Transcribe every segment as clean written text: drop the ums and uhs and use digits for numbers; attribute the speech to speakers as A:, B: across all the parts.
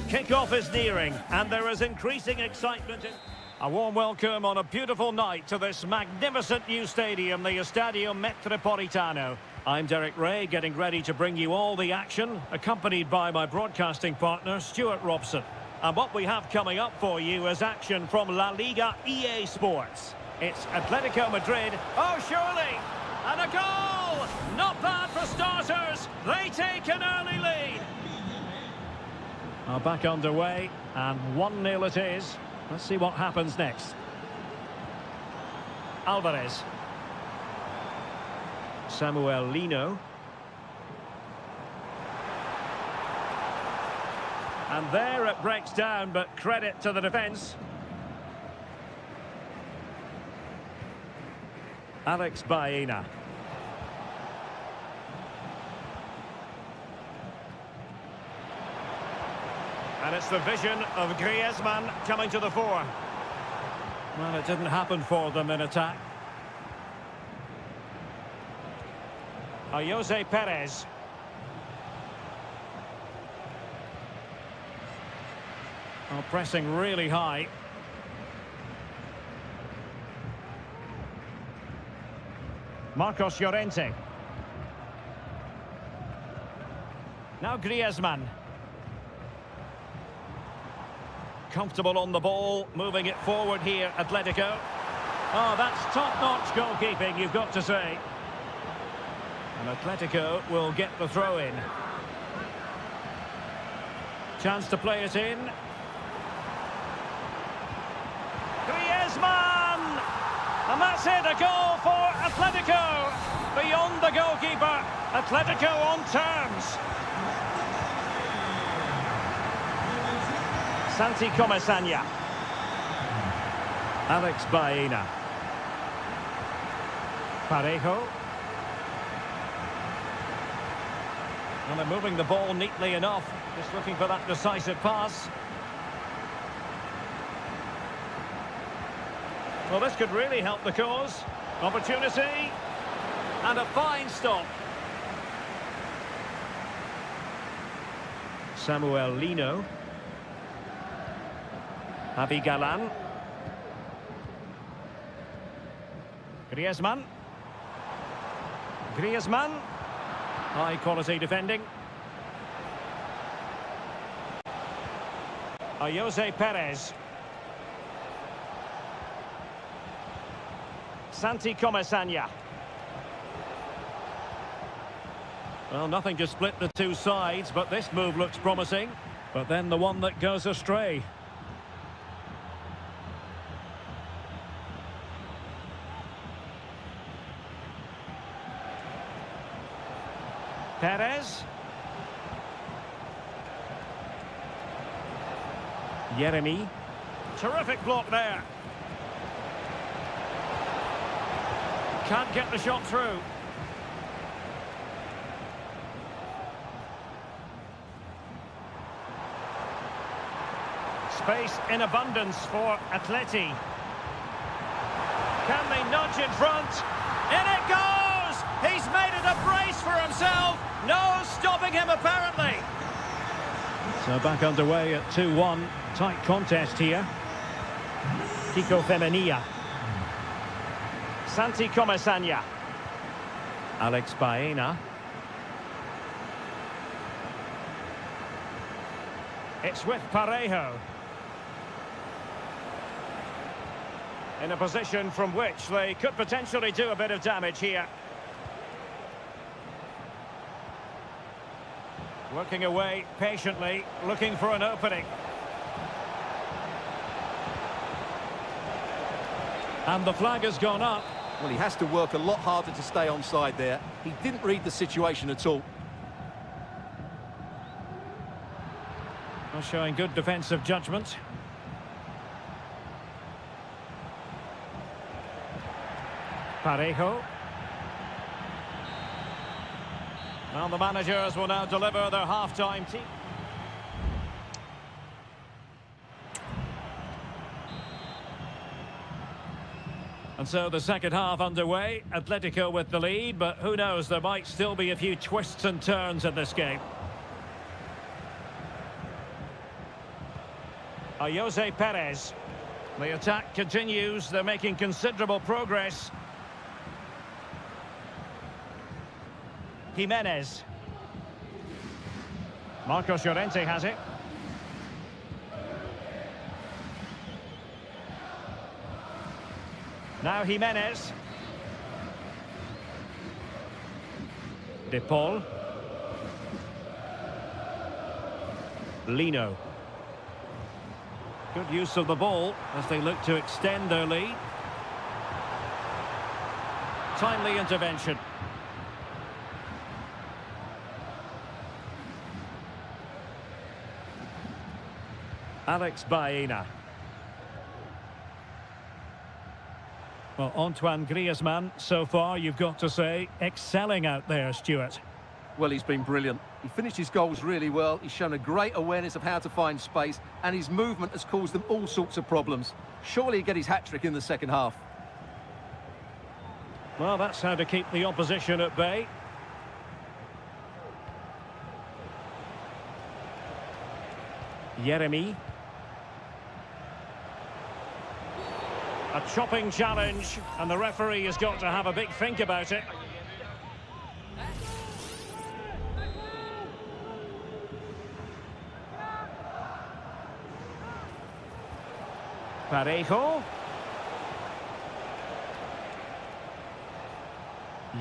A: Kick-off is nearing, and there is increasing excitement. A warm welcome on a beautiful night to this magnificent new stadium, the Estadio Metropolitano. I'm Derek Ray, getting ready to bring you all the action, accompanied by my broadcasting partner, Stuart Robson. And what we have coming up for you is action from La Liga EA Sports. It's Atletico Madrid. Oh, surely! And a goal! Not bad for starters. They take an early lead. Back underway, and 1-0 it is. Let's see what happens next. Alvarez. Samuel Lino. And there it breaks down, but credit to the defence. Alex Baena. And it's the vision of Griezmann coming to the fore. Well, it didn't happen for them in attack. Jose Perez. Oh, pressing really high. Marcos Llorente. Now Griezmann. Comfortable on the ball, moving it forward here, Atletico. Oh, that's top-notch goalkeeping, you've got to say. And Atletico will get the throw-in. Chance to play it in. Griezmann! And that's it, a goal for Atletico. Beyond the goalkeeper, Atletico on terms. Santi Comesaña. Alex Baena. Parejo. And they're moving the ball neatly enough. Just looking for that decisive pass. Well, this could really help the cause. Opportunity. And a fine stop. Samuel Lino. Javi Galan. Griezmann. Griezmann. High quality defending. Jose Perez. Santi Comesaña. Well, nothing to split the two sides, but this move looks promising. But then the one that goes astray. Perez. Yeremy. Terrific block there. Can't get the shot through. Space in abundance for Atleti. Can they nudge in front? In it goes! He's made it a brace for himself. No stopping him, apparently. So back underway at 2-1. Tight contest here. Kiko Femenia. Santi Comesaña. Alex Baena. It's with Parejo. In a position from which they could potentially do a bit of damage here. Working away patiently, looking for an opening. And the flag has gone up.
B: Well, he has to work a lot harder to stay onside there. He didn't read the situation at all.
A: Well, showing good defensive judgment. Parejo. Well, the managers will now deliver their half-time team. And so the second half underway. Atletico with the lead, but who knows, there might still be a few twists and turns in this game. Jose Perez. The attack continues. They're making considerable progress. Jimenez. Marcos Llorente has it. Now Jimenez. De Paul. Lino. Good use of the ball as they look to extend their lead. Timely intervention. Alex Baena. Well, Antoine Griezmann, so far, you've got to say, excelling out there, Stuart.
B: Well, he's been brilliant. He finished his goals really well. He's shown a great awareness of how to find space, and his movement has caused them all sorts of problems. Surely he'll get his hat-trick in the second half.
A: Well, that's how to keep the opposition at bay. Jeremy. A chopping challenge, and the referee has got to have a big think about it. Parejo.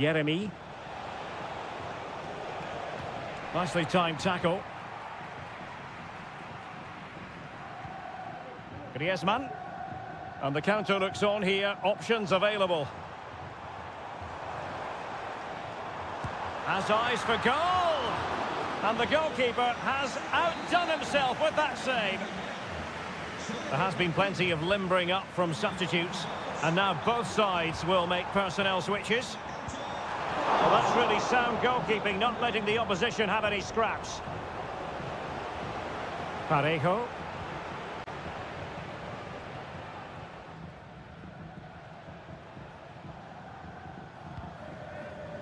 A: Jeremy. Nicely timed tackle. Griezmann. And the counter looks on here. Options available. Has eyes for goal. And the goalkeeper has outdone himself with that save. There has been plenty of limbering up from substitutes. And now both sides will make personnel switches. Well, that's really sound goalkeeping, not letting the opposition have any scraps. Parejo.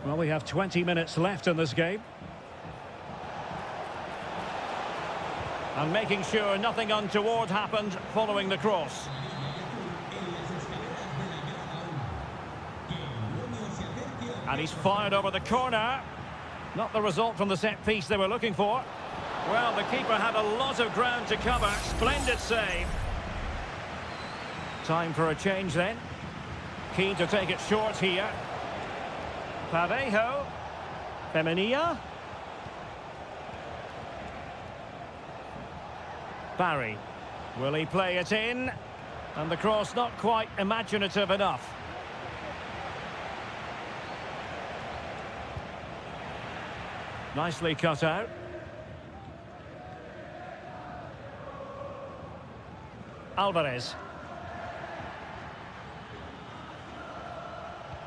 A: Well, we have 20 minutes left in this game. And making sure nothing untoward happened following the cross. And he's fired over the corner. Not the result from the set piece they were looking for. Well, the keeper had a lot of ground to cover. Splendid save. Time for a change then. Keen to take it short here. Parejo. Femenia. Barry. Will he play it in? And the cross not quite imaginative enough. Nicely cut out. Alvarez.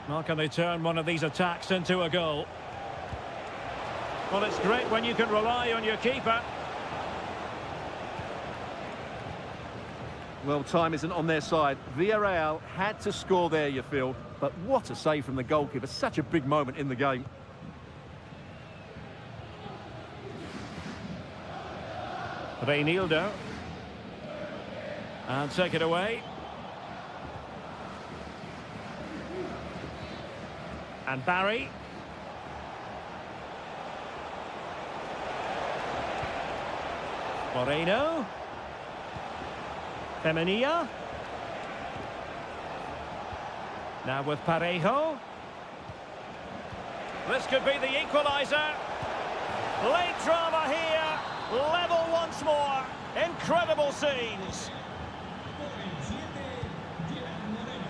A: Now can they turn one of these attacks into a goal? Well, it's great when you can rely on your keeper.
B: Well, time isn't on their side. Villarreal had to score there, you feel. But what a save from the goalkeeper. Such a big moment in the game.
A: Reinildo. And take it away. And Barry. Moreno. Femenia. Now with Parejo. This could be the equaliser. Late drama here. Level once more. Incredible scenes.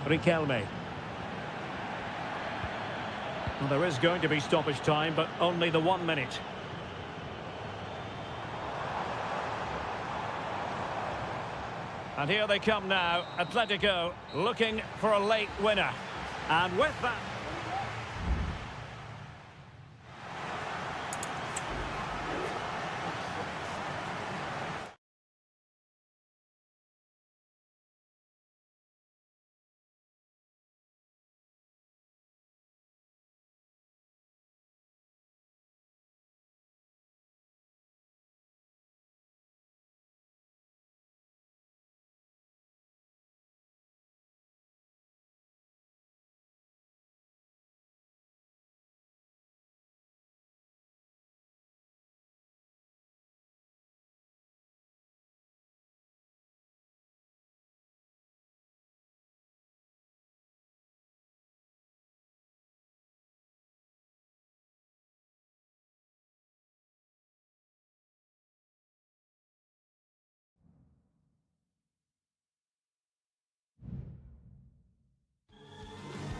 A: Riquelme. Well, there is going to be stoppage time, but only the 1 minute. And here they come now. Atletico looking for a late winner. And with that...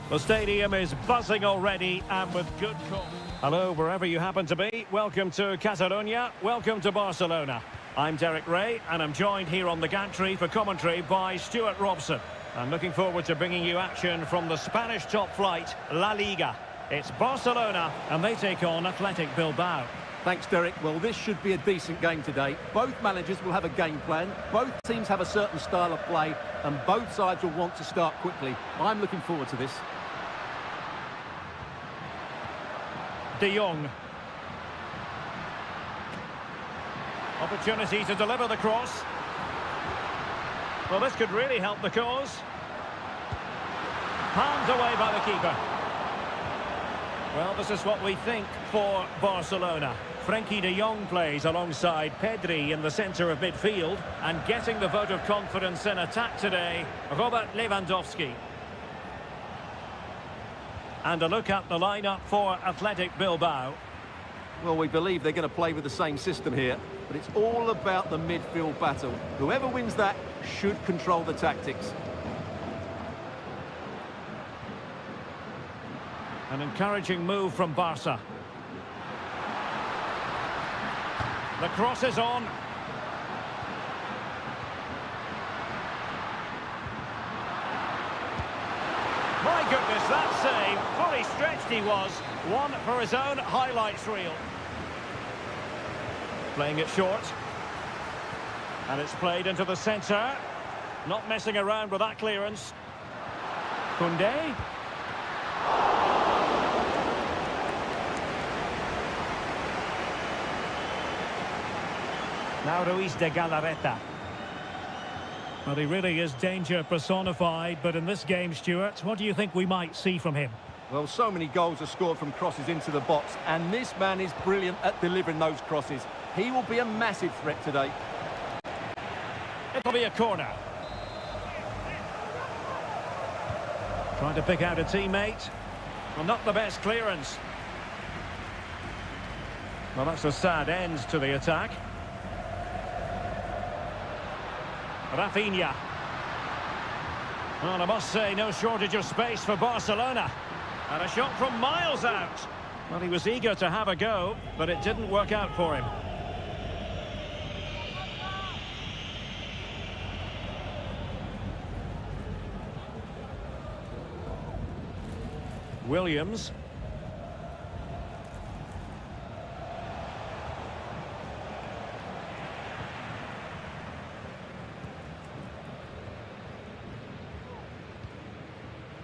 A: The stadium is buzzing already and with good cause. Hello, wherever you happen to be. Welcome to Catalonia. Welcome to Barcelona. I'm Derek Ray, and I'm joined here on the gantry for commentary by Stuart Robson. I'm looking forward to bringing you action from the Spanish top flight, La Liga. It's Barcelona, and they take on Athletic Bilbao.
B: Thanks, Derek. Well, this should be a decent game today. Both managers will have a game plan. Both teams have a certain style of play, and both sides will want to start quickly. I'm looking forward to this.
A: De Jong. Opportunity to deliver the cross. Well, this could really help the cause. Palmed away by the keeper. Well, this is what we think for Barcelona. Frenkie de Jong plays alongside Pedri in the centre of midfield, and getting the vote of confidence in attack today, Robert Lewandowski. And a look at the lineup for Athletic Bilbao.
B: Well, we believe they're going to play with the same system here, but it's all about the midfield battle. Whoever wins that should control the tactics.
A: An encouraging move from Barca. The cross is on. My goodness, that save. Fully stretched he was. One for his own highlights reel. Playing it short. And it's played into the centre. Not messing around with that clearance. Koundé. Now Ruiz de Galarreta. Well, he really is danger personified, but in this game, Stuart, what do you think we might see from him?
B: Well, so many goals are scored from crosses into the box, and this man is brilliant at delivering those crosses. He will be a massive threat today.
A: It'll be a corner. Trying to pick out a teammate. Well, not the best clearance. Well, that's a sad end to the attack. Rafinha. Well, I must say, no shortage of space for Barcelona. And a shot from miles out. Well, he was eager to have a go, but it didn't work out for him. Williams.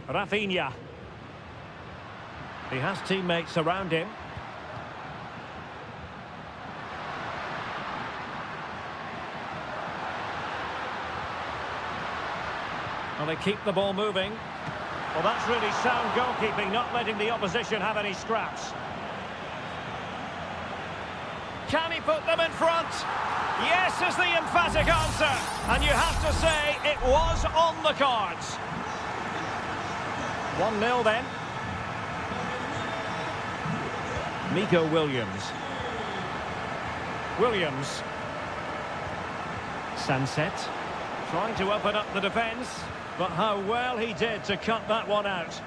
A: Rafinha. He has teammates around him. Well, they keep the ball moving. Well, that's really sound goalkeeping, not letting the opposition have any scraps. Can he put them in front? Yes is the emphatic answer. And you have to say it was on the cards. 1-0 then. Nico Williams. Williams. Sunset. Trying to open up the defence, but how well he did to cut that one out.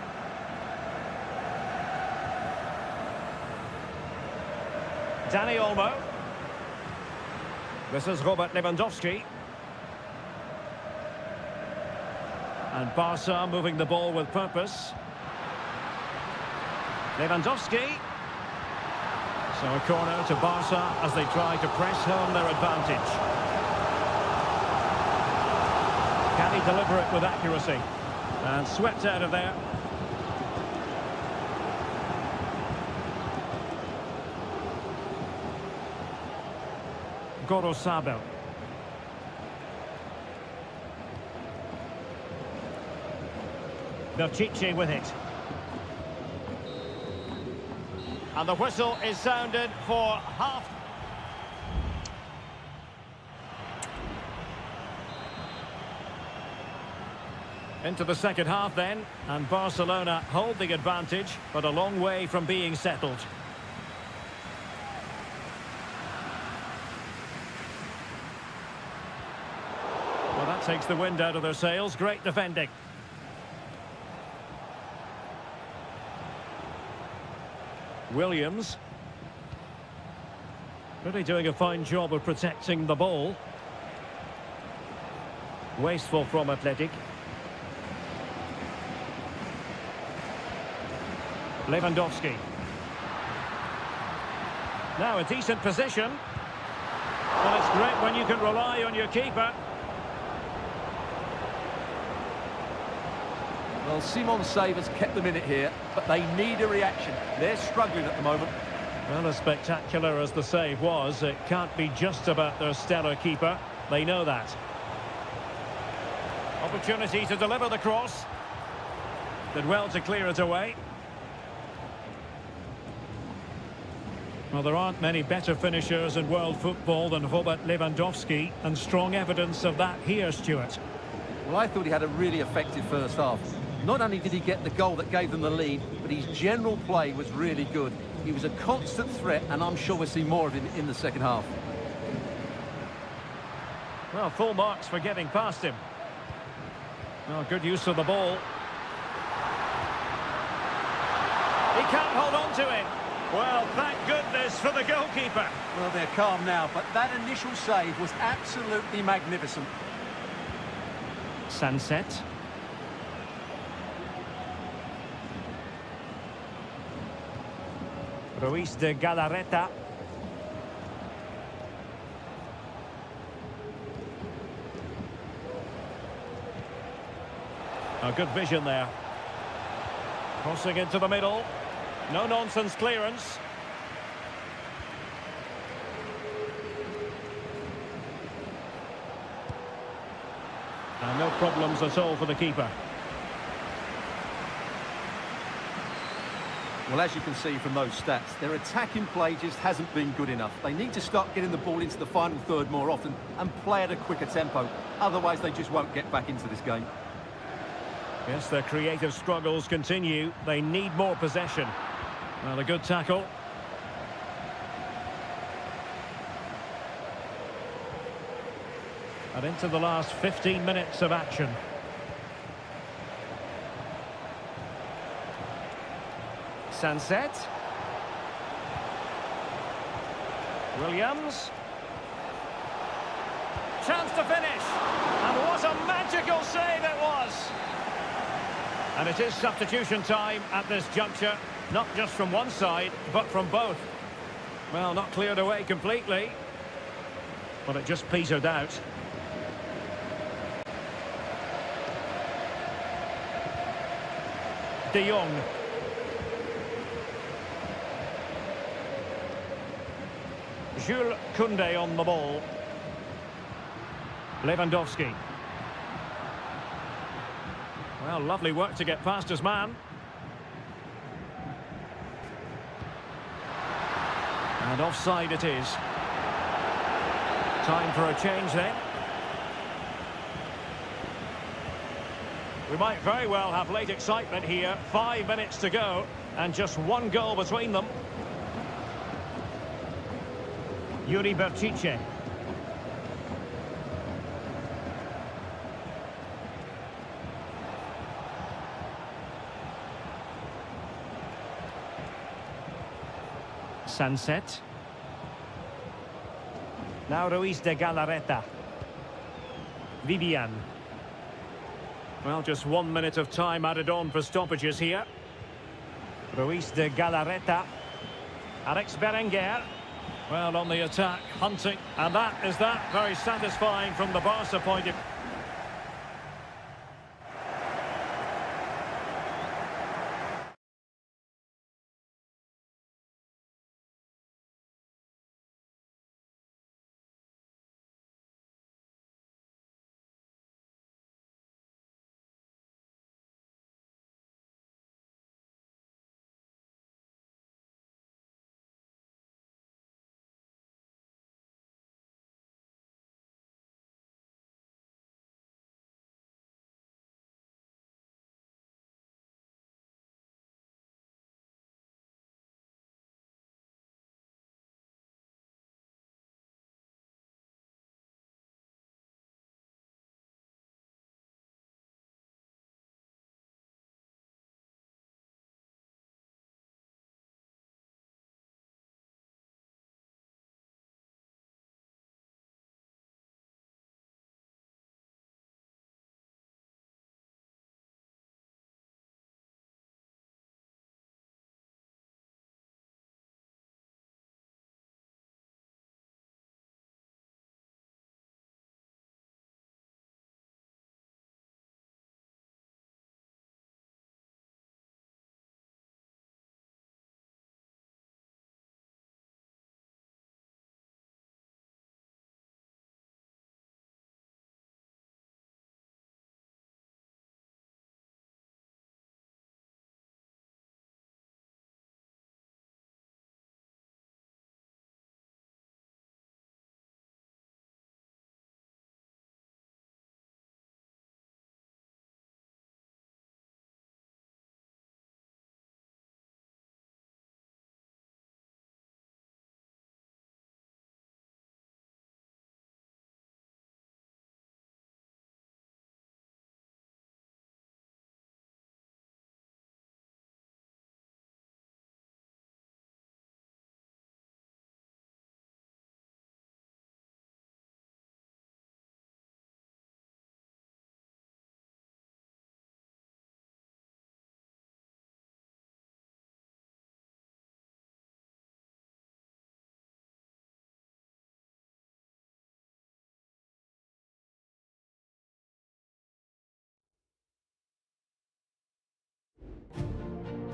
A: Dani Olmo. This is Robert Lewandowski. And Barca moving the ball with purpose. Lewandowski. So a corner to Barca as they try to press home their advantage. Can he deliver it with accuracy? And swept out of there. Gorosabel. Pishit with it. And the whistle is sounded for half. Into the second half then, and Barcelona hold the advantage, but a long way from being settled. Well, that takes the wind out of their sails. Great defending. Williams. Really doing a fine job of protecting the ball. Wasteful from Athletic. Lewandowski. Now a decent position. Well, it's great when you can rely on your keeper.
B: Well, Simon's save has kept them in it here, but they need a reaction. They're struggling at the moment.
A: Well, as spectacular as the save was, it can't be just about their stellar keeper. They know that. Opportunity to deliver the cross. Did well to clear it away. Well, there aren't many better finishers in world football than Robert Lewandowski, and strong evidence of that here, Stuart.
B: Well, I thought he had a really effective first half. Not only did he get the goal that gave them the lead, but his general play was really good. He was a constant threat, and I'm sure we'll see more of him in the second half.
A: Well, full marks for getting past him. Well, good use of the ball. He can't hold on to it. Well, thank goodness for the goalkeeper.
B: Well, they're calm now, but that initial save was absolutely magnificent.
A: Sunset. Ruiz de Galarreta. A good vision there. Crossing into the middle. No-nonsense clearance. And no problems at all for the keeper.
B: Well, as you can see from those stats, their attacking play just hasn't been good enough. They need to start getting the ball into the final third more often and play at a quicker tempo. Otherwise, they just won't get back into this game.
A: Yes, their creative struggles continue. They need more possession. Well, a good tackle. And into the last 15 minutes of action. Sunset. Williams. Chance to finish. And what a magical save it was. And it is substitution time at this juncture. Not just from one side, but from both. Well, not cleared away completely. But it just petered out. De Jong. Jules Koundé on the ball. Lewandowski. Well, lovely work to get past his man. And offside it is. Time for a change then. We might very well have late excitement here. 5 minutes to go and just one goal between them. Yuri Berchiche. Sunset. Now Ruiz de Galarreta. Vivian. Well, just 1 minute of time added on for stoppages here. Ruiz de Galarreta. Alex Berenguer. Well, on the attack, hunting. And that is that. Very satisfying from the Barca point of view.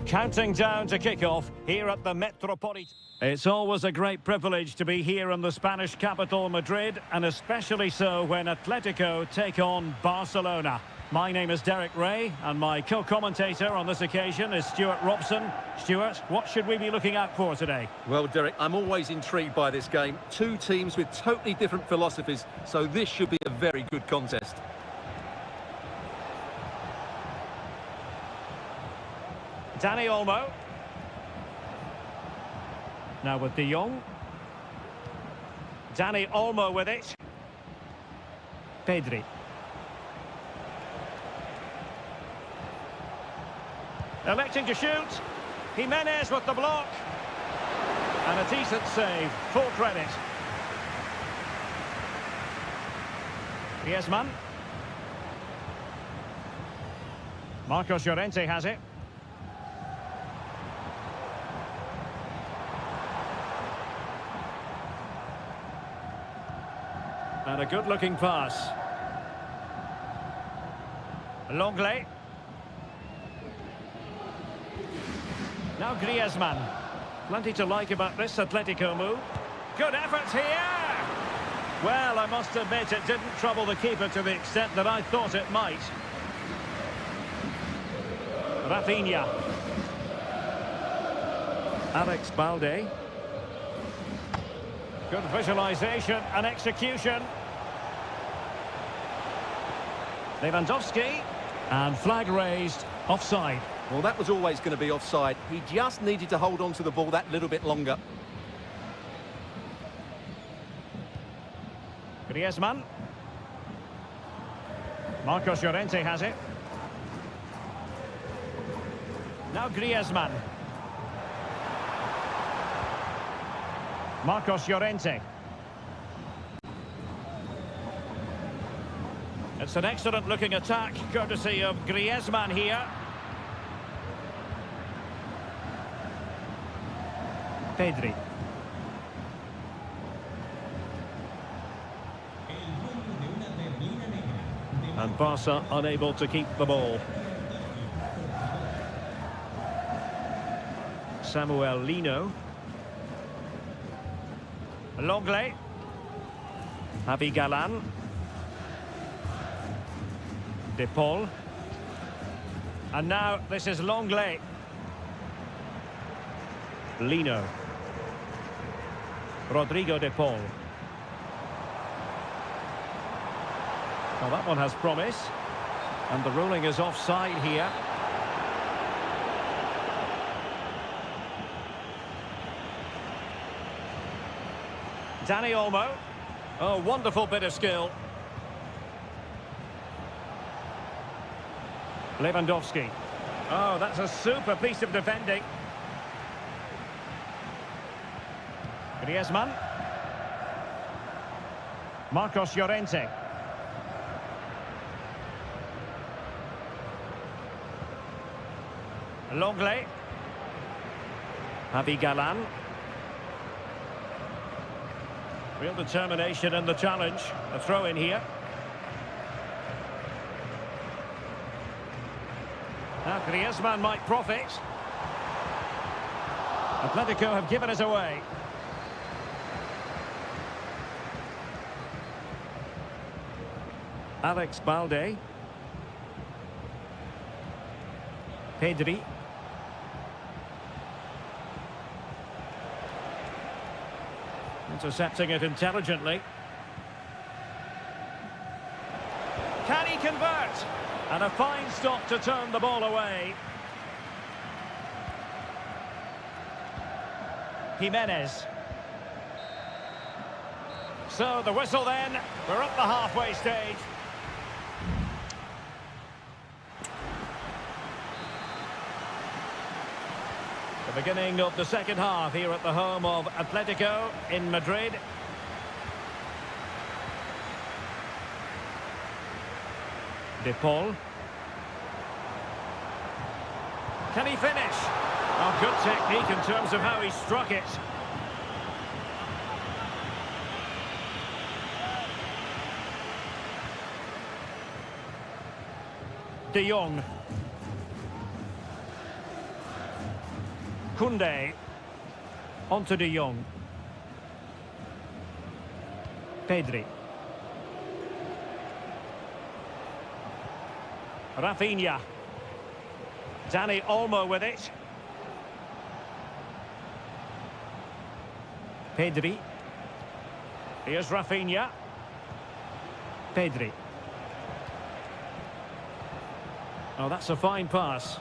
A: Counting down to kick-off here at the Metropolitan. It's always a great privilege to be here in the Spanish capital, Madrid, and especially so when Atletico take on Barcelona. My name is Derek Ray, and my co-commentator on this occasion is Stuart Robson. Stuart, what should we be looking out for today?
B: Well, Derek, I'm always intrigued by this game. Two teams with totally different philosophies, so this should be a very good contest.
A: Dani Olmo. Now with De Jong. Dani Olmo with it. Pedri. Electing to shoot. Jimenez with the block. And a decent save. Full credit. Griezmann. Marcos Llorente has it. And a good-looking pass. Longley. Now Griezmann. Plenty to like about this Atletico move. Good effort here! Well, I must admit it didn't trouble the keeper to the extent that I thought it might. Rafinha. Alex Balde. Good visualisation and execution. Lewandowski. And flag raised. Offside.
B: Well, that was always going to be offside. He just needed to hold on to the ball that little bit longer.
A: Griezmann. Marcos Llorente has it. Now Griezmann. Marcos Llorente. It's an excellent looking attack, courtesy of Griezmann here. Pedri. And Barca unable to keep the ball. Samuel Lino. Longley. Javi Galan. De Paul. And now this is Longley. Lino. Rodrigo De Paul. Well, that one has promise. And the ruling is offside here. Dani Olmo. Oh, wonderful bit of skill. Lewandowski. Oh, that's a super piece of defending. Griezmann. Marcos Llorente. Longley. Javi Galan. Real determination in the challenge. A throw in here. Now Griezmann might profit. Atletico have given it away. Alex Balde. Pedri. Intercepting it intelligently. Can he convert? And a fine stop to turn the ball away. Jimenez. So the whistle then. We're up the halfway stage. The beginning of the second half here at the home of Atletico in Madrid. De Paul. Can he finish? Oh, good technique in terms of how he struck it. De Jong. Koundé. On to De Jong. Pedri. Rafinha. Dani Olmo with it. Pedri. Here's Rafinha. Pedri. Oh, that's a fine pass.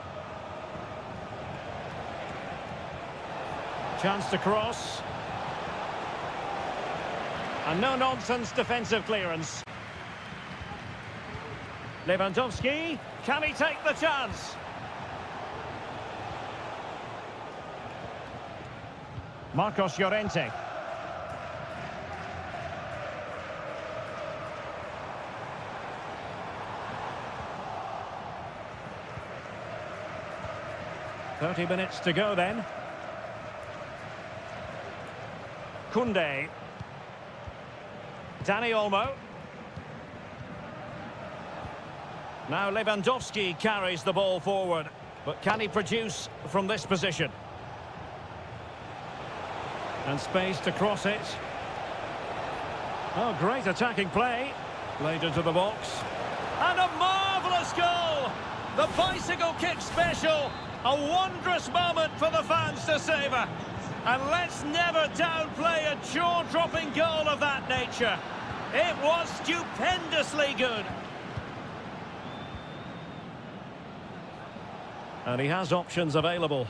A: Chance to cross. And no-nonsense defensive clearance. Lewandowski, can he take the chance? Marcos Llorente. "30 minutes to go then. Koundé. Dani Olmo. Now Lewandowski carries the ball forward. But can he produce from this position? And space to cross it. Oh, great attacking play. Played into the box. And a marvellous goal! The bicycle kick special. A wondrous moment for the fans to savour. And let's never downplay a jaw-dropping goal of that nature. It was stupendously good. And he has options available.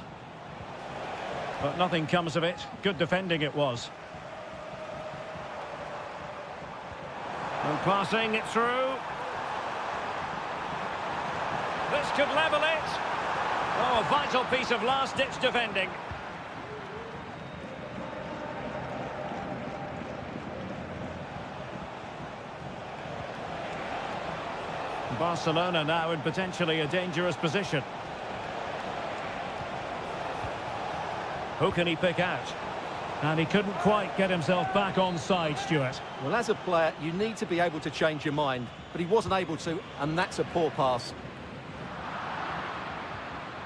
A: But nothing comes of it. Good defending it was. And passing it through. This could level it. Oh, a vital piece of last-ditch defending. Barcelona now in potentially a dangerous position. Who can he pick out? And he couldn't quite get himself back on side, Stuart.
B: Well, as a player, you need to be able to change your mind, but he wasn't able to, and that's a poor pass.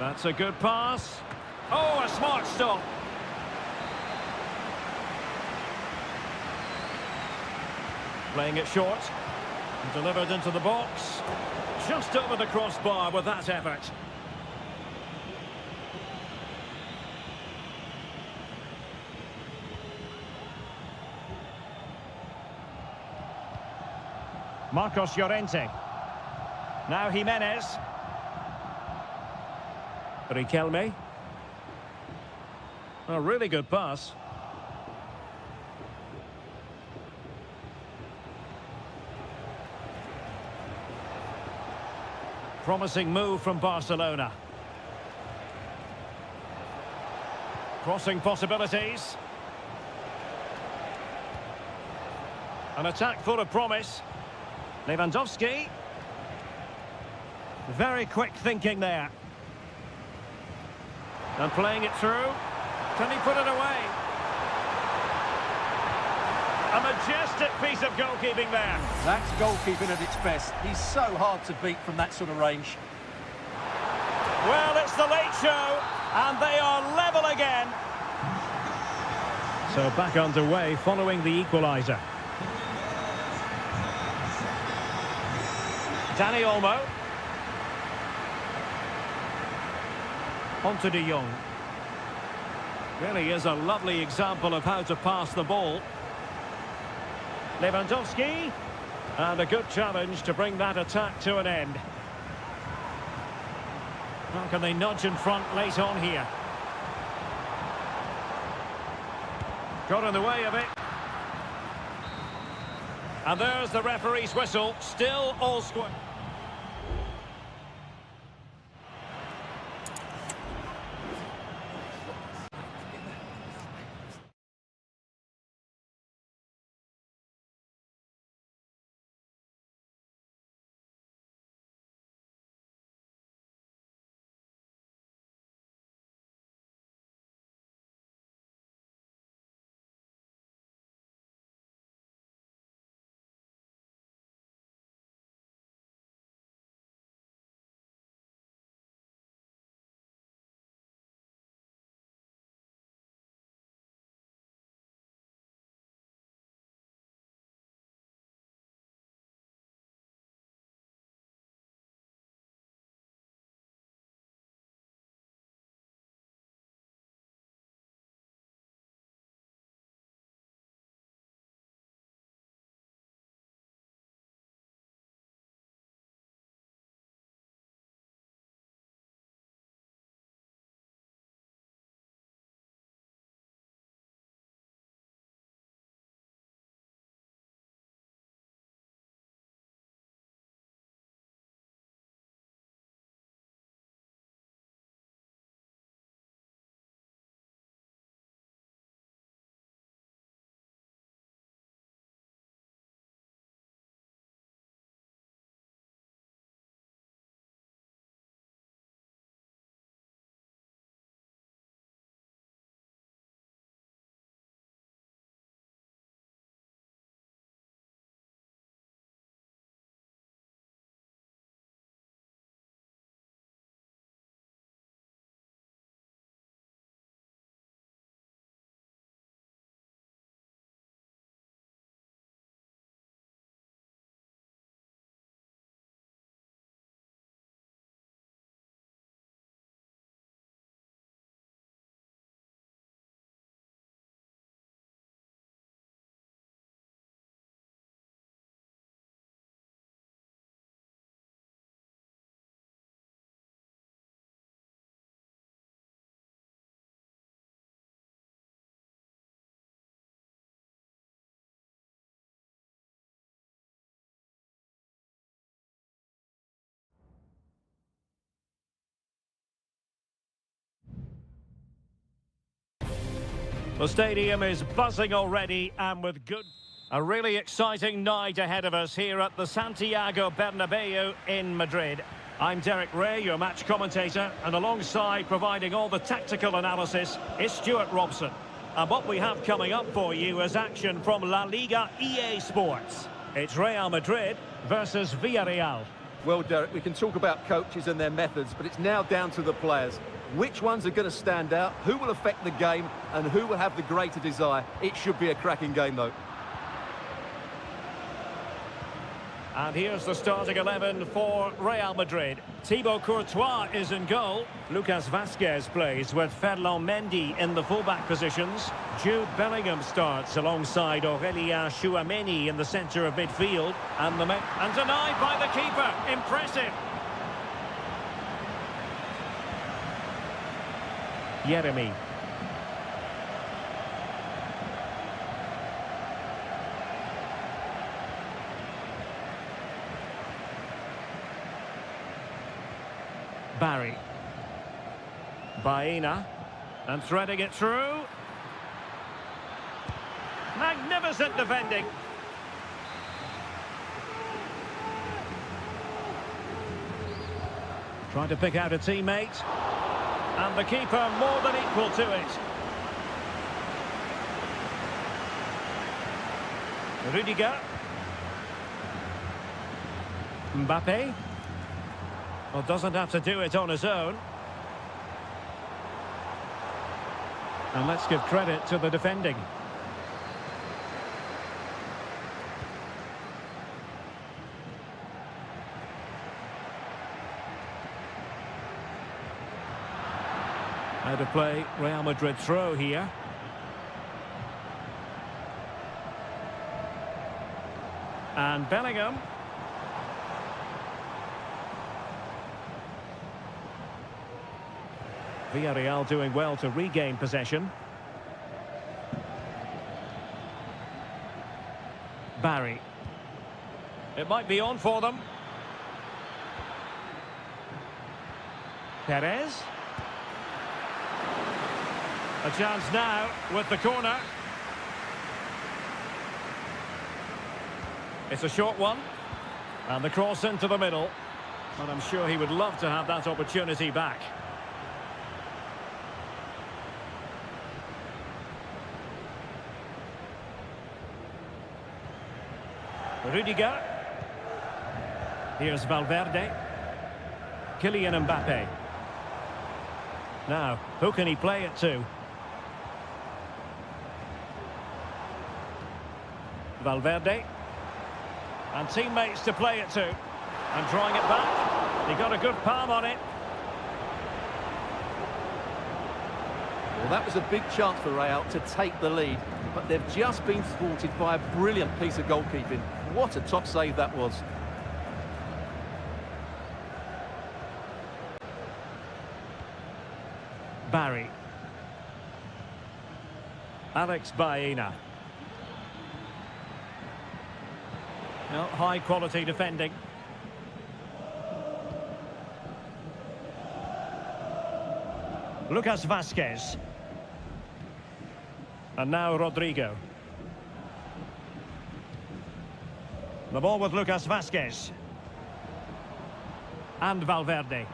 A: That's a good pass. Oh, a smart stop. Playing it short. Delivered into the box. Just over the crossbar with that effort. Marcos Llorente. Now Jimenez. Riquelme. A really good pass. Promising move from Barcelona. Crossing possibilities. An attack full of promise. Lewandowski. Very quick thinking there. And playing it through. Can he put it away? A majestic piece of goalkeeping there.
B: That's goalkeeping at its best. He's so hard to beat from that sort of range.
A: Well, it's the late show, and they are level again. So back underway following the equaliser. Dani Olmo. On to De Jong. Really is a lovely example of how to pass the ball. Lewandowski. And a good challenge to bring that attack to an end. How can they nudge in front late on here? Got in the way of it. And there's the referee's whistle. Still all square. The stadium is buzzing already and with good... A really exciting night ahead of us here at the Santiago Bernabeu in Madrid. I'm Derek Ray, your match commentator, and alongside providing all the tactical analysis is Stuart Robson. And what we have coming up for you is action from La Liga EA Sports. It's Real Madrid versus Villarreal.
B: Well, Derek, we can talk about coaches and their methods, but it's now down to the players. Which ones are going to stand out, who will affect the game, and who will have the greater desire? It should be a cracking game, though.
A: And here's the starting 11 for Real Madrid. Thibaut Courtois is in goal. Lucas Vazquez plays with Ferland Mendy in the fullback positions. Jude Bellingham starts alongside Aurélien Tchouaméni in the centre of midfield. And denied by the keeper. Impressive. Yeremy. Barry. Baena. And threading it through. Magnificent defending. Trying to pick out a teammate. And the keeper more than equal to it. Rudiger. Mbappe. Well, doesn't have to do it on his own. And let's give credit to the defending. Out of play, Real Madrid throw here. And Bellingham. Villarreal doing well to regain possession. Barry. It might be on for them. Perez. A chance now with the corner. It's a short one. And the cross into the middle. And I'm sure he would love to have that opportunity back. Rudiger. Here's Valverde. Kylian Mbappe. Now, who can he play it to? Valverde. And teammates to play it to. And drawing it back. He got a good palm on it.
B: Well, that was a big chance for Real to take the lead, but they've just been thwarted by a brilliant piece of goalkeeping. What a top save that was.
A: Barry. Alex Baena. Well, high quality defending. Lucas Vazquez. And now Rodrigo. The ball with Lucas Vazquez. And Valverde.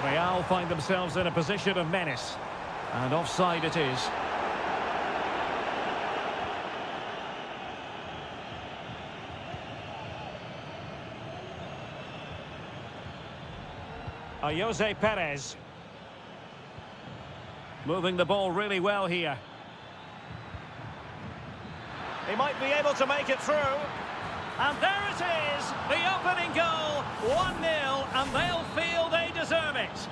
A: Real find themselves in a position of menace. And offside it is. Jose Perez. Moving the ball really well here. He might be able to make it through. And there it is, the opening goal, 1-0, and they'll feel they deserve it.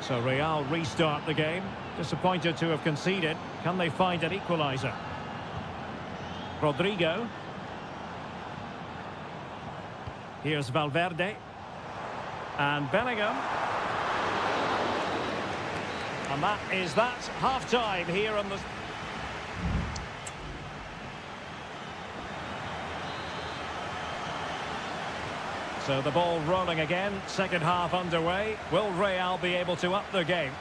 A: So Real restart the game. Disappointed to have conceded. Can they find an equaliser? Rodrigo. Here's Valverde. And Bellingham. And that is that. Half-time here on the... So the ball rolling again. Second half underway. Will Real be able to up their game?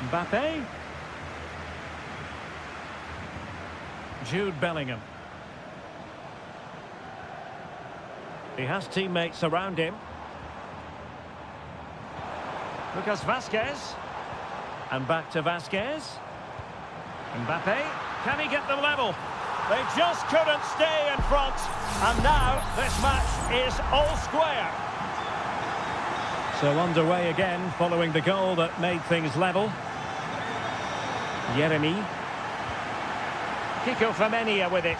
A: Mbappe. Jude Bellingham. He has teammates around him. Lucas Vazquez. And back to Vazquez. Mbappe. Can he get them level? They just couldn't stay in front. And now this match is all square. So underway again following the goal that made things level. Yeremy. Kiko Femenia with it.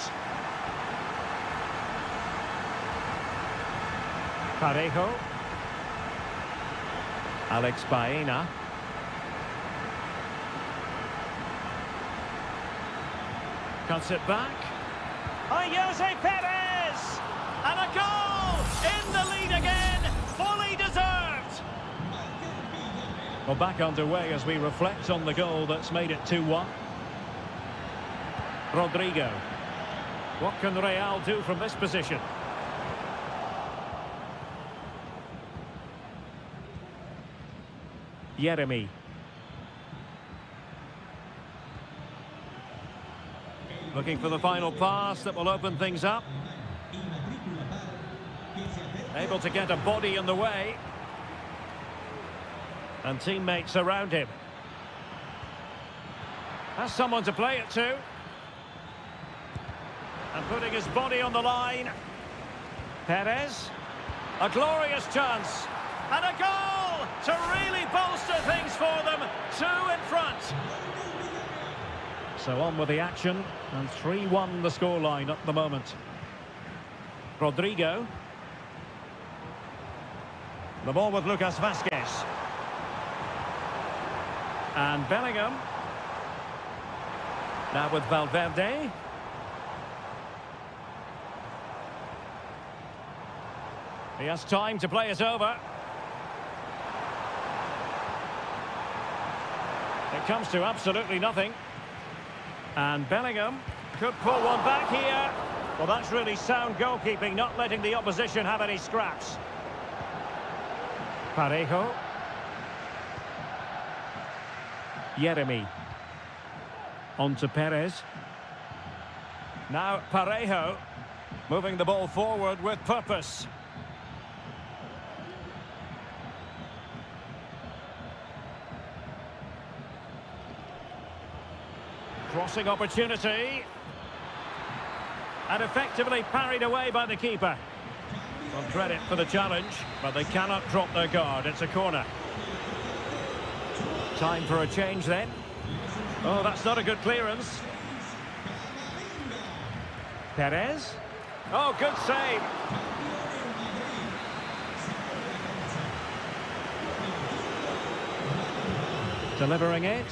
A: Parejo. Alex Baena. Cuts it back. Jose Perez! And a goal! In the lead again! Fully deserved! Well, back underway as we reflect on the goal that's made it 2-1. Rodrigo. What can Real do from this position? Yeremy. Looking for the final pass that will open things up. Able to get a body in the way. And teammates around him. Has someone to play it to. And putting his body on the line. Perez. A glorious chance. And a goal to really bolster things for them. 2 in front. So on with the action. And 3-1 the scoreline at the moment. Rodrigo. The ball with Lucas Vazquez. And Bellingham. Now with Valverde. He has time to play it over. It comes to absolutely nothing. And Bellingham could pull one back here. Well, that's really sound goalkeeping, not letting the opposition have any scraps. Parejo. Yeremy. On to Perez. Now Parejo. Moving the ball forward with purpose. Crossing opportunity. And effectively parried away by the keeper. Well, credit for the challenge, but they cannot drop their guard. It's a corner. Time for a change then. Oh, that's not a good clearance. Perez. Oh, good save. Delivering it.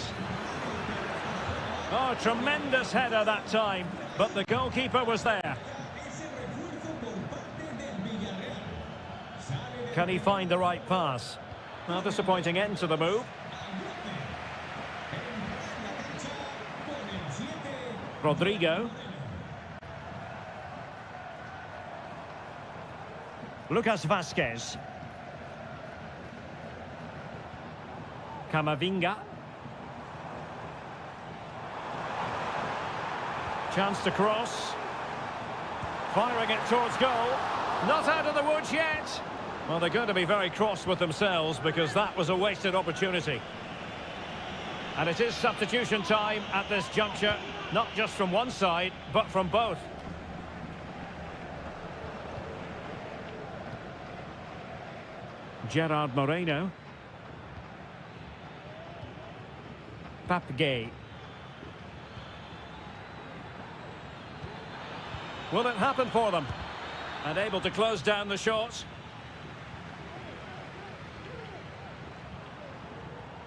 A: Oh, tremendous header that time, but the goalkeeper was there. Can he find the right pass? Well, disappointing end to the move. Rodrigo. Lucas Vazquez. Camavinga. Chance to cross. Firing it towards goal. Not out of the woods yet. Well, they're going to be very cross with themselves because that was a wasted opportunity. And it is substitution time at this juncture, not just from one side, but from both. Gerard Moreno. Papgay. Will it happen for them? And able to close down the shots.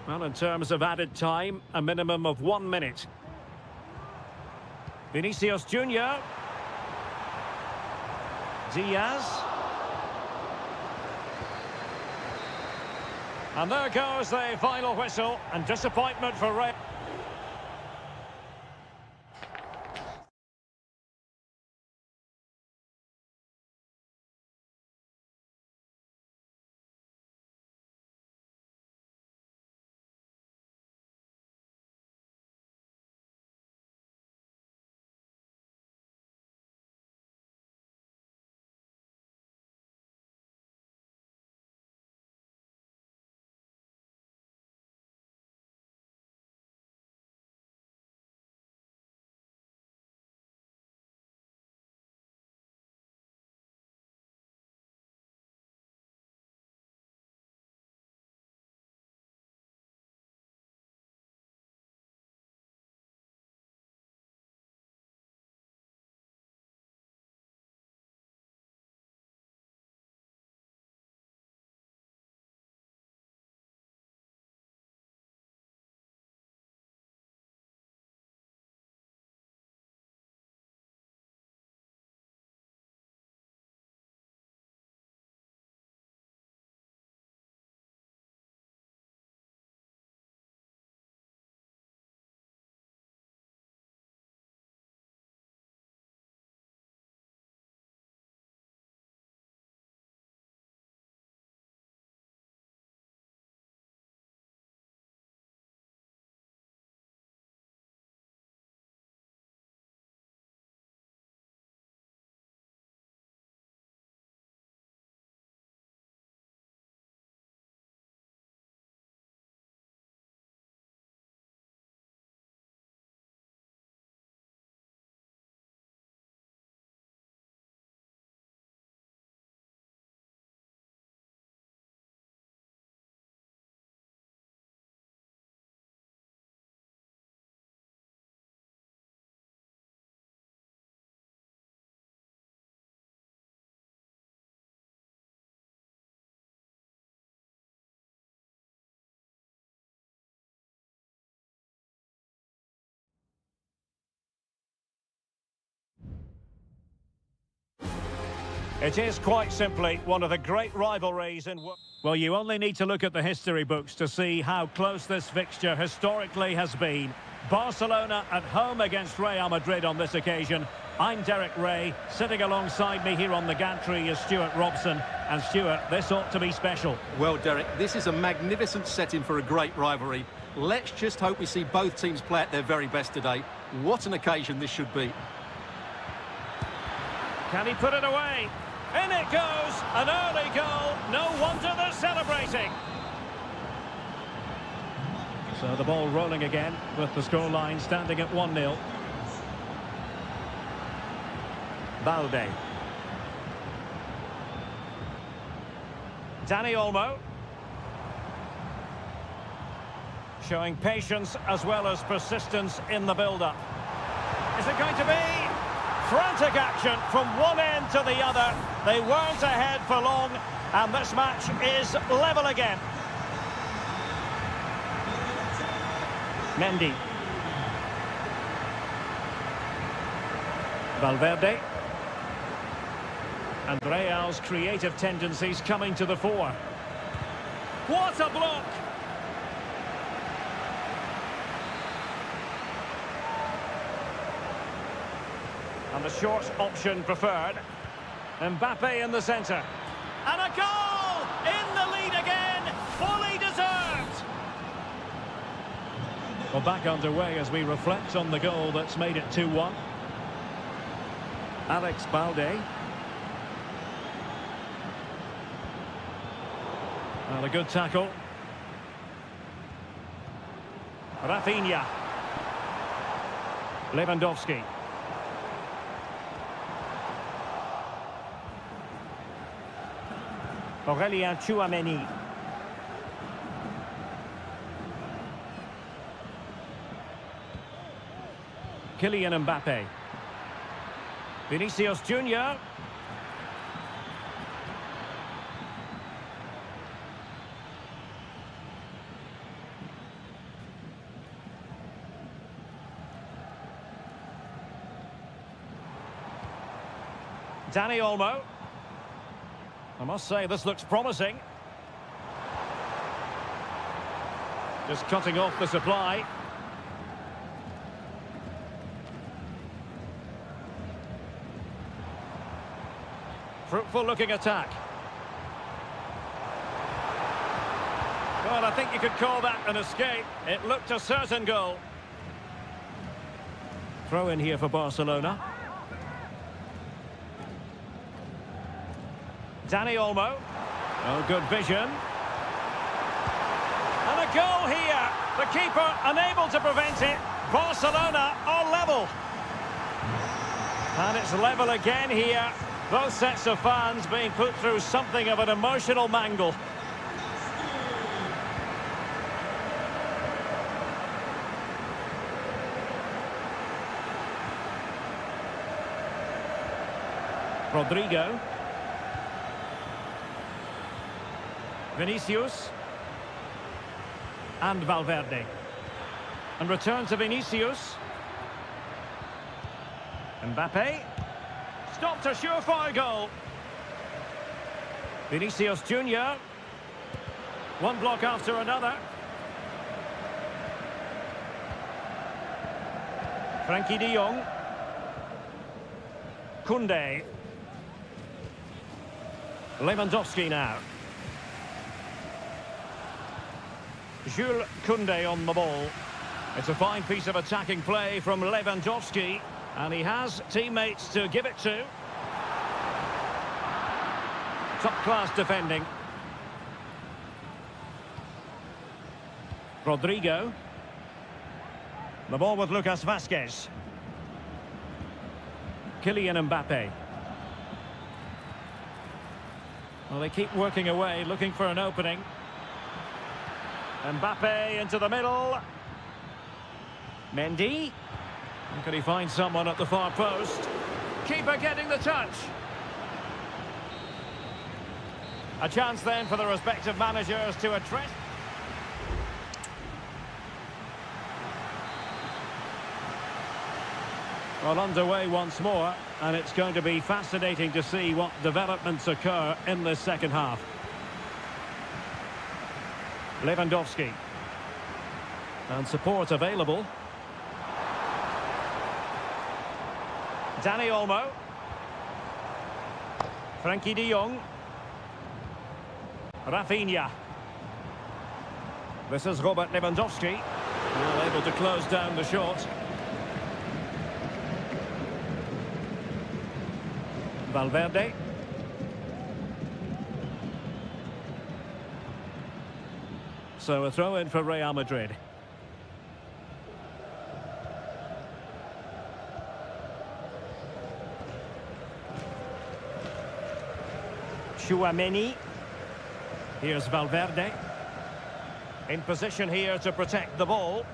A: Well, in terms of added time, a minimum of 1 minute. Vinicius Junior. Diaz. And there goes the final whistle, and disappointment for Real. It is quite simply one of the great rivalries in... Well, you only need to look at the history books to see how close this fixture historically has been. Barcelona at home against Real Madrid on this occasion. I'm Derek Ray. Sitting alongside me here on the gantry is Stuart Robson. And Stuart, this ought to be special.
B: Well, Derek, this is a magnificent setting for a great rivalry. Let's just hope we see both teams play at their very best today. What an occasion this should be.
A: Can he put it away? In it goes! An early goal. No wonder they're celebrating. So the ball rolling again with the scoreline standing at 1-0. Balde. Dani Olmo. Showing patience as well as persistence in the build-up. Is it going to be? Frantic action from one end to the other. They weren't ahead for long, and this match is level again. Mendy. Valverde. And Real's creative tendencies coming to the fore. What a block! And the short option preferred. Mbappe in the centre. And a goal! In the lead again! Fully deserved! Well, back underway as we reflect on the goal that's made it 2-1. Alex Balde. Well, a good tackle. Rafinha. Lewandowski. Aurélien Tchouameni. Kylian Mbappe. Vinicius Junior. Dani Olmo. I must say, this looks promising. Just cutting off the supply. Fruitful looking attack. Well, I think you could call that an escape. It looked a certain goal. Throw in here for Barcelona. Dani Olmo. Oh, good vision. And a goal here. The keeper unable to prevent it. Barcelona are level. And it's level again here. Both sets of fans being put through something of an emotional mangle. Rodrigo. Vinicius. And Valverde. And return to Vinicius. Mbappe. Stopped a surefire goal. Vinicius Junior. One block after another. Frankie de Jong. Koundé. Lewandowski now. Jules Koundé on the ball. It's a fine piece of attacking play from Lewandowski, and he has teammates to give it to. Top-class defending. Rodrigo. The ball with Lucas Vázquez. Kylian Mbappe. Well, they keep working away, looking for an opening. Mbappe into the middle. Mendy. Can he find someone at the far post? Keeper getting the touch. A chance then for the respective managers to address. Well, underway once more. And it's going to be fascinating to see what developments occur in this second half. Lewandowski. And support available. Dani Olmo. Frankie de Jong. Rafinha. This is Robert Lewandowski. Well, able to close down the shot. Valverde. So a throw in for Real Madrid. Tchouaméni. Here's Valverde. In position here to protect the ball.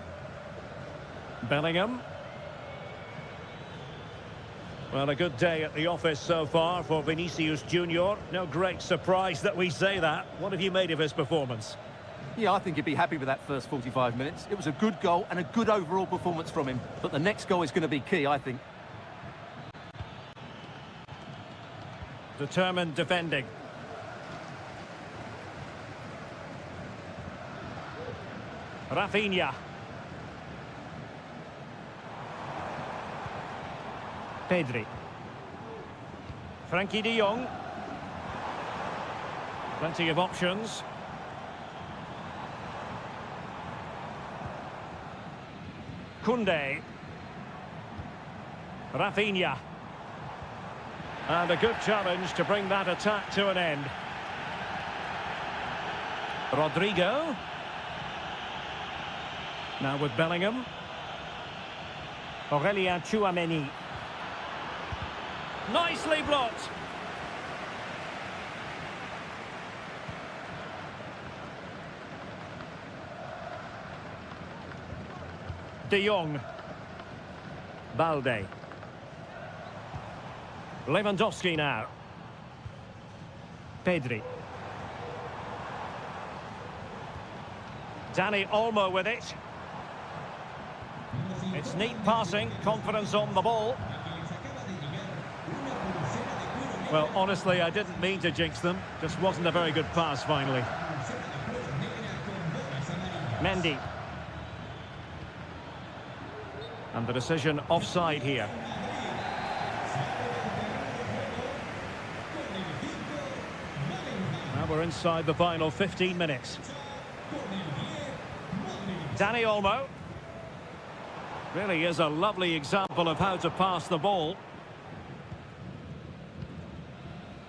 A: Bellingham. Well, a good day at the office so far for Vinicius Junior. No great surprise that we say that. What have you made of his performance?
B: Yeah, I think he'd be happy with that first 45 minutes. It was a good goal and a good overall performance from him. But the next goal is going to be key, I think.
A: Determined defending. Rafinha. Pedri. Frankie de Jong. Plenty of options. Koundé. Rafinha. And a good challenge to bring that attack to an end. Rodrigo. Now with Bellingham. Aurélien Tchouaméni. Nicely blocked. De Jong. Balde. Lewandowski now. Pedri. Dani Olmo with it. It's neat passing, confidence on the ball. Well, honestly, I didn't mean to jinx them. Just wasn't a very good pass, finally. Mendy. And the decision offside here. Now we're inside the final 15 minutes. Dani Olmo. Really is a lovely example of how to pass the ball.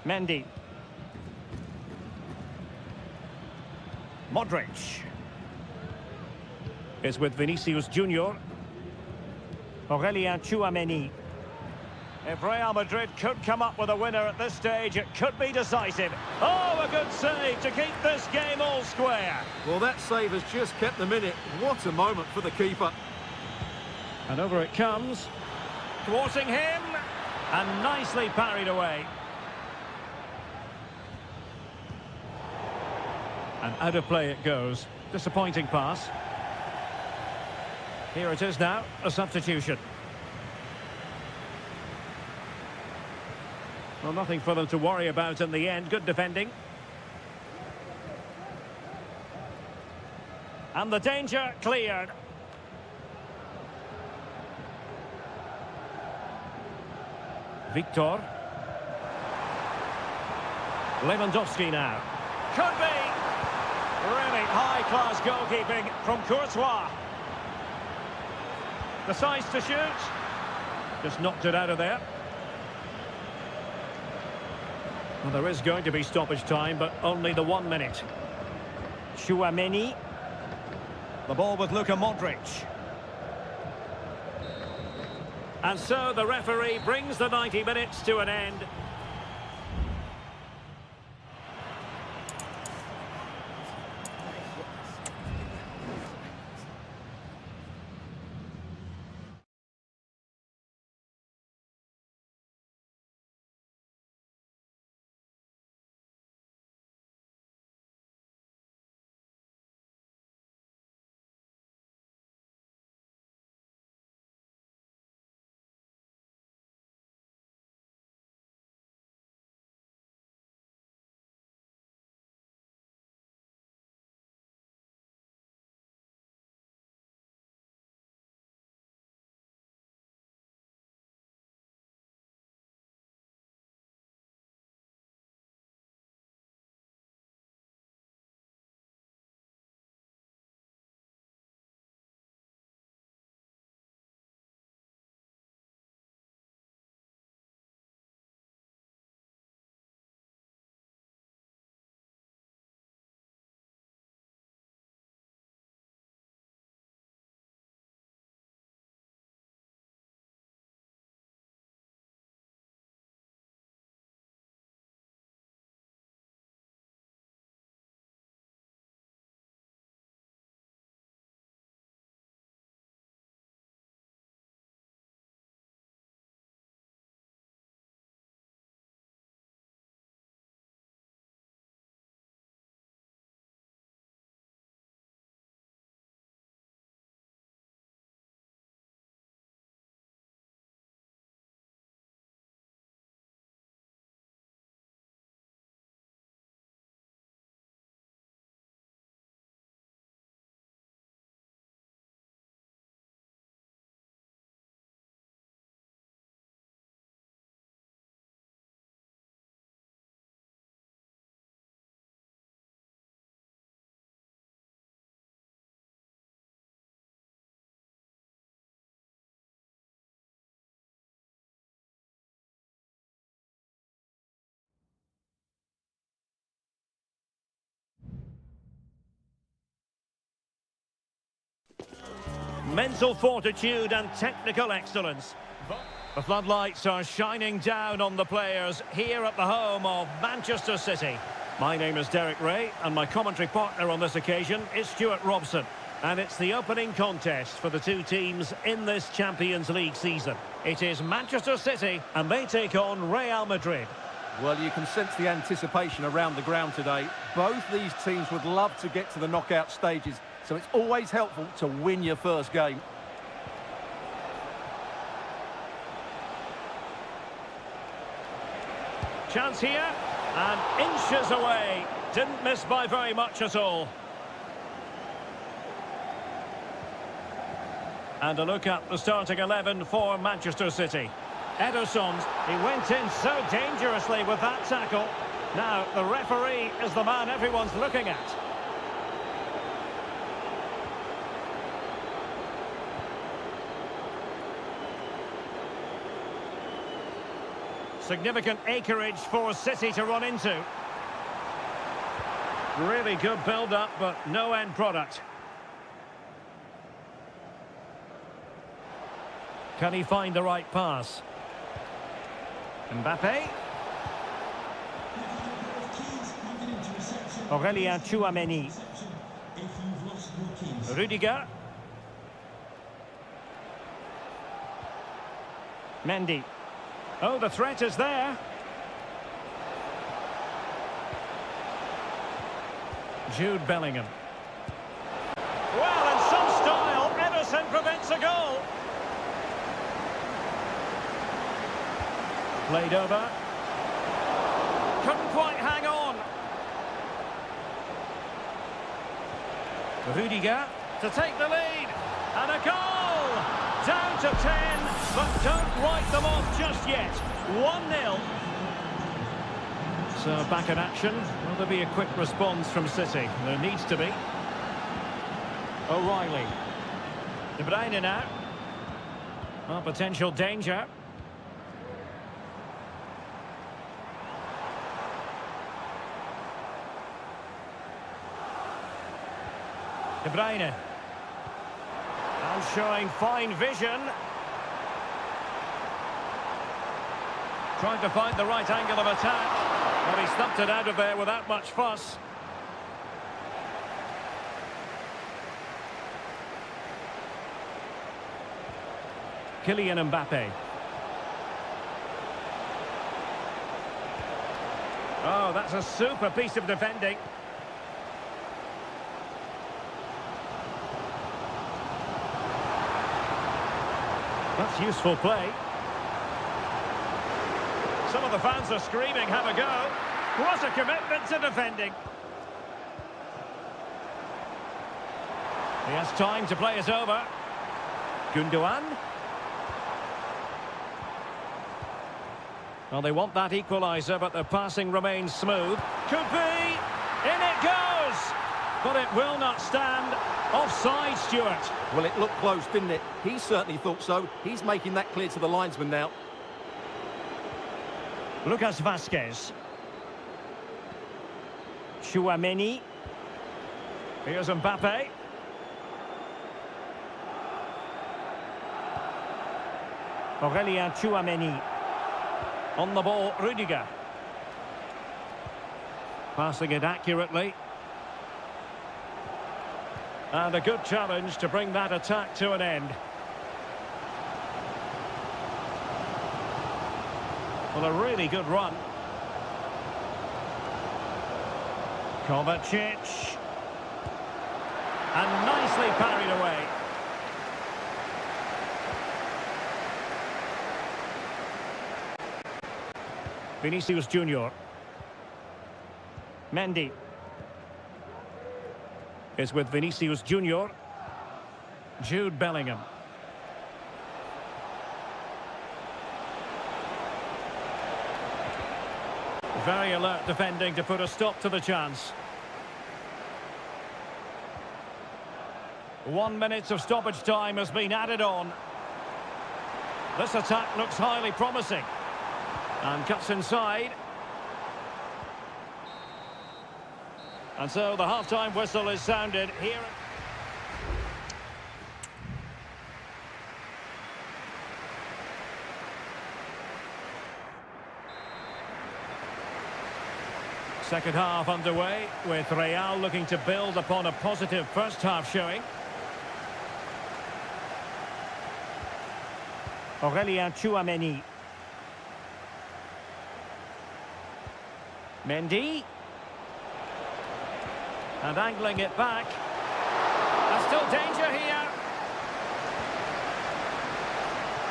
A: Mendy. Modric. Is with Vinicius Junior. Aurélien Tchouaméni. If Real Madrid could come up with a winner at this stage, it could be decisive. Oh, a good save to keep this game all square.
B: Well, that save has just kept them in it. What a moment for the keeper.
A: And over it comes. Thwarting him. And nicely parried away. And out of play it goes. Disappointing pass. Here it is now, a substitution. Well, nothing for them to worry about in the end. Good defending. And the danger cleared. Victor. Lewandowski now. Could be. Really high-class goalkeeping from Courtois. Decides to shoot. Just knocked it out of there. Well, there is going to be stoppage time, but only the 1 minute. Tchouaméni. The ball with Luka Modric. And so the referee brings the 90 minutes to an end. mental fortitude and technical excellence. The floodlights are shining down on the players here at the home of Manchester City. My name is Derek Ray, and my commentary partner on this occasion is Stuart Robson. And it's the opening contest for the two teams in this Champions League season. It is Manchester City, and they take on Real Madrid.
B: Well, you can sense the anticipation around the ground today. Both these teams would love to get to the knockout stages, so it's always helpful to win your first game.
A: Chance here, and inches away. Didn't miss by very much at all. And a look at the starting 11 for Manchester City. Ederson, he went in so dangerously with that tackle. Now, the referee is the man everyone's looking at. Significant acreage for City to run into. Really good build-up, but no end product. Can he find the right pass? Mbappe. Aurélien Tchouameni. Rudiger. Mendy. Oh, the threat is there. Jude Bellingham. Well, in some style, Ederson prevents a goal. Played over. Couldn't quite hang on. Rudiger to take the lead. And a goal! Down to 10, but don't write them off just yet. 1-0. So back in action. Will there be a quick response from City? There needs to be. O'Reilly. De Bruyne now. Well, potential danger. De Bruyne. And showing fine vision. Trying to find the right angle of attack. But he stumped it out of there without much fuss. Kylian Mbappe. Oh, that's a super piece of defending. That's useful play. Some of the fans are screaming, have a go. What a commitment to defending. He has time to play it over. Gundogan. Well, they want that equaliser, but the passing remains smooth. Could be. In it goes. But it will not stand. Offside, Stuart.
B: Well, it looked close, didn't it? He certainly thought so. He's making that clear to the linesman now.
A: Lucas Vazquez. Tchouameni. Here's Mbappe. Aurélien Tchouameni. On the ball, Rudiger. Passing it accurately. And a good challenge to bring that attack to an end. Well, a really good run. Kovacic. And nicely parried away. Vinicius Junior. Mendy is with Vinicius Junior. Jude Bellingham. Very alert defending to put a stop to the chance. 1 minute of stoppage time has been added on. This attack looks highly promising. And cuts inside. And so the half-time whistle is sounded here. Second half underway, with Real looking to build upon a positive first half showing. Aurélien Tchouameni. Mendy. And angling it back. And still danger here.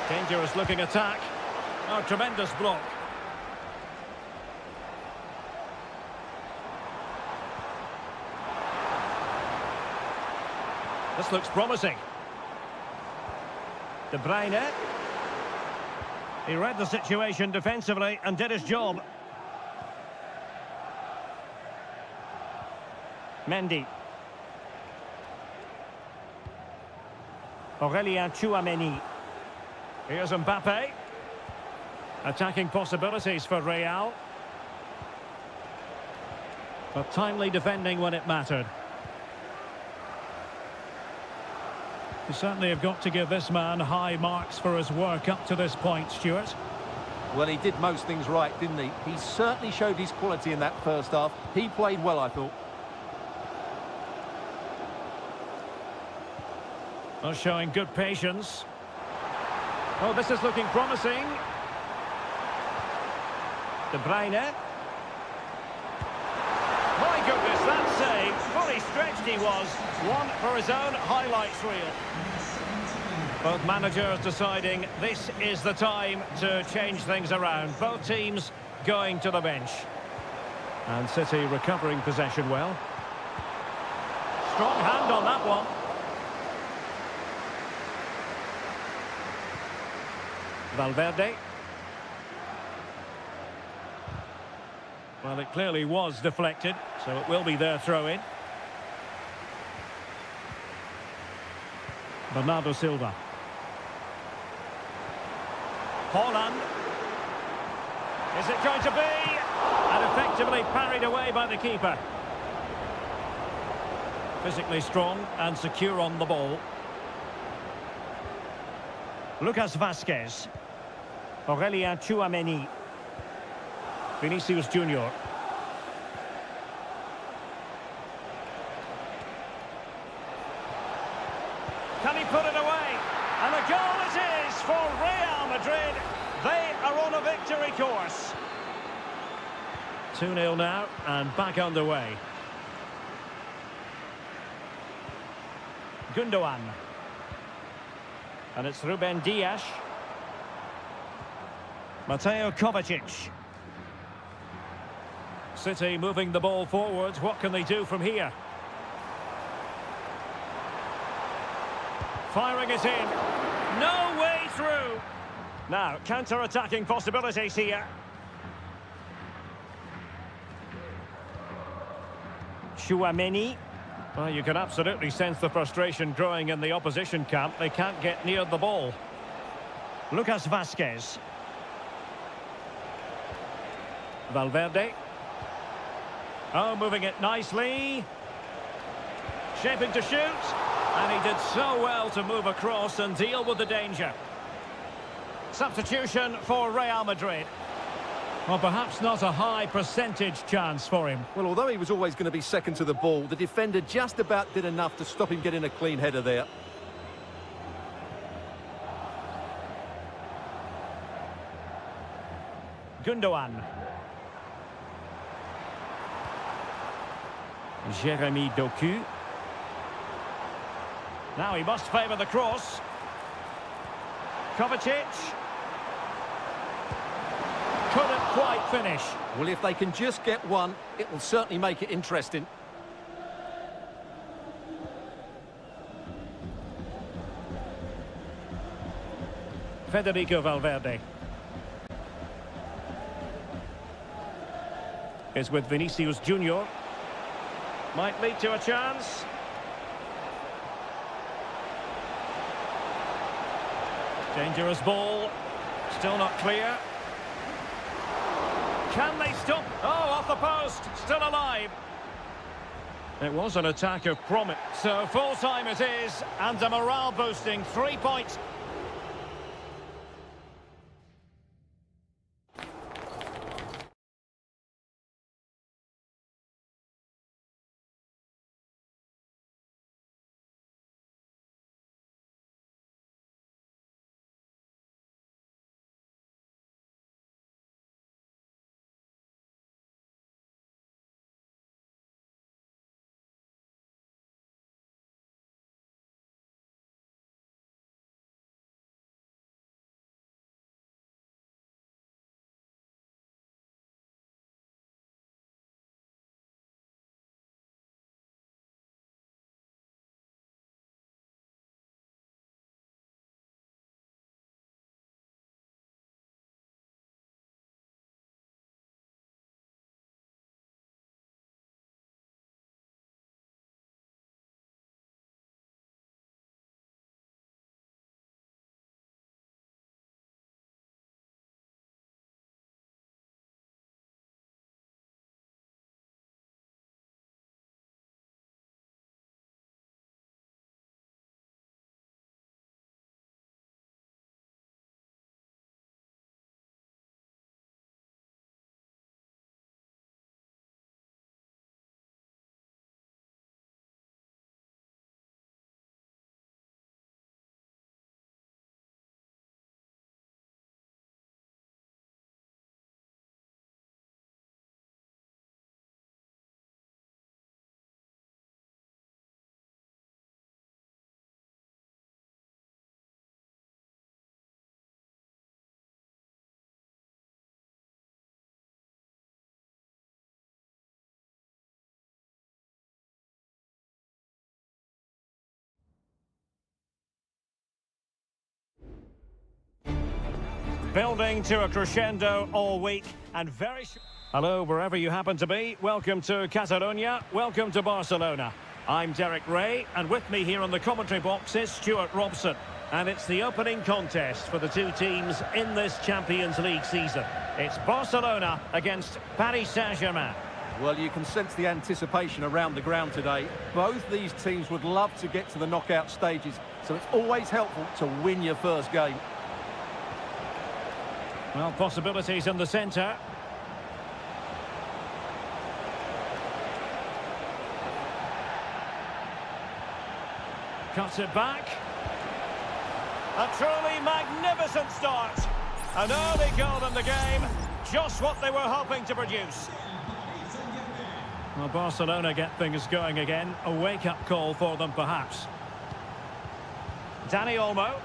A: Dangerous looking attack. Oh, tremendous block. This looks promising. De Bruyne. He read the situation defensively and did his job. Mendy. Aurélien Tchouameni. Here's Mbappe. Attacking possibilities for Real. But timely defending when it mattered. You certainly have got to give this man high marks for his work up to this point, Stuart.
B: Well, he did most things right, didn't he? He certainly showed his quality in that first half. He played well, I thought.
A: Well, showing good patience. Oh, this is looking promising. De Bruyne. My goodness, that save. Fully stretched he was. One for his own highlights reel. Both managers deciding this is the time to change things around. Both teams going to the bench. And City recovering possession well. Strong hand on that one. Valverde. Well, it clearly was deflected, so it will be their throw-in. Bernardo Silva. Holland. Is it going to be? And effectively parried away by the keeper. Physically strong and secure on the ball. Lucas Vázquez. Aurélien Tchouameni. Vinicius Junior. Can he put it away? And a goal it is for Real Madrid. They are on a victory course. 2-0 now and back underway. Gundogan. And it's Ruben Dias. Mateo Kovacic. City moving the ball forwards. What can they do from here? Firing it in. No way through. Now, counter-attacking possibilities here. Tchouameni. Well, you can absolutely sense the frustration growing in the opposition camp. They can't get near the ball. Lucas Vázquez. Valverde. Oh, moving it nicely. Shaping to shoot. And he did so well to move across and deal with the danger. Substitution for Real Madrid. Well, perhaps not a high percentage chance for him.
B: Well, although he was always going to be second to the ball, the defender just about did enough to stop him getting a clean header there.
A: Gundogan. Jérémy Doku. Now he must favour the cross. Kovacic. Couldn't quite finish.
B: Well, if they can just get one, it will certainly make it interesting.
A: Federico Valverde is with Vinicius Junior. Might lead to a chance. Dangerous ball. Still not clear. Can they stop? Oh, off the post. Still alive. It was an attack of promise. So full time it is, and a morale boosting 3 points. Building to a crescendo all week and very... Hello, wherever you happen to be. Welcome to Catalonia. Welcome to Barcelona. I'm Derek Ray, and with me here in the commentary box is Stuart Robson. And it's the opening contest for the two teams in this Champions League season. It's Barcelona against Paris Saint-Germain.
B: Well, you can sense the anticipation around the ground today. Both these teams would love to get to the knockout stages, so it's always helpful to win your first game.
A: Well, possibilities in the centre. Cuts it back. A truly magnificent start. An early goal in the game. Just what they were hoping to produce. Well, Barcelona get things going again. A wake-up call for them, perhaps. Dani Olmo.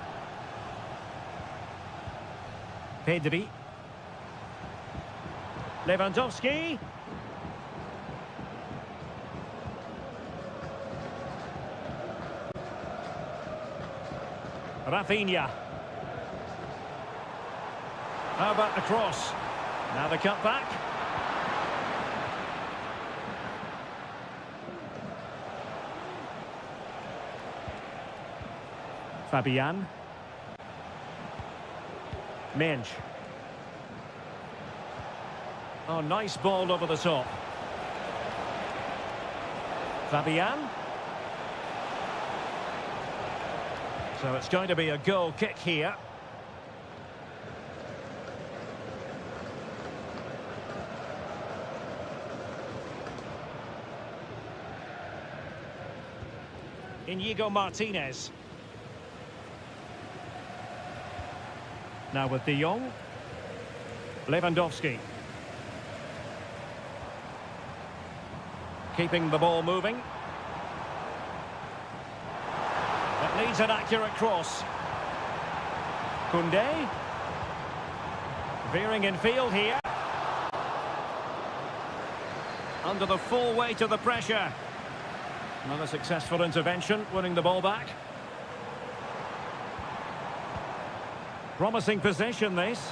A: Pedri. Lewandowski. Rafinha. How about the cross? Now the cut back. Fabian. Mensch. Oh, nice ball over the top. Fabian. So it's going to be a goal kick here. Inigo Martinez. Now with De Jong. Lewandowski. Keeping the ball moving. It needs an accurate cross. Koundé. Veering in field here. Under the full weight of the pressure. Another successful intervention, winning the ball back. Promising position, this.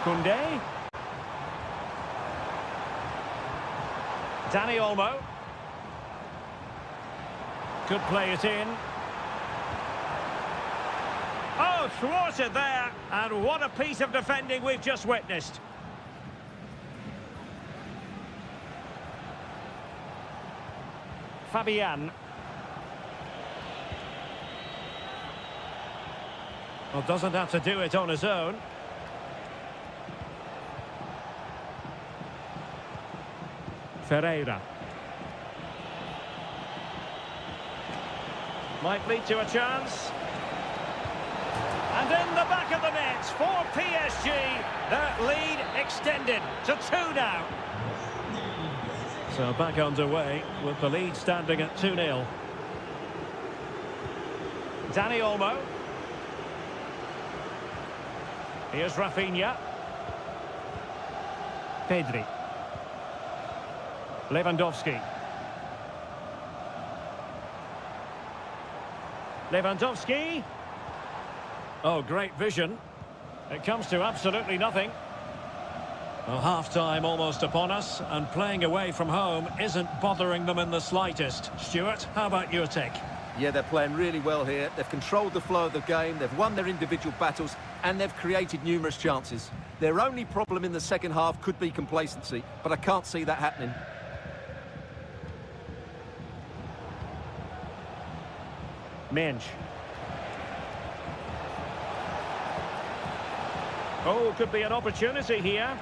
A: Koundé. Dani Olmo. Could play it in. Oh, thwarted there. And what a piece of defending we've just witnessed. Fabian. Well, doesn't have to do it on his own. Ferreira. Might lead to a chance. And in the back of the net for PSG. That lead extended to 2 now. So back underway with the lead standing at 2-0. Dani Olmo. Here's Rafinha. Pedri. Lewandowski. Lewandowski. Oh, great vision. It comes to absolutely nothing. Well, half-time almost upon us, and playing away from home isn't bothering them in the slightest. Stuart, how about your take?
B: Yeah, they're playing really well here. They've controlled the flow of the game, they've won their individual battles, and they've created numerous chances. Their only problem in the second half could be complacency, but I can't see that happening.
A: Mensch. Oh, could be an opportunity here.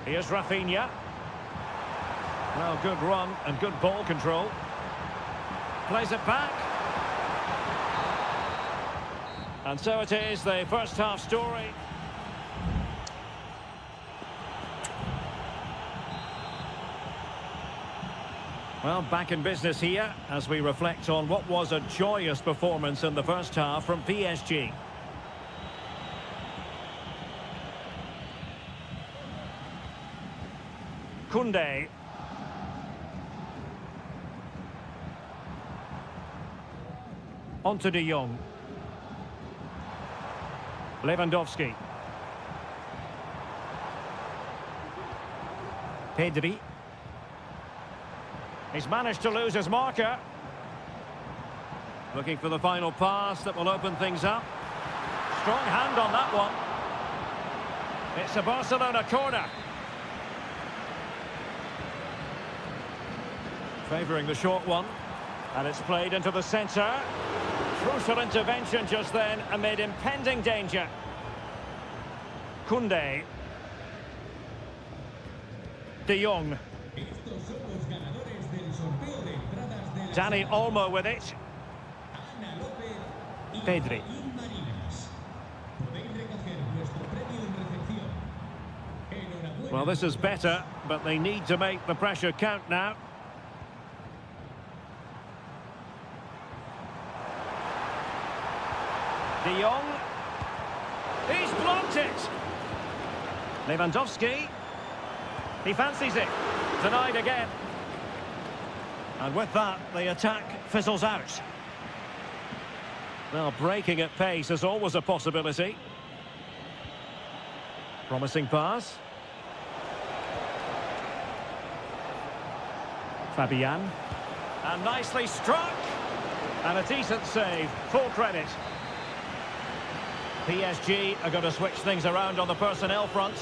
A: Here's Rafinha. Well, good run and good ball control. Plays it back. And so it is, the first half story. Well, back in business here as we reflect on what was a joyous performance in the first half from PSG. Koundé. On to De Jong. Lewandowski. Pedri. He's managed to lose his marker. Looking for the final pass that will open things up. Strong hand on that one. It's a Barcelona corner. Favouring the short one. And it's played into the centre. Crucial intervention just then amid impending danger. Koundé. De Jong. Dani Olmo with it. Pedri. Well, this is better, but they need to make the pressure count now. De Jong. He's blocked it. Lewandowski. He fancies it. Denied again. And with that, the attack fizzles out. Well, breaking at pace is always a possibility. Promising pass. Fabian. And nicely struck. And a decent save. Full credit. PSG are going to switch things around on the personnel front.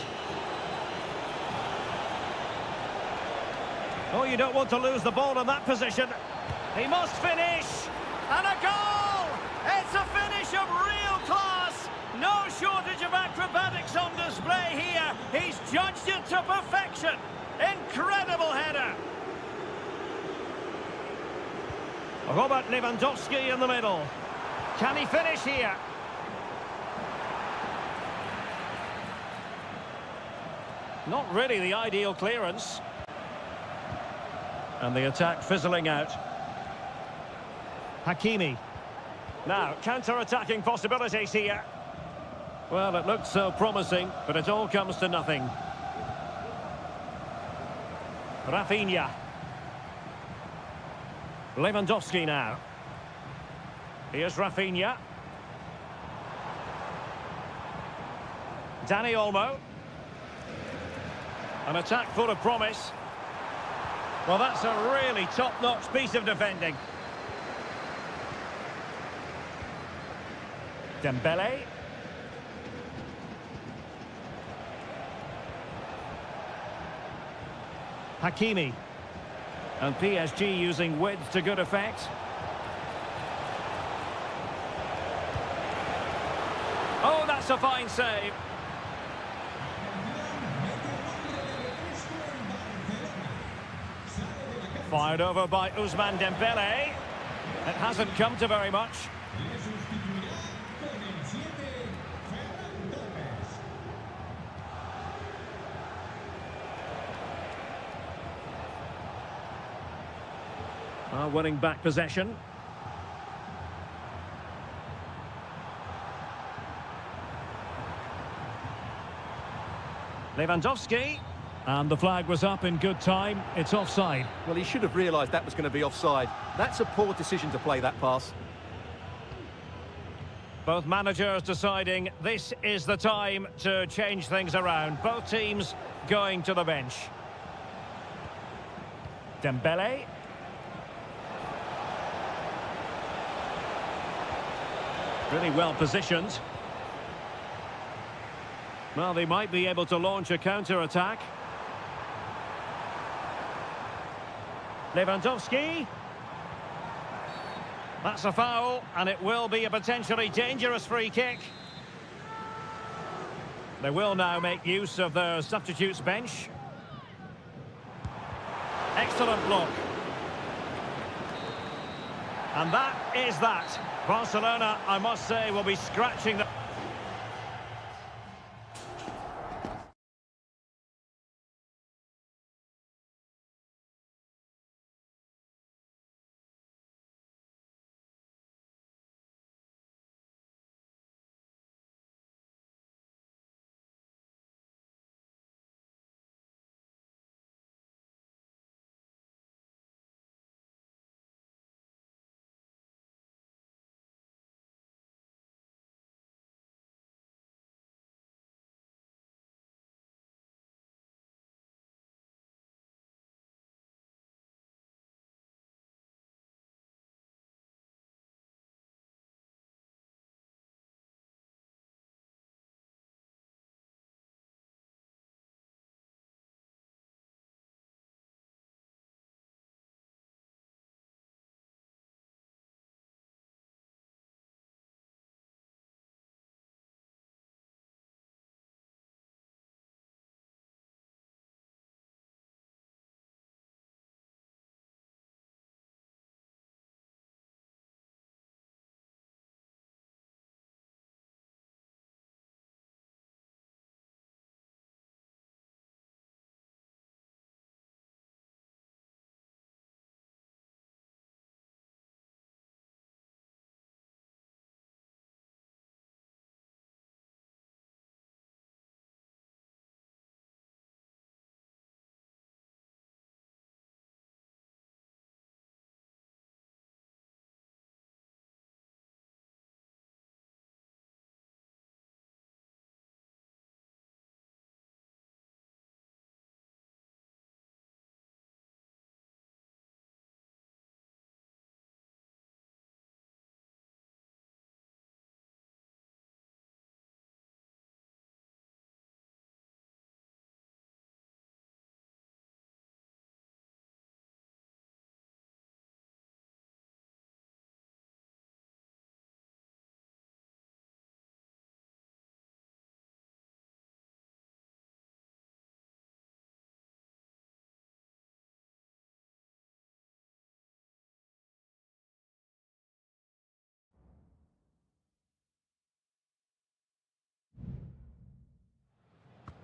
A: Oh, you don't want to lose the ball in that position. He must finish. And a goal! It's a finish of real class. No shortage of acrobatics on display here. He's judged it to perfection. Incredible header. Robert Lewandowski in the middle. Can he finish here? Not really the ideal clearance. And the attack fizzling out. Hakimi. Now, counter-attacking possibilities here. Well, it looked so promising, but it all comes to nothing. Rafinha. Lewandowski now. Here's Rafinha. Dani Olmo. An attack full of promise. Well, that's a really top-notch piece of defending. Dembele. Hakimi. And PSG using width to good effect. Oh, that's a fine save. Fired over by Ousmane Dembele. It hasn't come to very much. Winning back possession. Lewandowski. And the flag was up in good time. It's offside.
B: Well, he should have realised that was going to be offside. That's a poor decision to play that pass.
A: Both managers deciding this is the time to change things around. Both teams going to the bench. Dembele. Really well positioned. Well, they might be able to launch a counter-attack. Lewandowski. That's a foul, and it will be a potentially dangerous free kick. They will now make use of their substitutes bench. Excellent block. And that is that. Barcelona, I must say, will be scratching the...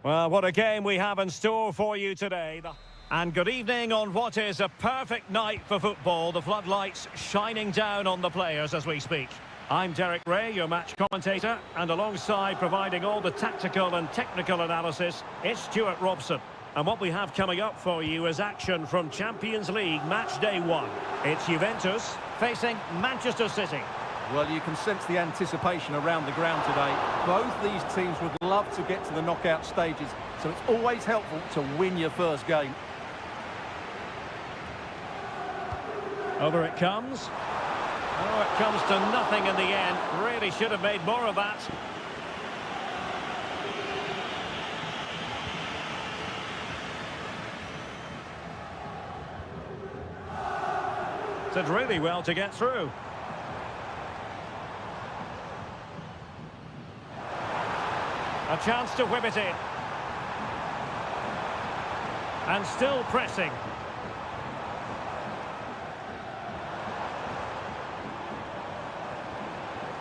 A: Well, what a game we have in store for you today. And good evening on what is a perfect night for football. The floodlights shining down on the players as we speak. I'm Derek Ray, your match commentator, and alongside providing all the tactical and technical analysis, it's Stuart Robson. And what we have coming up for you is action from Champions League match day 1. It's Juventus facing Manchester City.
B: Well, you can sense the anticipation around the ground today. Both these teams would love to get to the knockout stages, so it's always helpful to win your first game.
A: Over it comes. Oh, it comes to nothing in the end. Really should have made more of that. Did really well to get through. A chance to whip it in. And still pressing.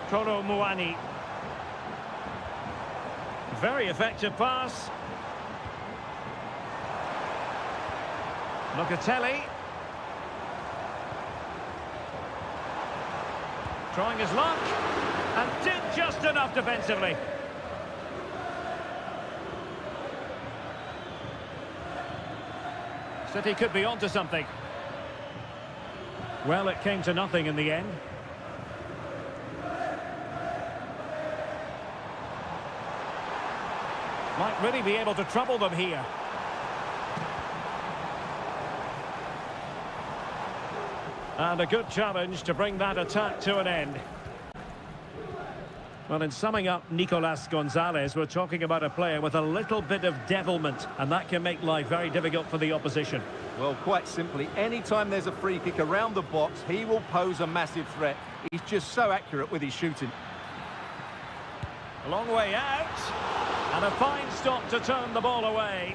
A: Kolo Muani. Very effective pass. Locatelli. Trying his luck. And did just enough defensively. City could be onto something. Well, it came to nothing in the end. Might really be able to trouble them here. And a good challenge to bring that attack to an end. Well, in summing up Nicolas Gonzalez, we're talking about a player with a little bit of devilment, and that can make life very difficult for the opposition.
B: Well, quite simply, anytime there's a free kick around the box, he will pose a massive threat. He's just so accurate with his shooting.
A: A long way out. And a fine stop to turn the ball away.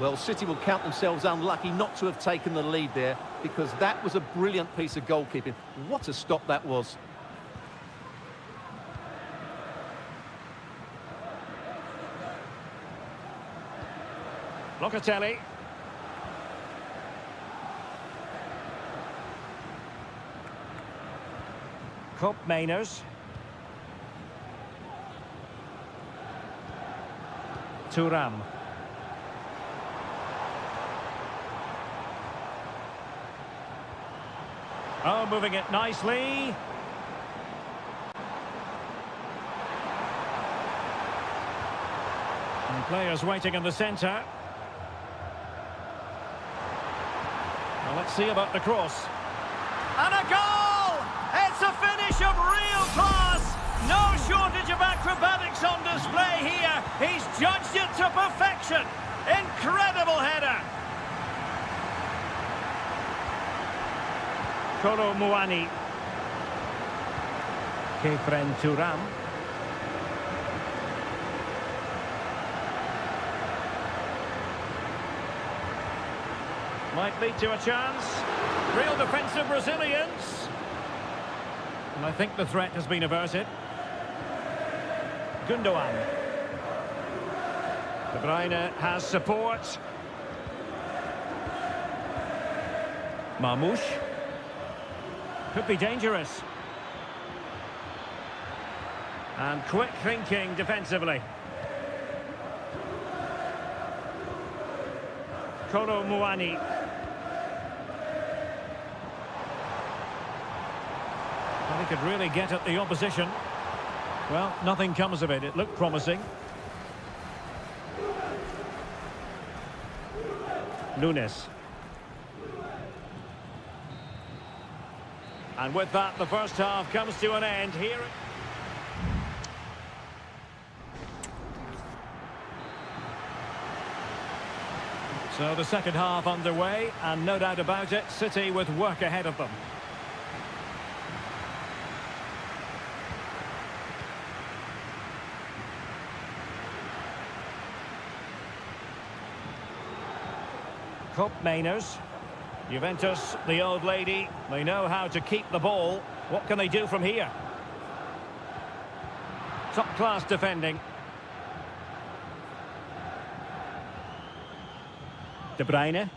B: Well, City will count themselves unlucky not to have taken the lead there, because that was a brilliant piece of goalkeeping. What a stop that was.
A: Locatelli. Koopmeiners. Thuram. Oh, moving it nicely. And players waiting in the centre. Well, let's see about the cross. And a goal! It's a finish of real class! No shortage of acrobatics on display here. He's judged it to perfection. Incredible header. Kolo Muani. Kefren Thuram. Might lead to a chance. Real defensive resilience. And I think the threat has been averted. Gundogan. De Bruyne has support. Marmoush. Could be dangerous. And quick thinking defensively. Kolo Muani. Well, he could really get at the opposition. Well, nothing comes of it. It looked promising. Nunes. And with that, the first half comes to an end here. So the second half underway, and no doubt about it, City with work ahead of them. Koopmeiners. Juventus, the old lady, they know how to keep the ball. What can they do from here? Top-class defending. De Bruyne.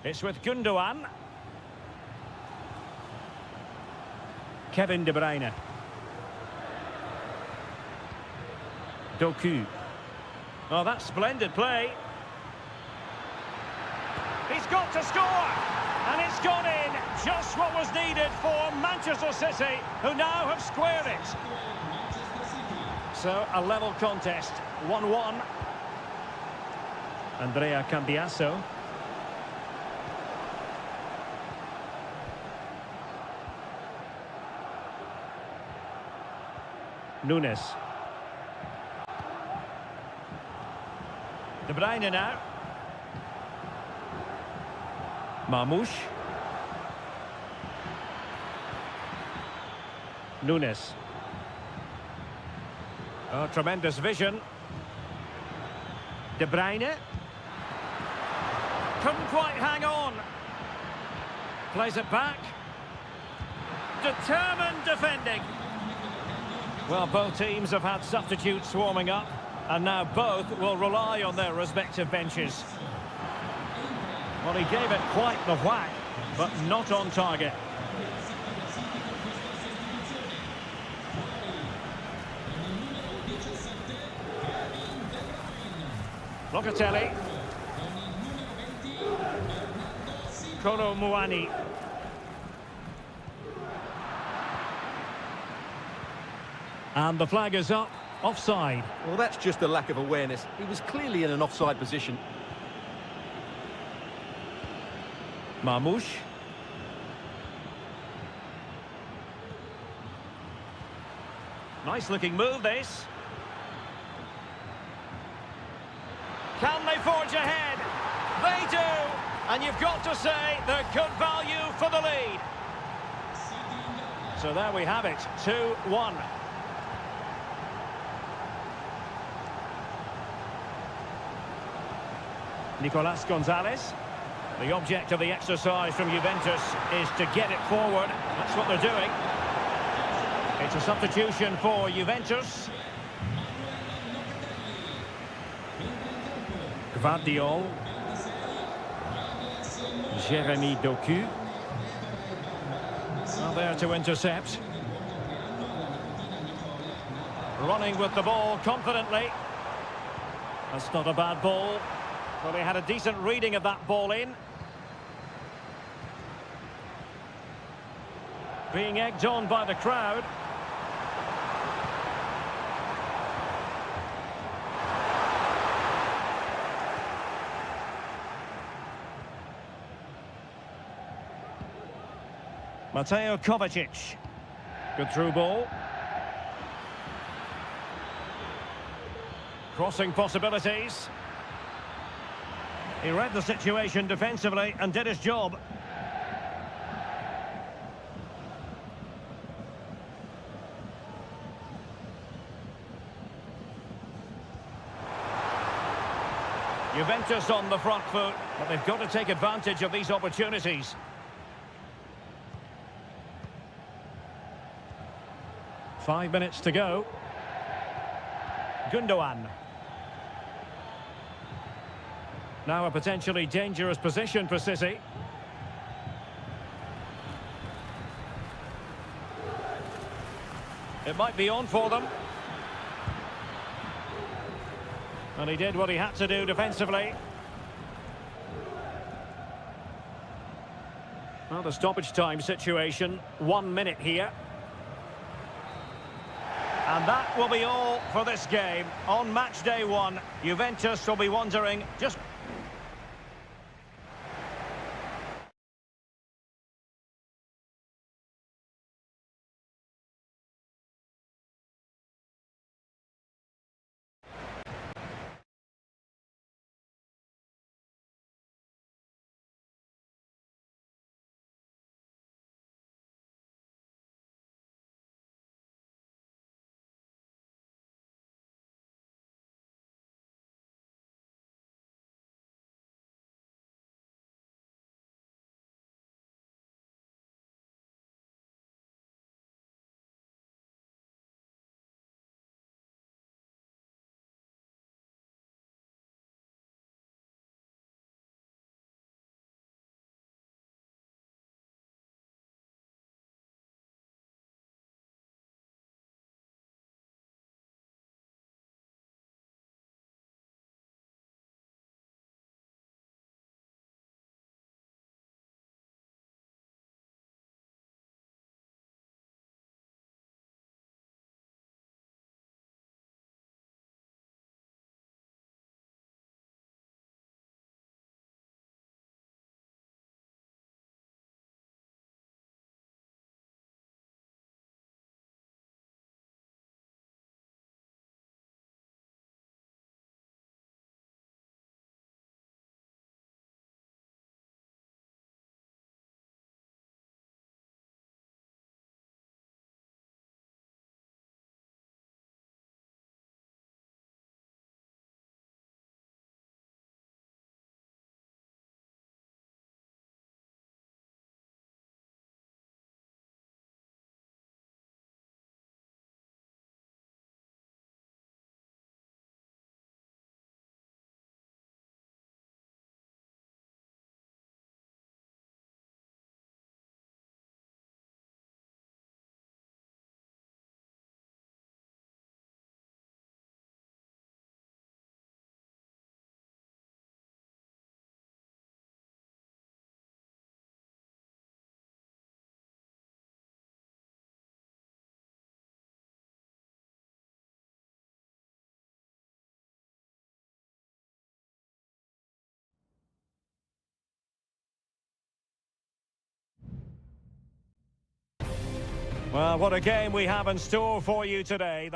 A: It's with Gundogan. Kevin De Bruyne. Doku. Oh, that's splendid play. He's got to score! And it's gone in. Just what was needed for Manchester City, who now have squared it. So, a level contest. 1-1. Andrea Cambiasso. Nunes. De Bruyne now. Marmoush. Nunes. Oh, tremendous vision. De Bruyne. Couldn't quite hang on. Plays it back. Determined defending. Well, both teams have had substitutes warming up, and now both will rely on their respective benches. Well, he gave it quite the whack, but not on target. Locatelli. Kolo Muani. And the flag is up. Offside.
B: Well, that's just a lack of awareness. He was clearly in an offside position.
A: Marmoush. Nice looking move, this. Can they forge ahead? They do! And you've got to say they're good value for the lead. So there we have it, 2-1. Nicolas Gonzalez. The object of the exercise from Juventus is to get it forward. That's what they're doing. It's a substitution for Juventus. Gvardiol. Jeremy Doku. Well, there to intercept. Running with the ball confidently. That's not a bad ball. Well, he had a decent reading of that ball in. Being egged on by the crowd. Mateo Kovacic. Good through ball. Crossing possibilities. He read the situation defensively and did his job. Juventus on the front foot, but they've got to take advantage of these opportunities. 5 minutes to go. Gundogan. Now a potentially dangerous position for City. It might be on for them. And he did what he had to do defensively. Well, the stoppage time situation, 1 minute here. And that will be all for this game. On match day 1, Juventus will be wondering just Well, what a game we have in store for you today.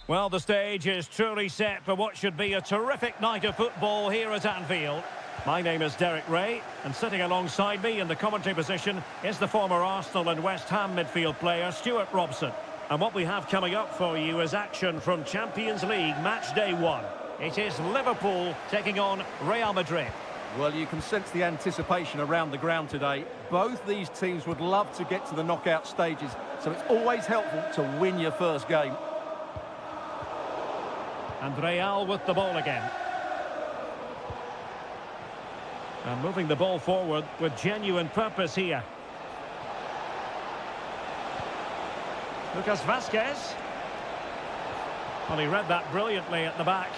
A: Well, the stage is truly set for what should be a terrific night of football here at Anfield. My name is Derek Ray, and sitting alongside me in the commentary position is the former Arsenal and West Ham midfield player Stuart Robson. And what we have coming up for you is action from Champions League match day 1. It is Liverpool taking on Real Madrid.
B: Well, you can sense the anticipation around the ground today. Both these teams would love to get to the knockout stages, so it's always helpful to win your first game.
A: And Real with the ball again. And moving the ball forward with genuine purpose here. Lucas Vazquez. Well, he read that brilliantly at the back.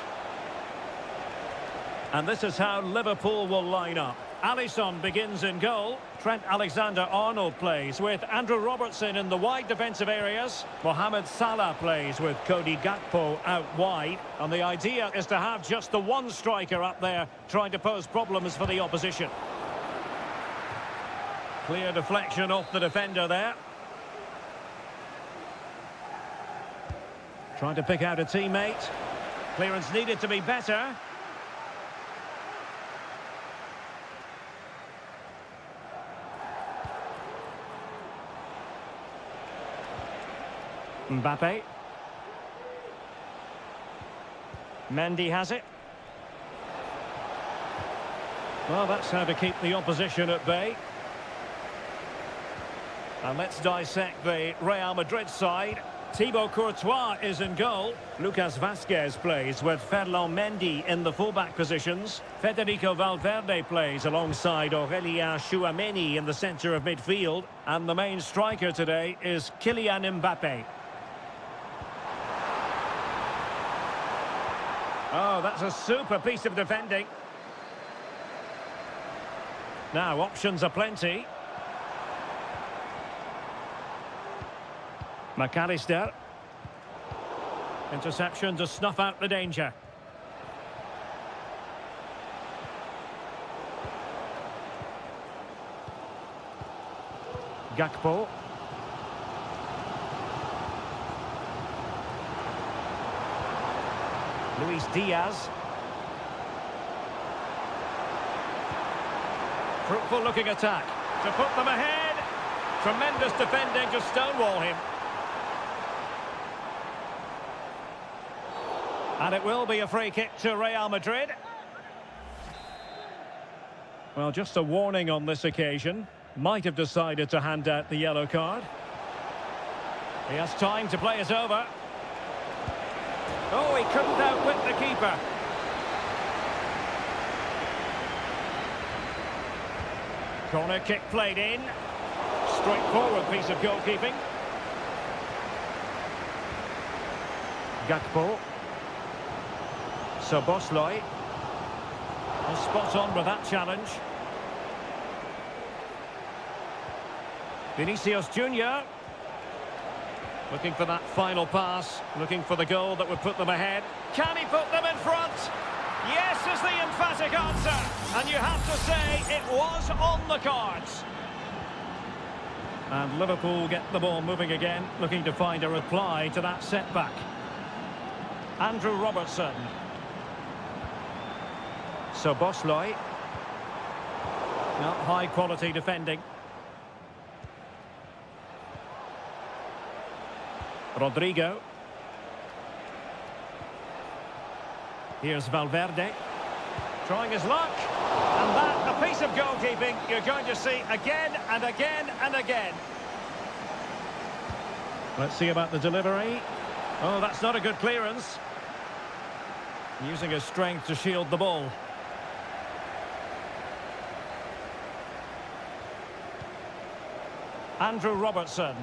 A: And this is how Liverpool will line up. Alisson begins in goal. Trent Alexander-Arnold plays with Andrew Robertson in the wide defensive areas. Mohamed Salah plays with Cody Gakpo out wide. And the idea is to have just the one striker up there trying to pose problems for the opposition. Clear deflection off the defender there. Trying to pick out a teammate. Clearance needed to be better. Mbappe. Mendy has it. Well, that's how to keep the opposition at bay. And let's dissect the Real Madrid side. Thibaut Courtois is in goal. Lucas Vazquez plays with Ferland Mendy in the fullback positions. Federico Valverde plays alongside Aurélien Tchouameni in the centre of midfield. And the main striker today is Kylian Mbappe. Oh, that's a super piece of defending. Now, options are plenty. McAllister. Interception to snuff out the danger. Gakpo. Luis Diaz. Fruitful looking attack to put them ahead. Tremendous defending to stonewall him. And it will be a free kick to Real Madrid. Well, just a warning on this occasion. Might have decided to hand out the yellow card. He has time to play it over. Oh, he couldn't outwit the keeper. Corner kick played in. Straightforward piece of goalkeeping. Gakpo. Szoboszlai. Spot on with that challenge. Vinicius Junior. Looking for that final pass, looking for the goal that would put them ahead. Can he put them in front? Yes is the emphatic answer. And you have to say it was on the cards. And Liverpool get the ball moving again, looking to find a reply to that setback. Andrew Robertson. Szoboszlai. Not high quality defending. Rodrigo. Here's Valverde. Trying his luck. And that, a piece of goalkeeping you're going to see again and again and again. Let's see about the delivery. Oh, that's not a good clearance. Using his strength to shield the ball. Andrew Robertson.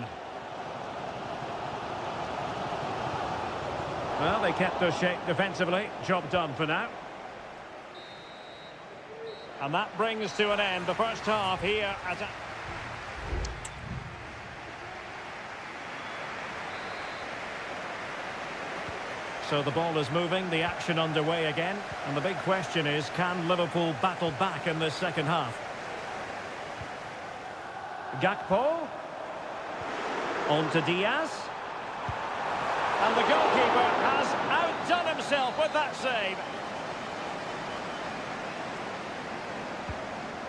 A: Well, they kept their shape defensively. Job done for now. And that brings to an end the first half here at... So the ball is moving, the action underway again. And the big question is, can Liverpool battle back in this second half? Gakpo. On to Diaz. And the goalkeeper has outdone himself with that save.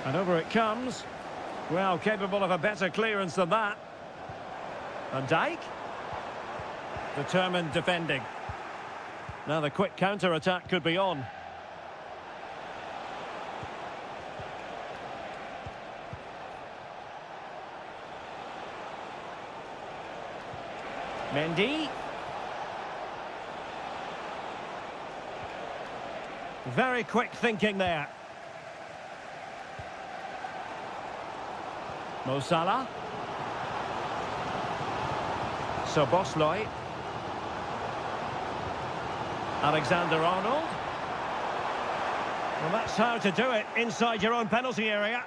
A: And over it comes. Well, capable of a better clearance than that. Van Dijk. Determined defending. Now the quick counter-attack could be on. Mendy. Very quick thinking there. Mo Salah. Szoboszlai. Alexander-Arnold. Well, that's how to do it inside your own penalty area.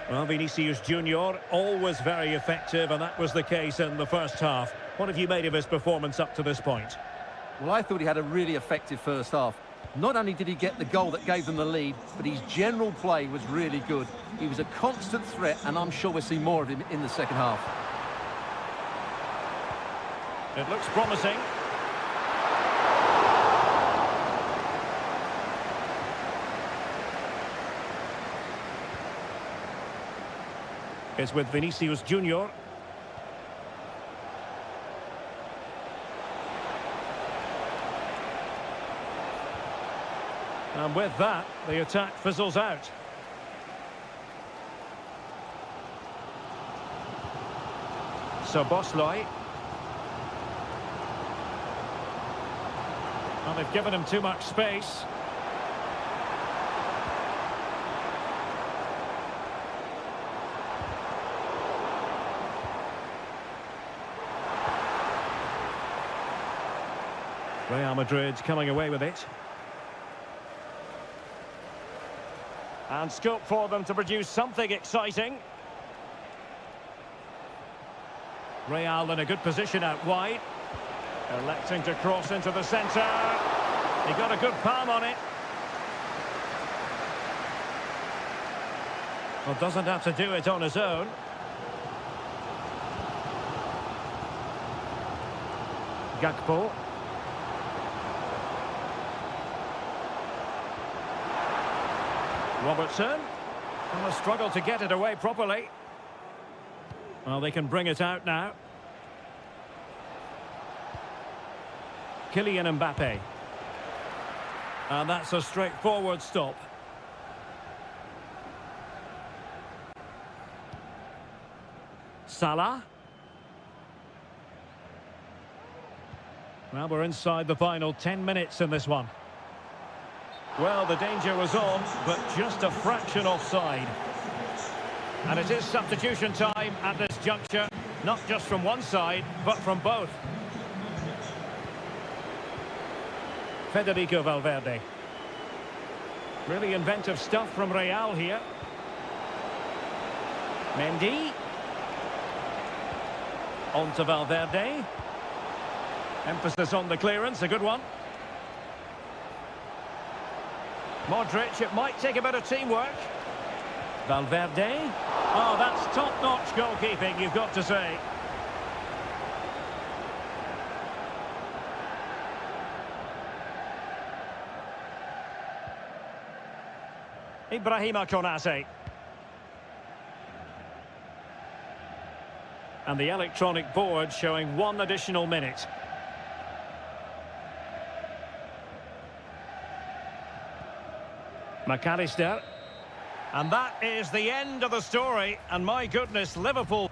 A: Well, Vinicius Junior, always very effective, and that was the case in the first half. What have you made of his performance up to this point?
B: Well, I thought he had a really effective first half. Not only did he get the goal that gave them the lead, but his general play was really good. He was a constant threat, and I'm sure we'll see more of him in the second half.
A: It looks promising. It's with Vinicius Junior. And with that, the attack fizzles out. Szoboszlai. Well, they've given him too much space. Real Madrid coming away with it. And scope for them to produce something exciting. Real in a good position out wide. Electing to cross into the centre. He got a good palm on it. Well, doesn't have to do it on his own. Gakpo. Robertson. And a struggle to get it away properly. Well, they can bring it out now. Kylian Mbappe. And that's a straightforward stop. Salah. Well, we're inside the final 10 minutes in this one. Well, the danger was on, but just a fraction offside. And it is substitution time at this juncture, not just from one side, but from both. Federico Valverde. Really inventive stuff from Real here. Mendy. On to Valverde. Emphasis on the clearance, a good one. Modric, it might take a bit of teamwork. Valverde. Oh, that's top-notch goalkeeping, you've got to say. Ibrahima Konate. And the electronic board showing 1 additional minute. McAllister. And that is the end of the story. And my goodness, Liverpool...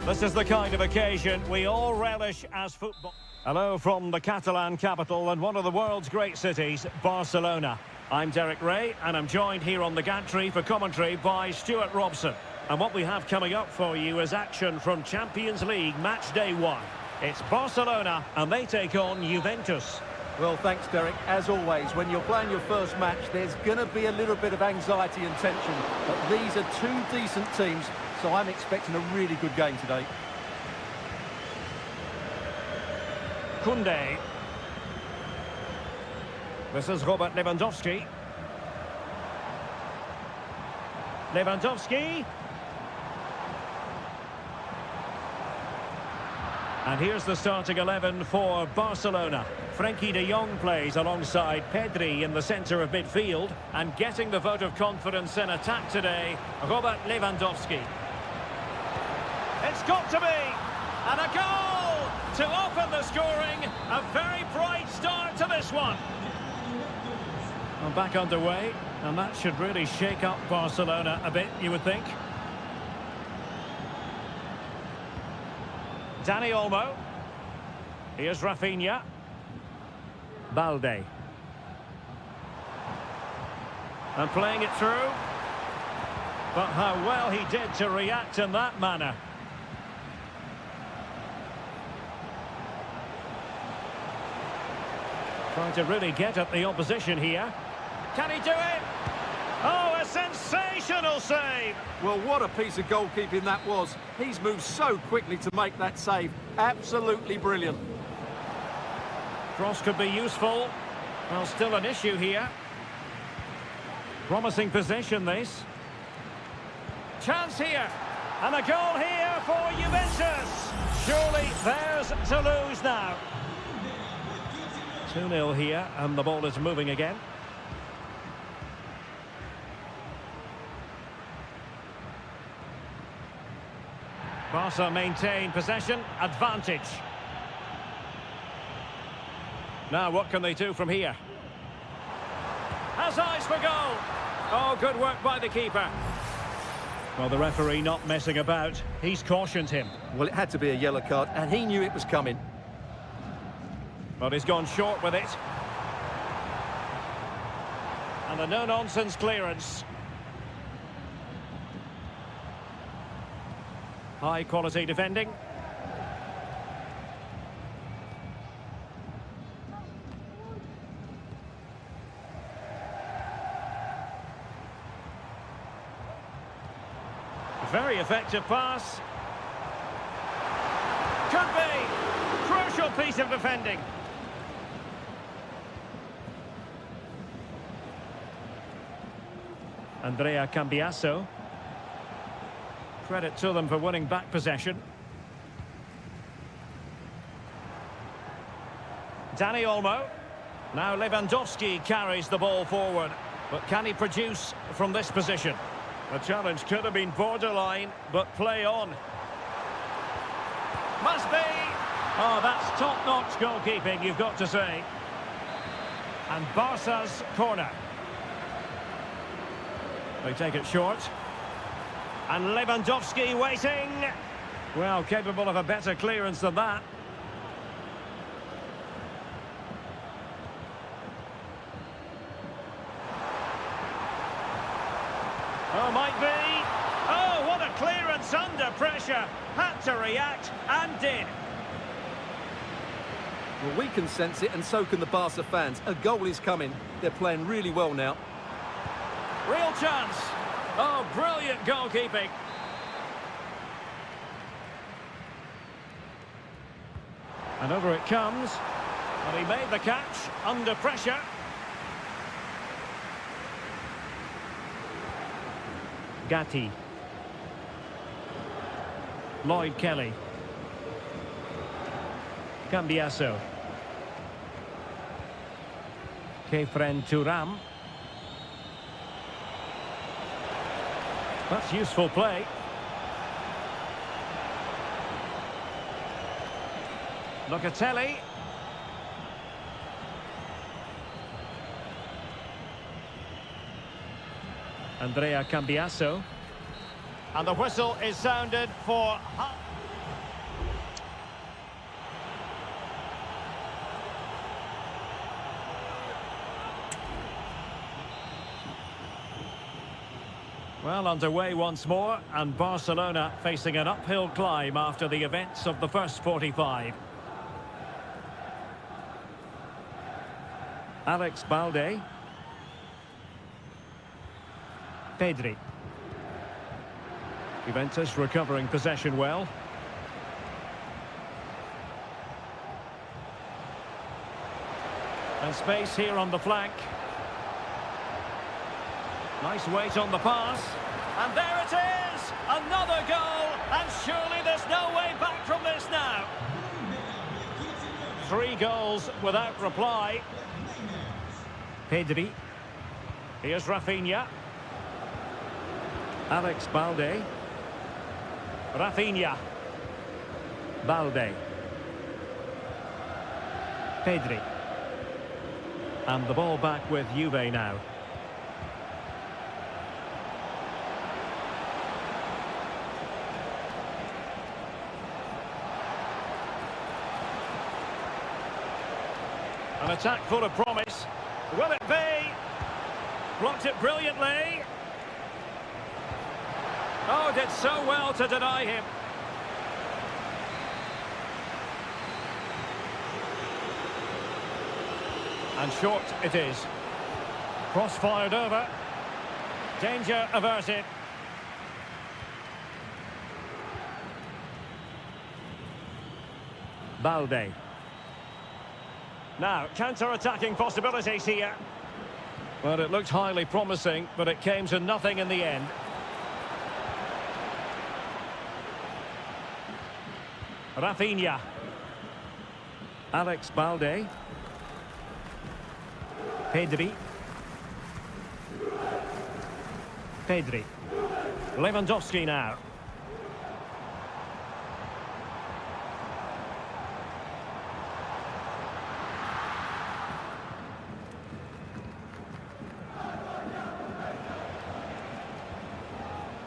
A: This is the kind of occasion we all relish as football. Hello from the Catalan capital and one of the world's great cities, Barcelona. I'm Derek Ray and I'm joined here on the gantry for commentary by Stuart Robson. And what we have coming up for you is action from Champions League match day 1. It's Barcelona and they take on Juventus.
B: Well, thanks, Derek. As always, when you're playing your first match, there's going to be a little bit of anxiety and tension. But these are two decent teams, so I'm expecting a really good game today.
A: Koundé. This is Robert Lewandowski. Lewandowski. And here's the starting 11 for Barcelona. Frenkie de Jong plays alongside Pedri in the centre of midfield. And getting the vote of confidence in attack today, Robert Lewandowski. It's got to be! And a goal to open the scoring. A very bright start to this one. And back underway, and that should really shake up Barcelona a bit, you would think. Dani Olmo. Here's Rafinha. Balde. And playing it through. But how well he did to react in that manner. Trying to really get at the opposition here. Can he do it? Oh, a sensational save!
B: Well, what a piece of goalkeeping that was. He's moved so quickly to make that save. Absolutely brilliant.
A: Cross could be useful. Well, still an issue here. Promising possession, this. Chance here. And a goal here for Juventus. Surely theirs to lose now. 2-0 here, and the ball is moving again. Barca maintain possession, advantage. Now what can they do from here? Has eyes for goal. Oh, good work by the keeper. Well, the referee not messing about. He's cautioned him.
B: Well, it had to be a yellow card, and he knew it was coming.
A: But he's gone short with it. And a no-nonsense clearance. High-quality defending. Very effective pass. Could be. Crucial piece of defending. Andrea Cambiasso. Credit to them for winning back possession. Dani Olmo. Now Lewandowski carries the ball forward. But can he produce from this position? The challenge could have been borderline, but play on. Must be! Oh, that's top-notch goalkeeping, you've got to say. And Barca's corner. They take it short. And Lewandowski waiting. Well, capable of a better clearance than that. Oh, might be. Oh, what a clearance under pressure. Had to react and did.
B: Well, we can sense it, and so can the Barca fans. A goal is coming. They're playing really well now.
A: Real chance. Oh, brilliant goalkeeping. And over it comes. And he made the catch under pressure. Gatti. Lloyd Kelly. Cambiasso. Kefren Thuram. That's useful play. Locatelli. Andrea Cambiasso. And the whistle is sounded for... Well, underway once more, and Barcelona facing an uphill climb after the events of the first 45. Alex Balde. Pedri. Juventus recovering possession well. And space here on the flank. Nice weight on the pass. And there it is! Another goal! And surely there's no way back from this now. 3 goals without reply. Pedri. Here's Rafinha. Alex Balde. Rafinha. Balde. Pedri. And the ball back with Juve now. An attack full of promise. Will it be? Blocked it brilliantly. Oh, did so well to deny him. And short it is. Cross fired over. Danger averted. Balde. Now, counter-attacking possibilities here. Well, it looked highly promising, but it came to nothing in the end. Rafinha. Alex Balde. Pedri. Pedri. Lewandowski now.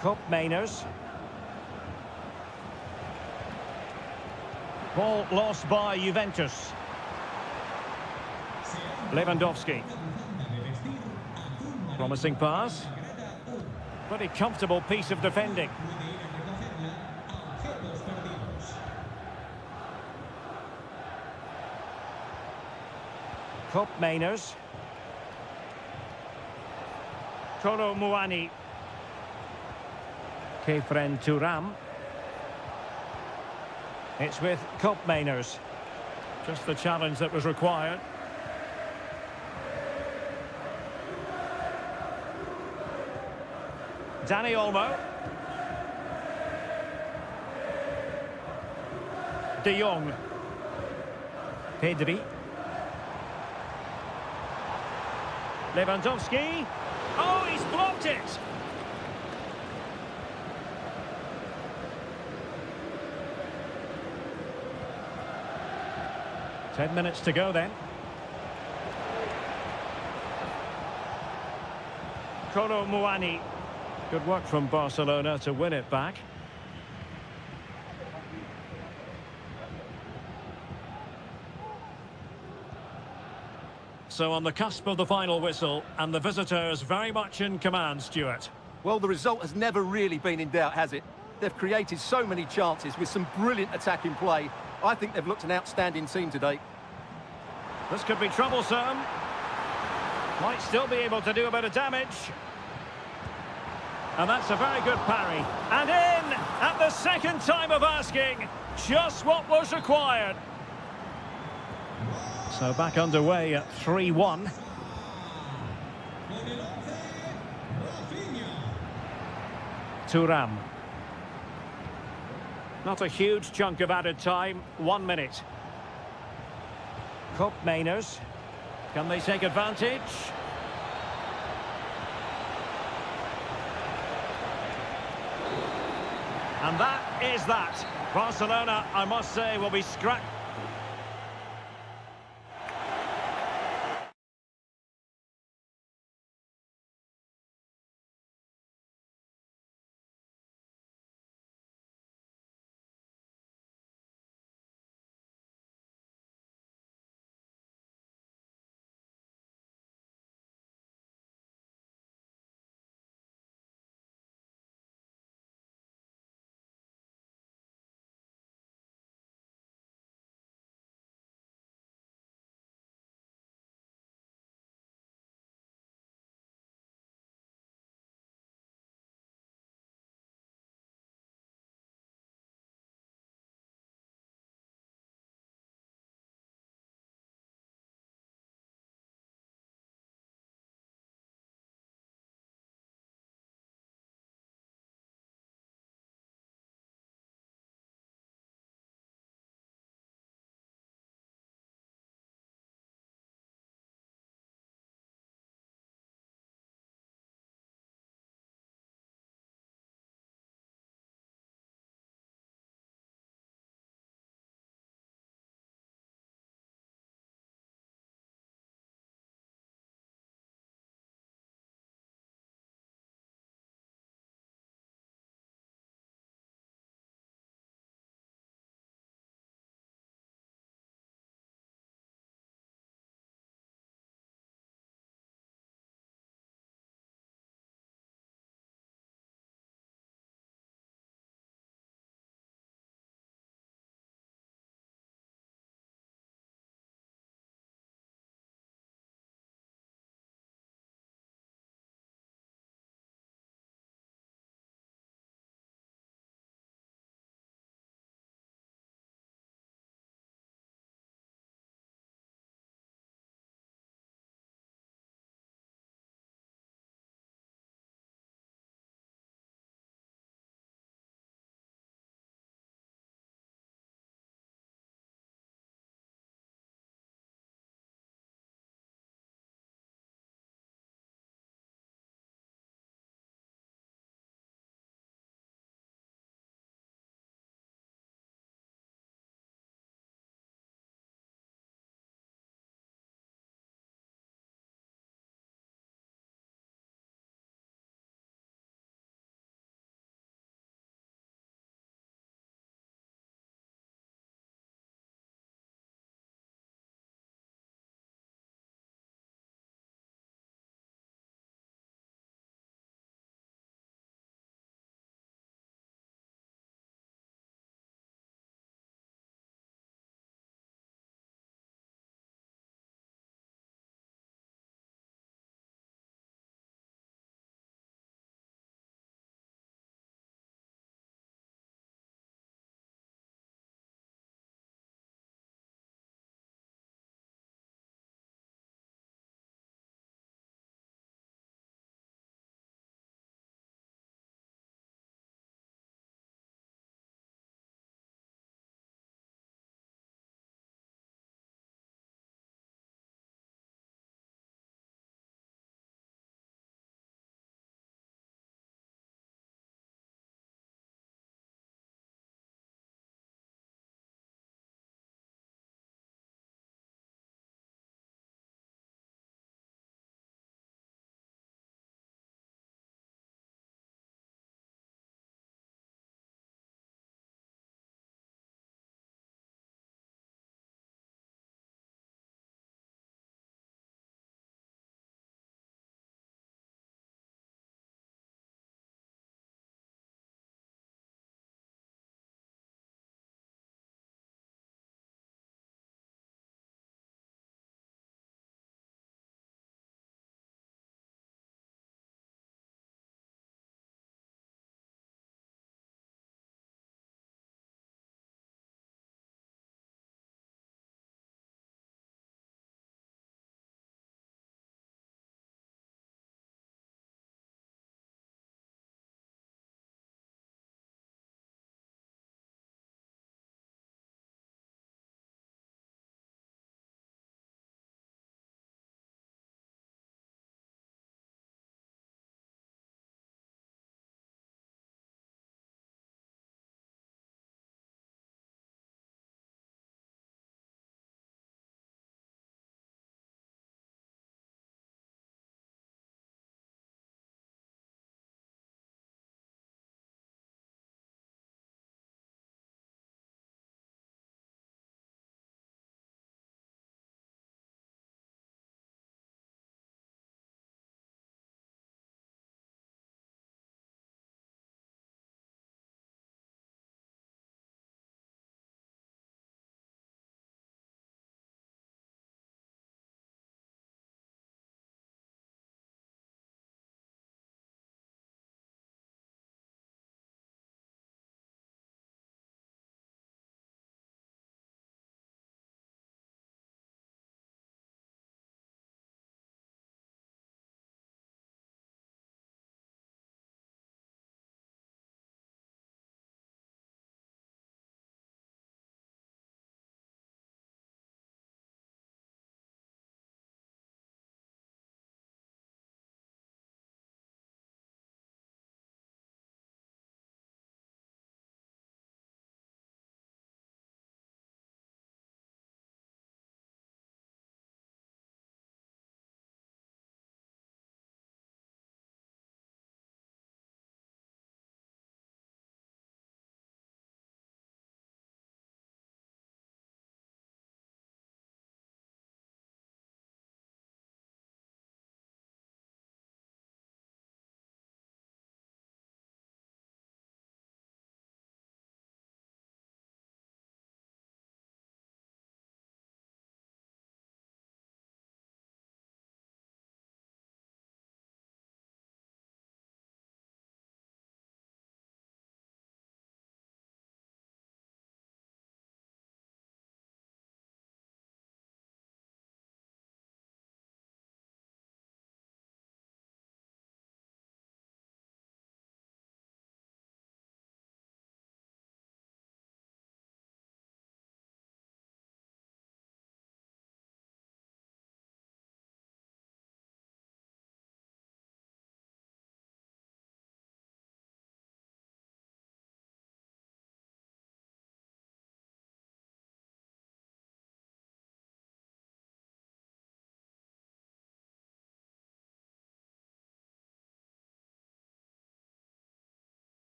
A: Cup Mainers. Ball lost by Juventus. Lewandowski. Promising pass. Pretty comfortable piece of defending. Cup Mainers. Kolo Muani. Kefren Turam. It's with Cup Mainers. Just the challenge that was required. Dani Olmo. De Jong. Pedri. Lewandowski. Oh, he's blocked it! Ten minutes to go then. Kolo Muani. Good work from Barcelona to win it back. So on the cusp of the final whistle, and the visitors very much in command, Stuart.
B: Well, the result has never really been in doubt, has it? They've created so many chances with some brilliant attacking play. I think they've looked an outstanding team today.
A: This could be troublesome. Might still be able to do a bit of damage. And that's a very good parry. And in at the second time of asking. Just what was required. So back underway at 3-1. Turam. Not a huge chunk of added time. 1 minute. Cup Mainers. Can they take advantage? And that is that. Barcelona, I must say, will be scratched.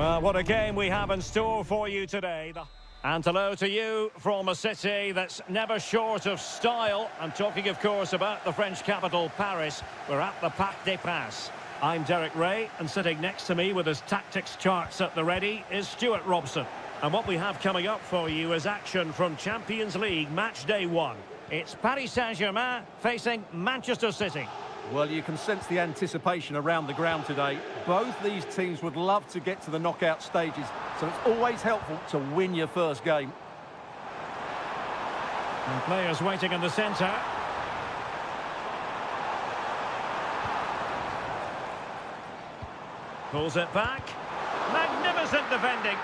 A: Well, what a game we have in store for you today. And hello to you from a city that's never short of style. I'm talking, of course, about the French capital, Paris. We're at the Parc des Princes. I'm Derek Ray, and sitting next to me with his tactics charts at the ready is Stuart Robson. And what we have coming up for you is action from Champions League match day 1. It's Paris Saint-Germain facing Manchester City.
B: Well, you can sense the anticipation around the ground today. Both these teams would love to get to the knockout stages, so it's always helpful to win your first game.
A: And players waiting in the centre. Pulls it back. Magnificent defending.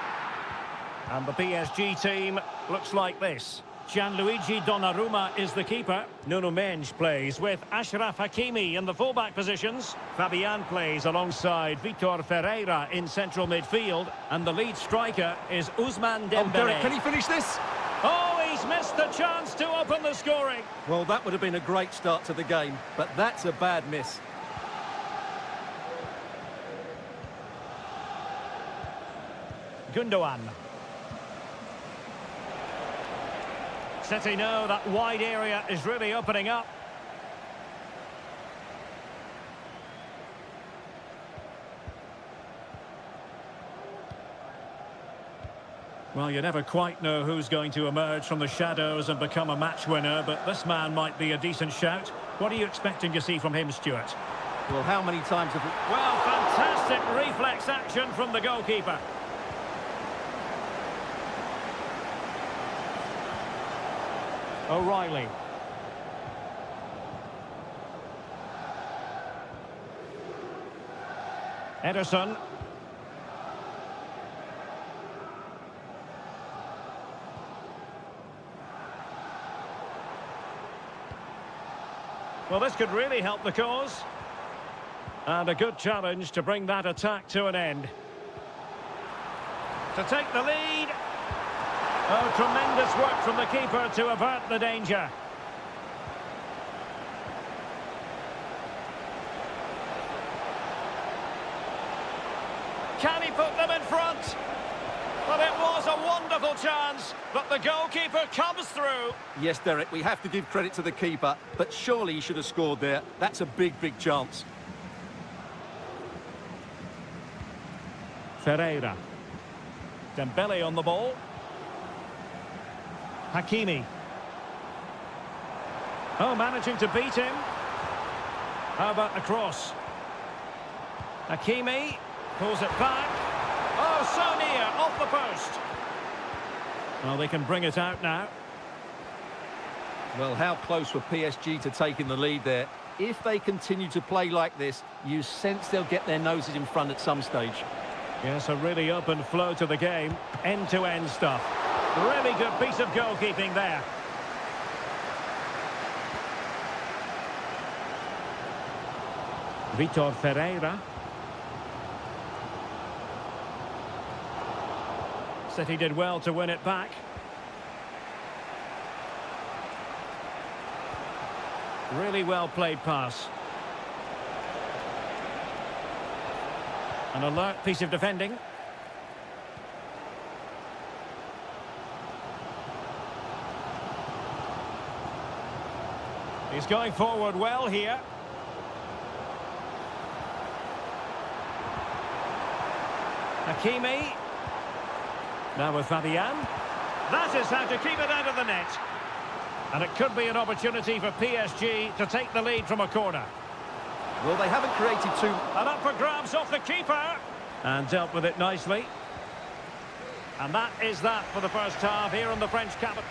A: And the PSG team looks like this. Gianluigi Donnarumma is the keeper. Nuno Mendes plays with Achraf Hakimi in the fullback positions. Fabian plays alongside Vitor Ferreira in central midfield. And the lead striker is Ousmane Dembélé.
B: Oh, Derek, can he finish this?
A: Oh, he's missed the chance to open the scoring.
B: Well, that would have been a great start to the game, but that's a bad miss.
A: Gundogan. City know that wide area is really opening up. Well, you never quite know who's going to emerge from the shadows and become a match winner, but this man might be a decent shout. What are you expecting to see from him, Stuart?
B: Well, how many times have we...
A: Well, fantastic reflex action from the goalkeeper. O'Reilly. Ederson. Well, this could really help the cause. And a good challenge to bring that attack to an end. To take the lead. Oh, tremendous work from the keeper to avert the danger. Can he put them in front? Well, it was a wonderful chance, but the goalkeeper comes through.
B: Yes, Derek, we have to give credit to the keeper, but surely he should have scored there. That's a big, big chance.
A: Ferreira. Dembélé on the ball. Hakimi. Oh, managing to beat him. How about the cross? Hakimi pulls it back. Oh, so near, off the post. Well, they can bring it out now.
B: Well, how close were PSG to taking the lead there? If they continue to play like this, you sense they'll get their noses in front at some stage.
A: Yes, a really open flow to the game. End-to-end stuff. Really good piece of goalkeeping there. Vitor Ferreira. City did well to win it back. Really well played pass. An alert piece of defending. He's going forward well here. Hakimi. Now with Fabian. That is how to keep it out of the net. And it could be an opportunity for PSG to take the lead from a corner.
B: Well, they haven't created too...
A: And up for grabs off the keeper. And dealt with it nicely. And that is that for the first half here in the French capital.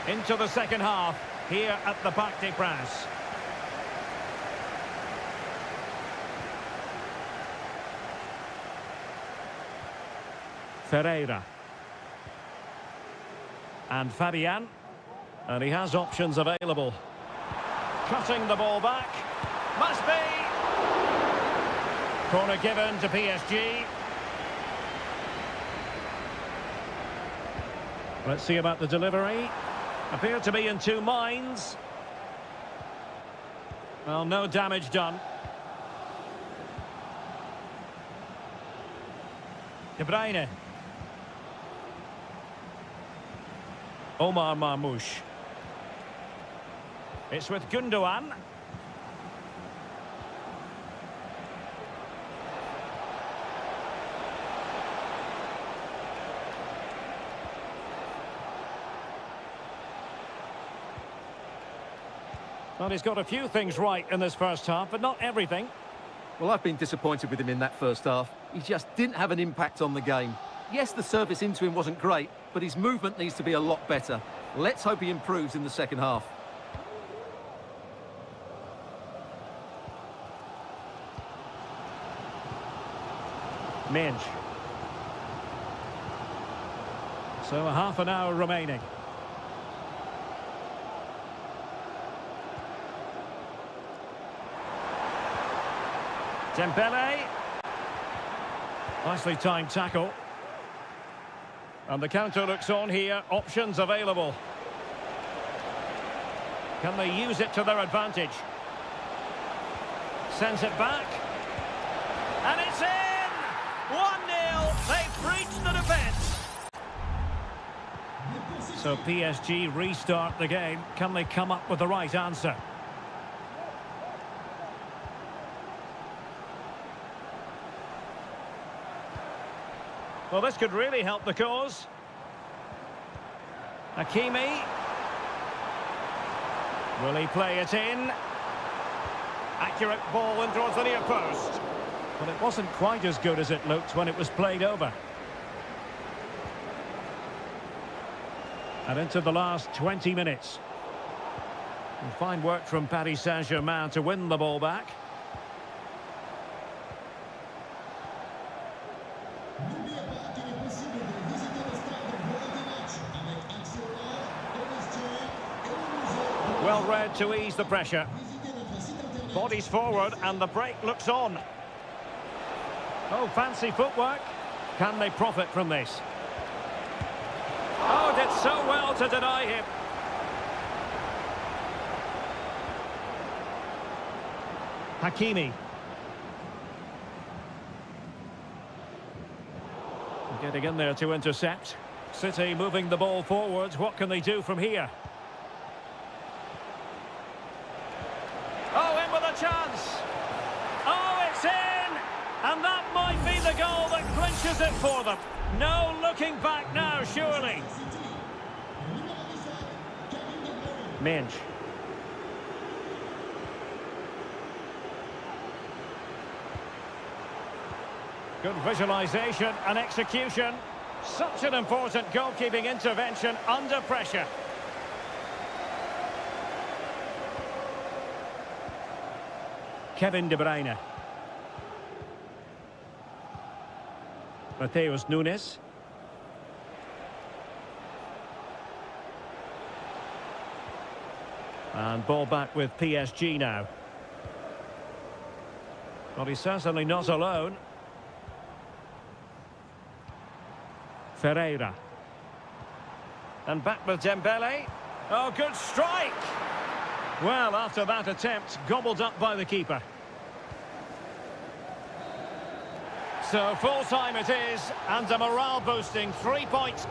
A: Into the second half, here at the Parc des Princes. Ferreira. And Fabian. And he has options available. Cutting the ball back. Must be. Corner given to PSG. Let's see about the delivery. Appear to be in two minds. Well, no damage done. De Bruyne. Omar Marmoush. It's with Gundogan. Well, he's got a few things right in this first half, but not everything.
B: Well, I've been disappointed with him in that first half. He just didn't have an impact on the game. Yes, the service into him wasn't great, but his movement needs to be a lot better. Let's hope he improves in the second half.
A: Minge. So a half an hour remaining. Dembele. Nicely timed tackle. And the counter looks on here. Options available. Can they use it to their advantage? Sends it back. And it's in! 1-0. They've breached the defence. So PSG restart the game. Can they come up with the right answer? Well, this could really help the cause. Hakimi. Will he play it in? Accurate ball in towards the near post. But it wasn't quite as good as it looked when it was played over. And into the last 20 minutes. And fine work from Paris Saint-Germain to win the ball back. Well read to ease the pressure. Bodies forward and the break looks on. Oh, fancy footwork. Can they profit from this? Oh, did so well to deny him. Hakimi. Getting in there to intercept. City moving the ball forwards. What can they do from here? Oh, in with a chance. Oh, it's in! And that might be the goal that clinches it for them. No looking back now, surely. Minge. Good visualisation and execution. Such an important goalkeeping intervention under pressure. Kevin De Bruyne. Mateus Nunes. And ball back with PSG now. Well, he's certainly not alone. Ferreira. And back with Dembele. Oh, good strike! Well, after that attempt, gobbled up by the keeper. So full time it is, and a morale boosting 3 points.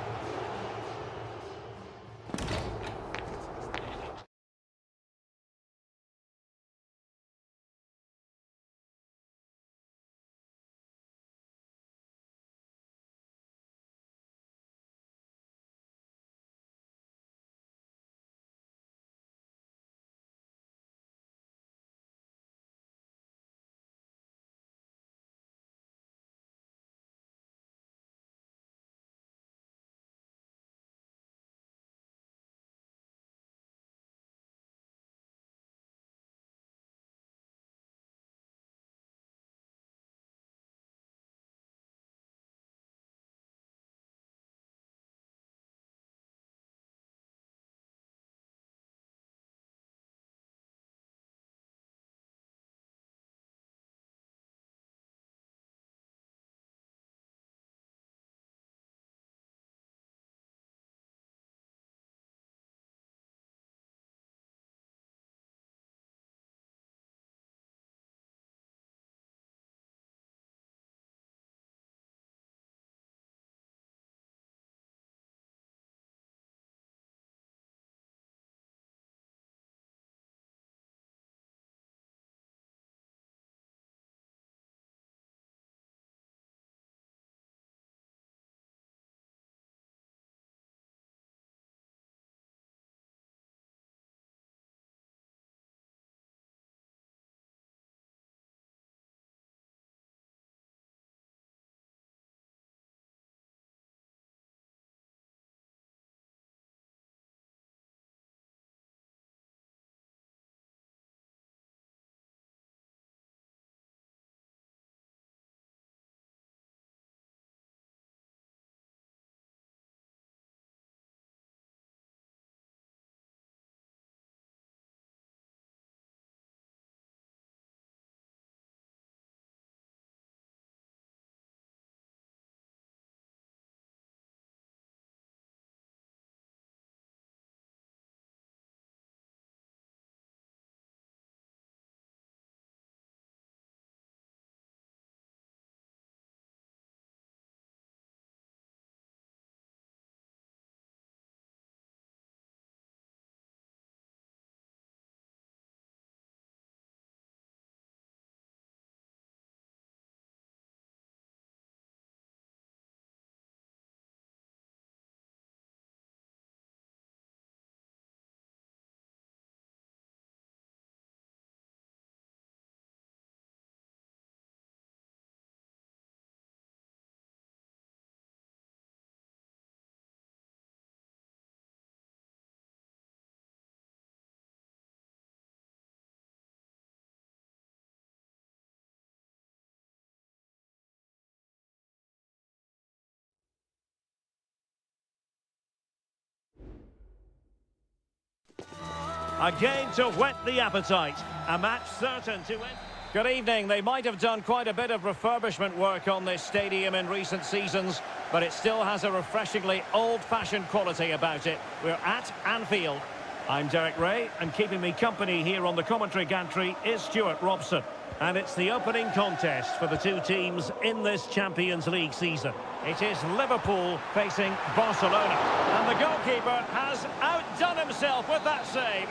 A: Again to whet the appetite. A match certain to end. Good evening. They might have done quite a bit of refurbishment work on this stadium in recent seasons, but it still has a refreshingly old-fashioned quality about it. We're at Anfield. I'm Derek Ray, and keeping me company here on the commentary gantry is Stuart Robson. And it's the opening contest for the two teams in this Champions League season. It is Liverpool facing Barcelona. And the goalkeeper has outdone himself with that save.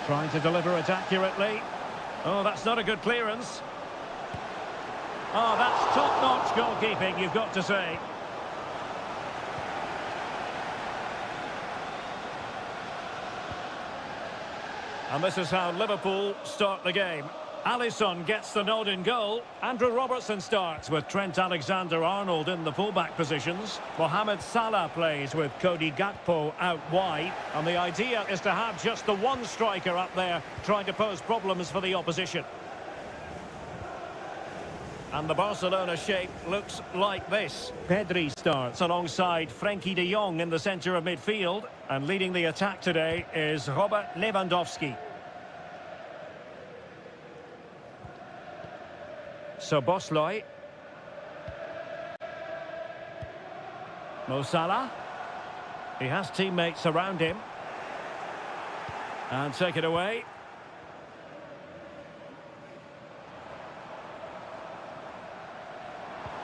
A: Trying to deliver it accurately. Oh, that's not a good clearance. Oh, that's top-notch goalkeeping, you've got to say. And this is how Liverpool start the game. Alisson gets the nod in goal. Andrew Robertson starts with Trent Alexander-Arnold in the fullback positions. Mohamed Salah plays with Cody Gakpo out wide. And the idea is to have just the one striker up there trying to pose problems for the opposition. And the Barcelona shape looks like this. Pedri starts alongside Frenkie de Jong in the centre of midfield. And leading the attack today is Robert Lewandowski. So Bosley. Mo Salah. He has teammates around him. And take it away.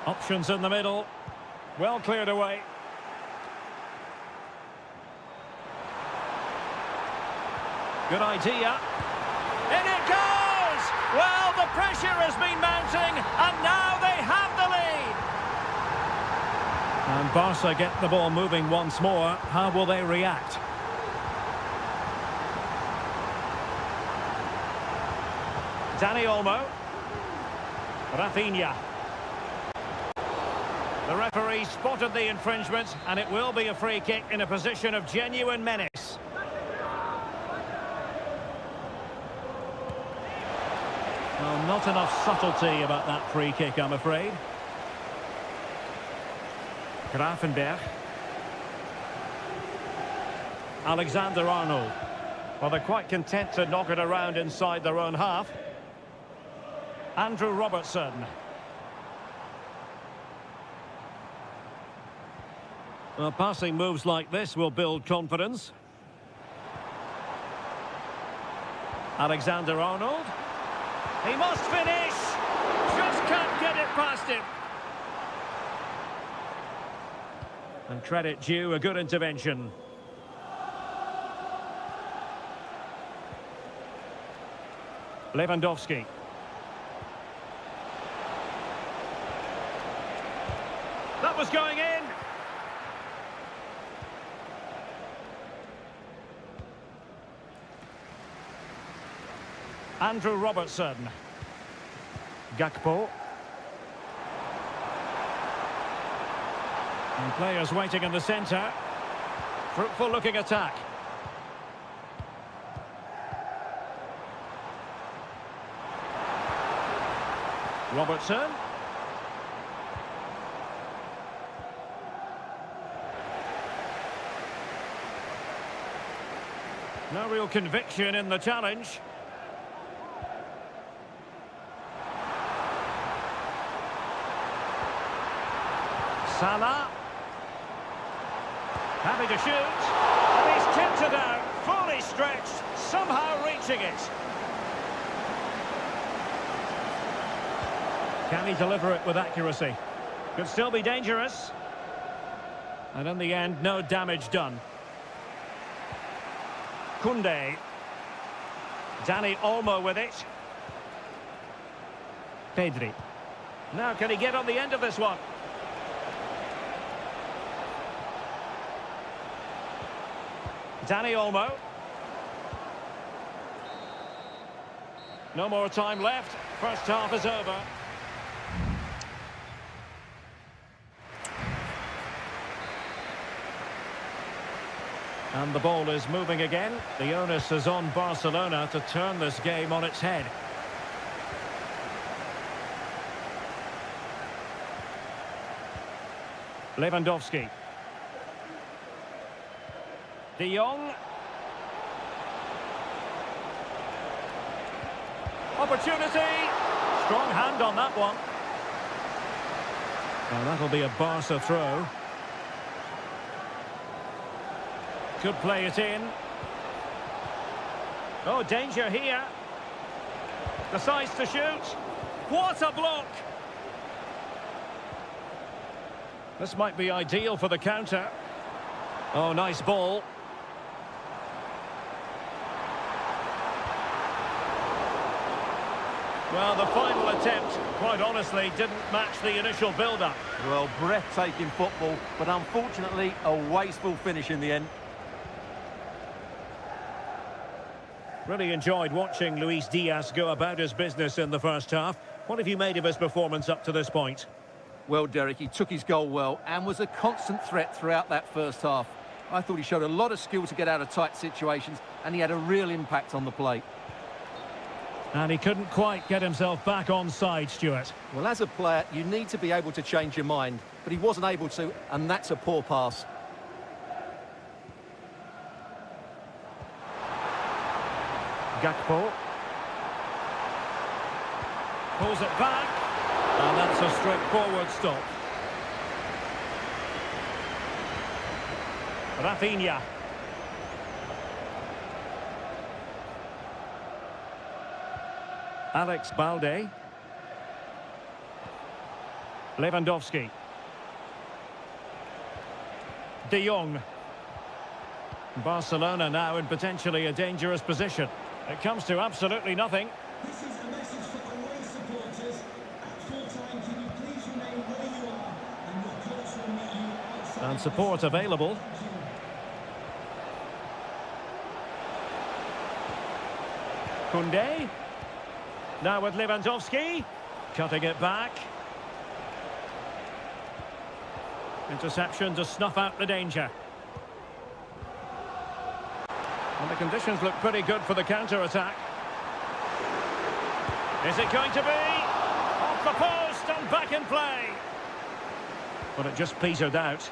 A: Options in the middle. Well cleared away. Good idea. In it goes! Well, the pressure has been mounting, and now they have the lead. And Barca get the ball moving once more. How will they react? Dani Olmo. Rafinha. The referee spotted the infringement, and it will be a free kick in a position of genuine menace. Well, not enough subtlety about that free kick, I'm afraid. Grafenberg. Alexander-Arnold. Well, they're quite content to knock it around inside their own half. Andrew Robertson. Well, passing moves like this will build confidence. Alexander-Arnold. He must finish! Just can't get it past him. And credit due, a good intervention. Lewandowski. That was going in! Andrew Robertson. Gakpo. And players waiting in the centre. Fruitful looking attack. Robertson. No real conviction in the challenge. Salah. Happy to shoot. And he's tipped it out. Fully stretched. Somehow reaching it. Can he deliver it with accuracy? Could still be dangerous. And in the end, no damage done. Koundé. Dani Olmo with it. Pedri. Now can he get on the end of this one? Dani Olmo. No more time left. First half is over. And the ball is moving again. The onus is on Barcelona to turn this game on its head. Lewandowski. De Jong. Opportunity. Strong hand on that one. Well, that'll be a Barca throw. Could play it in. Oh, danger here. Decides to shoot. What a block! This might be ideal for the counter. Oh, nice ball. Well, the final attempt, quite honestly, didn't match the initial build-up.
B: Well, breathtaking football, but unfortunately a wasteful finish in the end.
A: Really enjoyed watching Luis Diaz go about his business in the first half. What have you made of his performance up to this point?
B: Well, Derek, he took his goal well and was a constant threat throughout that first half. I thought he showed a lot of skill to get out of tight situations, and he had a real impact on the plate.
A: And he couldn't quite get himself back on side, Stuart.
B: Well, as a player, you need to be able to change your mind, but he wasn't able to, and that's a poor pass.
A: Gakpo. Pulls it back. And that's a straightforward stop. Rafinha. Alex Balde. Lewandowski. De Jong. Barcelona now in potentially a dangerous position. It comes to absolutely nothing.
C: This is a message for away supporters. At full-time, can you please remain where you are, and your coach will meet you outside.
A: And support available. Koundé. Now with Lewandowski. Cutting it back. Interception to snuff out the danger. And the conditions look pretty good for the counter-attack. Is it going to be? Off the post and back in play. But it just petered out.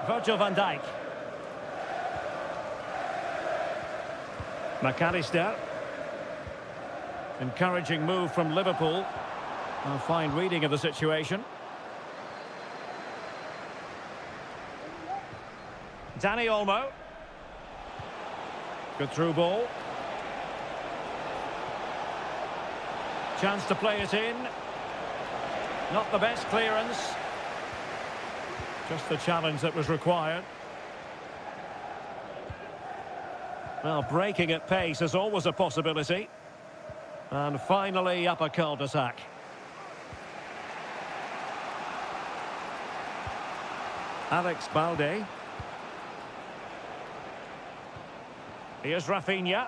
A: Virgil van Dijk. McAllister. Encouraging move from Liverpool. A fine reading of the situation. Dani Olmo. Good through ball. Chance to play it in. Not the best clearance. Just the challenge that was required. Well, breaking at pace is always a possibility. And finally up a cul-de-sac. Alex Balde. Here's Rafinha.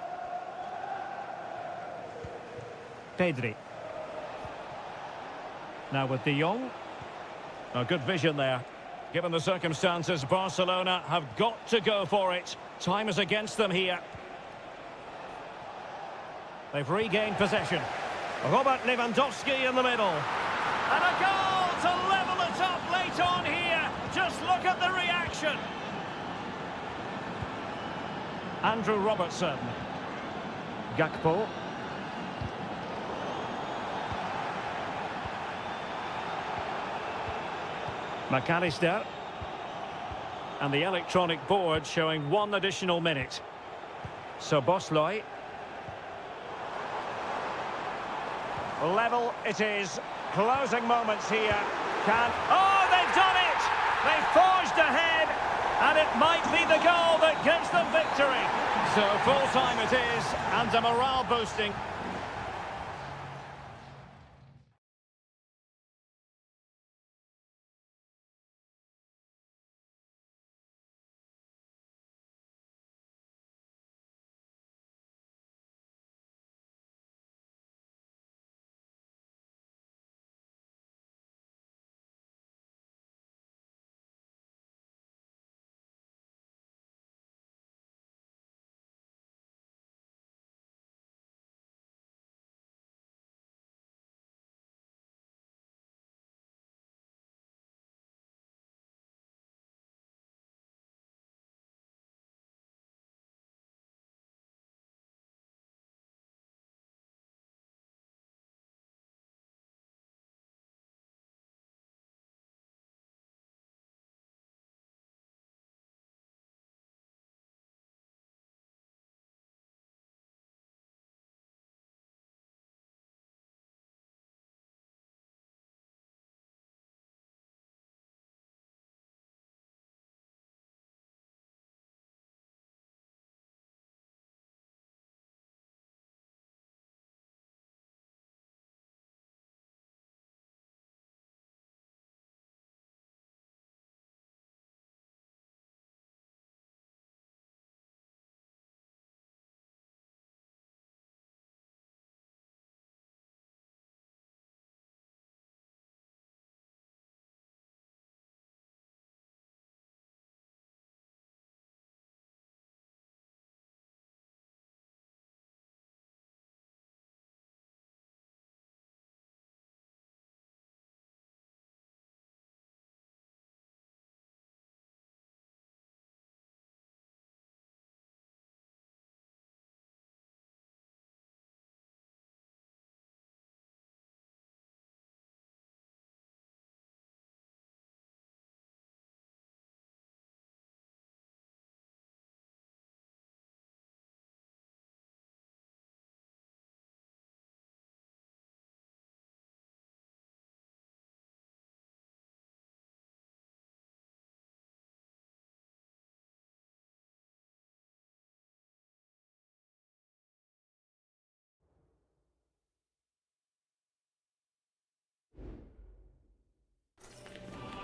A: Pedri. Now with De Jong. A good vision there. Given the circumstances, Barcelona have got to go for it. Time is against them here. They've regained possession. Robert Lewandowski in the middle. And a goal to level it up late on here. Just look at the reaction. Andrew Robertson. Gakpo. McAllister. And the electronic board showing 1 additional minute. So Bosley. Level it is. Closing moments here. Oh, they've done it! They've forged ahead. And it might be the goal that gives them victory. So full time it is, and a morale boosting.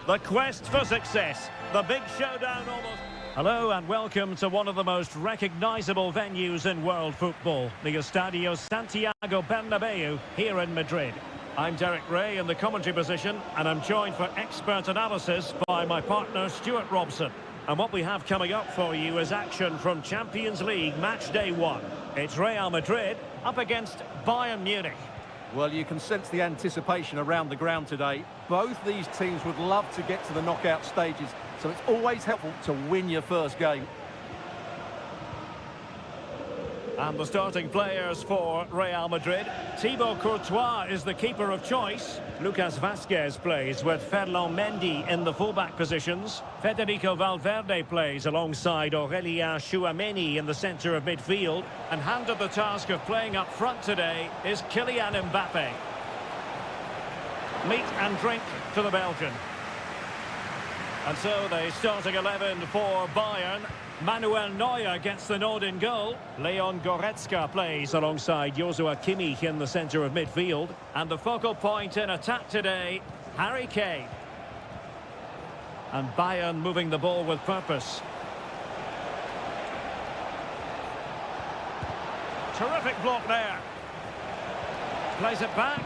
A: The quest for success. The big showdown almost. Hello and welcome to one of the most recognisable venues in world football, the Estadio Santiago Bernabeu here in Madrid. I'm Derek Ray in the commentary position, and I'm joined for expert analysis by my partner Stuart Robson. And what we have coming up for you is action from Champions League match day 1. It's Real Madrid up against Bayern Munich.
B: Well, you can sense the anticipation around the ground today. Both these teams would love to get to the knockout stages, so it's always helpful to win your first game.
A: And the starting players for Real Madrid. Thibaut Courtois is the keeper of choice. Lucas Vazquez plays with Ferland Mendy in the fullback positions. Federico Valverde plays alongside Aurélien Tchouameni in the centre of midfield. And handed the task of playing up front today is Kylian Mbappe. Meat and drink to the Belgian. And so the starting 11 for Bayern. Manuel Neuer gets the nod in goal. Leon Goretzka plays alongside Joshua Kimmich in the centre of midfield. And the focal point in attack today, Harry Kane. And Bayern moving the ball with purpose. Terrific block there. Plays it back.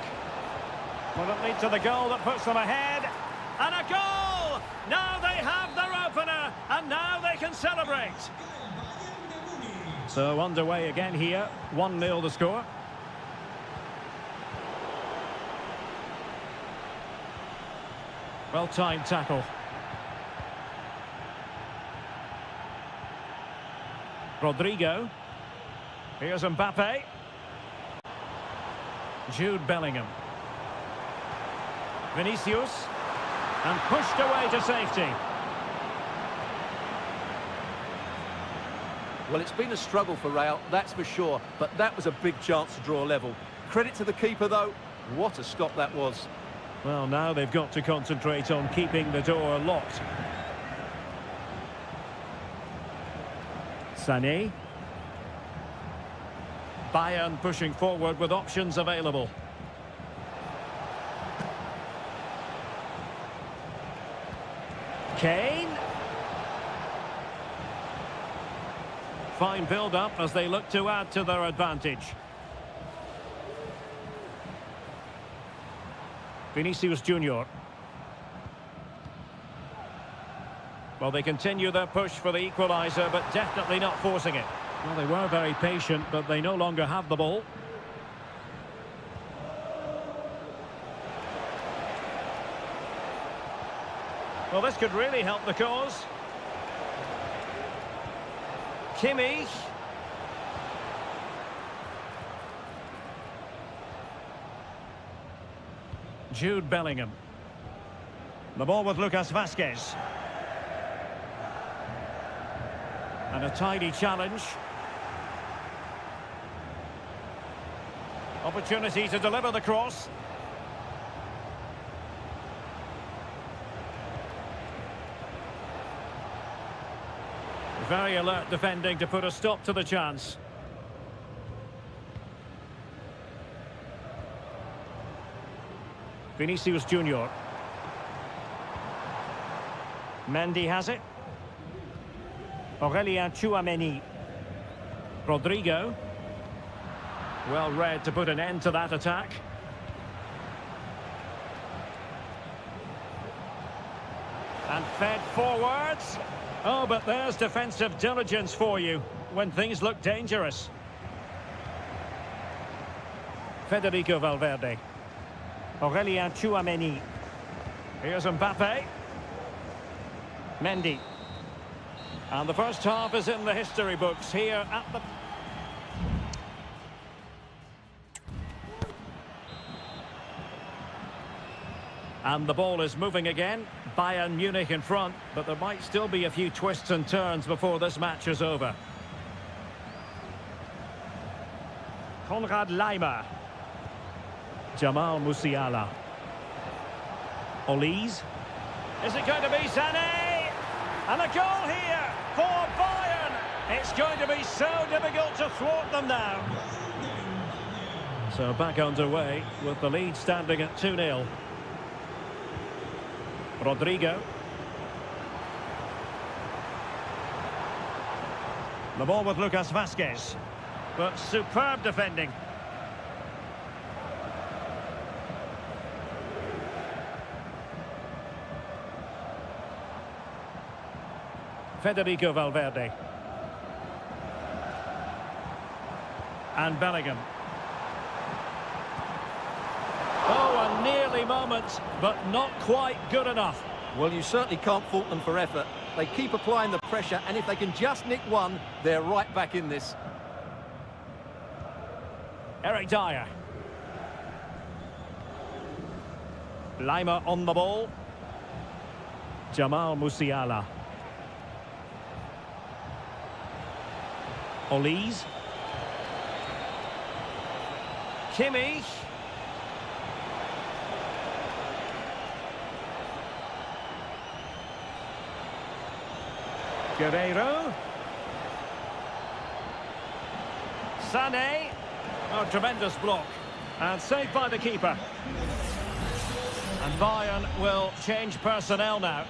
A: Will it lead to the goal that puts them ahead? And a goal! Now they have their opener, and now they can celebrate. So underway again here, 1-0 the score. Well-timed tackle. Rodrigo. Here's Mbappe. Jude Bellingham. Vinicius. And pushed away to safety.
B: Well, it's been a struggle for Real, that's for sure, but that was a big chance to draw level. Credit to the keeper, though. What a stop that was.
A: Well, now they've got to concentrate on keeping the door locked. Sané. Bayern pushing forward with options available. Kane. Fine build-up as they look to add to their advantage. Vinicius Junior. Well, they continue their push for the equaliser, but definitely not forcing it. Well, they were very patient, but they no longer have the ball. Well, this could really help the cause. Kimmich. Jude Bellingham. The ball with Lucas Vazquez. And a tidy challenge. Opportunity to deliver the cross. Very alert defending to put a stop to the chance. Vinicius Junior. Mendy has it. Aurélien Tchouameni. Rodrigo. Well read to put an end to that attack. And fed forwards. Oh, but there's defensive diligence for you when things look dangerous. Federico Valverde. Aurélien Tchouameni. Here's Mbappe. Mendy. And the first half is in the history books here at the... And the ball is moving again. Bayern Munich in front, but there might still be a few twists and turns before this match is over. Konrad Laimer. Jamal Musiala. Olise. Is it going to be Sané? And a goal here for Bayern. It's going to be so difficult to thwart them now. So back underway with the lead standing at 2-0. Rodrigo. The ball with Lucas Vazquez. But superb defending. Federico Valverde. And Bellingham. Oh, a nearly moment, but not quite good enough.
B: Well, you certainly can't fault them for effort. They keep applying the pressure, and if they can just nick one, they're right back in this.
A: Eric Dyer. Lima on the ball. Jamal Musiala. Olise. Kimmich. Guerreiro. Sané. Oh, tremendous block. And saved by the keeper. And Bayern will change personnel now.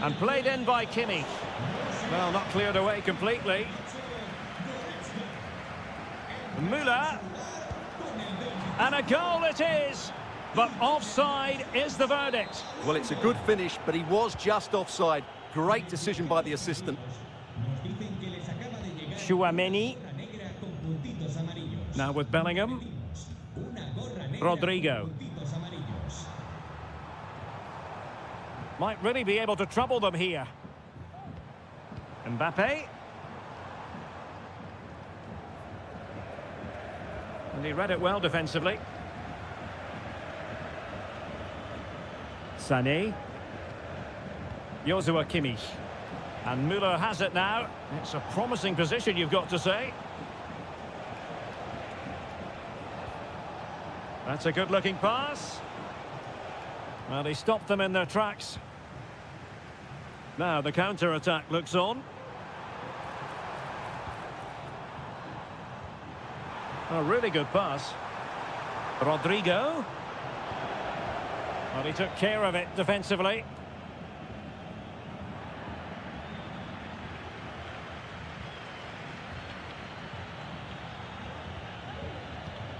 A: And played in by Kimmich. Well, not cleared away completely. Müller. And a goal it is. But offside is the verdict.
B: Well, it's a good finish, but he was just offside. Great decision by the assistant.
A: Chouameni. Now with Bellingham. Rodrigo. Might really be able to trouble them here. Mbappe. And he read it well defensively. Sané. Joshua Kimmich. And Müller has it now. It's a promising position, you've got to say. That's a good-looking pass. Well, he stopped them in their tracks. Now the counter-attack looks on. A really good pass. Rodrigo. Well, he took care of it defensively.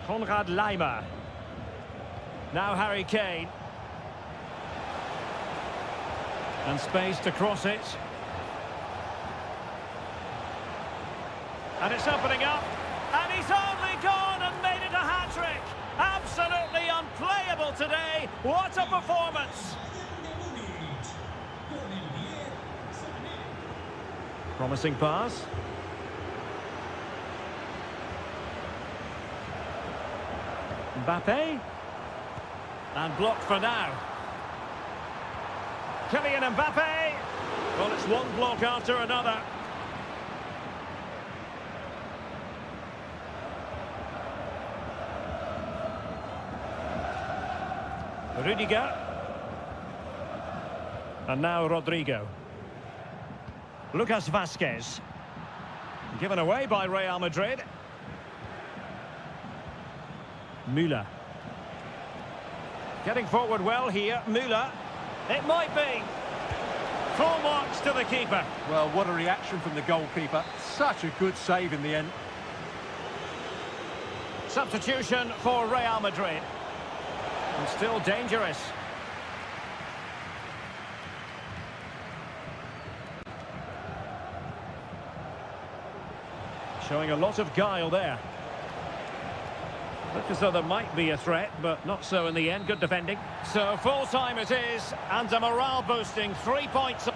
A: Konrad Laimer. Now Harry Kane. And space to cross it. And it's opening up. And he's only gone and made it a hat-trick. Absolutely unplayable today. What a performance. Promising pass. Mbappe. And blocked for now. Kylian Mbappe. Well, it's one block after another. Rudiger. And now Rodrigo. Lucas Vazquez. Given away by Real Madrid. Müller. Getting forward well here, Müller. It might be. Full marks to the keeper.
B: Well, what a reaction from the goalkeeper. Such a good save in the end.
A: Substitution for Real Madrid. And still dangerous. Showing a lot of guile there. Looked as though there might be a threat, but not so in the end. Good defending. So full time it is, and a morale boosting 3 points.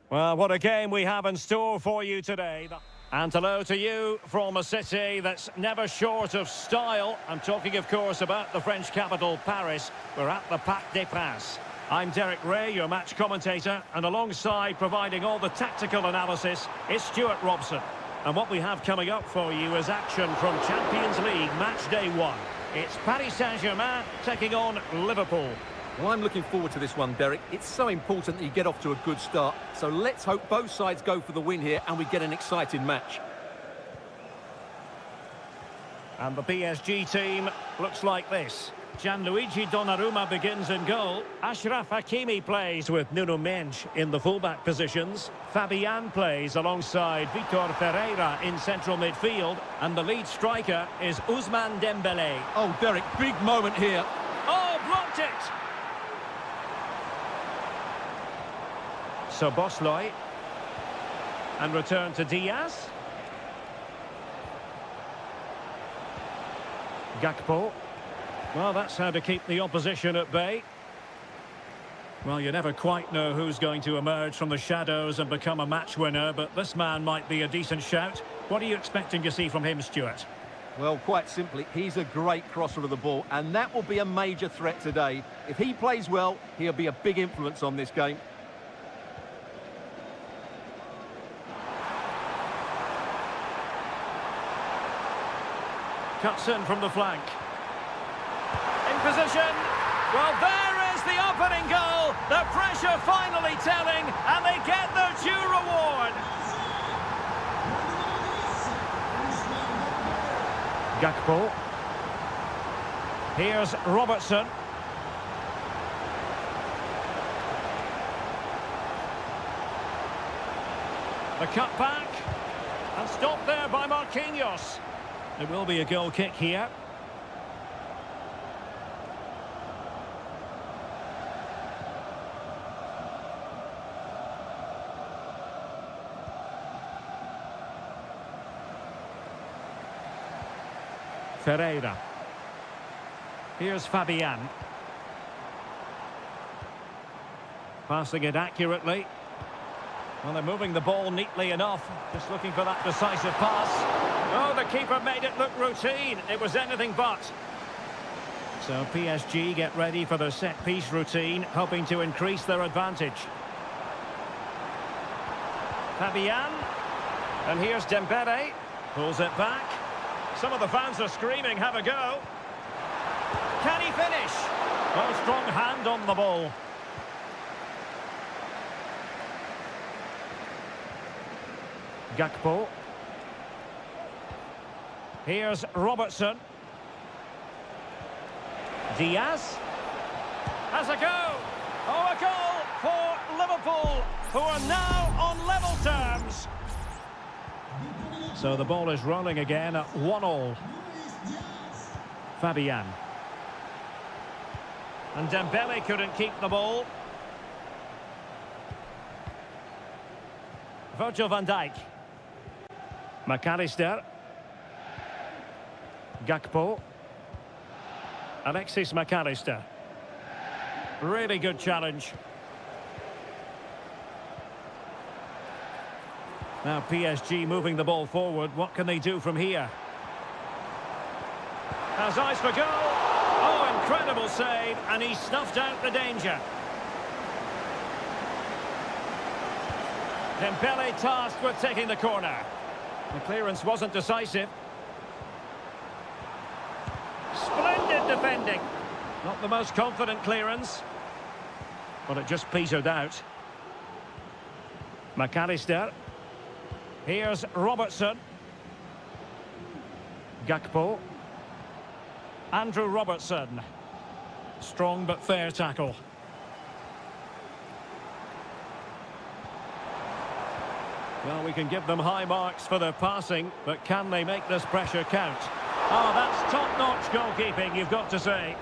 A: Well, what a game we have in store for you today. And hello to you from a city that's never short of style. I'm talking, of course, about the French capital, Paris. We're at the Parc des Princes. I'm Derek Ray, your match commentator, and alongside providing all the tactical analysis is Stuart Robson. And what we have coming up for you is action from Champions League match day 1. It's Paris Saint-Germain taking on Liverpool.
B: Well, I'm looking forward to this one, Derek. It's so important that you get off to a good start. So let's hope both sides go for the win here and we get an exciting match.
A: And the PSG team looks like this. Gianluigi Donnarumma begins in goal. Achraf Hakimi plays with Nuno Mendes in the fullback positions. Fabian plays alongside Vitor Ferreira in central midfield. And the lead striker is Ousmane Dembélé.
B: Oh, Derek, big moment here.
A: Oh, blocked it! So Bosloy. And return to Diaz. Gakpo. Well, that's how to keep the opposition at bay. Well, you never quite know who's going to emerge from the shadows and become a match winner, but this man might be a decent shout. What are you expecting to see from him, Stuart?
B: Well, quite simply, he's a great crosser of the ball, and that will be a major threat today. If he plays well, he'll be a big influence on this game.
A: Cuts in from the flank. In position. Well, there is the opening goal. The pressure finally telling, and they get their due reward. Gakpo. Here's Robertson. The cut back. And stopped there by Marquinhos. There will be a goal kick here. Ferreira. Here's Fabian. Passing it accurately. Well, they're moving the ball neatly enough. Just looking for that decisive pass. Oh, the keeper made it look routine. It was anything but. So PSG get ready for their set-piece routine, hoping to increase their advantage. Fabian. And here's Dembélé. Pulls it back. Some of the fans are screaming, have a go. Can he finish? Well, strong hand on the ball. Gakpo. Here's Robertson. Diaz. Has a go. Oh, a goal for Liverpool, who are now on level terms. So the ball is rolling again at 1-1. Fabian. And Dembélé couldn't keep the ball. Virgil van Dijk. McAllister. Gakpo. Alexis McAllister. Really good challenge. Now PSG moving the ball forward. What can they do from here? Has eyes for goal. Oh, incredible save. And he snuffed out the danger. Dembélé tasked with taking the corner. The clearance wasn't decisive. Splendid defending. Not the most confident clearance. But it just petered out. McAllister. Here's Robertson. Gakpo. Andrew Robertson. Strong but fair tackle. Well, we can give them high marks for their passing, but can they make this pressure count? Oh, that's top-notch goalkeeping, you've got to say.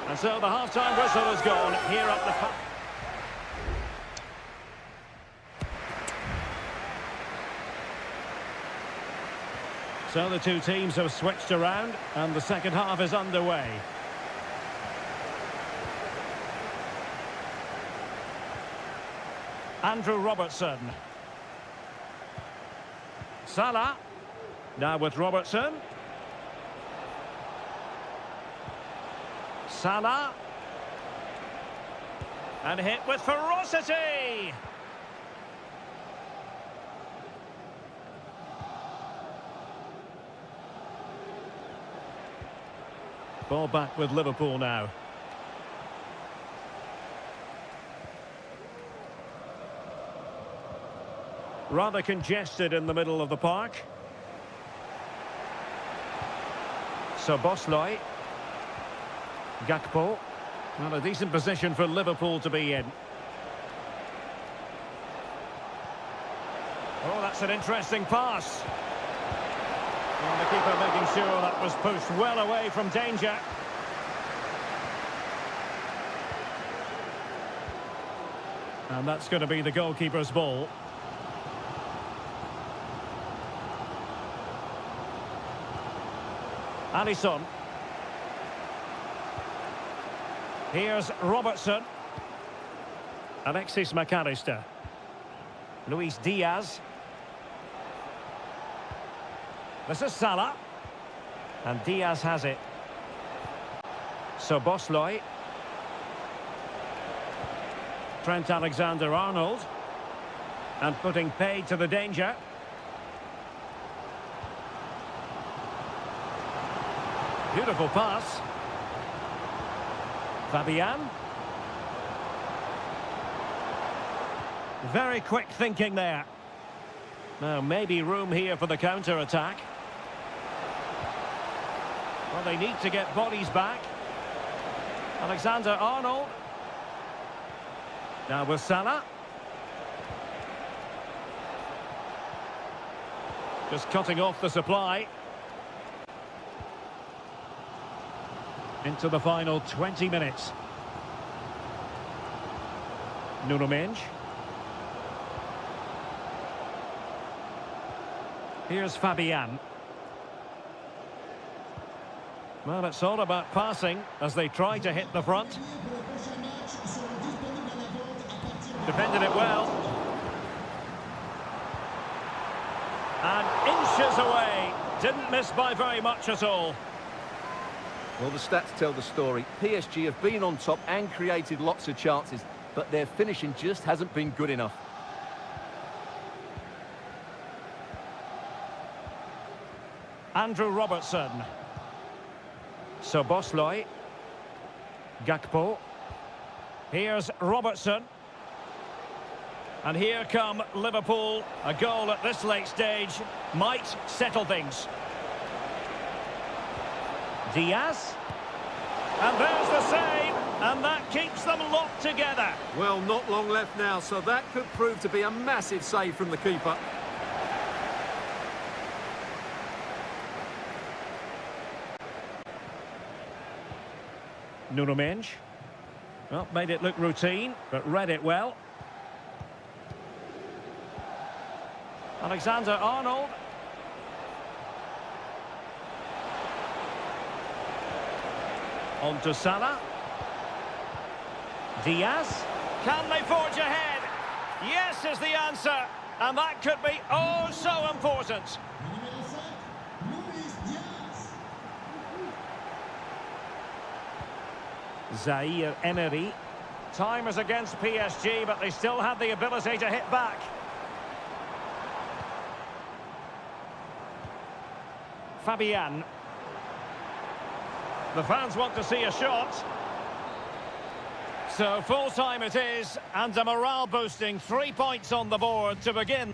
A: And so the half-time whistle is gone here at the... So the two teams have switched around, and the second half is underway. Andrew Robertson. Salah. Now with Robertson. Salah. And hit with ferocity. Ball back with Liverpool now. Rather congested in the middle of the park. Szoboszlai. Gakpo. Well, a decent position for Liverpool to be in. Oh, that's an interesting pass. And the keeper making sure that was pushed well away from danger. And that's going to be the goalkeeper's ball. Alisson. Here's Robertson. Alexis McAllister. Luis Diaz. This is Salah. And Diaz has it. Szoboszlai. Trent Alexander-Arnold. And putting paid to the danger. Beautiful pass. Fabian. Very quick thinking there. Now maybe room here for the counter-attack. Well, they need to get bodies back. Alexander-Arnold. Now with Salah. Just cutting off the supply. Into the final 20 minutes. Nuno Mendes. Here's Fabian. Well, it's all about passing as they try to hit the front. Defended it well. And inches away. Didn't miss by very much at all.
B: Well, the stats tell the story. PSG have been on top and created lots of chances, but their finishing just hasn't been good enough.
A: Andrew Robertson. Szoboszlai. Gakpo. Here's Robertson. And here come Liverpool. A goal at this late stage might settle things. Diaz. And there's the save. And that keeps them locked together.
B: Well, not long left now, so that could prove to be a massive save from the keeper.
A: Nuno Mendes. Well, made it look routine, but read it well. Alexander-Arnold. On to Salah. Diaz. Can they forge ahead? Yes is the answer. And that could be oh so important. Zaire Emery. Time is against PSG, but they still have the ability to hit back. Fabian. The fans want to see a shot. So full time it is, and a morale boosting 3 points on the board to begin.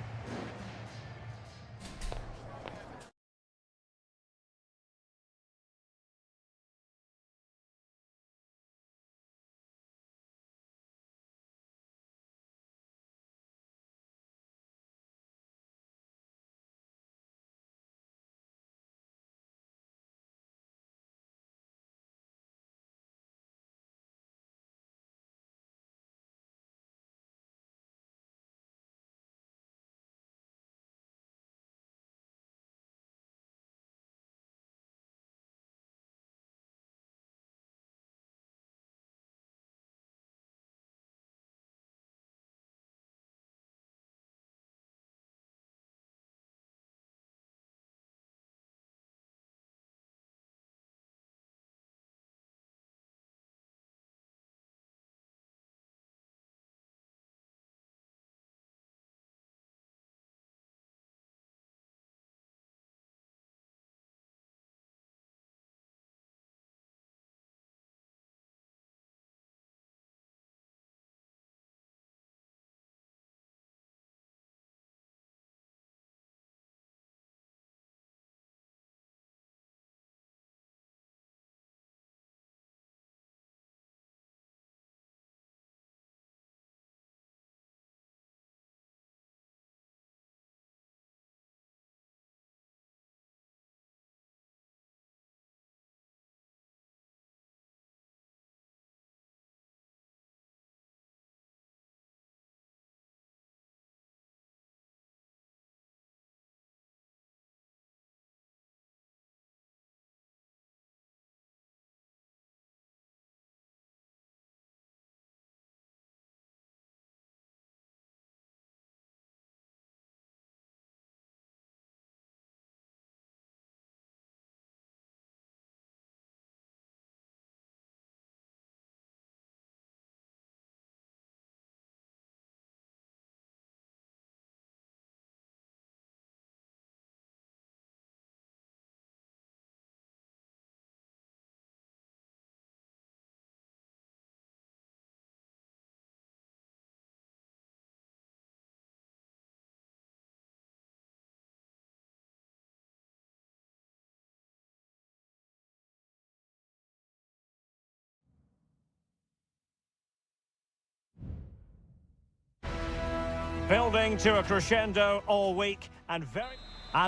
A: Building to a crescendo all week and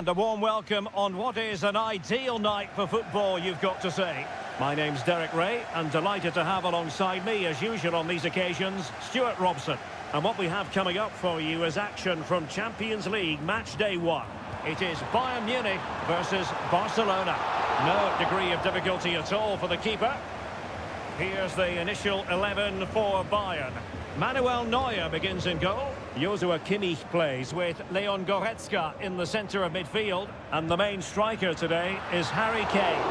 A: a warm welcome on what is an ideal night for football, you've got to say. My name's Derek Ray, and delighted to have alongside me, as usual on these occasions, Stuart Robson. And what we have coming up for you is action from Champions League match day 1. It is Bayern Munich versus Barcelona. No degree of difficulty at all for the keeper. Here's the initial 11 for Bayern. Manuel Neuer begins in goal. Joshua Kimmich plays with Leon Goretzka in the centre of midfield. And the main striker today is Harry Kane.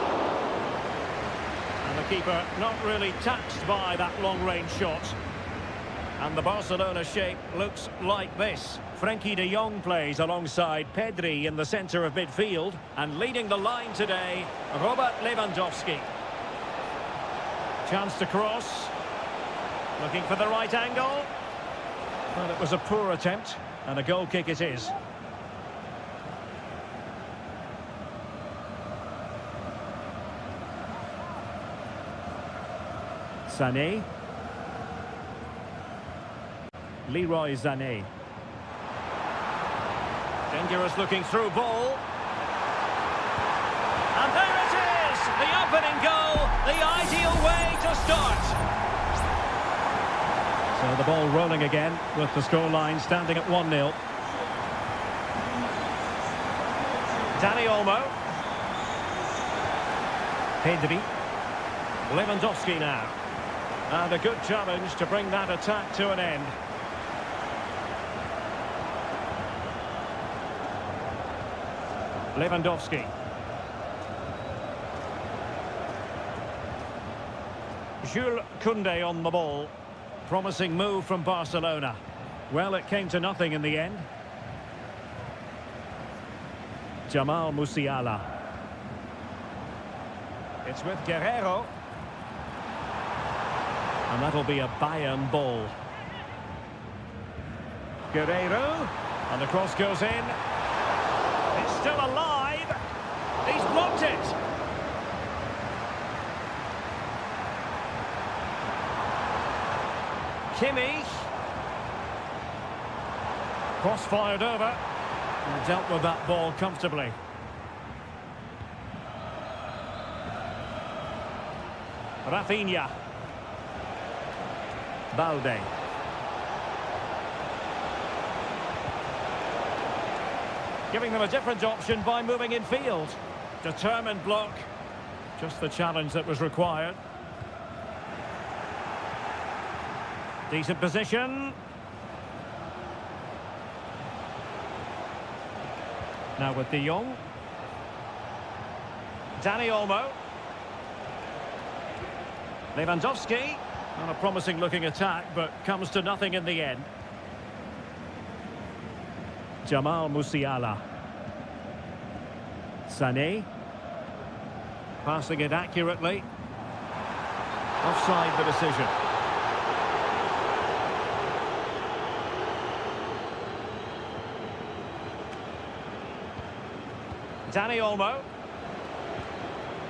A: And the keeper not really taxed by that long-range shot. And the Barcelona shape looks like this. Frenkie de Jong plays alongside Pedri in the centre of midfield. And leading the line today, Robert Lewandowski. Chance to cross. Looking for the right angle. Well, it was a poor attempt, and a goal kick it is. Sané. Leroy Sané. Dangerous looking through ball. And there it is! The opening goal, the ideal way to start. So the ball rolling again with the scoreline standing at 1-0. Dani Olmo. Pedri. Lewandowski now. And a good challenge to bring that attack to an end. Lewandowski. Jules Koundé on the ball. Promising move from Barcelona. Well, it came to nothing in the end. Jamal Musiala. It's with Guerrero. And that'll be a Bayern ball. Guerrero. And the cross goes in. It's still alive. He's blocked it. Kimmich. Cross fired over. And dealt with that ball comfortably. Rafinha. Balde. Giving them a different option by moving in field. Determined block. Just the challenge that was required. Decent position. Now with de Jong. Dani Olmo. Lewandowski. On a promising looking attack, but comes to nothing in the end. Jamal Musiala. Sané. Passing it accurately. Offside the decision. Dani Olmo.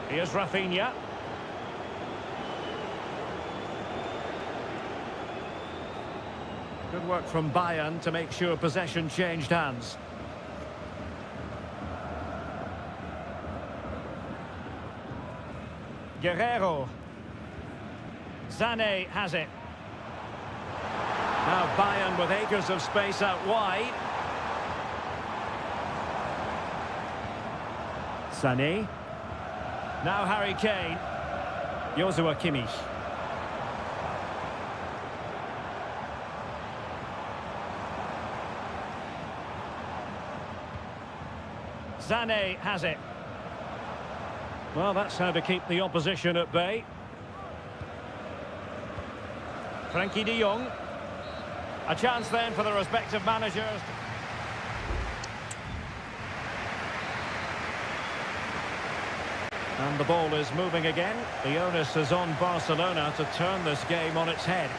A: Here's Rafinha. Good work from Bayern to make sure possession changed hands. Guerrero. Sané has it. Now Bayern with acres of space out wide. Sané. Now Harry Kane. Joshua Kimmich. Sané has it. Well, that's how to keep the opposition at bay. Frenkie de Jong. A chance then for the respective managers. And the ball is moving again. The onus is on Barcelona to turn this game on its head.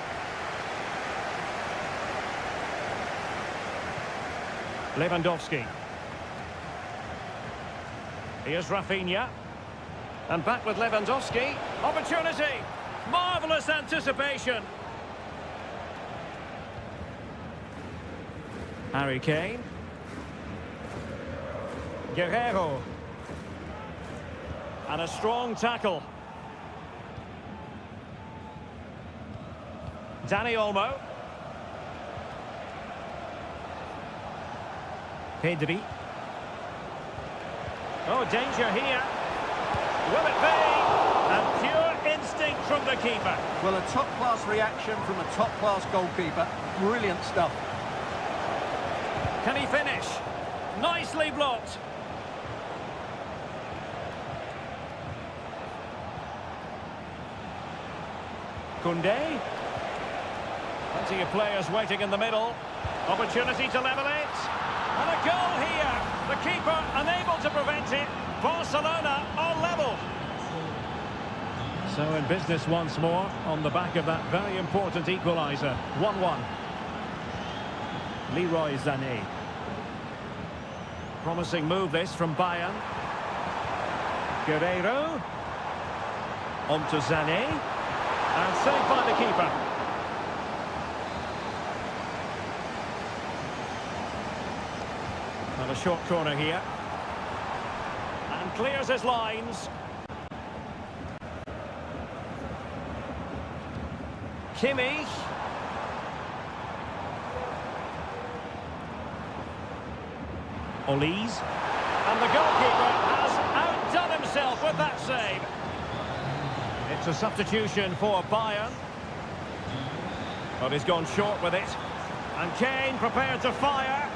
A: Lewandowski. Here's Rafinha. And back with Lewandowski. Opportunity. Marvellous anticipation. Harry Kane. Guerrero. And a strong tackle. Dani Olmo. Pedri. Oh, danger here. Will it be? And pure instinct from the keeper.
B: Well, a top-class reaction from a top-class goalkeeper. Brilliant stuff.
A: Can he finish? Nicely blocked. Koundé. Plenty of players waiting in the middle. Opportunity to level it. And a goal here. The keeper unable to prevent it. Barcelona are level. So in business once more on the back of that very important equaliser. 1-1. Leroy Sané. Promising move this from Bayern. Guerrero. On to Sané. And saved by the keeper. And a short corner here. And clears his lines. Kimmich. Olise. And the goalkeeper has outdone himself with that save. It's a substitution for Bayern. But he's gone short with it. And Kane prepared to fire.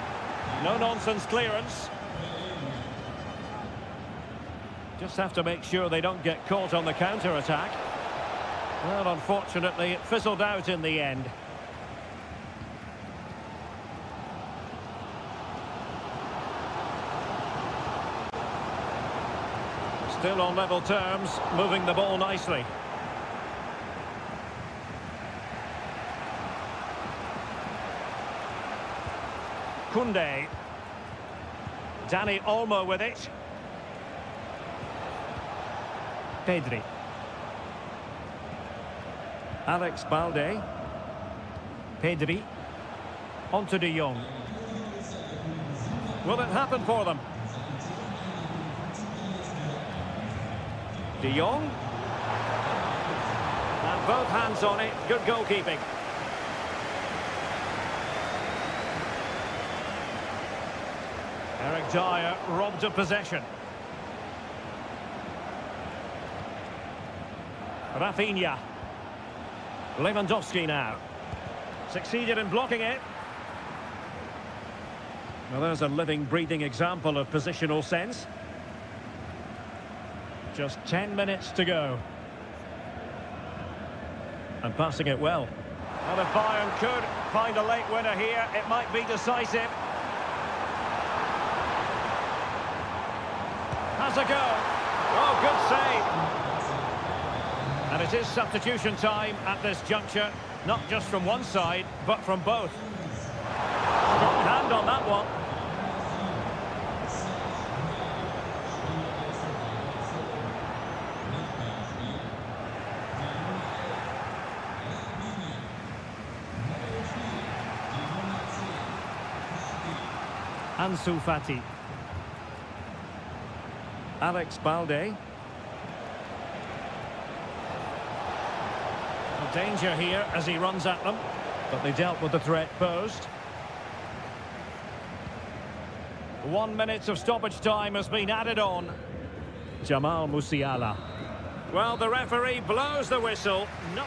A: No-nonsense clearance. Just have to make sure they don't get caught on the counter-attack. Well, unfortunately, it fizzled out in the end. Still on level terms, moving the ball nicely. Koundé. Dani Olmo with it. Pedri. Alex Balde. Pedri. On to De Jong. Will it happen for them? De Jong. And both hands on it. Good goalkeeping. Eric Dyer robbed of possession. Rafinha. Lewandowski now. Succeeded in blocking it. Well, there's a living, breathing example of positional sense. Just 10 minutes to go. And passing it well. Well, if Bayern could find a late winner here, it might be decisive. Has a go. Oh, good save. And it is substitution time at this juncture. Not just from one side, but from both. Strong hand on that one. Ansu Fati. Alex Balde. Danger here as he runs at them, but they dealt with the threat posed. 1 minute of stoppage time has been added on. Jamal Musiala. Well, the referee blows the whistle. No.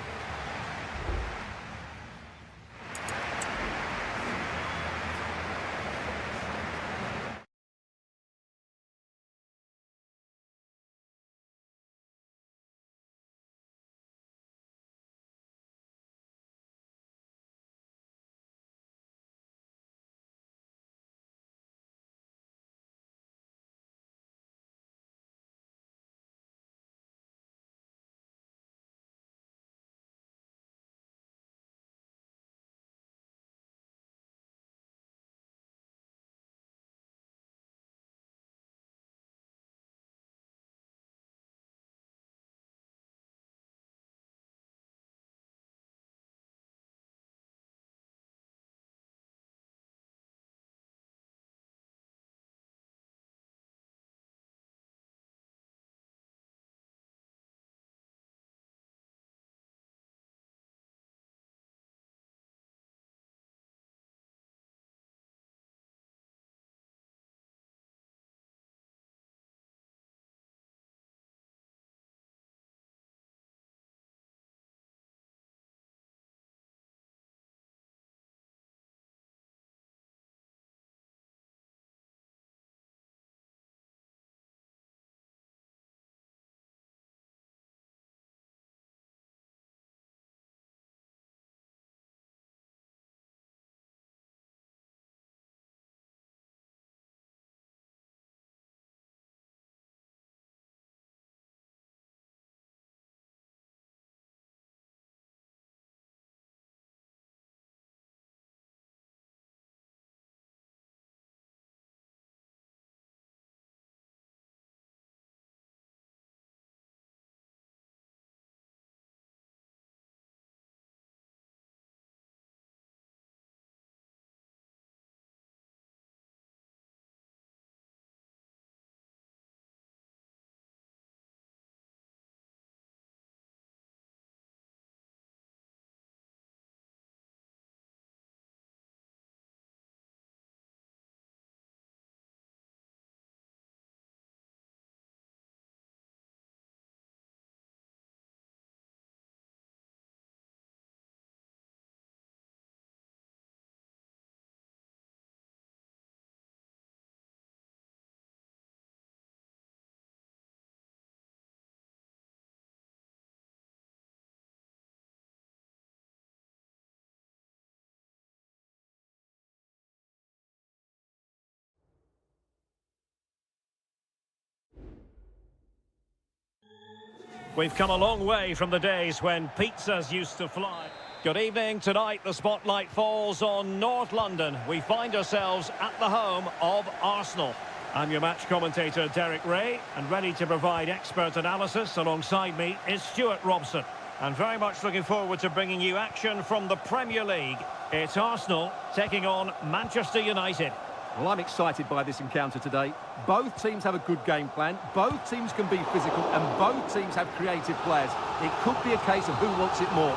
A: We've come a long way from the days when pizzas used to fly. Good evening. Tonight the spotlight falls on North London. We find ourselves at the home of Arsenal. I'm your match commentator Derek Ray, and ready to provide expert analysis alongside me is Stuart Robson. And very much looking forward to bringing you action from the Premier League. It's Arsenal taking on Manchester United.
B: Well, I'm excited by this encounter today. Both teams have a good game plan, both teams can be physical, and both teams have creative players. It could be a case of who wants it more.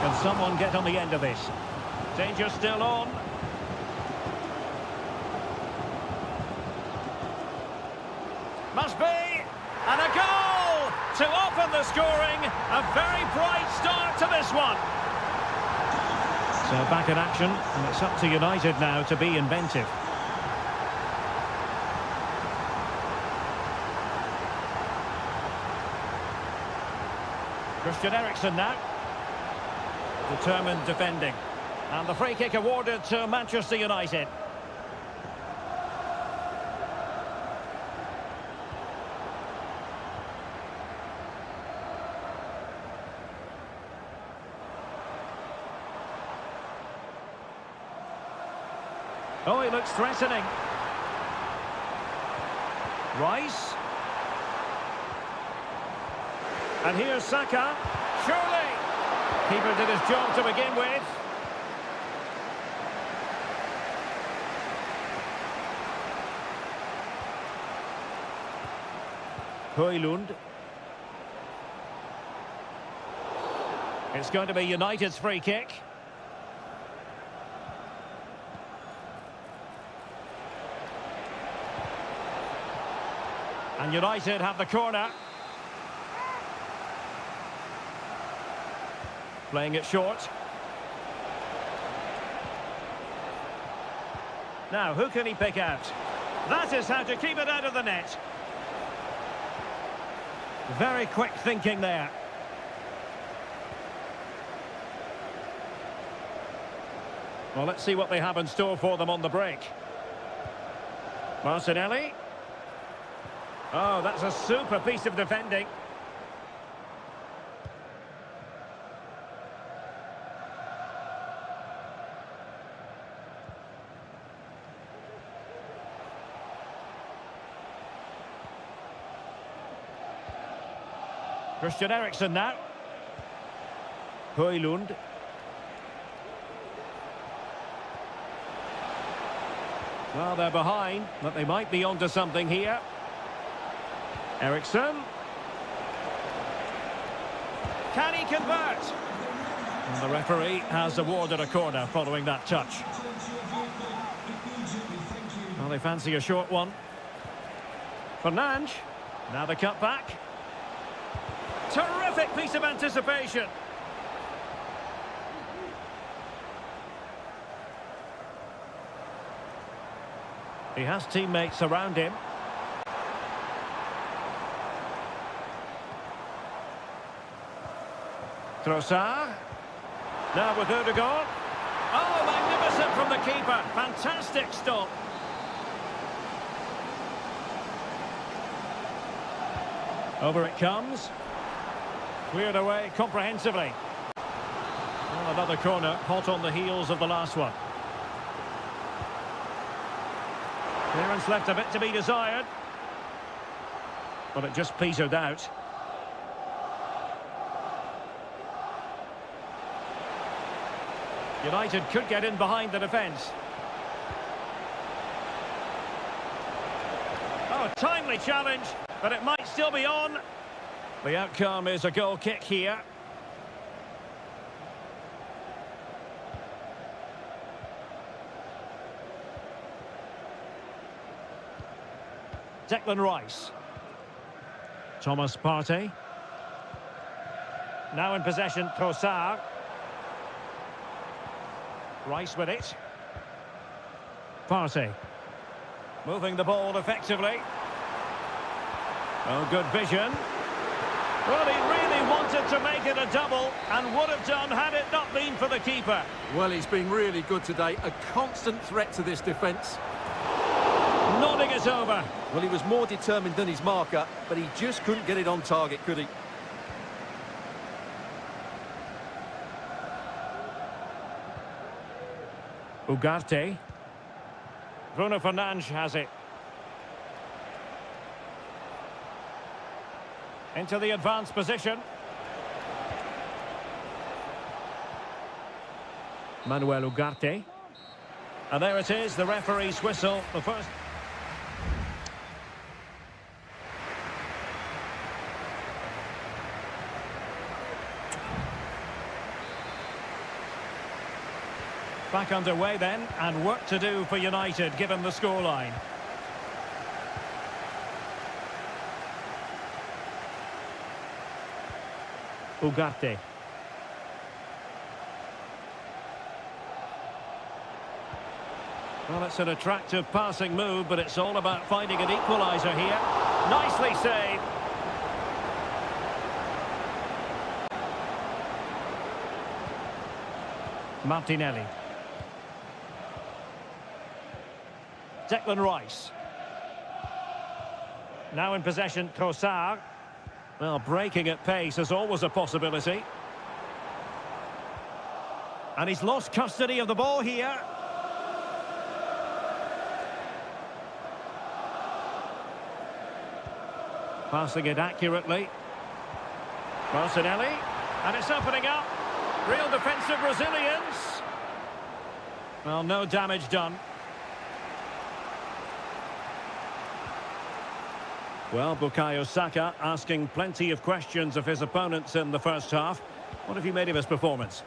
A: Can someone get on the end of this? Danger still on. Must be! And a goal! To open the scoring. A very bright start to this one. So back in action, and it's up to United now to be inventive. Christian Eriksen now. Determined defending. And the free kick awarded to Manchester United. Oh, he looks threatening. Rice. And here's Saka. Surely. Keeper did his job to begin with. Højlund. It's going to be United's free kick. And United have the corner. Playing it short. Now, who can he pick out? That is how to keep it out of the net. Very quick thinking there. Well, let's see what they have in store for them on the break. Martinelli. Oh, that's a super piece of defending. Christian Eriksen now. Højlund. Well, they're behind, but they might be onto something here. Eriksen. Can he convert? And the referee has awarded a corner following that touch. Well, they fancy a short one. Fernandes. Now the cut back. Terrific piece of anticipation. He has teammates around him. Trossard. Now with Ødegaard. Oh, magnificent from the keeper. Fantastic stop. Over it comes. Cleared away comprehensively. Well, another corner, hot on the heels of the last one. Clearance left a bit to be desired. But it just petered out. United could get in behind the defence. Oh, timely challenge, but it might still be on. The outcome is a goal kick here. Declan Rice. Thomas Partey. Now in possession, Trossard. Rice with it. Partey. Moving the ball effectively. Oh, good vision. Well, he really wanted to make it a double and would have done had it not been for the keeper.
B: Well, he's been really good today. A constant threat to this defence.
A: Not nodding it over.
B: Well, he was more determined than his marker, but he just couldn't get it on target, could he?
A: Ugarte. Bruno Fernandes has it. Into the advanced position. Manuel Ugarte. And there it is, the referee's whistle. The first... Back underway then, and work to do for United, given the scoreline. Ugarte. Well, it's an attractive passing move, but it's all about finding an equaliser here. Nicely saved. Martinelli. Declan Rice. Now in possession, Trossard. Well, breaking at pace is always a possibility. And he's lost custody of the ball here. Passing it accurately. Martinelli. And it's opening up. Real defensive resilience. Well, no damage done. Well, Bukayo Saka asking plenty of questions of his opponents in the first half. What have you made of his performance?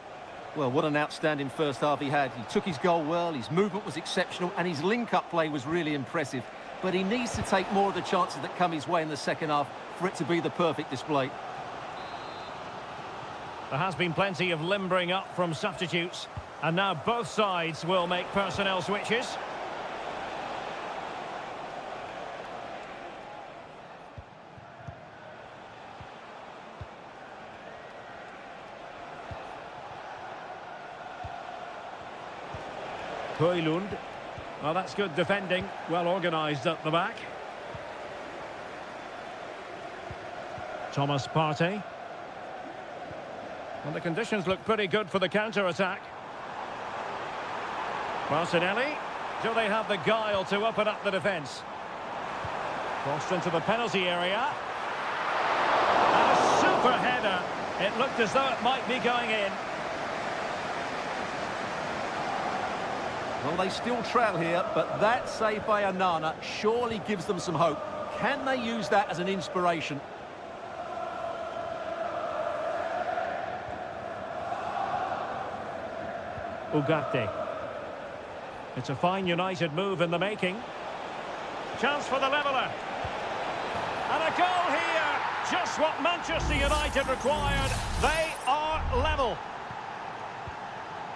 B: Well, what an outstanding first half he had. He took his goal well, his movement was exceptional, and his link-up play was really impressive. But he needs to take more of the chances that come his way in the second half for it to be the perfect display.
A: There has been plenty of limbering up from substitutes, and now both sides will make personnel switches. Højlund. Well, that's good defending, well organised at the back. Thomas Partey. Well, the conditions look pretty good for the counter-attack. Martinelli. Do they have the guile to open up the defence? Crossed into the penalty area. And a super header. It looked as though it might be going in.
B: Well, they still trail here, but that save by Onana surely gives them some hope. Can they use that as an inspiration?
A: Ugarte. It's a fine United move in the making. Chance for the leveller. And a goal here. Just what Manchester United required. They are level.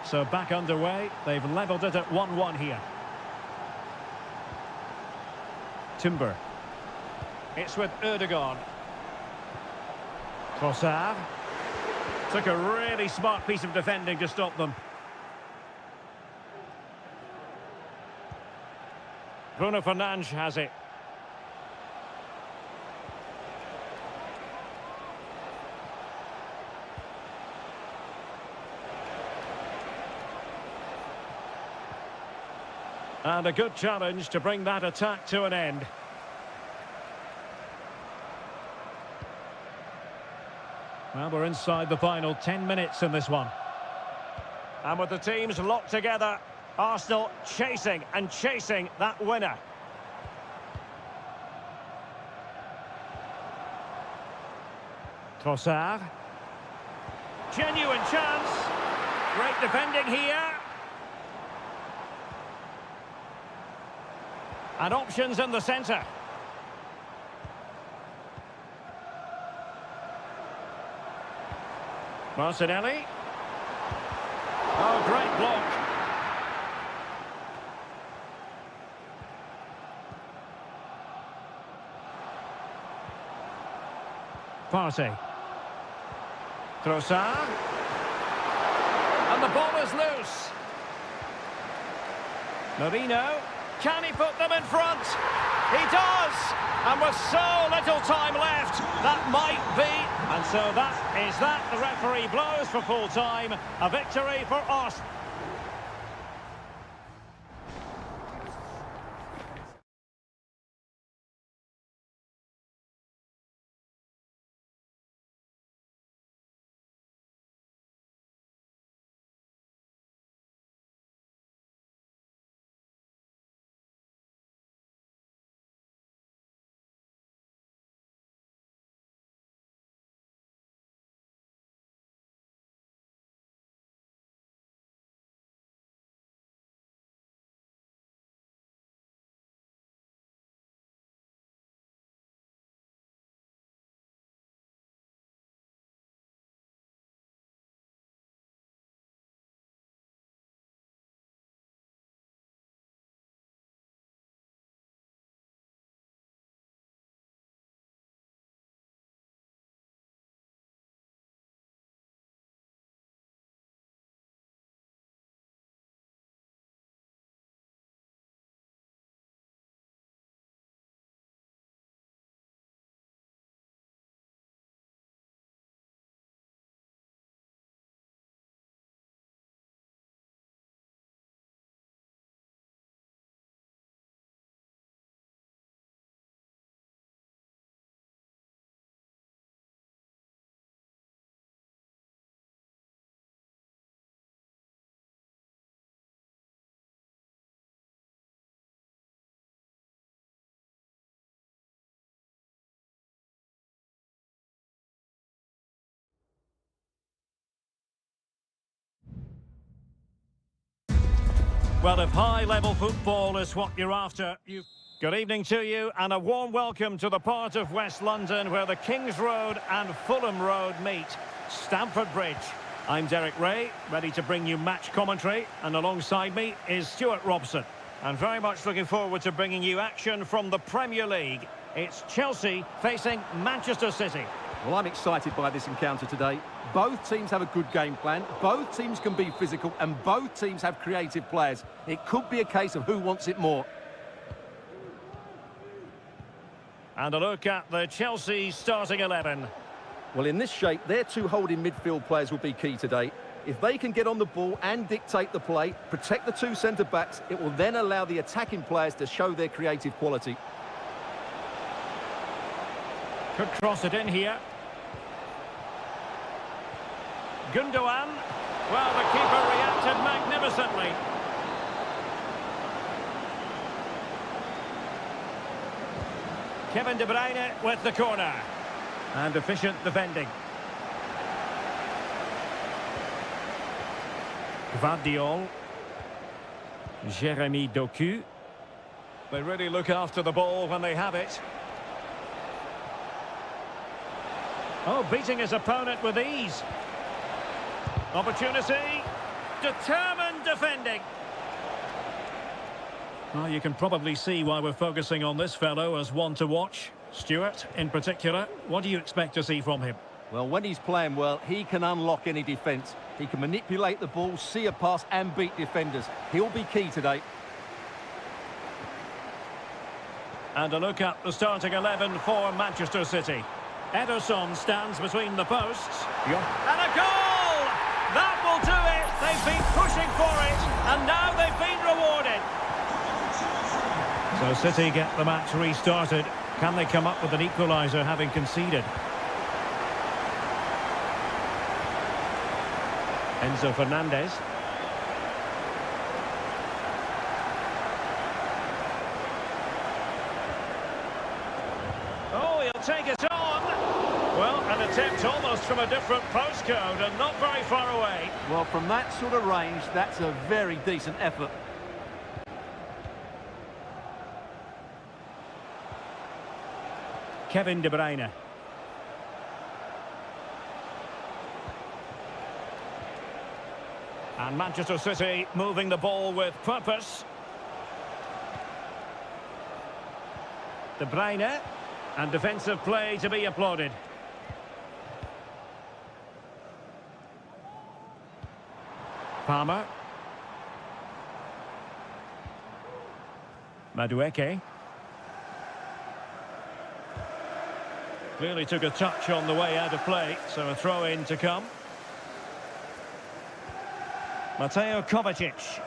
A: So back underway. They've levelled it at 1-1 here. Timber. It's with Ødegaard. Trossard. Took a really smart piece of defending to stop them. Bruno Fernandes has it. And a good challenge to bring that attack to an end. Well, we're inside the final 10 minutes in this one. And with the teams locked together, Arsenal chasing and chasing that winner. Trossard. Genuine chance. Great defending here. And options in the centre. Martinelli. Oh, great block. Partey. Trossard. And the ball is loose. Marino. Can he put them in front? He does! And with so little time left, that might be. And so that is that. The referee blows for full time. A victory for us. Well, if high-level football is what you're after, you... Good evening to you, and a warm welcome to the part of West London where the King's Road and Fulham Road meet, Stamford Bridge. I'm Derek Ray, ready to bring you match commentary, and alongside me is Stuart Robson. And very much looking forward to bringing you action from the Premier League. It's Chelsea facing Manchester City.
B: Well, I'm excited by this encounter today. Both teams have a good game plan, both teams can be physical, and both teams have creative players. It could be a case of who wants it more.
A: And a look at the Chelsea starting 11.
B: Well, in this shape, their two holding midfield players will be key today. If they can get on the ball and dictate the play, protect the two centre-backs, it will then allow the attacking players to show their creative quality.
A: Could cross it in here. Gundogan. Well, the keeper reacted magnificently. Kevin De Bruyne with the corner. And efficient defending. Gvardiol. Jeremy Doku. They really look after the ball when they have it. Oh, beating his opponent with ease. Opportunity. Determined defending. Well, you can probably see why we're focusing on this fellow as one to watch. Stuart, in particular, what do you expect to see from him?
B: Well, when he's playing well, he can unlock any defence. He can manipulate the ball, see a pass and beat defenders. He'll be key today.
A: And a look at the starting 11 for Manchester City. Ederson stands between the posts. And a goal! That will do it! They've been pushing for it, and now they've been rewarded. So City get the match restarted. Can they come up with an equaliser having conceded? Enzo Fernandez. Oh, he'll take it on. Well, an attempt almost from a different postcode and not very far away.
B: Well, from that sort of range, that's a very decent effort.
A: Kevin De Bruyne. And Manchester City moving the ball with purpose. De Bruyne. And defensive play to be applauded. Palmer. Madueke. Clearly took a touch on the way out of play, so a throw-in to come. Mateo Kovacic.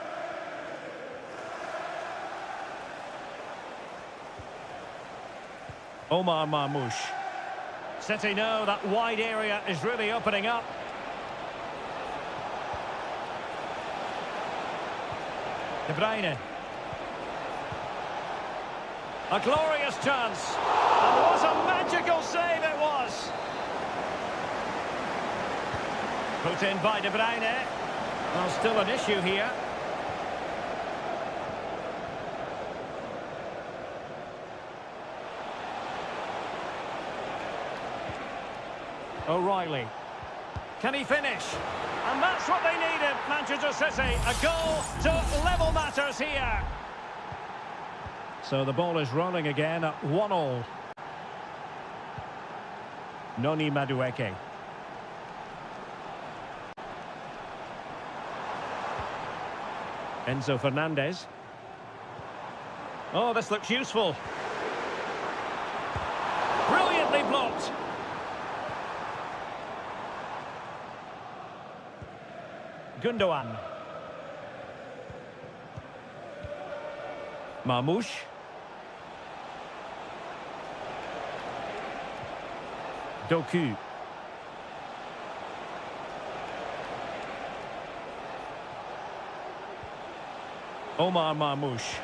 A: Omar Marmoush. City know that wide area is really opening up. De Bruyne. A glorious chance. And what a magical save it was. Put in by De Bruyne. Well, still an issue here. O'Reilly. Can he finish? And that's what they needed, Manchester City. A goal to level matters here. So the ball is rolling again at 1-1. Noni Madueke. Enzo Fernandez. Oh, this looks useful. Brilliantly blocked. Gundogan. Marmoush. Doku. Omar Marmoush.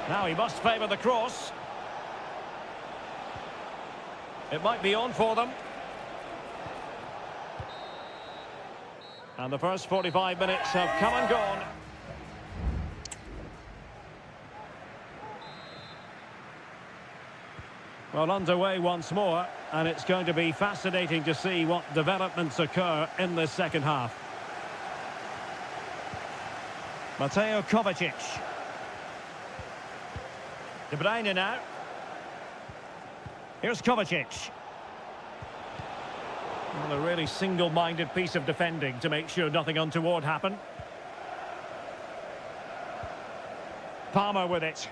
A: Now he must favour the cross. It might be on for them. And the first 45 minutes have come and gone. Well, underway once more, and it's going to be fascinating to see what developments occur in this second half. Mateo Kovacic. De Bruyne now. Here's Kovacic. Well, a really single-minded piece of defending to make sure nothing untoward happened. Palmer with it.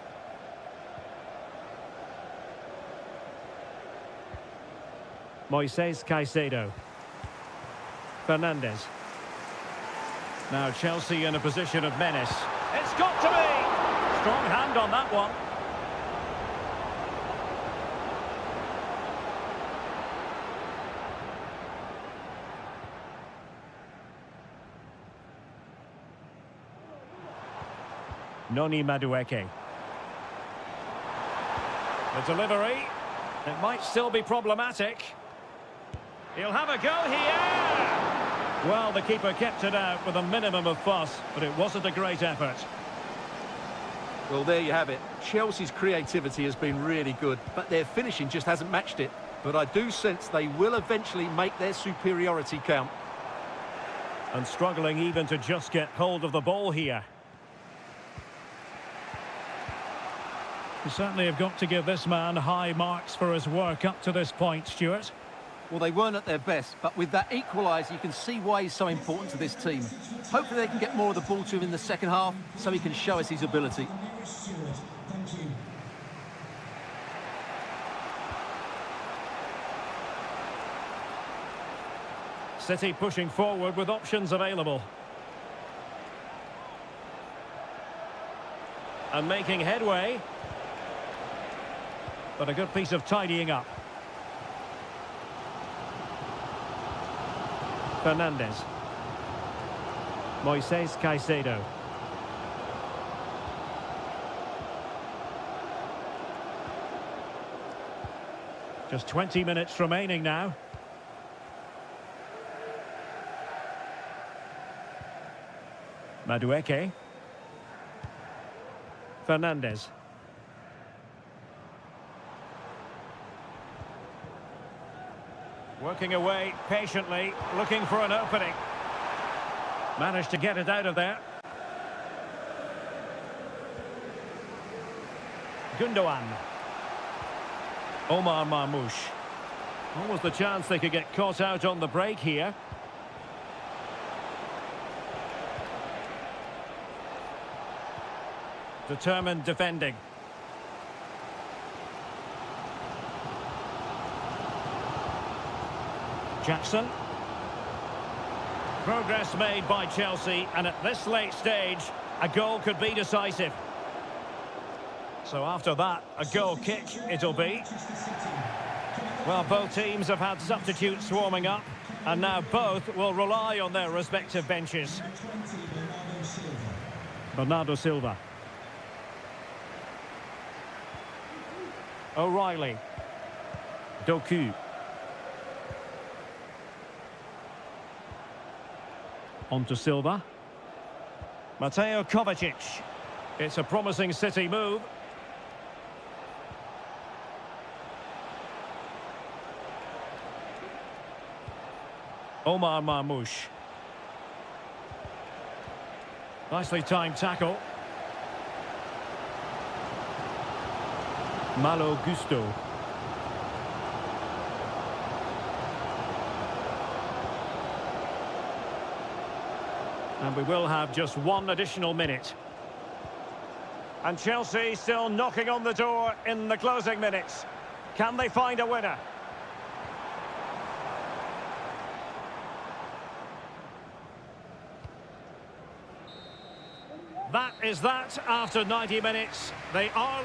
A: Moises Caicedo. Fernandez. Now Chelsea in a position of menace. It's got to be! Strong hand on that one. Noni Madueke. The delivery. It might still be problematic. He'll have a go here! Well, the keeper kept it out with a minimum of fuss, but it wasn't a great effort.
B: Well, there you have it. Chelsea's creativity has been really good, but their finishing just hasn't matched it. But I do sense they will eventually make their superiority count.
A: And struggling even to just get hold of the ball here. You certainly have got to give this man high marks for his work up to this point, Stuart.
B: Well, they weren't at their best, but with that equaliser, you can see why he's so important to this team. Hopefully they can get more of the ball to him in the second half, so he can show us his ability.
A: City pushing forward with options available. And making headway. But a good piece of tidying up. Fernandez. Moises Caicedo. Just 20 minutes remaining now. Madueke. Fernandez. Working away patiently, looking for an opening. Managed to get it out of there. Gundogan. Omar Marmoush. What was the chance they could get caught out on the break here? Determined defending. Jackson. Progress made by Chelsea, and at this late stage, a goal could be decisive. So after that, a goal kick it'll be. Well, both teams have had substitutes warming up, and now both will rely on their respective benches. Bernardo Silva. O'Reilly. Doku. On to Silva. Mateo Kovacic. It's a promising City move. Omar Marmoush. Nicely timed tackle. Malo Gusto. And we will have just one additional minute. And Chelsea still knocking on the door in the closing minutes. Can they find a winner? That is that after 90 minutes. They are...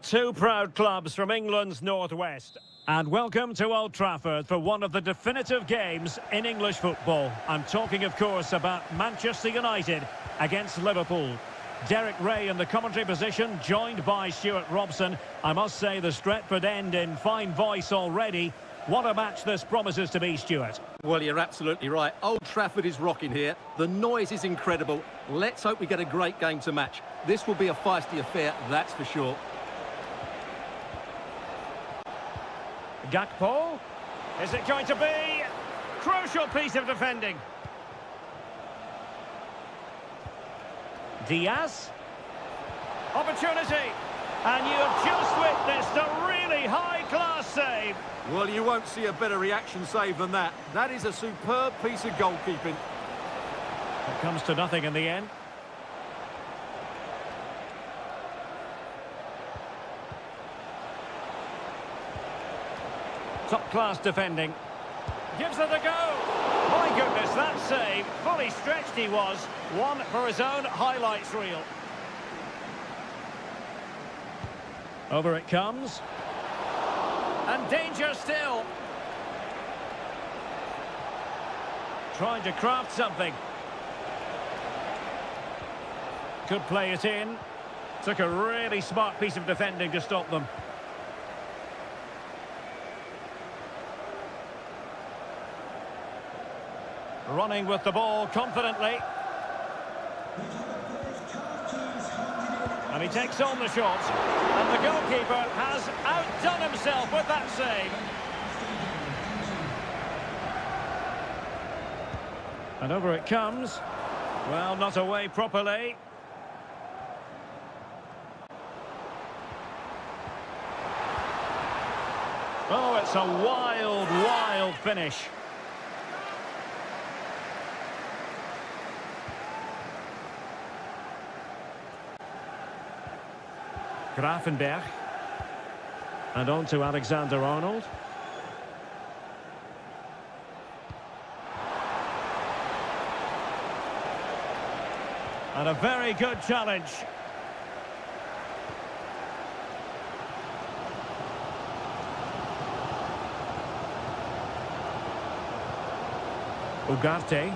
A: Two proud clubs from England's northwest. And welcome to Old Trafford for one of the definitive games in English football. I'm talking, of course, about Manchester United against Liverpool. Derek Ray in the commentary position, joined by Stuart Robson. I must say the Stretford end in fine voice already. What a match this promises to be, Stuart.
B: Well, you're absolutely right. Old Trafford is rocking here. The noise is incredible. Let's hope we get a great game to match. This will be a feisty affair, that's for sure.
A: Gakpo. Is it going to be? Crucial piece of defending. Diaz. Opportunity. And you have just witnessed a really high-class save.
B: Well, you won't see a better reaction save than that. That is a superb piece of goalkeeping.
A: It comes to nothing in the end. Top-class defending. Gives it a go. My goodness, that save. Fully stretched he was. One for his own highlights reel. Over it comes. And danger still. Trying to craft something. Could play it in. Took a really smart piece of defending to stop them. Running with the ball confidently. And he takes on the shot. And the goalkeeper has outdone himself with that save. And over it comes. Well, not away properly. Oh, it's a wild, wild finish. Grafenberg. And on to Alexander-Arnold. And a very good challenge. Ugarte.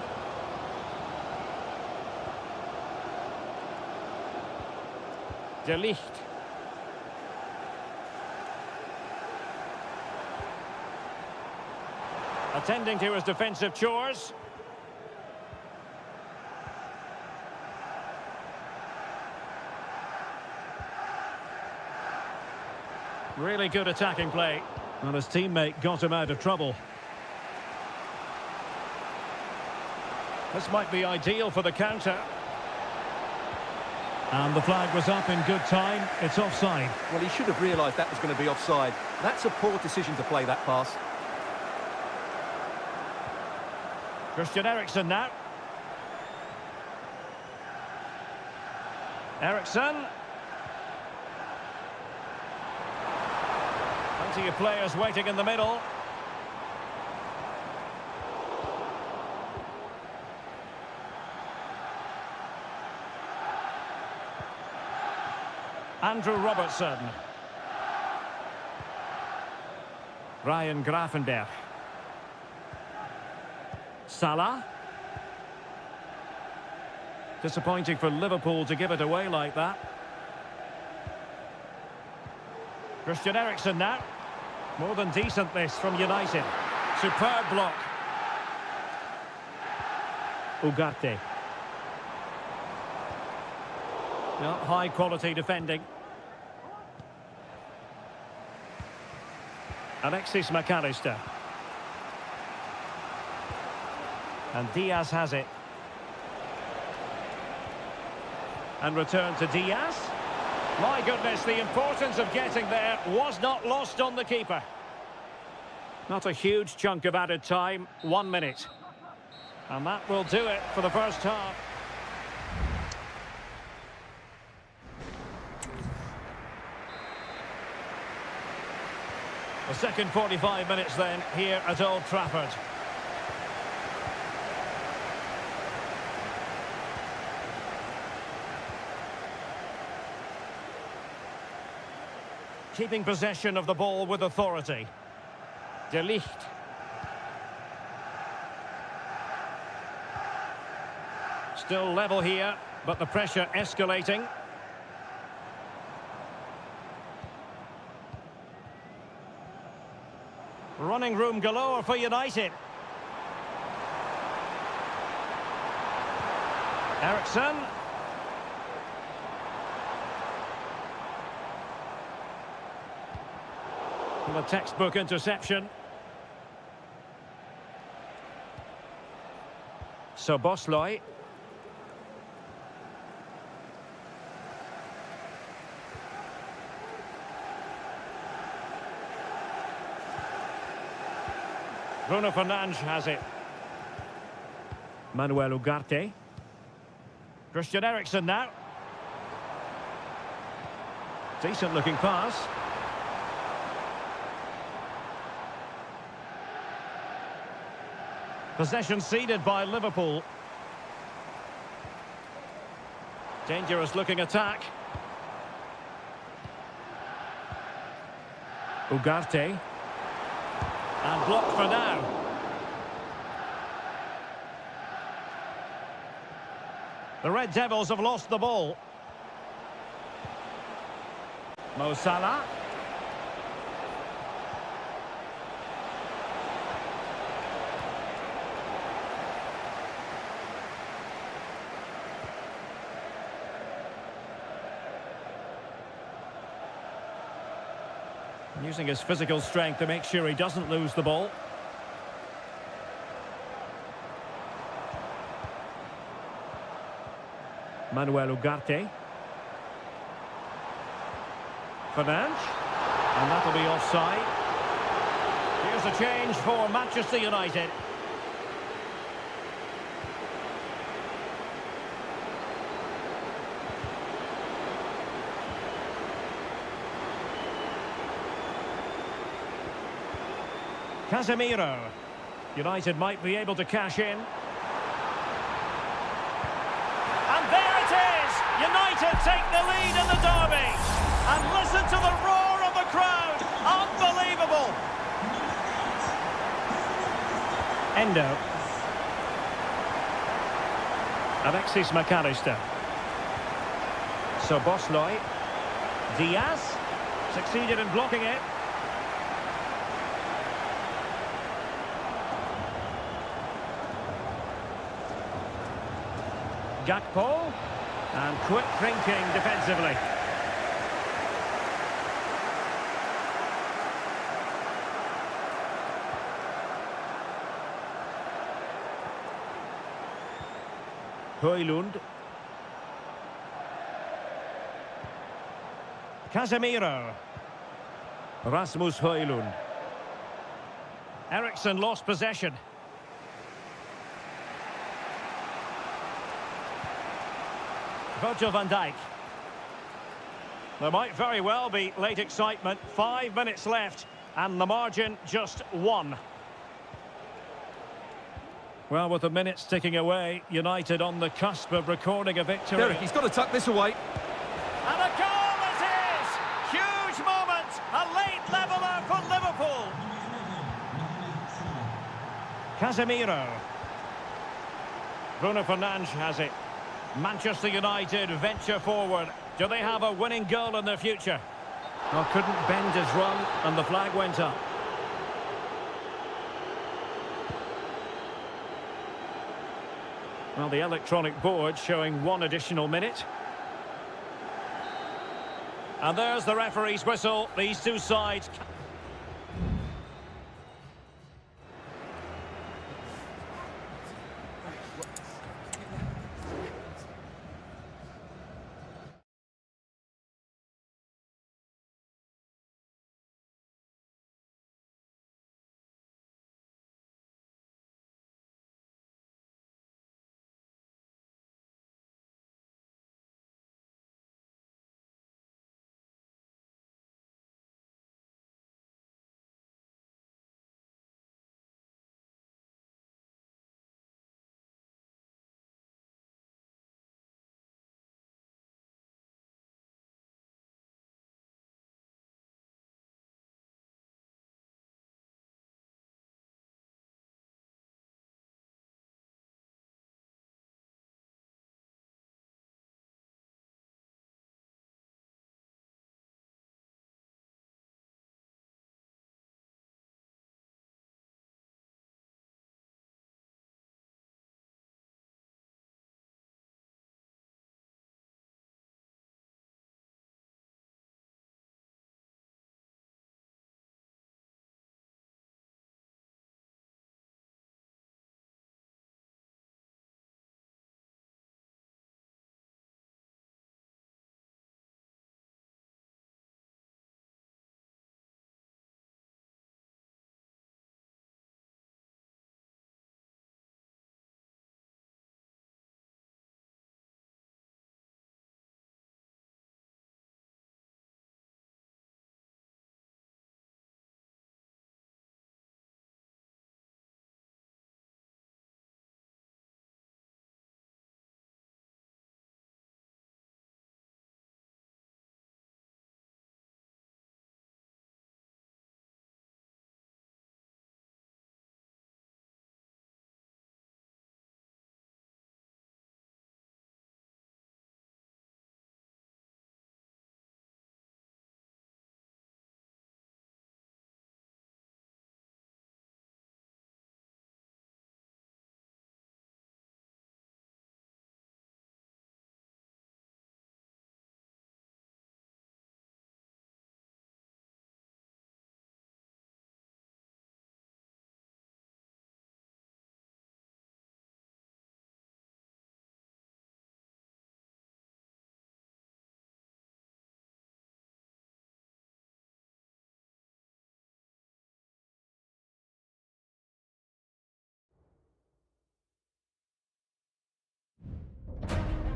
A: De Ligt. Attending to his defensive chores. Really good attacking play. And his teammate got him out of trouble. This might be ideal for the counter. And the flag was up in good time. It's offside.
B: Well, he should have realised that was going to be offside. That's a poor decision to play that pass.
A: Christian Eriksen now. Eriksen. Plenty of players waiting in the middle. Andrew Robertson. Ryan Grafenberg. Salah. Disappointing for Liverpool to give it away like that. Christian Eriksen now. More than decent this from United. Superb block. Ugarte. No, high quality defending. Alexis McAllister. And Diaz has it. And return to Diaz. My goodness, the importance of getting there was not lost on the keeper. Not a huge chunk of added time, 1 minute. And that will do it for the first half. The second 45 minutes then, here at Old Trafford. Keeping possession of the ball with authority. De Ligt. Still level here, but the pressure escalating. Running room galore for United. Eriksen. And a textbook interception. So Bosloy. Bruno Fernandes has it. Manuel Ugarte. Christian Eriksen now. Decent looking pass. Possession ceded by Liverpool. Dangerous looking attack. Ugarte. And blocked for now. The Red Devils have lost the ball. Mo Salah. Using his physical strength to make sure he doesn't lose the ball. Manuel Ugarte. Fernandes. And that'll be offside. Here's a change for Manchester United. Casemiro. United might be able to cash in. And there it is! United take the lead in the derby. And listen to the roar of the crowd. Unbelievable. Endo. Alexis McAllister. Szoboszlai. Diaz. Succeeded in blocking it. Gakpo, and quick thinking defensively. Højlund. Casemiro. Rasmus Højlund. Eriksson lost possession. Virgil van Dijk. There might very well be late excitement. 5 minutes left, and the margin just 1. Well, with the minutes ticking away, United on the cusp of recording a victory.
B: Derek, he's got to tuck this away.
A: And a goal it is! Huge moment! A late leveller for Liverpool. Casemiro. Bruno Fernandes has it. Manchester United venture forward. Do they have a winning goal in their future? Well, couldn't bend his run, and the flag went up. Well, the electronic board showing 1 additional minute. And there's the referee's whistle. These two sides...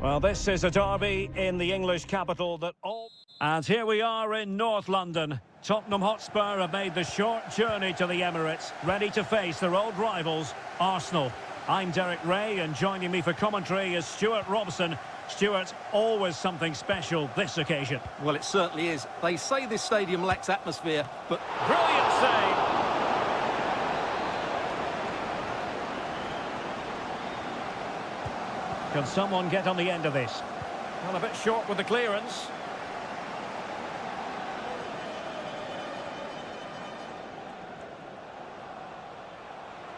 A: Well, this is a derby in the English capital that all... And here we are in North London. Tottenham Hotspur have made the short journey to the Emirates, ready to face their old rivals, Arsenal. I'm Derek Ray, and joining me for commentary is Stuart Robson. Stuart, always something special this occasion.
B: Well, it certainly is. They say this stadium lacks atmosphere, but...
A: Brilliant save! Can someone get on the end of this? Well, a bit short with the clearance.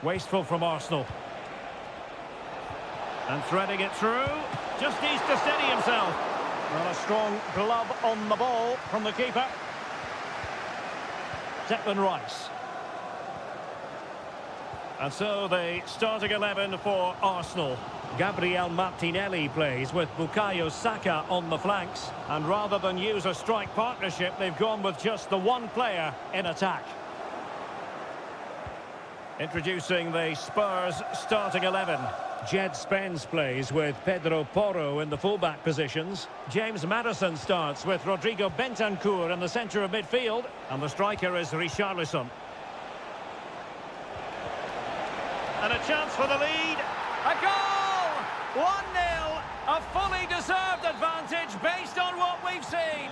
A: Wasteful from Arsenal. And threading it through. Just needs to steady himself. Well, a strong glove on the ball from the keeper. Declan Rice. And so the starting 11 for Arsenal. Gabriel Martinelli plays with Bukayo Saka on the flanks. And rather than use a strike partnership, they've gone with just the one player in attack. Introducing the Spurs starting 11. Jed Spence plays with Pedro Porro in the fullback positions. James Maddison starts with Rodrigo Bentancur in the centre of midfield. And the striker is Richarlison. And a chance for the lead. A goal! 1-0. A fully deserved advantage based on what we've seen.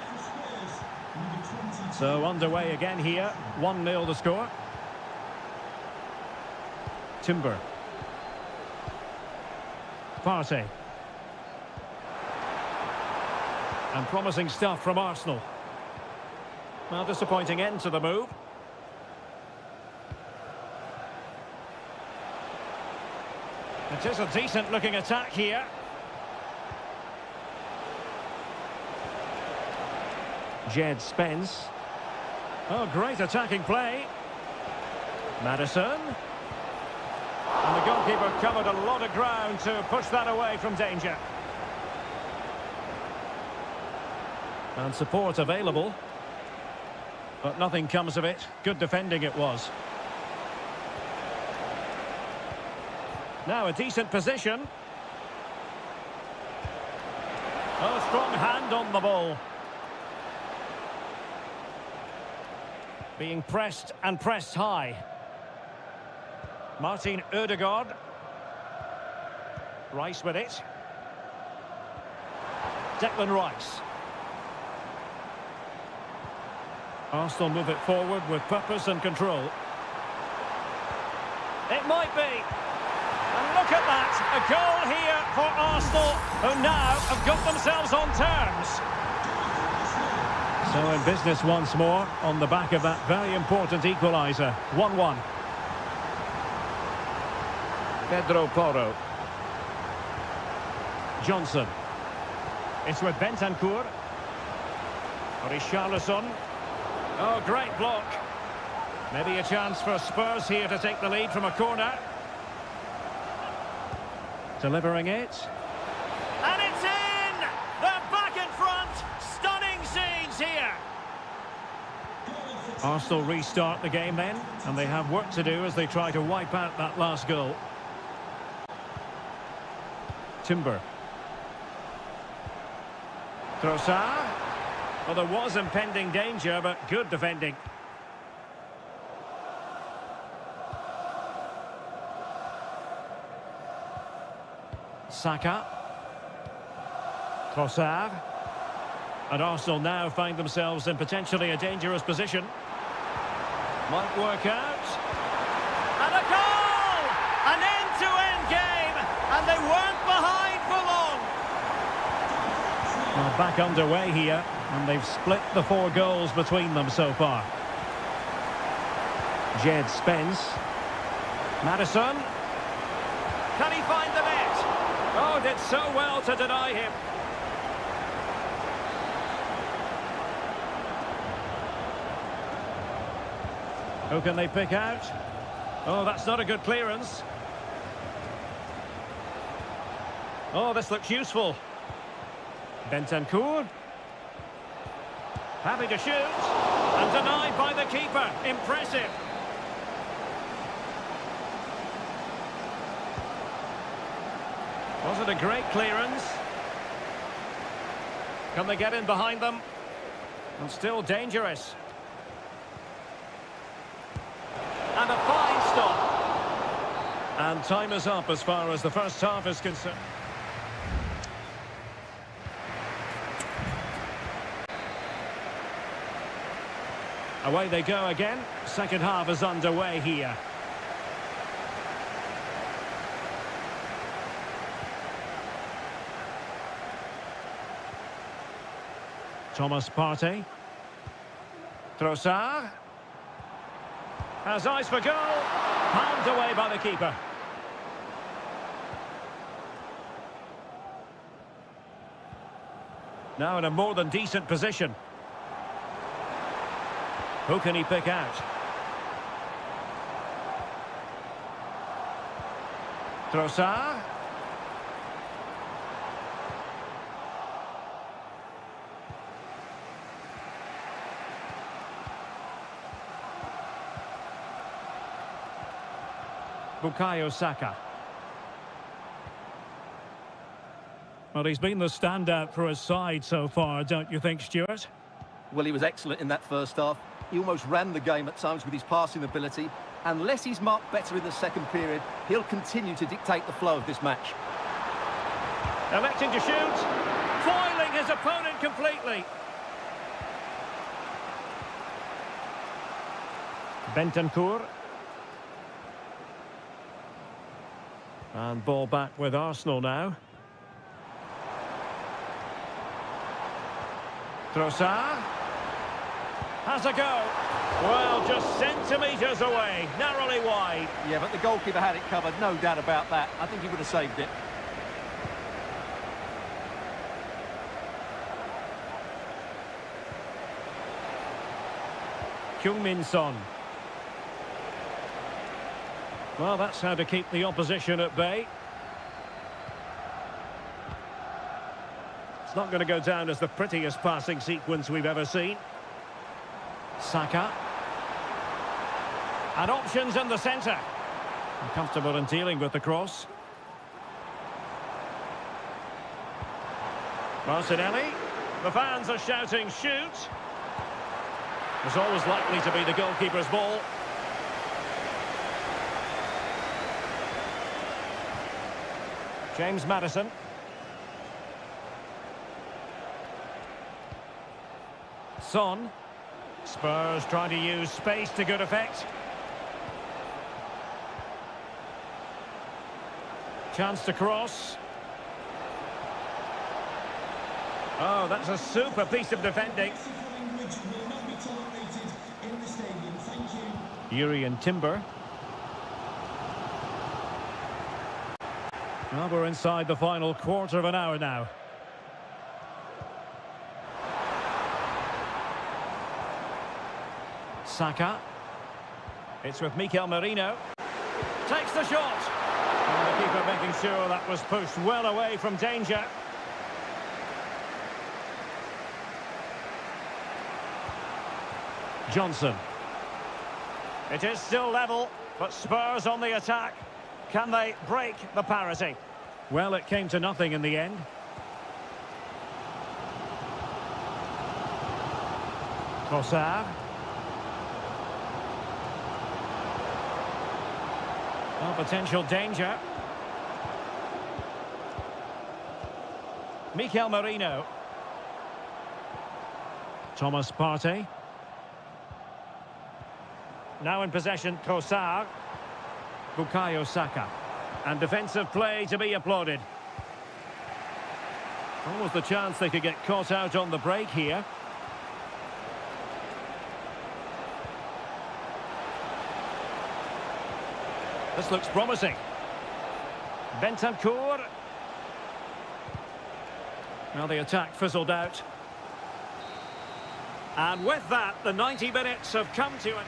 A: So underway again here. 1-0 the score. Timber. Partey. And promising stuff from Arsenal. Well, disappointing end to the move. It is a decent-looking attack here. Jed Spence. Oh, great attacking play. Maddison. And the goalkeeper covered a lot of ground to push that away from danger. And support available. But nothing comes of it. Good defending it was. Now a decent position. Oh, strong hand on the ball. Being pressed and pressed high. Martin Ødegaard. Rice with it. Declan Rice. Arsenal move it forward with purpose and control. It might be. And look at that. A goal here for Arsenal, who now have got themselves on terms. So in business once more on the back of that very important equaliser. 1-1. Pedro Porro. Johnson. It's with Bentancur. Richarlison. Oh, great block. Maybe a chance for Spurs here to take the lead from a corner. Delivering it. And it's in! They're back in front. Stunning scenes here. Arsenal restart the game then, and they have work to do as they try to wipe out that last goal. Timber. Trossard. Well, there was impending danger, but good defending. Saka. Trossard. And Arsenal now find themselves in potentially a dangerous position. Might work out. And a goal! An end-to-end game, and they weren't behind for long. Well, back underway here, and they've split the 4 goals between them so far. Jed Spence. Maddison. Can he find the net? Oh, did so well to deny him. Who can they pick out? Oh, that's not a good clearance. Oh, this looks useful. Bentancur. Happy to shoot. And denied by the keeper. Impressive. Was it a great clearance? Can they get in behind them? And still dangerous. And a fine stop. And time is up as far as the first half is concerned. Away they go again. Second half is underway here. Thomas Partey. Trossard. Has eyes for goal. Palmed away by the keeper. Now in a more than decent position. Who can he pick out? Trossard. Bukayo Saka. Well, he's been the standout for his side so far, don't you think, Stuart?
B: Well, he was excellent in that first half. He almost ran the game at times with his passing ability. Unless he's marked better in the second period, he'll continue to dictate the flow of this match.
A: Electing to shoot. Foiling his opponent completely. Bentancur. And ball back with Arsenal now. Trossard. Has a go. Well, just centimetres away. Narrowly wide.
B: Yeah, but the goalkeeper had it covered, no doubt about that. I think he would have saved it.
A: Heung-min Son. Well, that's how to keep the opposition at bay. It's not going to go down as the prettiest passing sequence we've ever seen. Saka. And options in the centre. Comfortable in dealing with the cross. Martinelli. The fans are shouting, shoot. It's always likely to be the goalkeeper's ball. James Maddison. Son. Spurs trying to use space to good effect. Chance to cross. Oh, that's a super piece of defending. Yuri and Timber. Well, we're inside the final quarter of an hour now. Saka. It's with Mikel Merino. Takes the shot. And the keeper making sure that was pushed well away from danger. Johnson. It is still level, but Spurs on the attack. Can they break the parity? Well, it came to nothing in the end. Trossard. Well, potential danger. Mikel Merino. Thomas Partey. Now in possession, Trossard. Bukayo Saka. And defensive play to be applauded. Almost the chance they could get caught out on the break here. This looks promising. Bentancur. Well, the attack fizzled out. And with that, the 90 minutes have come to an...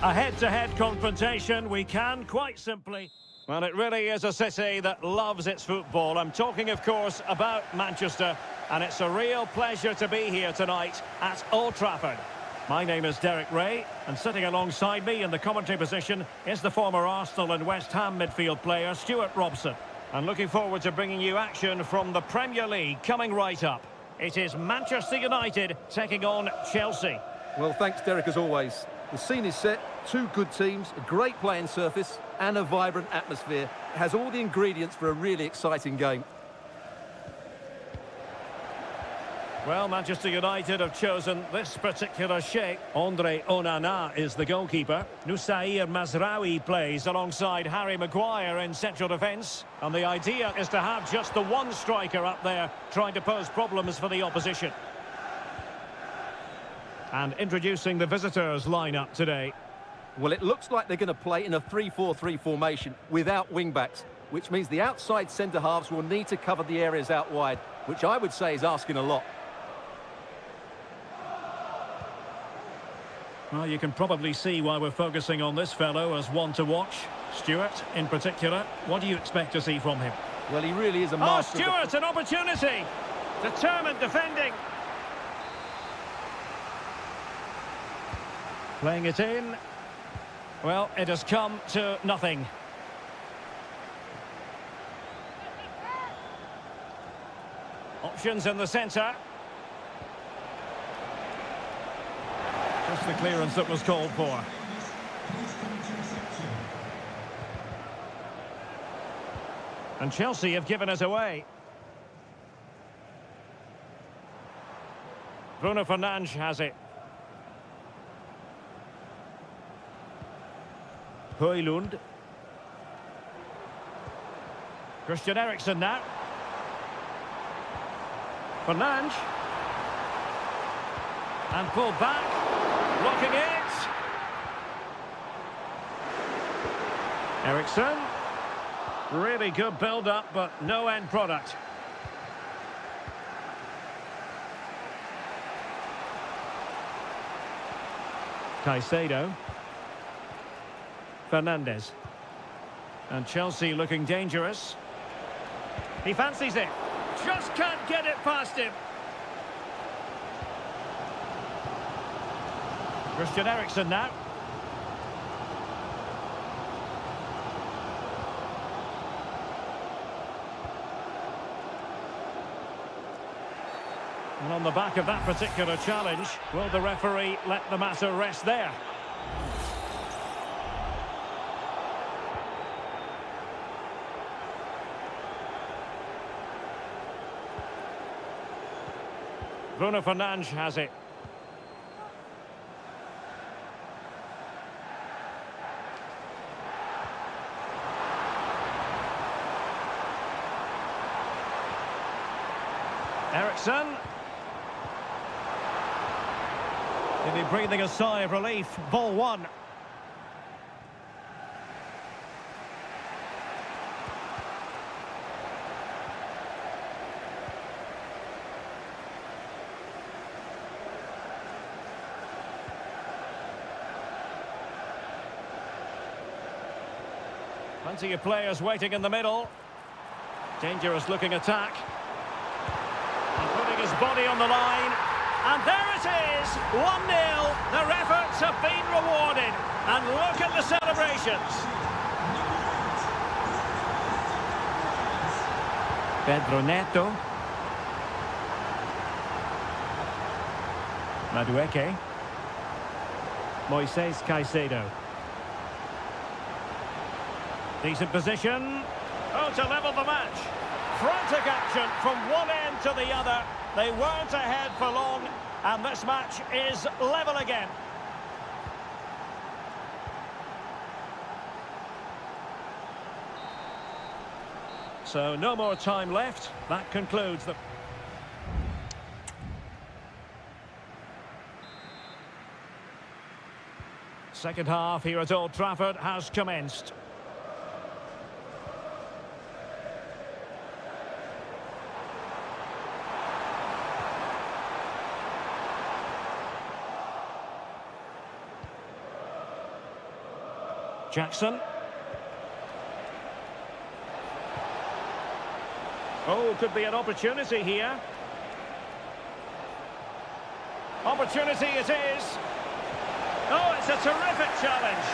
A: A head-to-head confrontation, we can quite simply... Well, it really is a city that loves its football. I'm talking, of course, about Manchester, and it's a real pleasure to be here tonight at Old Trafford. My name is Derek Ray, and sitting alongside me in the commentary position is the former Arsenal and West Ham midfield player, Stuart Robson. And looking forward to bringing you action from the Premier League coming right up. It is Manchester United taking on Chelsea.
B: Well, thanks, Derek, as always. The scene is set, two good teams, a great playing surface and a vibrant atmosphere. It has all the ingredients for a really exciting game.
A: Well, Manchester United have chosen this particular shape. Andre Onana is the goalkeeper. Nusair Mazraoui plays alongside Harry Maguire in central defence. And the idea is to have just the one striker up there trying to pose problems for the opposition. And introducing the visitors' lineup today.
B: Well, it looks like they're going to play in a 3-4-3 formation without wing-backs, which means the outside centre-halves will need to cover the areas out wide, which I would say is asking a lot.
A: Well, you can probably see why we're focusing on this fellow as one to watch. Stuart, in particular, what do you expect to see from him?
B: Well, he really is a
A: Oh,
B: master.
A: Stuart, an opportunity! Determined defending. Playing it in. Well, it has come to nothing. Options in the centre. Just the clearance that was called for. And Chelsea have given us away. Bruno Fernandes has it. Højlund. Christian Eriksen now. Fernandes. And pulled back. Blocking it. Eriksen. Really good build-up, but no end product. Caicedo. Fernandes. And Chelsea looking dangerous. He fancies it. Just can't get it past him. Christian Eriksen now. And on the back of that particular challenge, will the referee let the matter rest there? Bruno Fernandes has it. Eriksen. He'll be breathing a sigh of relief. Ball one. Plenty of players waiting in the middle. Dangerous looking attack. And putting his body on the line. And there it is, 1-0. Their efforts have been rewarded. And look at the celebrations. Pedro Neto. Madueke. Moises Caicedo. Decent position. Oh, to level the match. Frantic action from one end to the other. They weren't ahead for long, and this match is level again. So no more time left. That concludes the... Second half here at Old Trafford has commenced. Jackson. Oh, could be an opportunity here. Opportunity it is. Oh, it's a terrific challenge.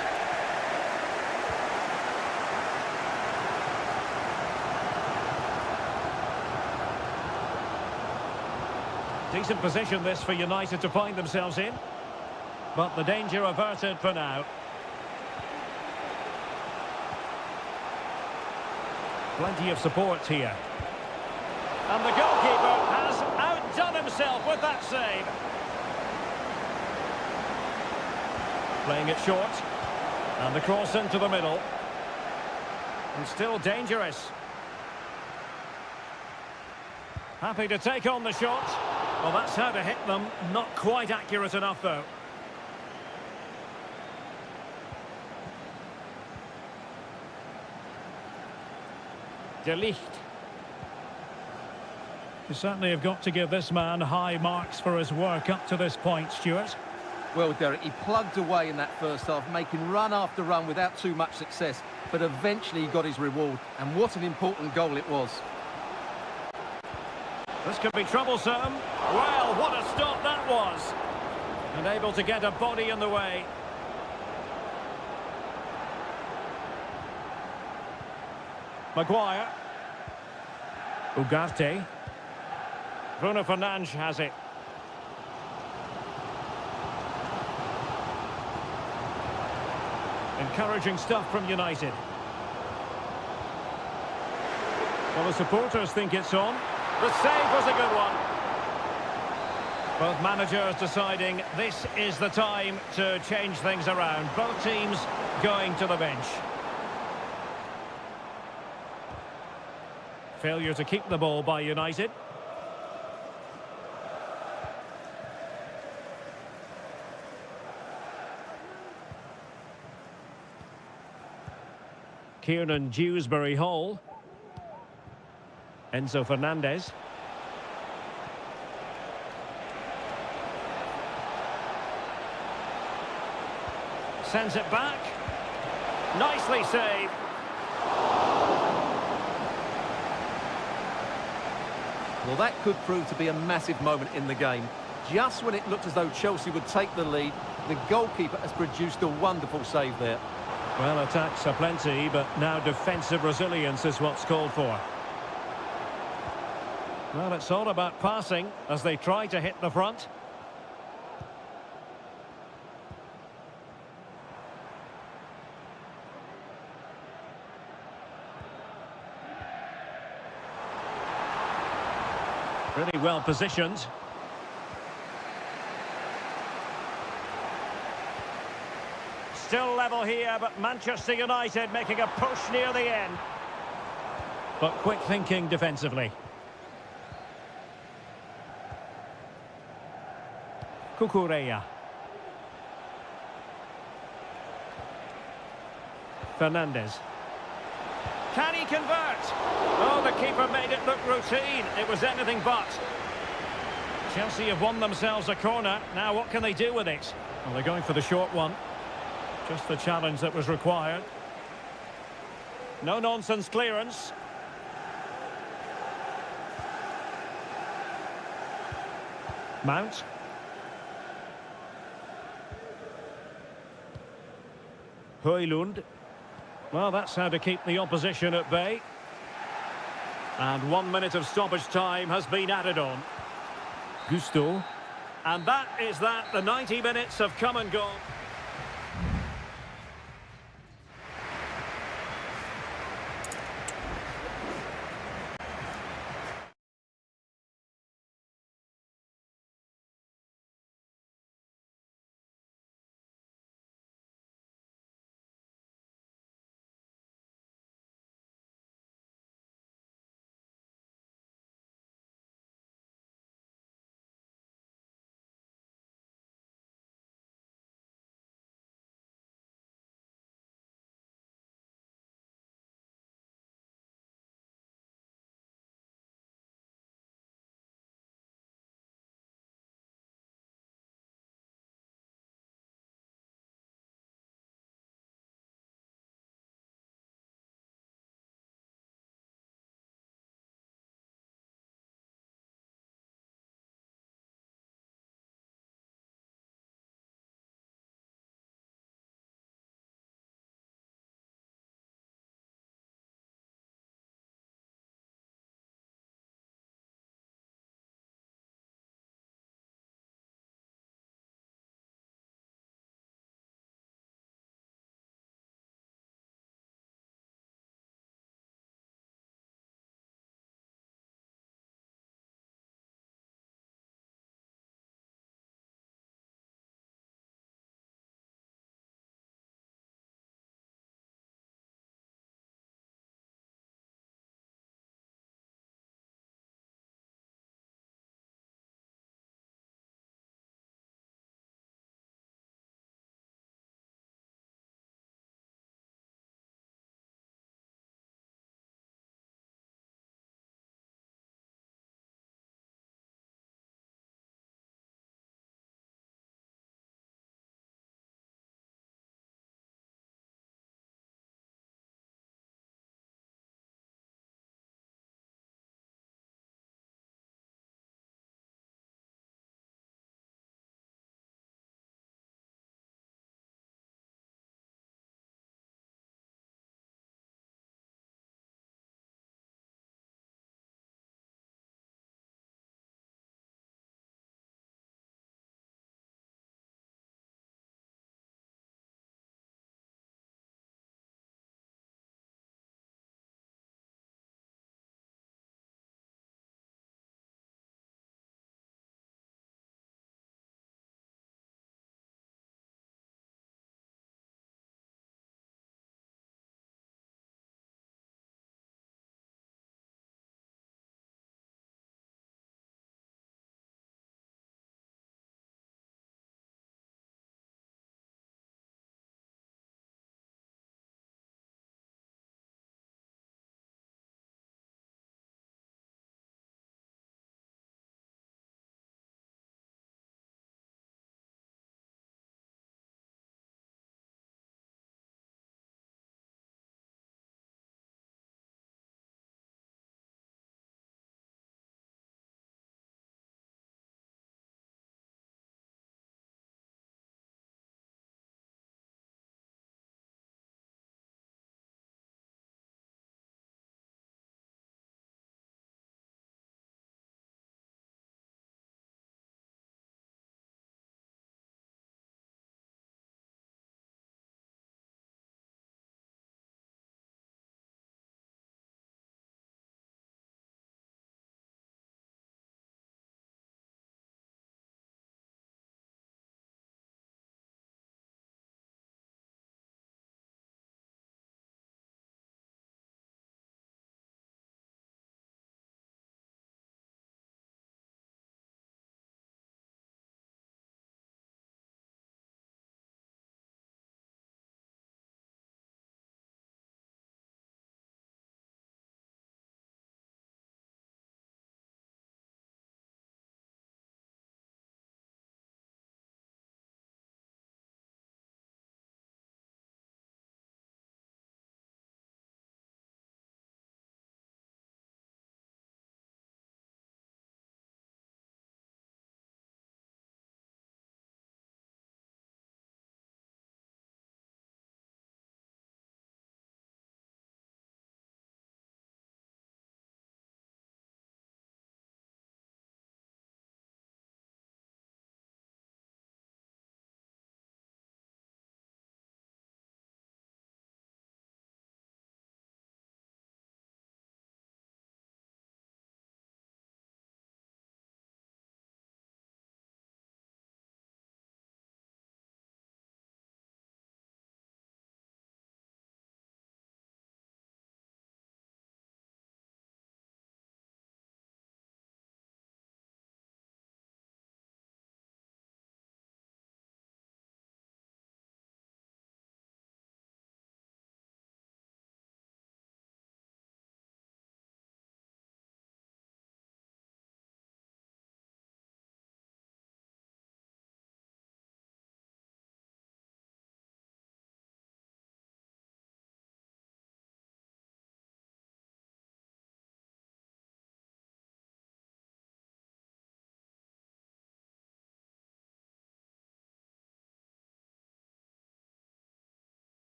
A: Decent position this for United to find themselves in. But the danger averted for now. Plenty of support here. And the goalkeeper has outdone himself with that save. Playing it short. And the cross into the middle. And still dangerous. Happy to take on the shot. Well, that's how to hit them. Not quite accurate enough, though. De Ligt. You certainly have got to give this man high marks for his work up to this point, Stuart.
B: Well, Derek, he plugged away in that first half, making run after run without too much success, but eventually he got his reward, and what an important goal it was.
A: This could be troublesome. Well, what a stop that was. And able to get a body in the way. Maguire. Ugarte. Bruno Fernandes has it. Encouraging stuff from United. Well, the supporters think it's on. The save was a good one. Both managers deciding this is the time to change things around. Both teams going to the bench. Failure to keep the ball by United. Kiernan Dewsbury-Hall. Enzo Fernandez. Sends it back. Nicely saved.
B: Well, that could prove to be a massive moment in the game. Just when it looked as though Chelsea would take the lead, the goalkeeper has produced a wonderful save there.
A: Well, attacks are plenty, but now defensive resilience is what's called for. Well, it's all about passing as they try to hit the front. Really well positioned. Still level here, but Manchester United making a push near the end. But quick thinking defensively. Cucurella. Fernandez. Can he convert? Oh, the keeper made it look routine. It was anything but. Chelsea have won themselves a corner. Now what can they do with it? Well, they're going for the short one. Just the challenge that was required. No-nonsense clearance. Mount. Højlund. Well, that's how to keep the opposition at bay. And 1 minute of stoppage time has been added on. Gusto. And that is that. The 90 minutes have come and gone.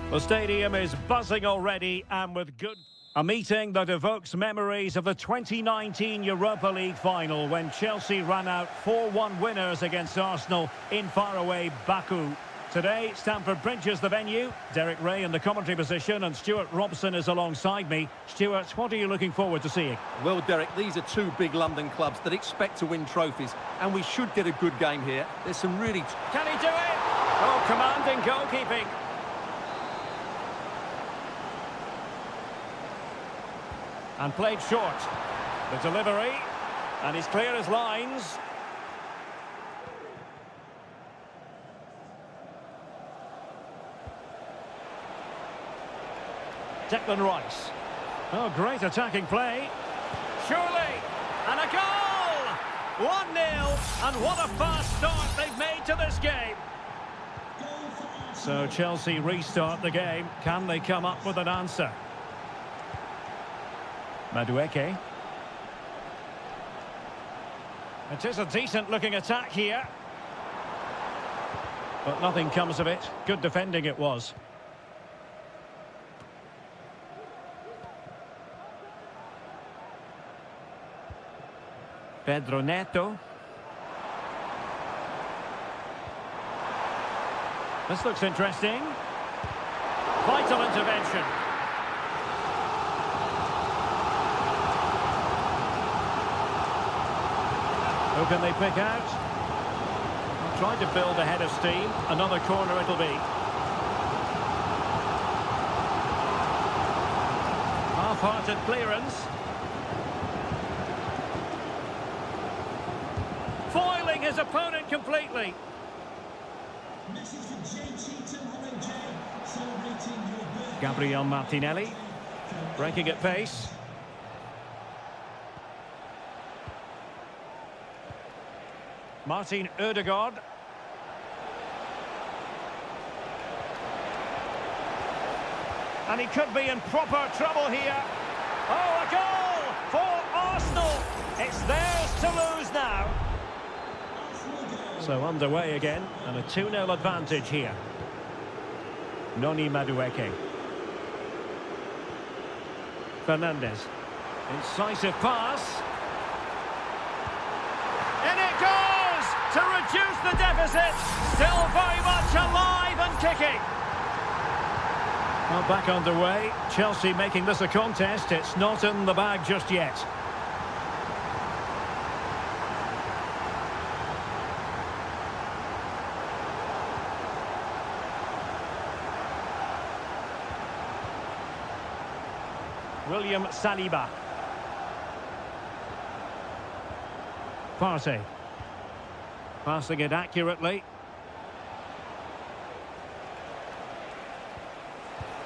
A: The stadium is buzzing already and with good... A meeting that evokes memories of the 2019 Europa League final when Chelsea ran out 4-1 winners against Arsenal in faraway Baku. Today, Stamford Bridge is the venue. Derek Ray in the commentary position and Stuart Robson is alongside me. Stuart, what are you looking forward to seeing?
B: Well, Derek, these are two big London clubs that expect to win trophies, and we should get a good game here. There's some really...
A: Can he do it? Oh, commanding goalkeeping. And played short. The delivery. And he's clear as lines. Declan Rice. Oh, great attacking play. Surely. And a goal! 1-0. And what a fast start they've made to this game. So Chelsea restart the game. Can they come up with an answer? Madueke. It is a decent-looking attack here. But nothing comes of it. Good defending it was. Pedro Neto. This looks interesting. Vital intervention. Who can they pick out? Trying to build a head of steam. Another corner it'll be. Half-hearted clearance. Foiling his opponent completely.
C: Message for Jay Cheatham. Hello, Jay. Celebrating your birthday.
A: Gabriel Martinelli. Breaking at pace. Martin Ødegaard. And he could be in proper trouble here. Oh, a goal for Arsenal. It's theirs to lose now. So underway again, and a 2-0 advantage here. Noni Madueke. Fernandez. Incisive pass. And it goes to reduce the deficit. Still very much alive and kicking. Well, back underway. Chelsea making this a contest. It's not in the bag just yet. William Saliba. Partey. Passing it accurately.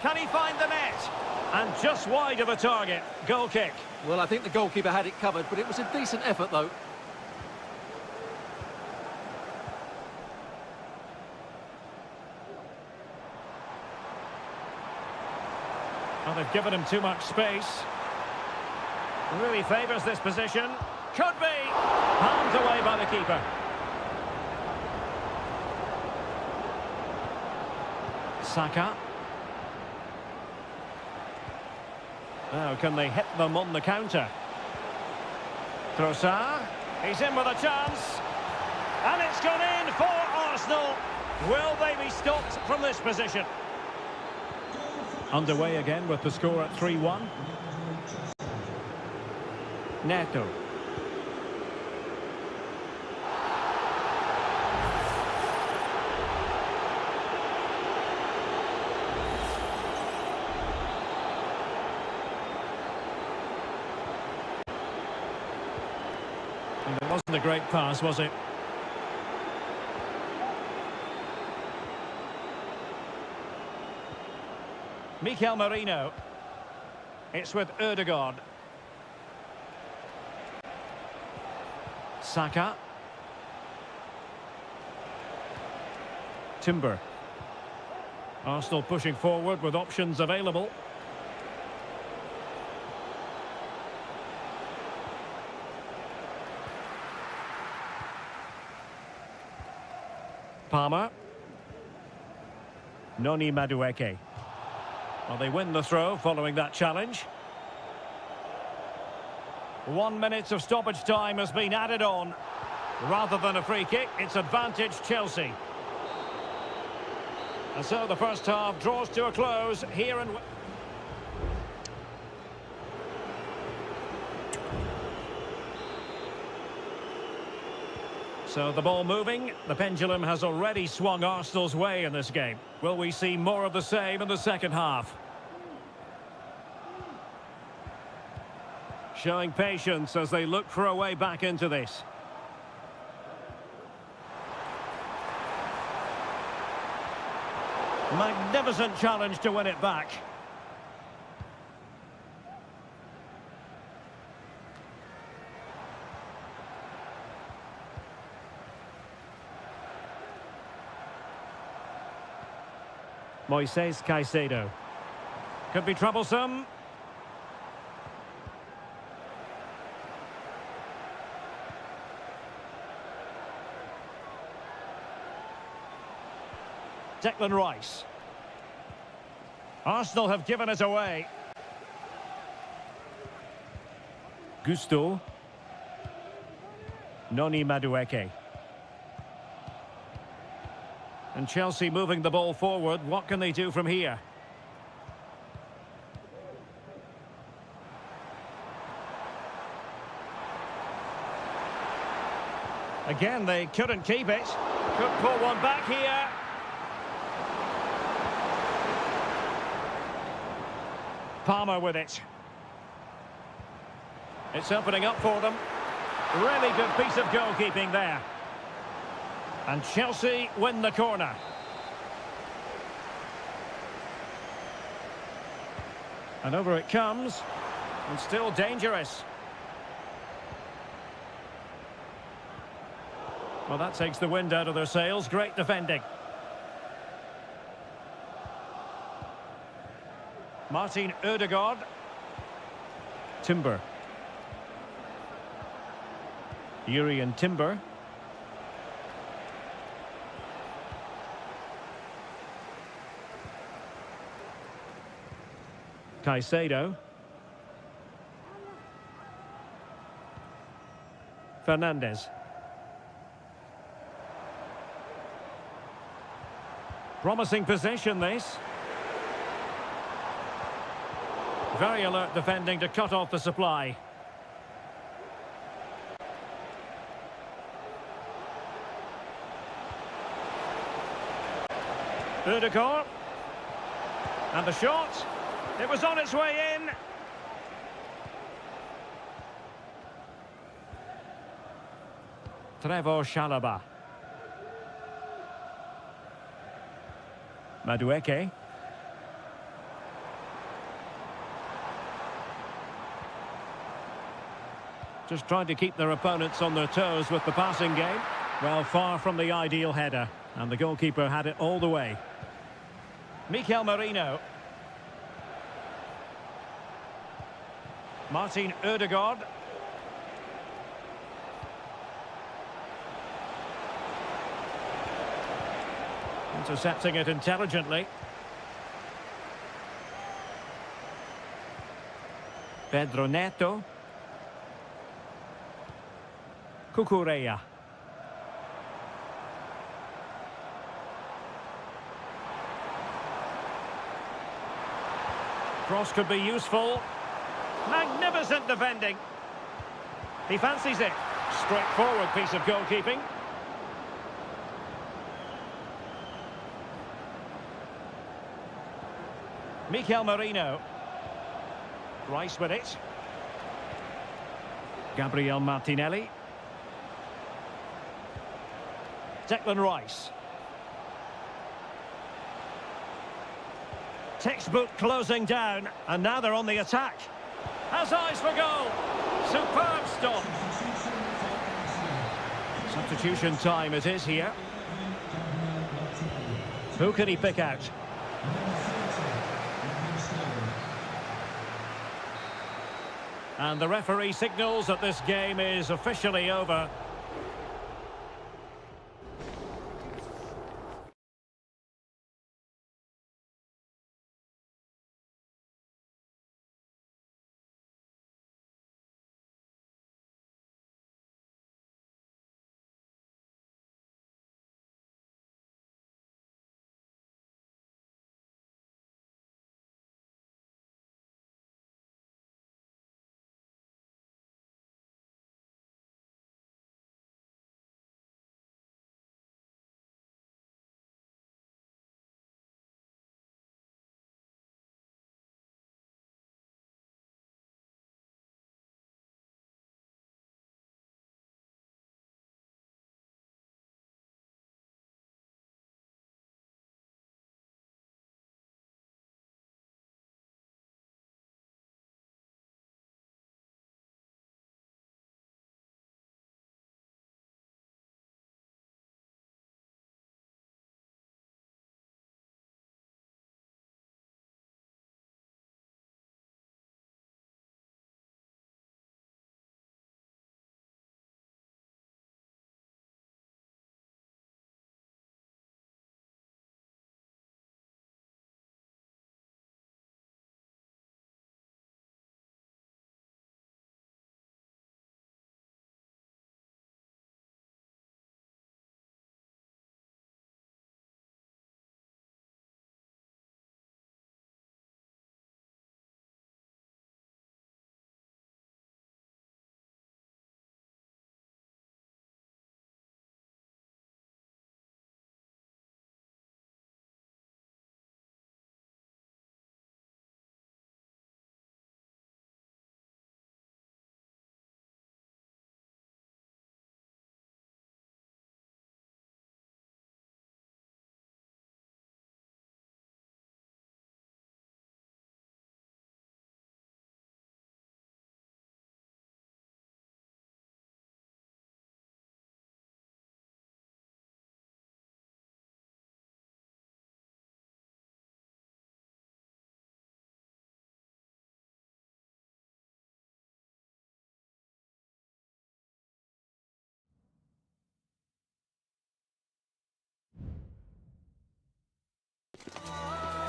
A: Can he find the net? And just wide of a target. Goal kick.
B: Well, I think the goalkeeper had it covered, but it was a decent effort, though.
A: Well, they've given him too much space. Really favours this position. Could be. Palmed away by the keeper. Saka. Now, can they hit them on the counter? Trossard. He's in with a chance. And it's gone in for Arsenal. Will they be stopped from this position? Underway again with the score at 3-1. Neto. And it wasn't a great pass, was it? Mikel Merino. It's with Ødegaard. Saka. Timber. Arsenal pushing forward with options available. Palmer. Noni Madueke. Well, they win the throw following that challenge. 1 minute of stoppage time has been added on. Rather than a free kick, it's advantage Chelsea. And so the first half draws to a close here and... So the ball moving, the pendulum has already swung Arsenal's way in this game. Will we see more of the same in the second half? Showing patience as they look for a way back into this. Magnificent challenge to win it back. Moises Caicedo. Could be troublesome. Declan Rice. Arsenal have given it away. Gusto. Noni Madueke. And Chelsea moving the ball forward. What can they do from here? Again, they couldn't keep it. Could pull one back here. Palmer with it. It's opening up for them. Really good piece of goalkeeping there. And Chelsea win the corner. And over it comes. And still dangerous. Well, that takes the wind out of their sails. Great defending. Martin Ødegaard. Timber. Urian Timber. Caicedo. Fernandez. Promising possession, this. Very alert defending to cut off the supply. Ødegaard. And the shot. It was on its way in. Trevor Chalobah. Madueke. Just trying to keep their opponents on their toes with the passing game. Well, far from the ideal header. And the goalkeeper had it all the way. Mikel Merino. Martin Ødegaard. Intercepting it intelligently. Pedro Neto. Cucurella. Cross could be useful. Magnificent defending. He fancies it. Straightforward piece of goalkeeping. Mikel Merino. Rice with it. Gabriel Martinelli. Declan Rice. Textbook closing down, and now they're on the attack. Has eyes for goal. Superb stop. Substitution time it is here. Who can he pick out? And the referee signals that this game is officially over.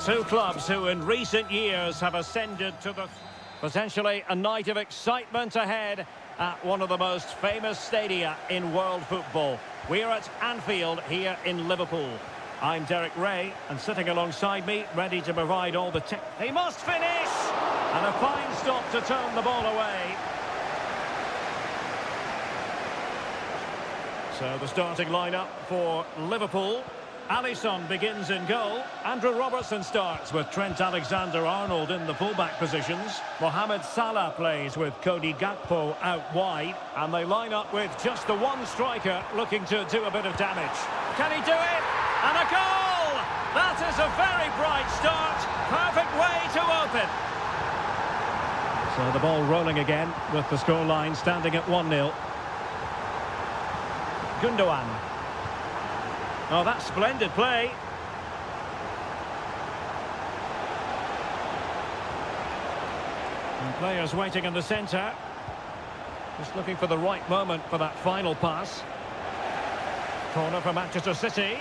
A: Two clubs who in recent years have ascended to the... Potentially a night of excitement ahead at one of the most famous stadia in world football. We're at Anfield here in Liverpool. I'm Derek Ray, and sitting alongside me, ready to provide all the tech. He must finish! And a fine stop to turn the ball away. So the starting lineup for Liverpool. Alisson begins in goal. Andrew Robertson starts with Trent Alexander-Arnold in the fullback positions. Mohamed Salah plays with Cody Gakpo out wide. And they line up with just the one striker looking to do a bit of damage. Can he do it? And a goal! That is a very bright start. Perfect way to open. So the ball rolling again with the scoreline standing at 1-0. Gundogan. Oh, that's splendid play. And players waiting in the centre. Just looking for the right moment for that final pass. Corner for Manchester City.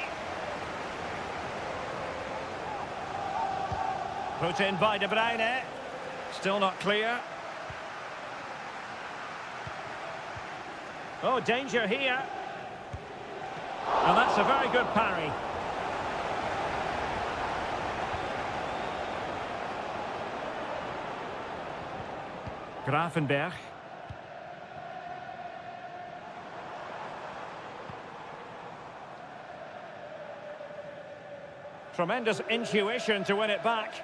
A: Put in by De Bruyne. Still not clear. Oh, danger here. And that's a very good parry. Gravenberch. Tremendous intuition to win it back.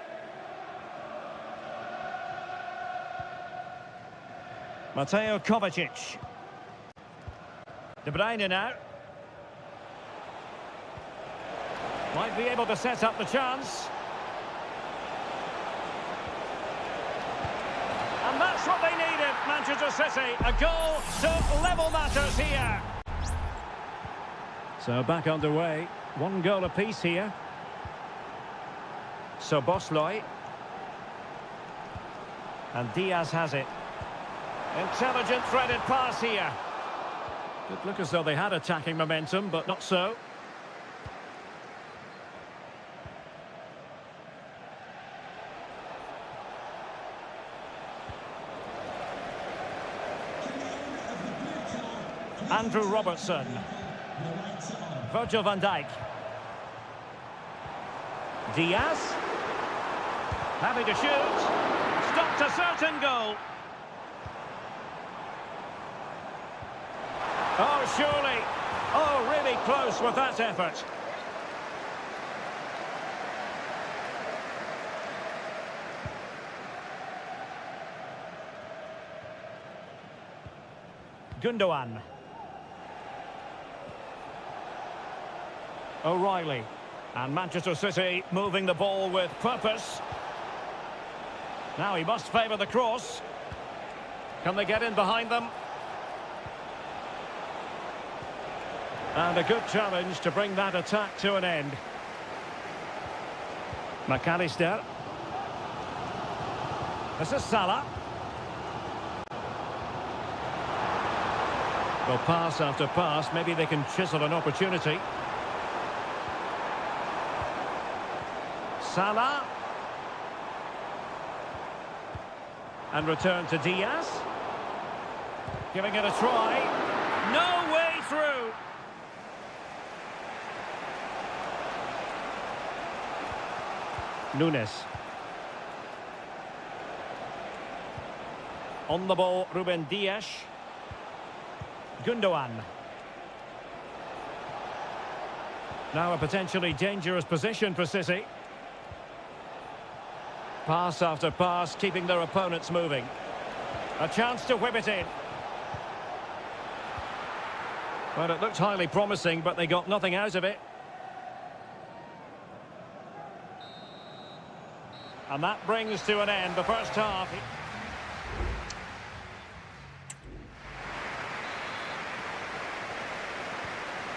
A: Mateo Kovacic. De Bruyne now. Might be able to set up the chance. And that's what they needed, Manchester City. A goal to level matters here. So back underway. One goal apiece here. So Bosley. And Diaz has it. Intelligent threaded pass here. Could look as though they had attacking momentum, but not so. Andrew Robertson. Virgil van Dijk. Diaz. Happy to shoot. Stopped a certain goal. Oh, surely. Oh, really close with that effort. Gundogan. O'Reilly. And Manchester City moving the ball with purpose. Now he must favour the cross. Can they get in behind them? And a good challenge to bring that attack to an end. McAllister. This is Salah. Well, pass after pass, maybe they can chisel an opportunity. Salah. And return to Diaz. Giving it a try. No way through. Nunes. On the ball, Ruben Dias. Gundogan. Now a potentially dangerous position for City. Pass after pass, keeping their opponents moving. A chance to whip it in. Well, it looked highly promising, but they got nothing out of it. And that brings to an end the first half.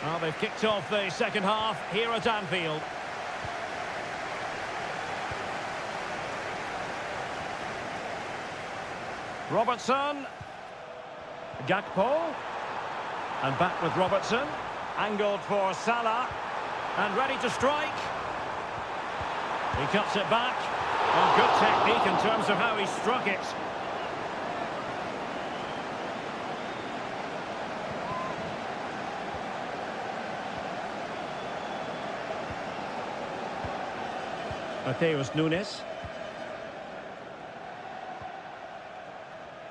A: Well, they've kicked off the second half here at Anfield. Robertson. Gakpo. And back with Robertson. Angled for Salah. And ready to strike. He cuts it back. And good technique in terms of how he struck it. Mateus Nunes.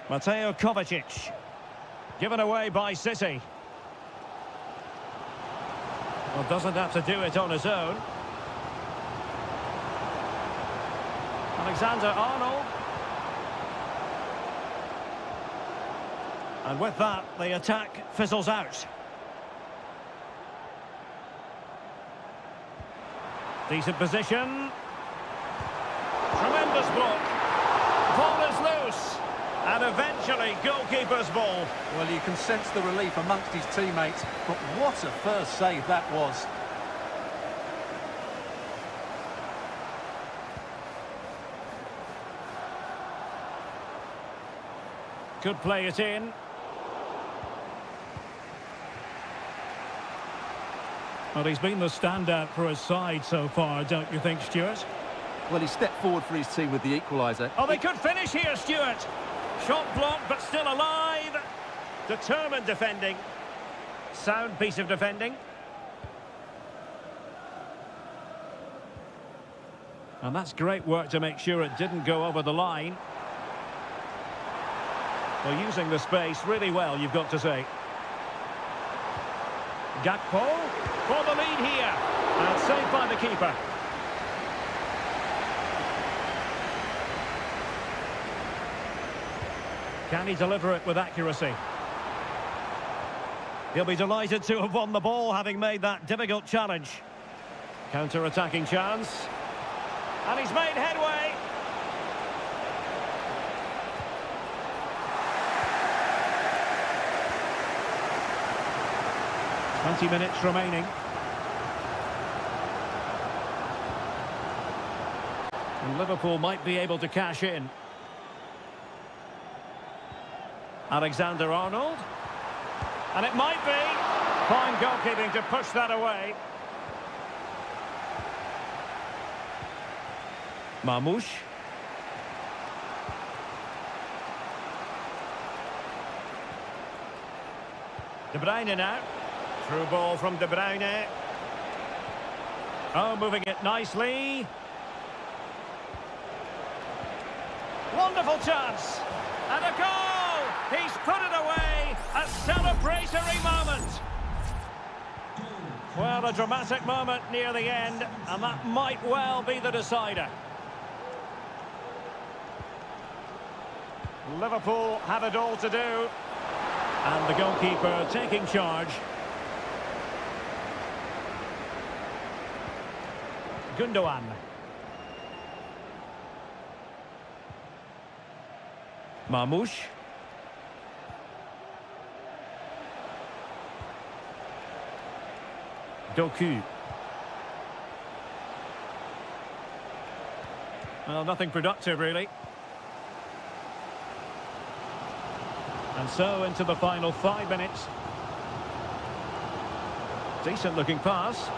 A: Mateo Kovacic. Given away by City. Well, doesn't have to do it on his own. Alexander-Arnold. And with that, the attack fizzles out. Decent position. Tremendous block. Ball is loose. And eventually, goalkeeper's ball.
B: Well, you can sense the relief amongst his teammates, but what a first save that was.
A: Could play it in. Well, he's been the standout for his side so far, don't you think, Stuart?
B: Well, he stepped forward for his team with the equaliser.
A: Oh, they could finish here, Stuart. Shot blocked, but still alive. Determined defending. Sound piece of defending. And that's great work to make sure it didn't go over the line. Well, using the space really well, you've got to say. Gakpo for the lead here. And saved by the keeper. Can he deliver it with accuracy? He'll be delighted to have won the ball, having made that difficult challenge. Counter-attacking chance. And he's made headway. "20 minutes remaining. And Liverpool might be able to cash in. Alexander-Arnold. And it might be. Fine goalkeeping to push that away. Marmoush. De Bruyne now. Through ball from De Bruyne. Oh, moving it nicely. Wonderful chance. And a goal! He's put it away. A celebratory moment. Well, a dramatic moment near the end, and that might well be the decider. Liverpool have it all to do. And the goalkeeper taking charge. Gundogan. Marmoush. Doku. Well, nothing productive, really. And so into the final 5 minutes. Decent looking pass.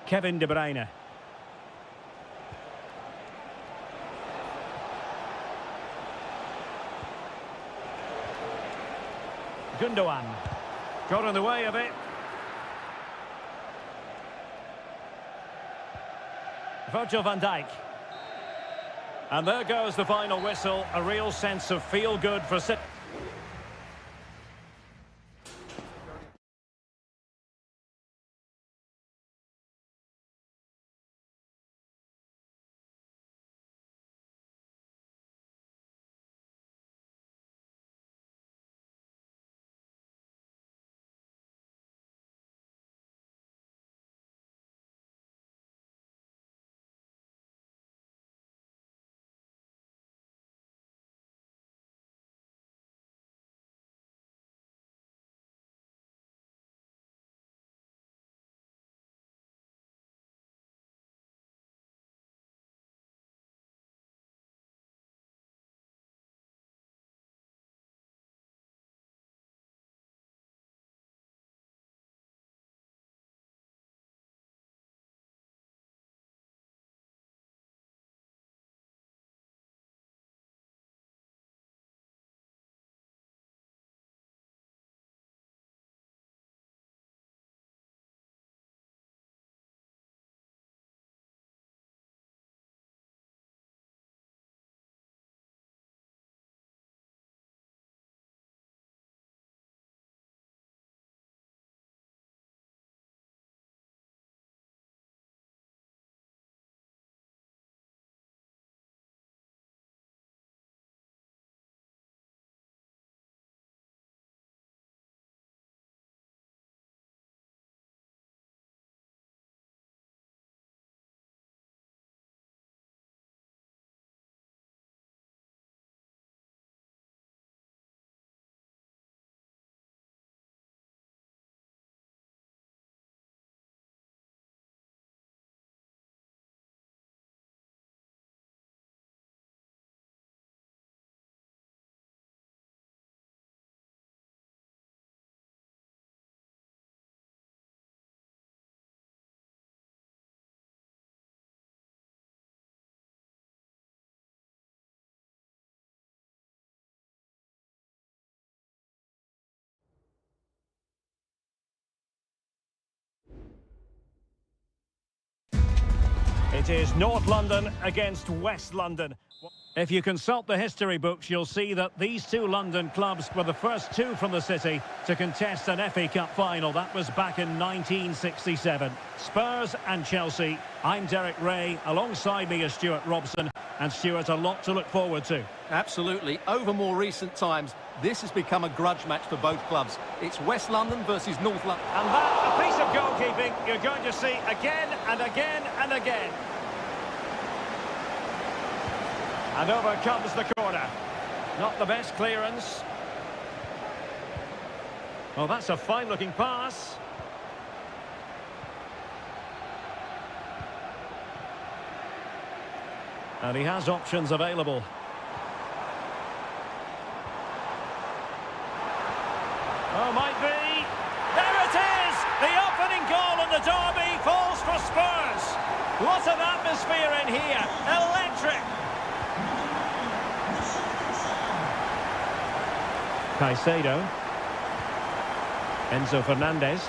A: Kevin De Bruyne. Gundogan. Got in the way of it. Virgil van Dijk. And there goes the final whistle. A real sense of feel-good for City. It is North London against West London. If you consult the history books, you'll see that these two London clubs were the first two from the city to contest an FA Cup final. That was back in 1967. Spurs and Chelsea. I'm Derek Ray. Alongside me is Stuart Robson. And Stuart, a lot to look forward to.
B: Absolutely. Over more recent times, this has become a grudge match for both clubs. It's West London versus North London.
A: And that, a piece of goalkeeping you're going to see again and again and again. And over comes the corner. Not the best clearance. Well, that's a fine-looking pass. And he has options available. Oh, might be. There it is! The opening goal in the derby falls for Spurs. What an atmosphere in here. Electric. Caicedo. Enzo Fernandez.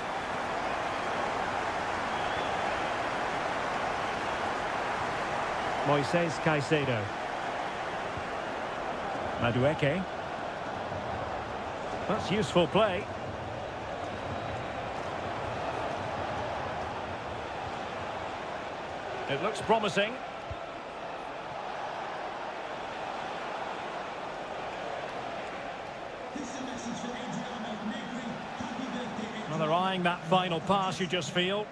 A: Moises Caicedo. Madueke. That's useful play. It looks promising. Well, they're eyeing that final pass, you just feel.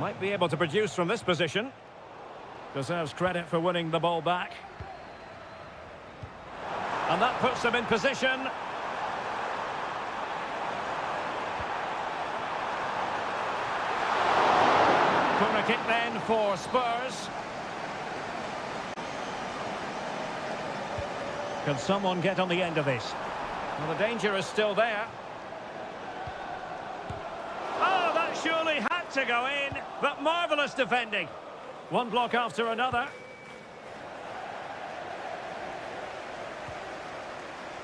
A: Might be able to produce from this position. Deserves credit for winning the ball back. And that puts them in position. Corner kick then for Spurs. Can someone get on the end of this? Well, the danger is still there. Oh, that surely had to go in, but marvellous defending. One block after another.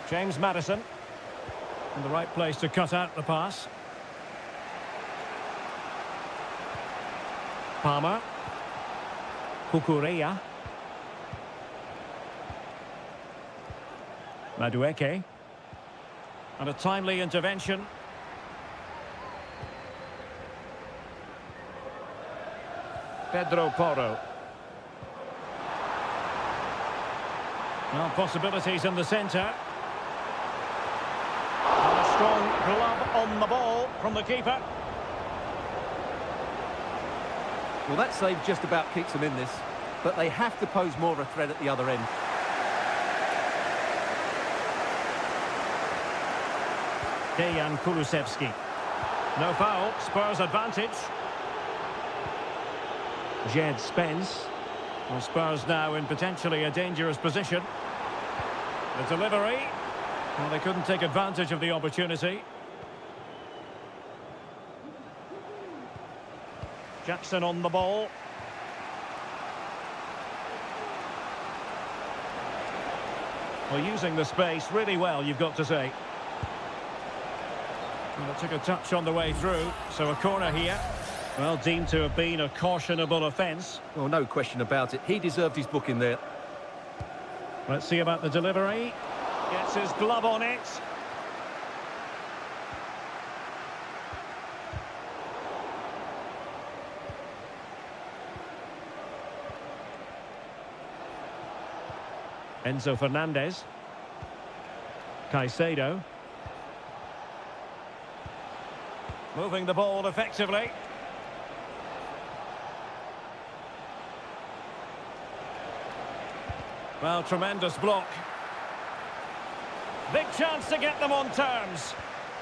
A: James Maddison in the right place to cut out the pass. Palmer. Kukureya. Madueke. And a timely intervention. Pedro Porro. Now possibilities in the centre. And a strong glove on the ball from the keeper.
B: Well, that save just about keeps them in this, but they have to pose more of a threat at the other end.
A: Dejan Kulusevski. No foul, Spurs advantage. Jed Spence. Well, Spurs now in potentially a dangerous position. The delivery. Well, they couldn't take advantage of the opportunity. Jackson on the ball. Well, using the space really well, you've got to say. Well, it took a touch on the way through, so a corner here. Well, deemed to have been a cautionable offence.
B: Well, no question about it. He deserved his booking there.
A: Let's see about the delivery. Gets his glove on it. Enzo Fernandez. Caicedo. Moving the ball effectively. Well, tremendous block. Big chance to get them on terms.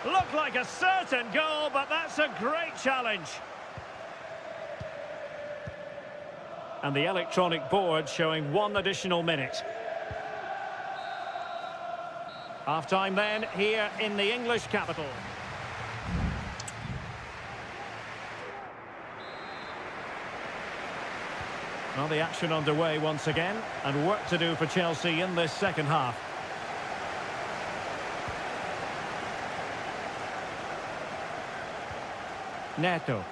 A: Looked like a certain goal, but that's a great challenge. And the electronic board showing 1 additional minute. Half-time then, here in the English capital. Well, the action underway once again, and work to do for Chelsea in this second half. Neto.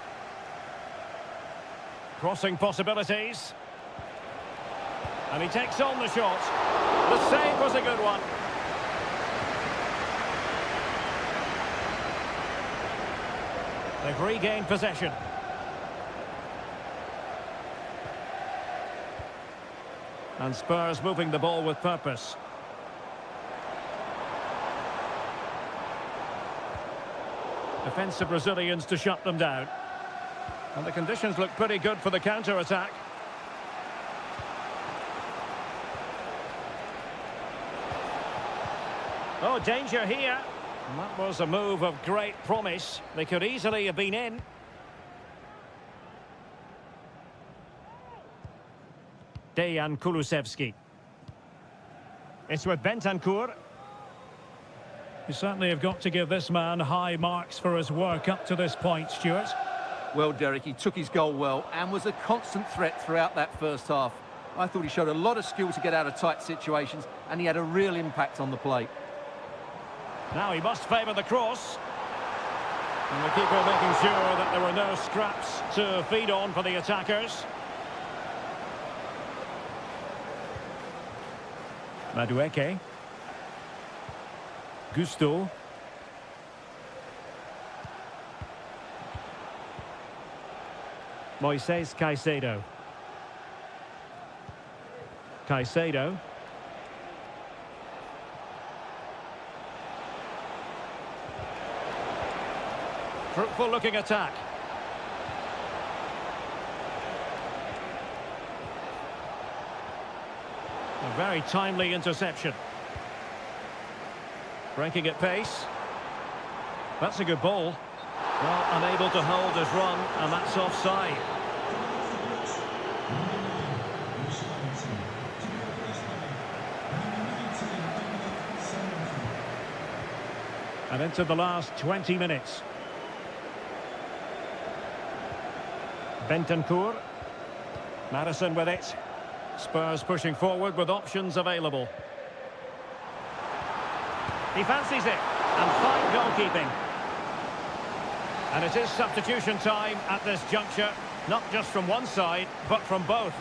A: Crossing possibilities. And he takes on the shot. The save was a good one. They've regained possession. And Spurs moving the ball with purpose. Defensive Brazilians to shut them down. And the conditions look pretty good for the counter-attack. Oh, danger here. And that was a move of great promise. They could easily have been in. Dejan Kulusevski. It's with Bentancur. You certainly have got to give this man high marks for his work up to this point, Stuart.
B: Well, Derek, he took his goal well and was a constant threat throughout that first half. I thought he showed a lot of skill to get out of tight situations, and he had a real impact on the play.
A: Now he must favour the cross. And the keeper making sure that there were no scraps to feed on for the attackers. Madueke. Gusto. Moises Caicedo. Caicedo. Fruitful looking attack. A very timely interception. Breaking at pace. That's a good ball. Well, unable to hold his run, and that's offside. And into the last 20 minutes. Bentancur. Madison with it. Spurs pushing forward with options available. He fancies it. And fine goalkeeping. And it is substitution time at this juncture. Not just from one side, but from both.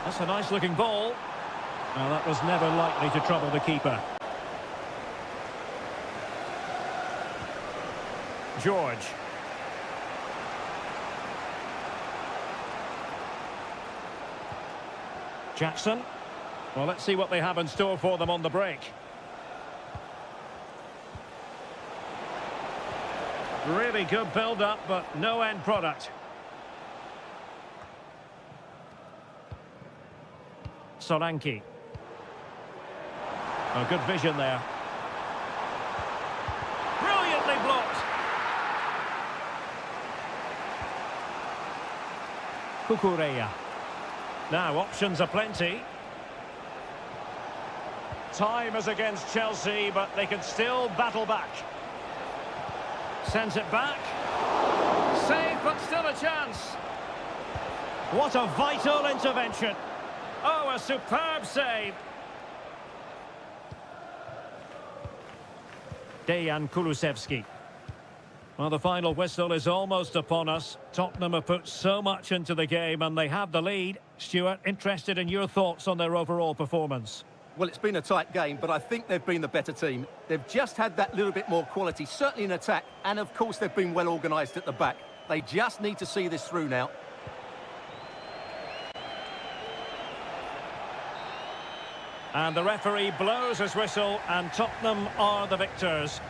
A: That's a nice looking ball. Well, that was never likely to trouble the keeper. George. Jackson. Well, let's see what they have in store for them on the break. Really good build-up, but no end product. Solanke. Oh, good vision there. Brilliantly blocked. Kukureya. Now, options are plenty. Time is against Chelsea, but they can still battle back. Sends it back. Save, but still a chance. What a vital intervention. Oh, a superb save. Dejan Kulusevski. Well, the final whistle is almost upon us. Tottenham have put so much into the game and they have the lead. Stuart, interested in your thoughts on their overall performance.
B: Well, it's been a tight game, but I think they've been the better team. They've just had that little bit more quality, certainly in attack, and of course they've been well organised at the back. They just need to see this through now.
A: And the referee blows his whistle and Tottenham are the victors.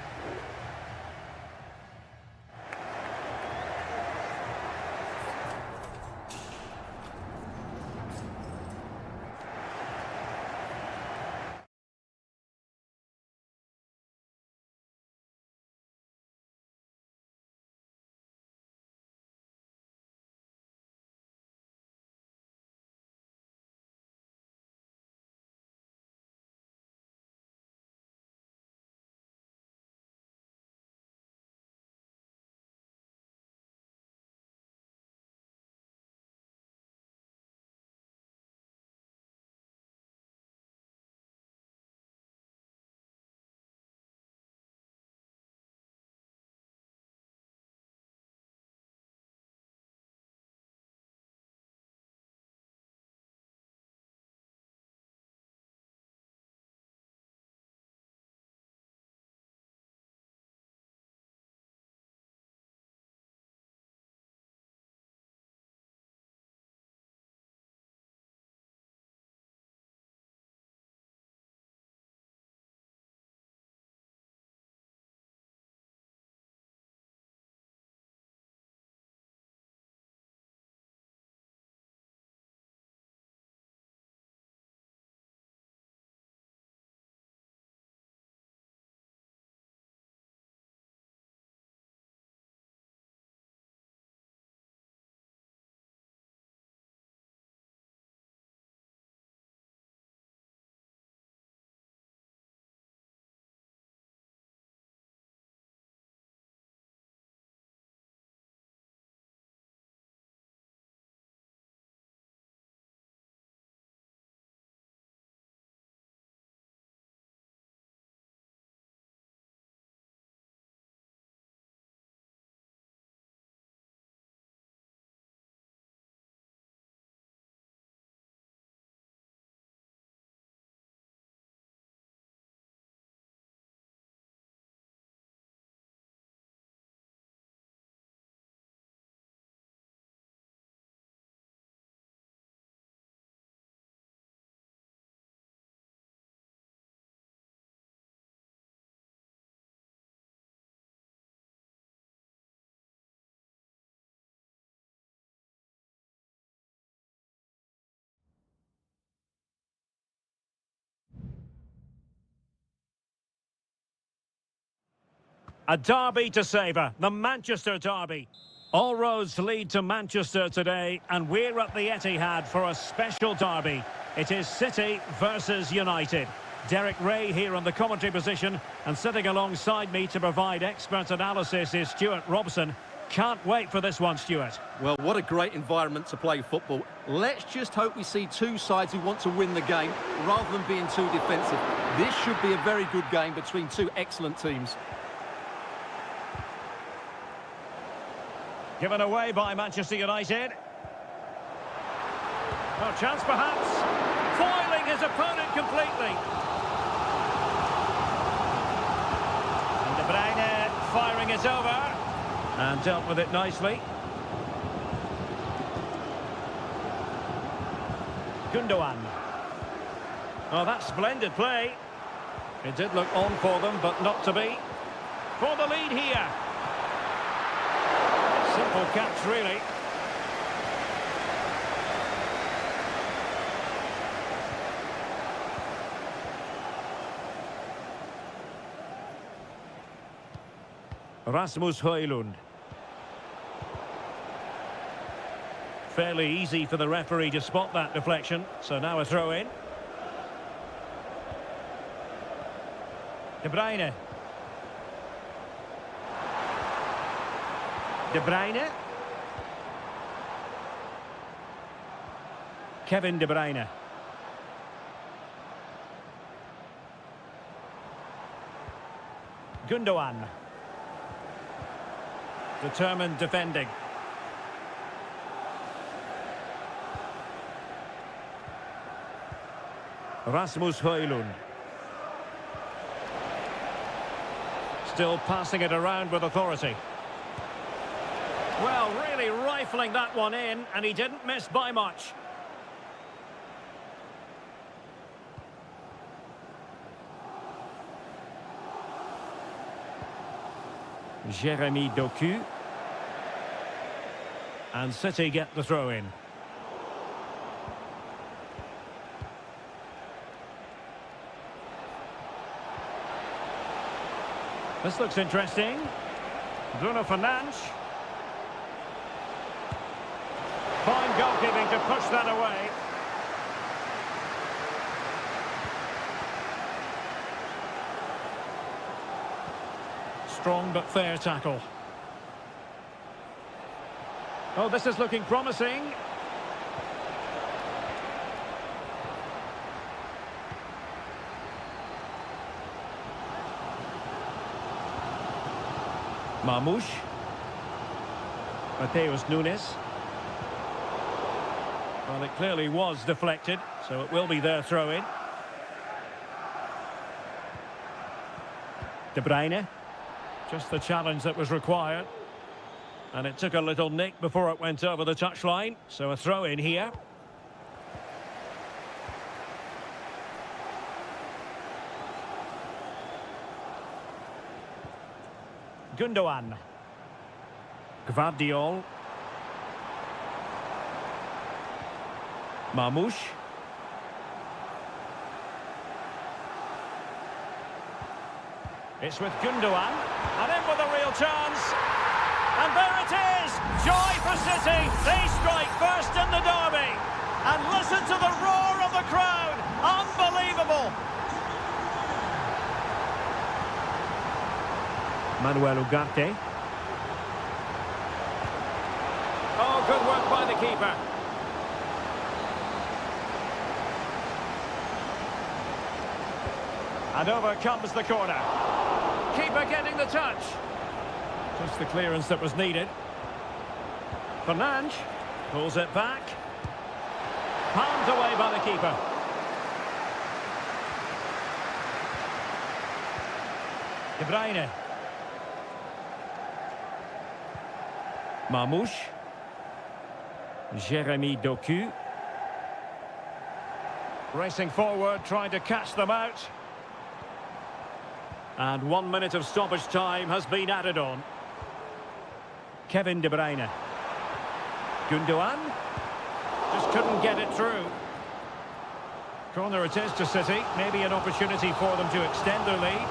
A: A derby to savour, the Manchester derby. All roads lead to Manchester today, and we're at the Etihad for a special derby. It is City versus United. Derek Ray here on the commentary position, and sitting alongside me to provide expert analysis is Stuart Robson. Can't wait for this one, Stuart.
B: Well, what a great environment to play football. Let's just hope we see two sides who want to win the game rather than being too defensive. This should be a very good game between two excellent teams.
A: Given away by Manchester United. No chance perhaps. Foiling his opponent completely. And De Bruyne firing it over. And dealt with it nicely. Gundogan. Oh, that's splendid play. It did look on for them, but not to be. For the lead here. Simple catch, really. Rasmus Højlund. Fairly easy for the referee to spot that deflection, so now a throw in. De Bruyne. De Bruyne. Kevin De Bruyne. Gundogan. Determined defending. Rasmus Højlund. Still passing it around with authority. Well, really rifling that one in, and he didn't miss by much. Jeremy Doku. And City get the throw in. This looks interesting. Bruno Fernandes. Fine goalkeeping to push that away. Strong but fair tackle. Oh, this is looking promising. Marmoush. Mateus Nunes. Well, it clearly was deflected, so it will be their throw-in. De Bruyne. Just the challenge that was required. And it took a little nick before it went over the touchline, so a throw-in here. Gundogan. Gvardiol. Marmoush. It's with Gundogan. And in with a real chance. And there it is! Joy for City! They strike first in the derby! And listen to the roar of the crowd! Unbelievable! Manuel Ugarte. Oh, good work by the keeper. And over comes the corner. Keeper getting the touch. Just the clearance that was needed. Fernandes pulls it back. Palmed away by the keeper. De Bruyne. Marmoush. Jeremy Doku. Racing forward, trying to catch them out. And 1 minute of stoppage time has been added on. Kevin De Bruyne. Gundogan. Just couldn't get it through. Corner it is to City. Maybe an opportunity for them to extend their lead.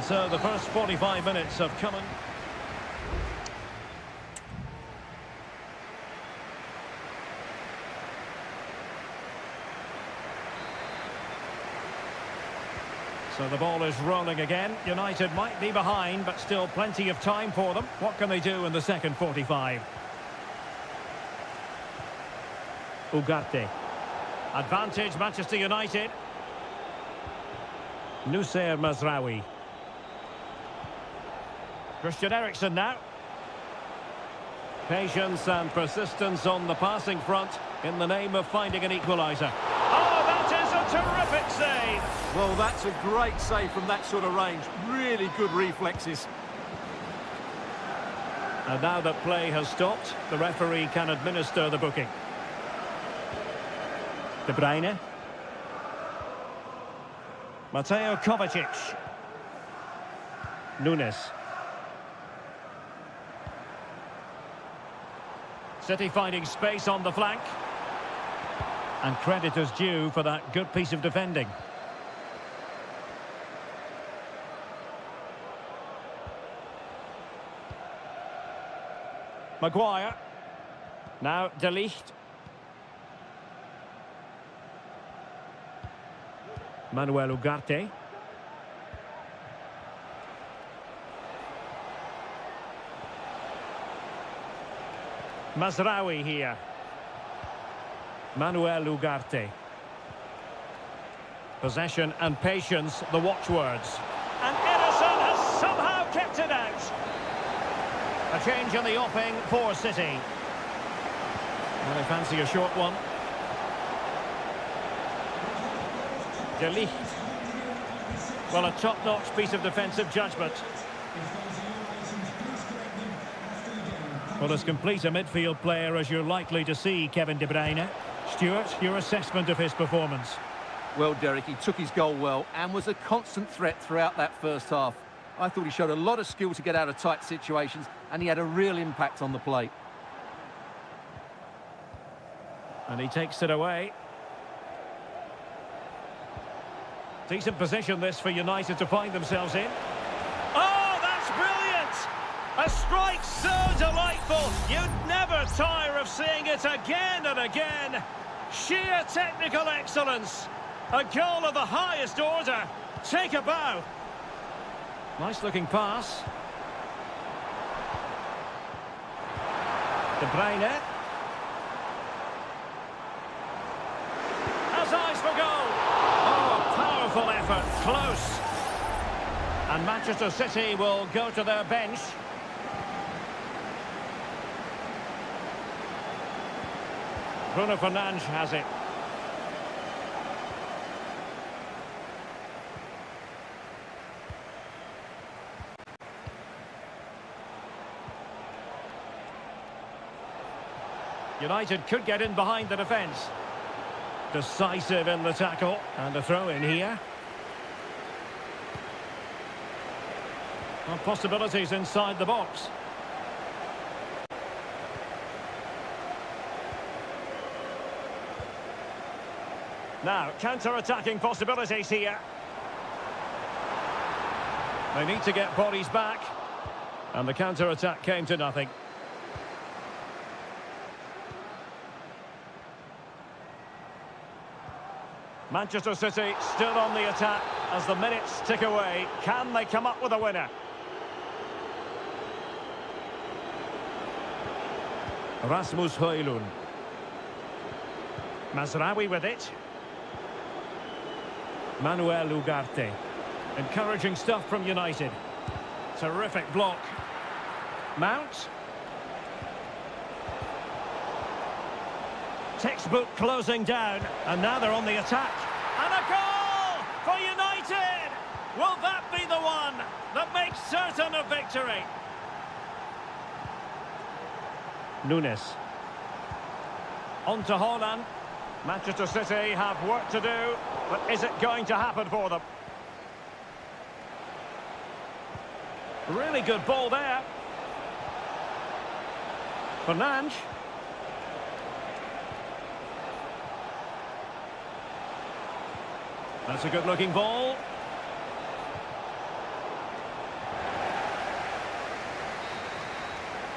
A: So the first 45 minutes have come in. So the ball is rolling again. United might be behind, but still plenty of time for them. What can they do in the second 45? Ugarte. Advantage, Manchester United. Nusayr Mazraoui. Christian Eriksen now. Patience and persistence on the passing front in the name of finding an equaliser. Oh, that is a terrific save!
B: Well, that's a great save from that sort of range. Really good reflexes.
A: And now that play has stopped, the referee can administer the booking. De Bruyne. Mateo Kovacic. Nunes. City finding space on the flank. And credit is due for that good piece of defending. Maguire. Now De Ligt. Manuel Ugarte. Mazraoui here. Manuel Ugarte. Possession and patience, the watchwords. And Ederson has somehow kept it out. A change in the offing for City. Well, they fancy a short one. De Ligt. Well, a top-notch piece of defensive judgment. Well, as complete a midfield player as you're likely to see, Kevin De Bruyne. Stuart, your assessment of his performance?
B: Well, Derek, he took his goal well and was a constant threat throughout that first half. I thought he showed a lot of skill to get out of tight situations, and he had a real impact on the plate.
A: And he takes it away. Decent position this for United to find themselves in. Oh, that's brilliant! A strike so delightful, you'd never tire of seeing it again and again. Sheer technical excellence. A goal of the highest order. Take a bow. Nice looking pass. De Bruyne. Has eyes for goal. Oh, a powerful effort. Close. And Manchester City will go to their bench. Bruno Fernandes has it. United could get in behind the defence. Decisive in the tackle. And a throw in here. Well, possibilities inside the box. Now, counter-attacking possibilities here. They need to get bodies back. And the counter-attack came to nothing. Manchester City still on the attack as the minutes tick away. Can they come up with a winner? Rasmus Højlund. Mazraoui with it. Manuel Ugarte. Encouraging stuff from United. Terrific block. Mount. Textbook closing down, and now they're on the attack. And a goal for United! Will that be the one that makes certain of victory? Nunes. On to Haaland. Manchester City have work to do, but is it going to happen for them? Really good ball there. Fernandes. That's a good-looking ball.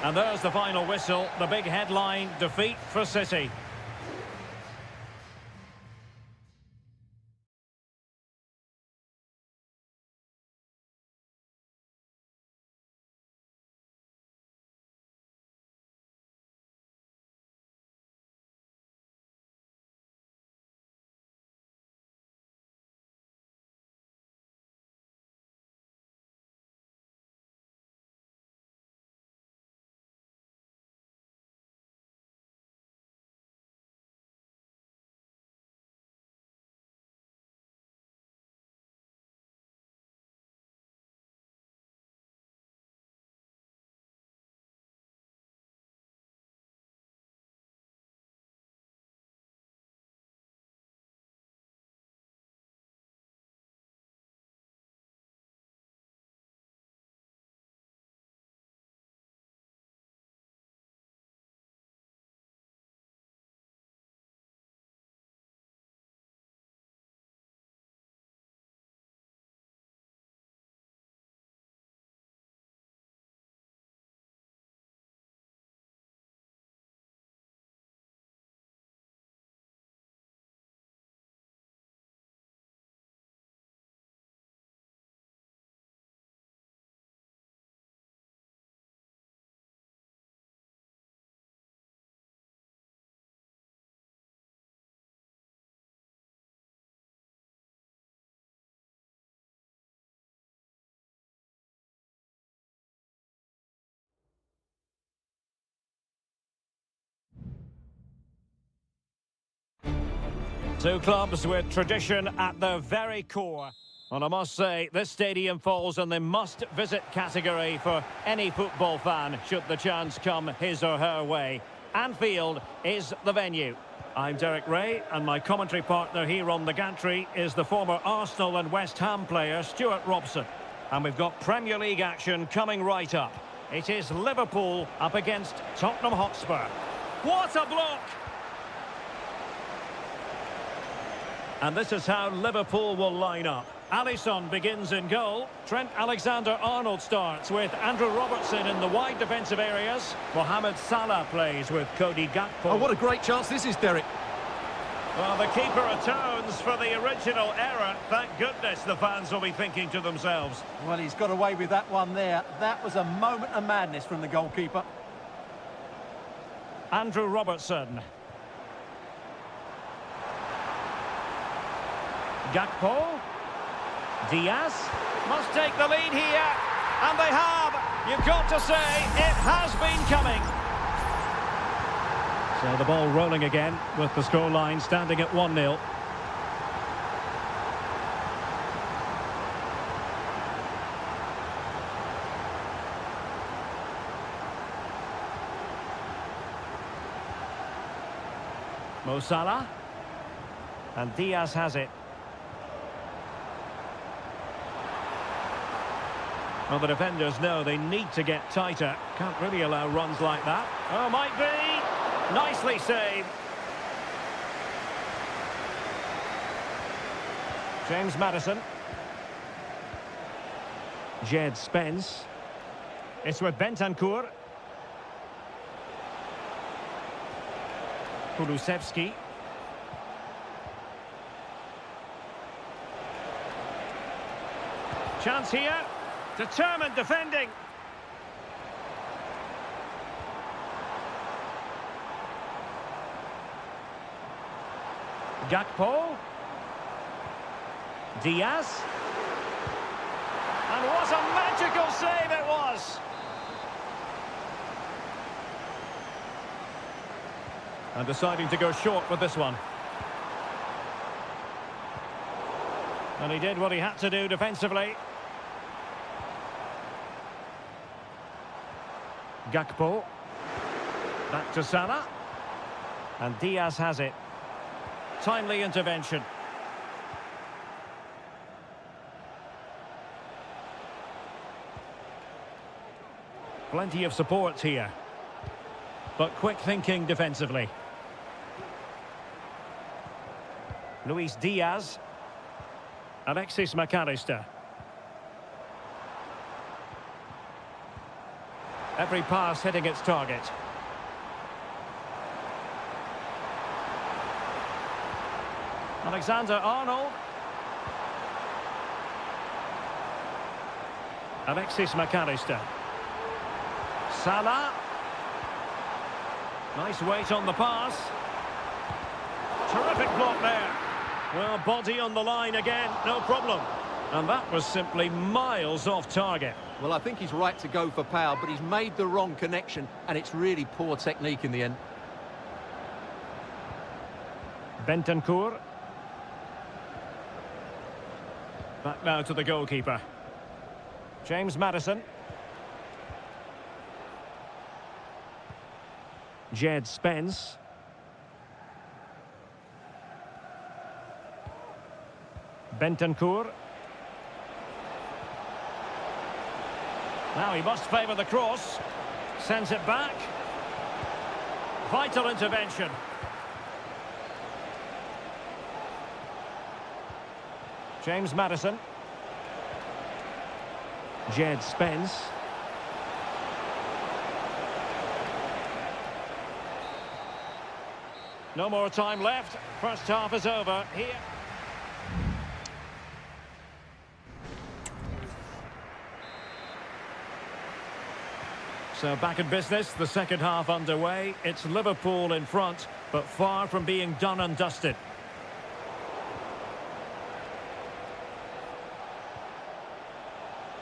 A: And there's the final whistle, the big headline, defeat for City. Two clubs with tradition at their very core. And I must say, this stadium falls in the must-visit category for any football fan, should the chance come his or her way. Anfield is the venue. I'm Derek Ray, and my commentary partner here on the gantry is the former Arsenal and West Ham player, Stuart Robson. And we've got Premier League action coming right up. It is Liverpool up against Tottenham Hotspur. What a block! And this is how Liverpool will line up. Alisson begins in goal. Trent Alexander-Arnold starts with Andrew Robertson in the wide defensive areas. Mohamed Salah plays with Cody Gakpo.
B: Oh, what a great chance this is, Derek.
A: Well, the keeper atones for the original error. Thank goodness the fans will be thinking to themselves.
B: Well, he's got away with that one there. That was a moment of madness from the goalkeeper.
A: Andrew Robertson. Gakpo. Diaz must take the lead here, and they have. You've got to say, it has been coming. So the ball rolling again with the scoreline standing at 1-0. Mo Salah, and Diaz has it. Well, the defenders know they need to get tighter. Can't really allow runs like that. Oh, might be. Nicely saved. James Maddison. Jed Spence. It's with Bentancur. Kulusevski. Chance here. Determined defending. Gakpo. Diaz. And what a magical save it was. And deciding to go short with this one. And he did what he had to do defensively. Gakpo. Back to Salah. And Diaz has it. Timely intervention. Plenty of support here. But quick thinking defensively. Luis Diaz. Alexis McAllister. Every pass hitting its target. Alexander-Arnold. Alexis McAllister. Salah. Nice weight on the pass. Terrific block there. Well, body on the line again, no problem. And that was simply miles off target.
B: Well, I think he's right to go for power, but he's made the wrong connection, and it's really poor technique in the end.
A: Bentancur. Back now to the goalkeeper. James Maddison. Jed Spence. Bentancur. Now he must favour the cross. Sends it back. Vital intervention. James Maddison. Jed Spence. No more time left. First half is over here. So back in business, the second half underway. It's Liverpool in front, but far from being done and dusted.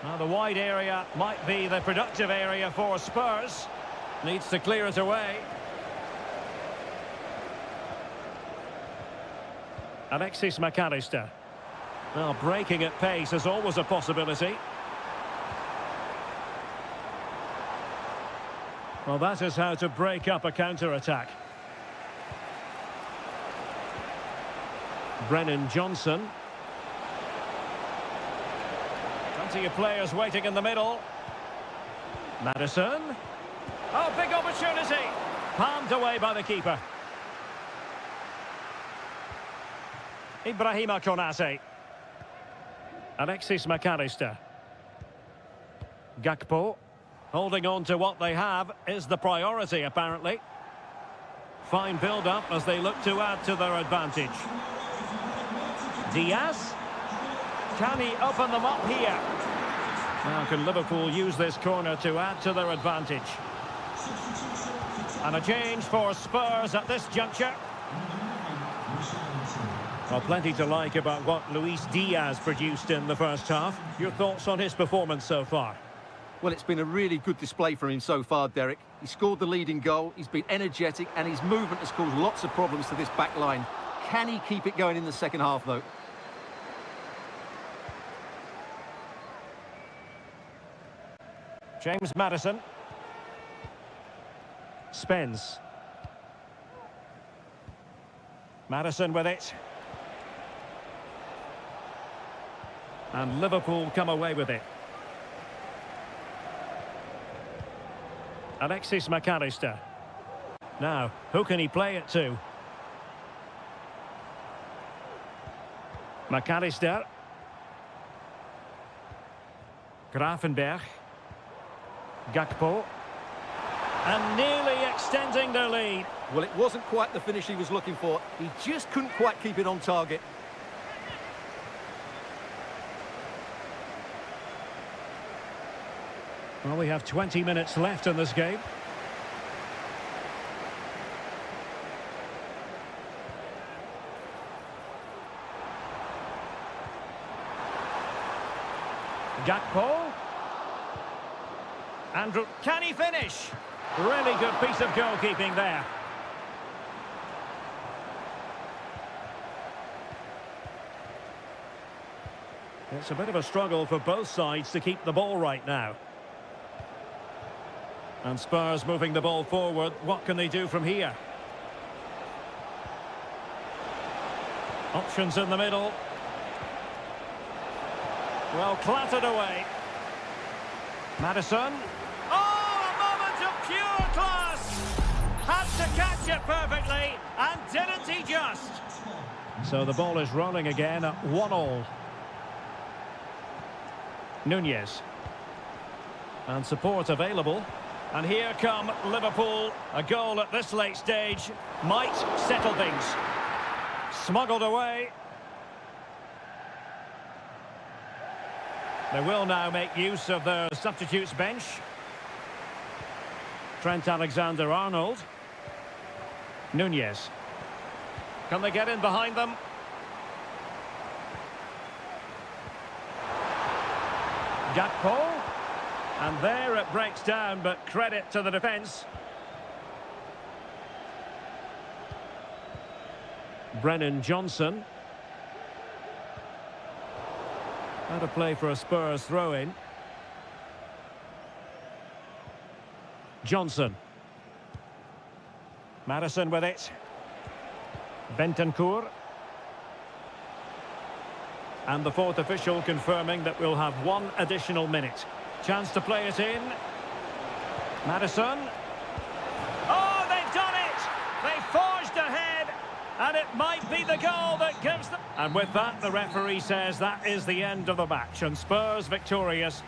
A: Now the wide area might be the productive area for Spurs. Needs to clear it away. Alexis McAllister. Well, breaking at pace is always a possibility. Well, that is how to break up a counter-attack. Brennan Johnson. Plenty of players waiting in the middle. Maddison. Oh, big opportunity. Palmed away by the keeper. Ibrahima Konate. Alexis McAllister. Gakpo. Holding on to what they have is the priority, apparently. Fine build-up as they look to add to their advantage. Diaz. Can he open them up here? Now can Liverpool use this corner to add to their advantage? And a change for Spurs at this juncture. Well, plenty to like about what Luis Diaz produced in the first half. Your thoughts on his performance so far?
B: Well, it's been a really good display for him so far, Derek. He scored the leading goal, he's been energetic, and his movement has caused lots of problems to this back line. Can he keep it going in the second half, though?
A: James Maddison. Spence. Maddison with it. And Liverpool come away with it. Alexis McAllister. Now, who can he play it to? McAllister. Grafenberg. Gakpo. And nearly extending their lead.
B: Well, it wasn't quite the finish he was looking for. He just couldn't quite keep it on target.
A: Well, we have 20 minutes left in this game. Gakpo. Andrew, can he finish? Really good piece of goalkeeping there. It's a bit of a struggle for both sides to keep the ball right now. And Spurs moving the ball forward. What can they do from here? Options in the middle. Well, clattered away. Maddison. Oh, a moment of pure class! Had to catch it perfectly, and didn't he just? So the ball is rolling again at 1-1. Nunez. And support available. And here come Liverpool. A goal at this late stage might settle things. Smuggled away. They will now make use of their substitutes bench. Trent Alexander-Arnold. Nunez. Can they get in behind them? Gakpo. And there it breaks down, but credit to the defence. Brennan Johnson. Out of play for a Spurs throw-in. Johnson. Madison with it. Bentancur. And the fourth official confirming that we'll have one additional minute. Chance to play it in. Madison. Oh, they've done it! They forged ahead, and it might be the goal that gives them... And with that, the referee says that is the end of the match, and Spurs victorious.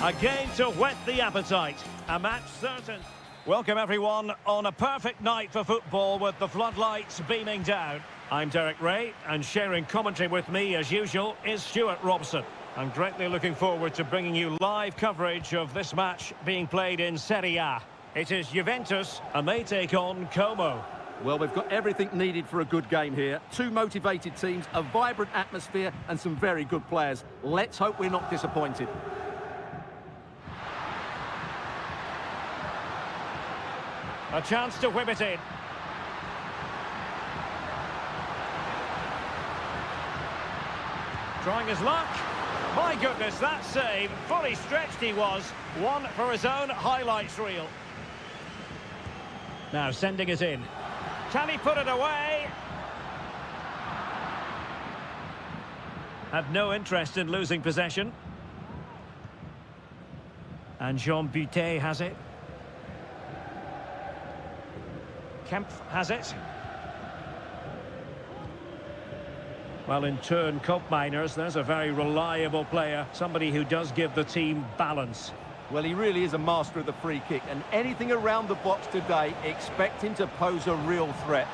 A: A game to whet the appetite. A match certain. Welcome everyone on a perfect night for football with the floodlights beaming down. I'm Derek Ray, and sharing commentary with me as usual is Stuart Robson. I'm greatly looking forward to bringing you live coverage of this match being played in Seria. It is Juventus, and they take on Como.
B: Well, we've got everything needed for a good game here. Two motivated teams, a vibrant atmosphere, and some very good players. Let's hope we're not disappointed.
A: A chance to whip it in. Trying his luck. My goodness, that save. Fully stretched he was. One for his own highlights reel. Now sending it in. Can he put it away? Had no interest in losing possession. And Jean Butet has it. Kempf has it. Well, in turn, cup miners, there's a very reliable player, somebody who does give the team balance.
B: Well, he really is a master of the free kick, and anything around the box today, expect him to pose a real threat.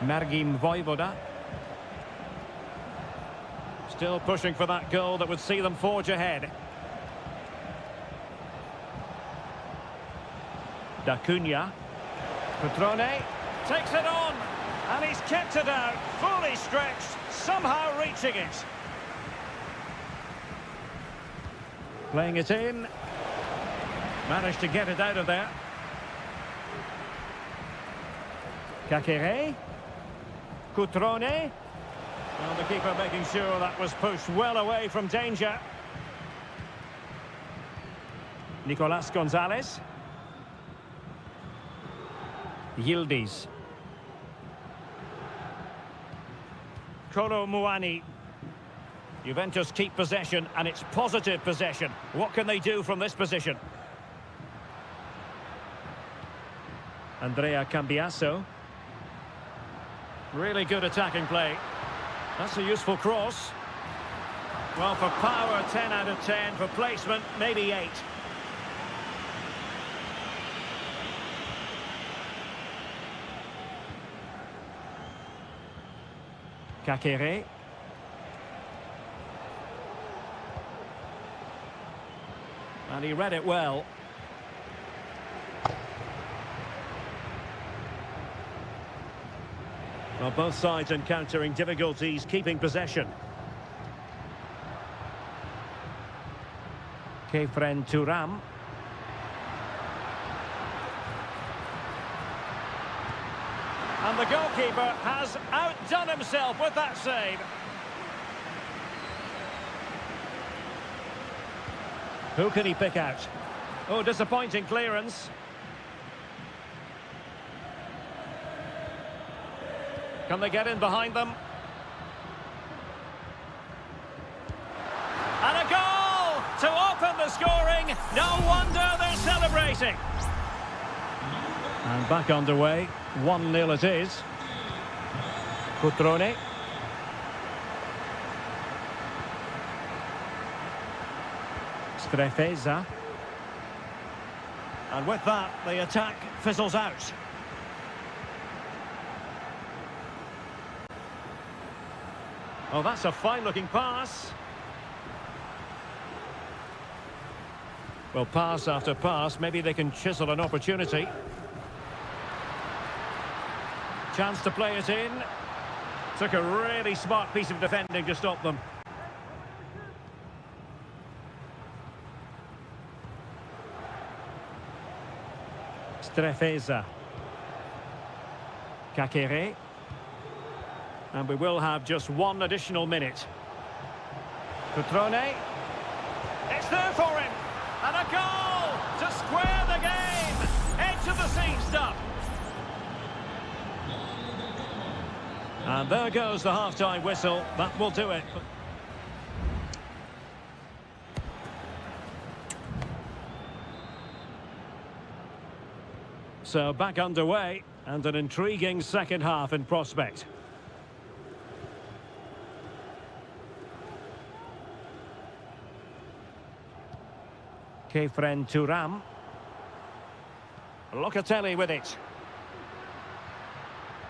A: Margin Voivoda. Still pushing for that goal that would see them forge ahead. Da Cunha. Petrone takes it on, and he's kept it out, fully stretched, somehow reaching it. Playing it in. Managed to get it out of there. Kakere. Cutrone. Well, the keeper making sure that was pushed well away from danger. Nicolas Gonzalez. Yildiz. Kolo Muani. Juventus keep possession, and it's positive possession. What can they do from this position? Andrea Cambiasso. Really good attacking play. That's a useful cross. Well, for power, 10 out of 10. For placement, maybe 8. Kakere. And he read it well. Well, both sides encountering difficulties keeping possession. Kefren Turam. And the goalkeeper has outdone himself with that save. Who can he pick out? Oh, disappointing clearance. Can they get in behind them? And a goal to open the scoring. No wonder they're celebrating. And back underway. 1-0 it is. Cutrone. Strefeza. And with that, the attack fizzles out. Oh, that's a fine-looking pass. Well, pass after pass, maybe they can chisel an opportunity. Chance to play it in. Took a really smart piece of defending to stop them. Strefeza. Kakere. And we will have just one additional minute. Cutrone. It's there for him. And a goal to square the game. Edge of the seat stuff. And there goes the half-time whistle. That will do it. So back underway, and an intriguing second half in prospect. Kefren Turam. Locatelli with it.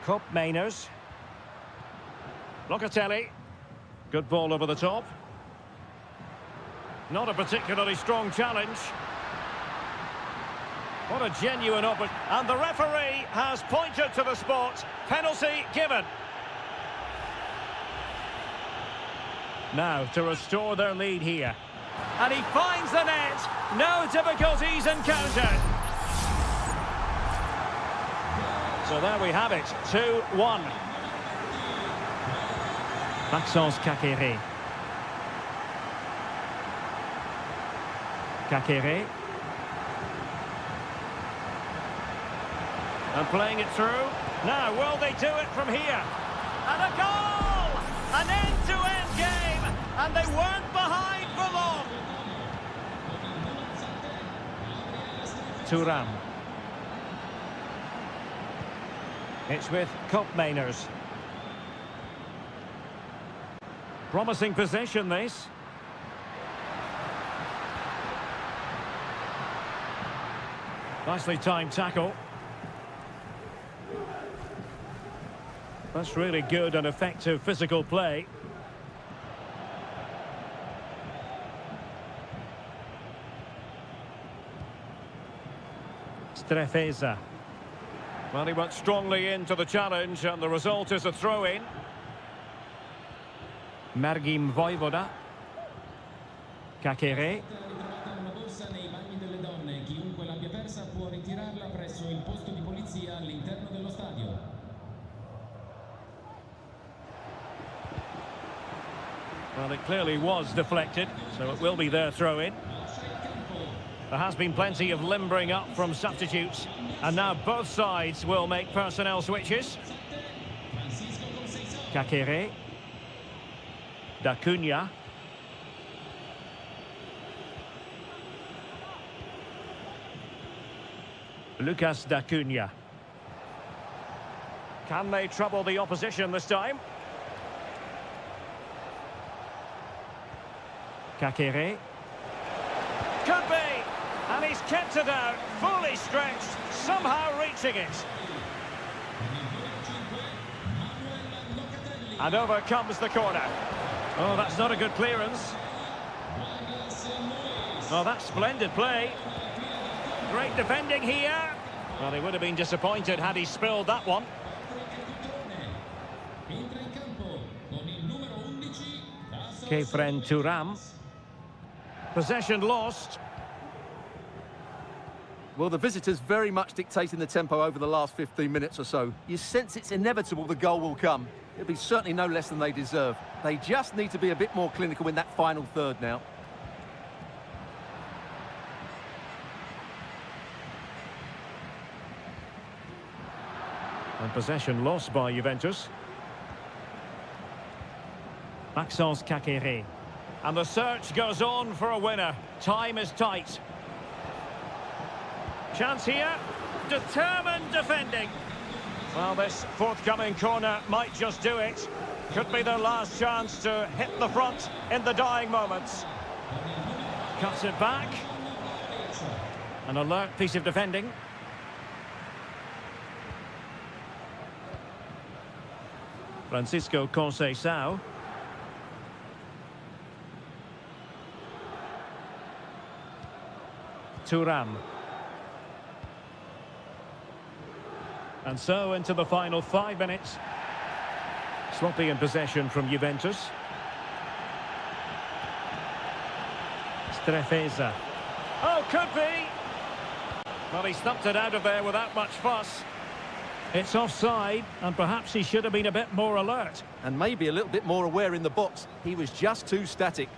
A: Cup Mainers. Locatelli. Good ball over the top. Not a particularly strong challenge. What a genuine open. And the referee has pointed to the spot. Penalty given. Now to restore their lead here. And he finds the net. No difficulties encountered. So there we have it. 2-1. Maxence Kakere. Kakere. And playing it through. Now, will they do it from here? And a goal! An end-to-end game! And they weren't behind for long. Thuram. It's with Koopmeiners. Promising possession, this. Nicely timed tackle. That's really good and effective physical play. Strefeza. Well, he went strongly into the challenge and the result is a throw-in. Mergim Voivoda. Kakere.
D: Una borsa nei bagni delle donne. Chiunque l'abbia persa può ritirarla presso il posto di polizia all'interno dello stadio.
A: Well, it clearly was deflected, so it will be their throw-in. There has been plenty of limbering up from substitutes, and now both sides will make personnel switches. Kakere. D'Acunha. Lucas D'Acunha. Can they trouble the opposition this time? Kakere. Could be! And he's kept it out, fully stretched, somehow reaching it. And over comes the corner. Oh, that's not a good clearance. Oh, that's splendid play. Great defending here. Well, he would have been disappointed had he spilled that one. Kefren Thuram. Possession lost.
B: Well, the visitors very much dictating the tempo over the last 15 minutes or so. You sense it's inevitable the goal will come. It'll be certainly no less than they deserve. They just need to be a bit more clinical in that final third now.
A: And possession lost by Juventus. Maxence Kakere. And the search goes on for a winner. Time is tight. Chance here. Determined defending. Well, this forthcoming corner might just do it. Could be their last chance to hit the front in the dying moments. Cuts it back. An alert piece of defending. Francisco Conceição. Thuram. And so into the final 5 minutes. Sloppy in possession from Juventus. Strefeza. Oh, could be! Well, he stumped it out of there without much fuss. It's offside, and perhaps he should have been a bit more alert.
B: And maybe a little bit more aware in the box. He was just too static.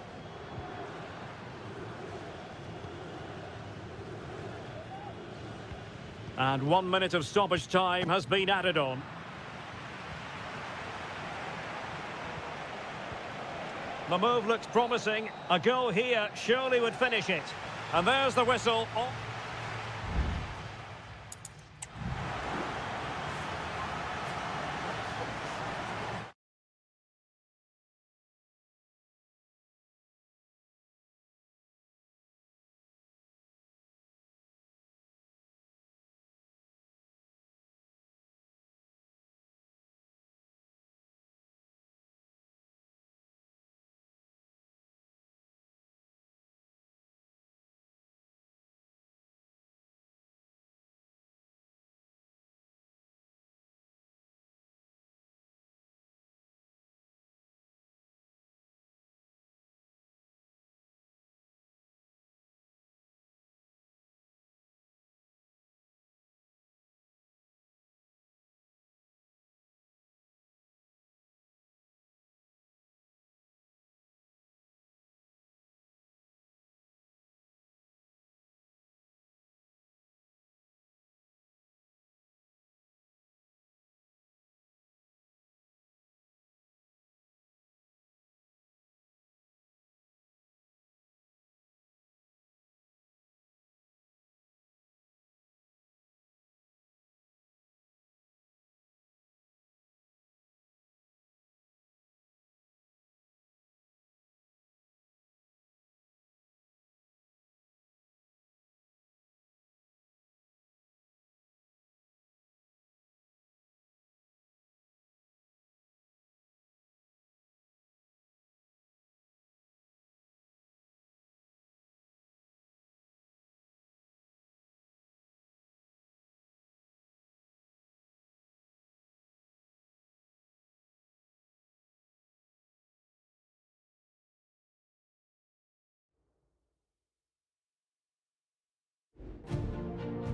A: And 1 minute of stoppage time has been added on. The move looks promising. A goal here surely would finish it. And there's the whistle. Oh.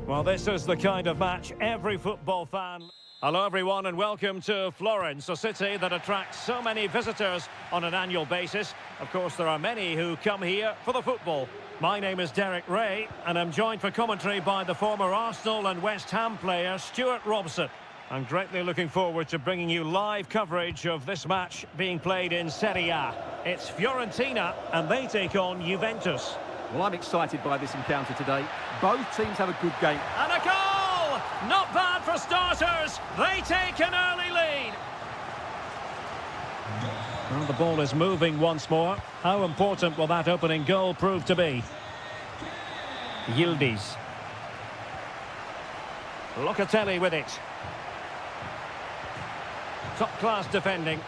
A: Well, this is the kind of match every football fan... Hello everyone and welcome to Florence, a city that attracts so many visitors on an annual basis. Of course, there are many who come here for the football. My name is Derek Ray and I'm joined for commentary by the former Arsenal and West Ham player Stuart Robson. I'm greatly looking forward to bringing you live coverage of this match being played in Seria. It's Fiorentina and they take on Juventus.
B: Well, I'm excited by this encounter today. Both teams have a good game.
A: And a goal! Not bad for starters. They take an early lead. Well, the ball is moving once more. How important will that opening goal prove to be? Yildiz. Locatelli with it. Top-class defending.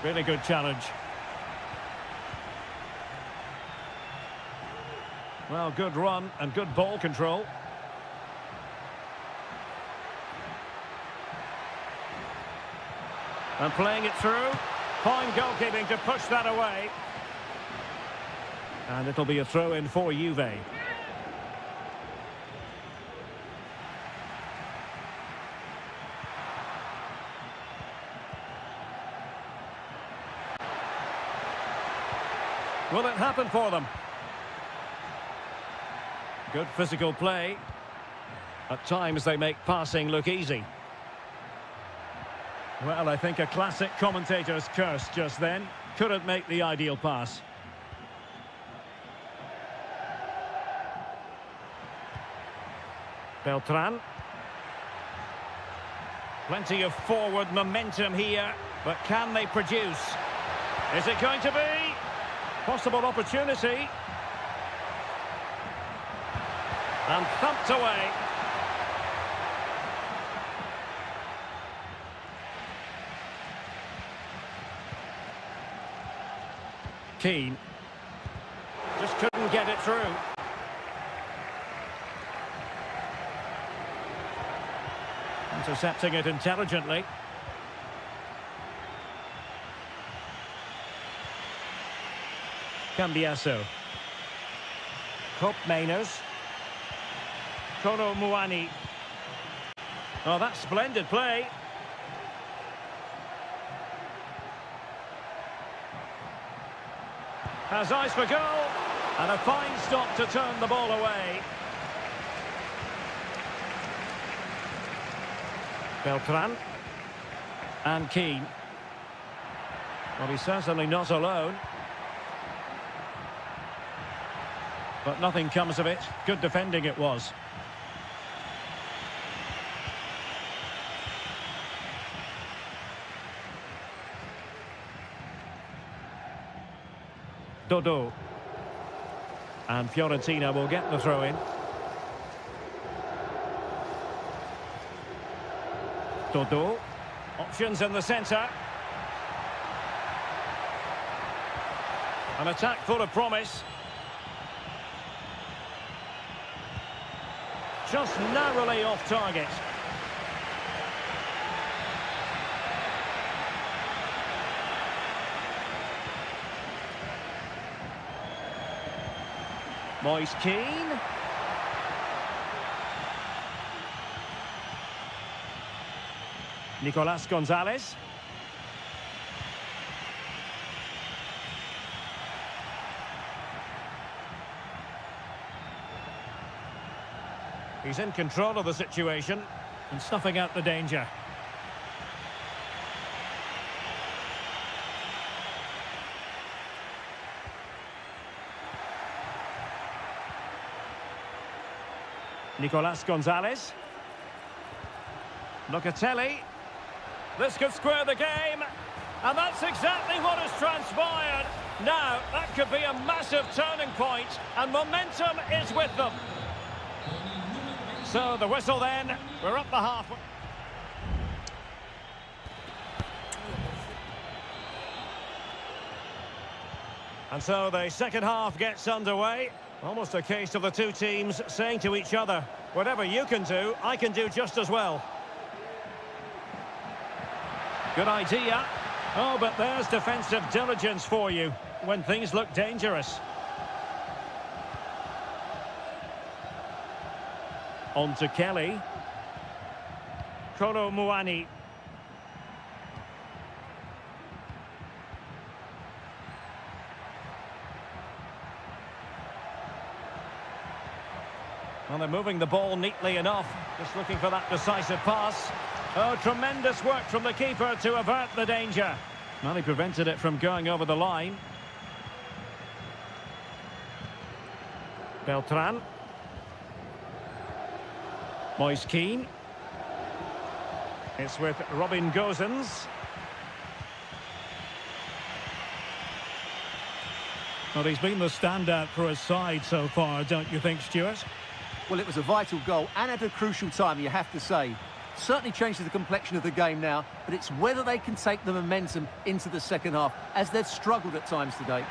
A: Really good challenge. Well, good run and good ball control. And playing it through. Fine goalkeeping to push that away. And it'll be a throw-in for Juve. Will it happen for them? Good physical play. At times they make passing look easy. Well, I think a classic commentator's curse just then. Couldn't make the ideal pass. Beltran. Plenty of forward momentum here, but can they produce? Is it going to be? Possible opportunity. And thumped away. Keane. Just couldn't get it through. Intercepting it intelligently. Cambiaso. Kop Mainers. Koro Muani. Oh, that's splendid play. Has eyes for goal. And a fine stop to turn the ball away. Beltran. And Keane. Well, he's certainly not alone. But nothing comes of it. Good defending it was. Dodo. And Fiorentina will get the throw-in. Dodo. Options in the centre. An attack full of promise. Just narrowly off target. Moise Keane. Nicolas Gonzalez. He's in control of the situation and snuffing out the danger. Nicolas Gonzalez. Locatelli. This could square the game. And that's exactly what has transpired. Now, that could be a massive turning point, and momentum is with them. So, the whistle then. We're up the half. And so the second half gets underway. Almost a case of the two teams saying to each other, whatever you can do, I can do just as well. Good idea. Oh, but there's defensive diligence for you when things look dangerous. On to Kelly. Kolo Muani. Well, they're moving the ball neatly enough. Just looking for that decisive pass. Oh, tremendous work from the keeper to avert the danger. Well, he prevented it from going over the line. Beltran. Moise Keane. It's with Robin Gosens. Well, he's been the standout for his side so far, don't you think, Stuart?
B: Well, it was a vital goal and at a crucial time, you have to say. Certainly changes the complexion of the game now, but it's whether they can take the momentum into the second half, as they've struggled at times today.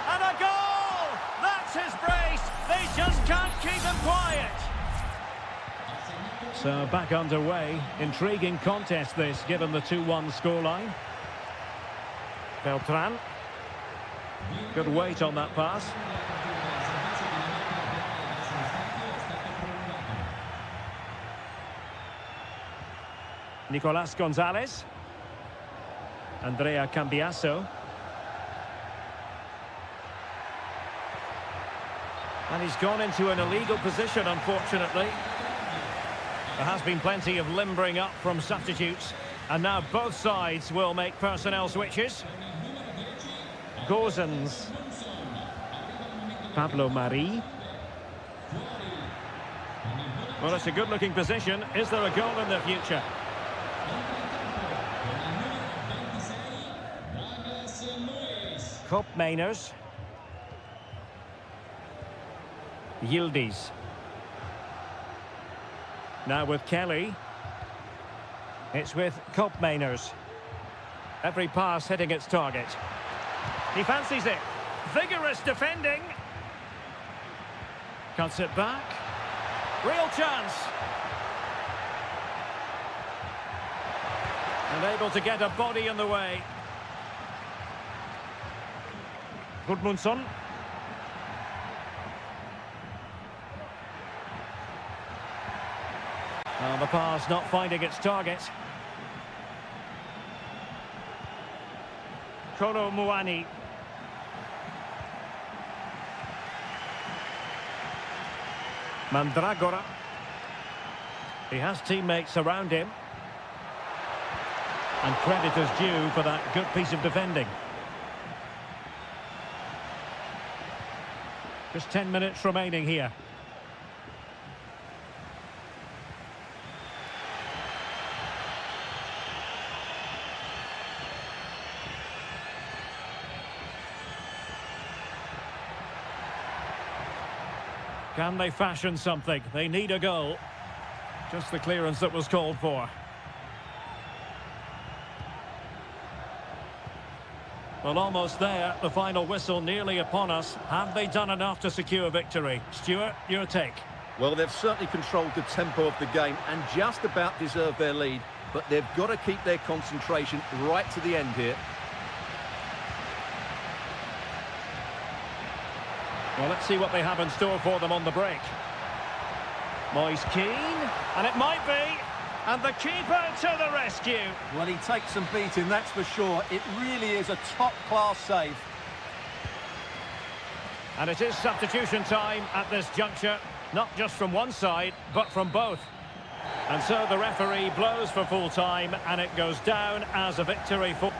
A: And a goal! That's his brace! They just can't keep him quiet! So back underway. Intriguing contest this, given the 2-1 scoreline. Beltran. Good weight on that pass. Nicolas Gonzalez. Andrea Cambiaso. And he's gone into an illegal position, unfortunately. There has been plenty of limbering up from substitutes. And now both sides will make personnel switches. Gosens. Pablo Mari. Well, it's a good-looking position. Is there a goal in the future? Koopmeiners. Yildiz. Now with Kelly. It's with Koopmeiners. Every pass hitting its target. He fancies it. Vigorous defending. Cuts it back. Real chance. And able to get a body in the way. Gudmundsson. The pass not finding its target. Kolo Muani. Mandragora. He has teammates around him. And credit is due for that good piece of defending. Just 10 minutes remaining here. Can they fashion something? They need a goal. Just the clearance that was called for. Well, almost there. The final whistle nearly upon us. Have they done enough to secure victory? Stuart, your take.
B: Well, they've certainly controlled the tempo of the game and just about deserved their lead, but they've got to keep their concentration right to the end here.
A: Well, let's see what they have in store for them on the break. Moise Keane, and it might be. And the keeper to the rescue.
B: Well, he takes some beating, that's for sure. It really is a top-class save.
A: And it is substitution time at this juncture, not just from one side, but from both. And so the referee blows for full time, and it goes down as a victory for...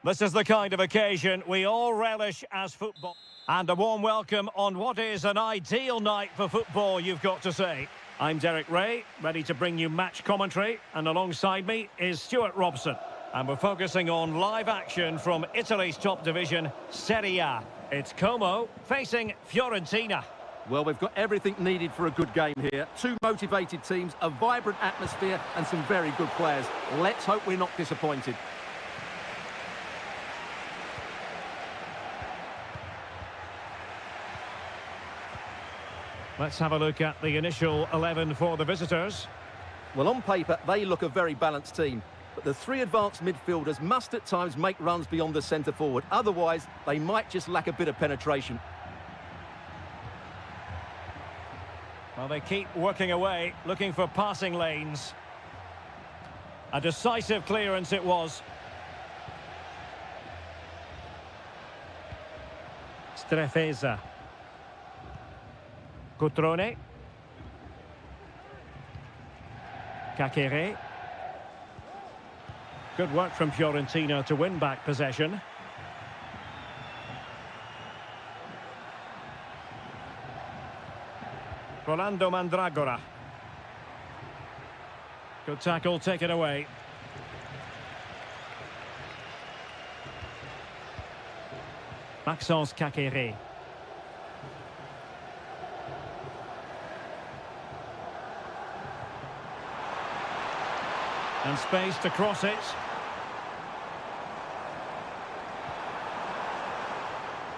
A: This is the kind of occasion we all relish as football. And a warm welcome on what is an ideal night for football, you've got to say. I'm Derek Ray, ready to bring you match commentary, and alongside me is Stuart Robson. And we're focusing on live action from Italy's top division, Seria. It's Como facing Fiorentina.
B: Well, we've got everything needed for a good game here. Two motivated teams, a vibrant atmosphere and some very good players. Let's hope we're not disappointed.
A: Let's have a look at the initial 11 for the visitors.
B: Well, on paper, they look a very balanced team. But the three advanced midfielders must at times make runs beyond the centre forward. Otherwise, they might just lack a bit of penetration.
A: Well, they keep working away, looking for passing lanes. A decisive clearance it was. Strefeza. Cutrone. Kakere. Good work from Fiorentina to win back possession. Rolando Mandragora. Good tackle, take it away. Maxence Kakere. And space to cross it.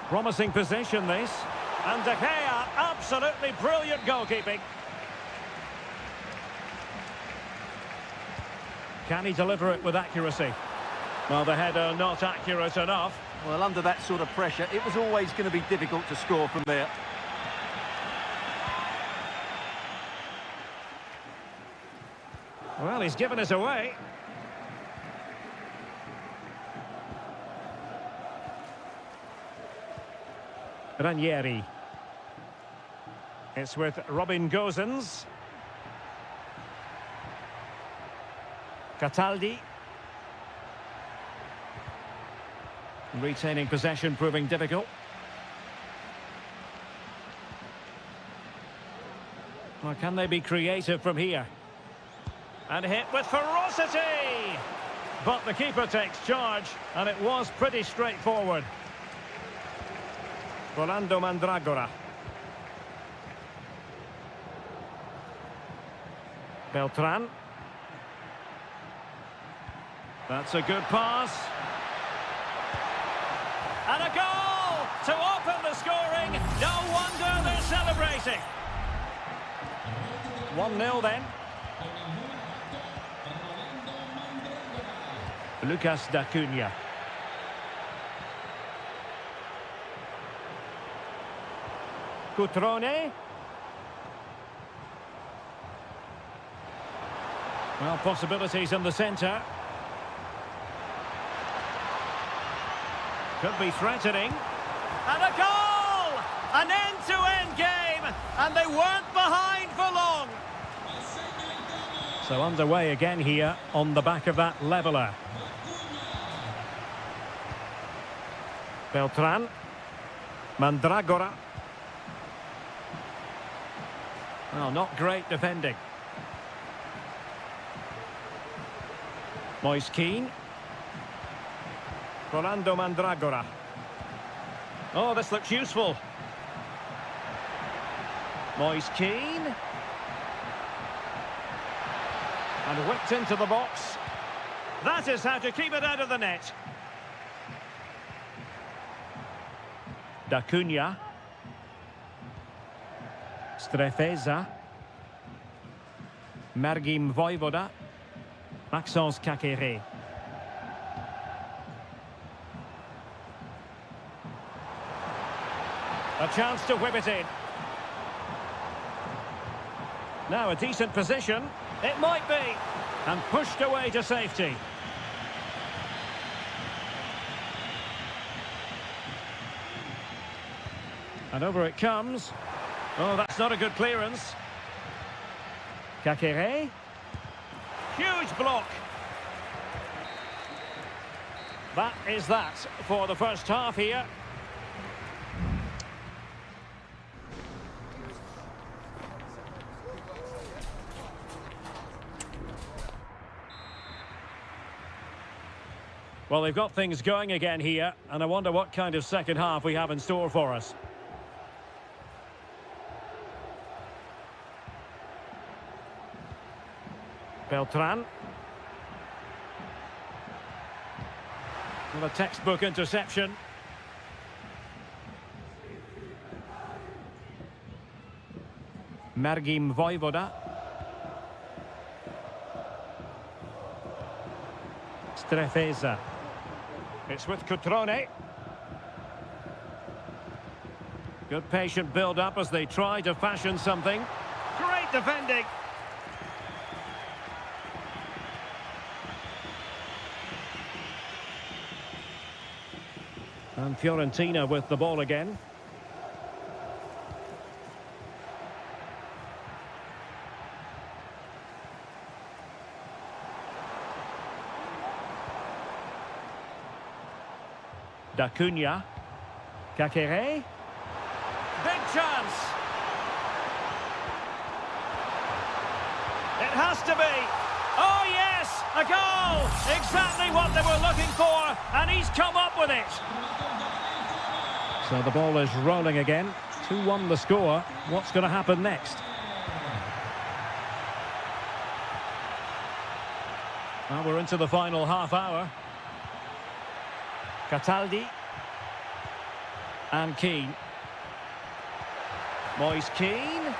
A: Promising position this. And De Gea, absolutely brilliant goalkeeping. Can he deliver it with accuracy? Well, the header not accurate enough.
B: Well, under that sort of pressure, it was always going to be difficult to score from there.
A: Well, he's given us away. Ranieri. It's with Robin Gosens. Cataldi. Retaining possession proving difficult. Well, can they be creative from here? And hit with ferocity! But the keeper takes charge, and it was pretty straightforward. Rolando Mandragora. Beltran. That's a good pass. And a goal to open the scoring. No wonder they're celebrating. 1-0 then. Lucas D'Acunha. Cutrone. Well, possibilities in the centre. Could be threatening. And a goal! An end-to-end game, and they weren't behind for long. So underway again here on the back of that leveller. Beltran. Mandragora. Well, not great defending. Moise Keane. Rolando Mandragora. Oh, this looks useful. Moise Keane. And whipped into the box. That is how to keep it out of the net. D'Acunha. Strefeza. Mergim Voivoda. Maxence Kakere. A chance to whip it in. Now a decent position. It might be. And pushed away to safety. And over it comes. Oh, that's not a good clearance. Kakere. Huge block. That is that for the first half here. Well, they've got things going again here, and I wonder what kind of second half we have in store for us. Beltran. Well, a textbook interception. Margim Vojvoda. Strefeza. It's with Cutrone. Good patient build-up as they try to fashion something. Great defending. And Fiorentina with the ball again. Da Cunha. Kakere. Big chance. It has to be. Oh yes, a goal. Exactly what they were looking for, and he's come up with it. So the ball is rolling again. 2-1 the score. What's going to happen next? Well, we're into the final half hour. Cataldi. And Keane. Moise Keane.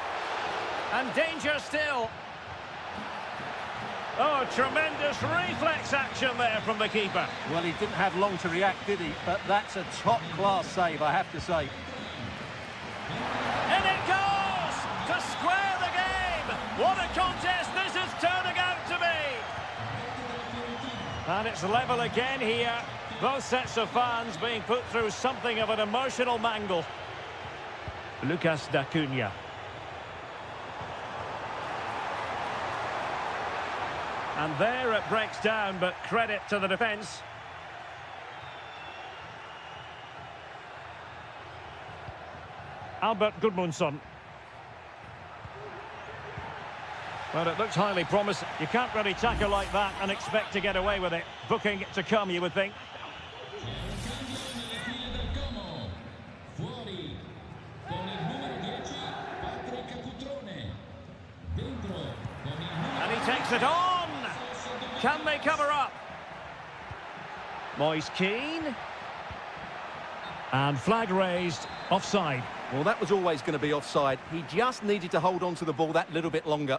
A: And danger still. Oh, tremendous reflex action there from the keeper.
B: Well, he didn't have long to react, did he? But that's a top-class save, I have to say.
A: And it goes to square the game. What a contest this is turning out to be. And it's level again here. Both sets of fans being put through something of an emotional mangle. Lucas da Cunha. And there it breaks down, but credit to the defence. Albert Gudmundsson. Well, it looks highly promising. You can't really tackle like that and expect to get away with it. Booking to come, you would think. And he takes it on. Can they cover up? Moise Keane. And flag raised, offside.
B: Well, that was always going to be offside. He just needed to hold on to the ball that little bit longer.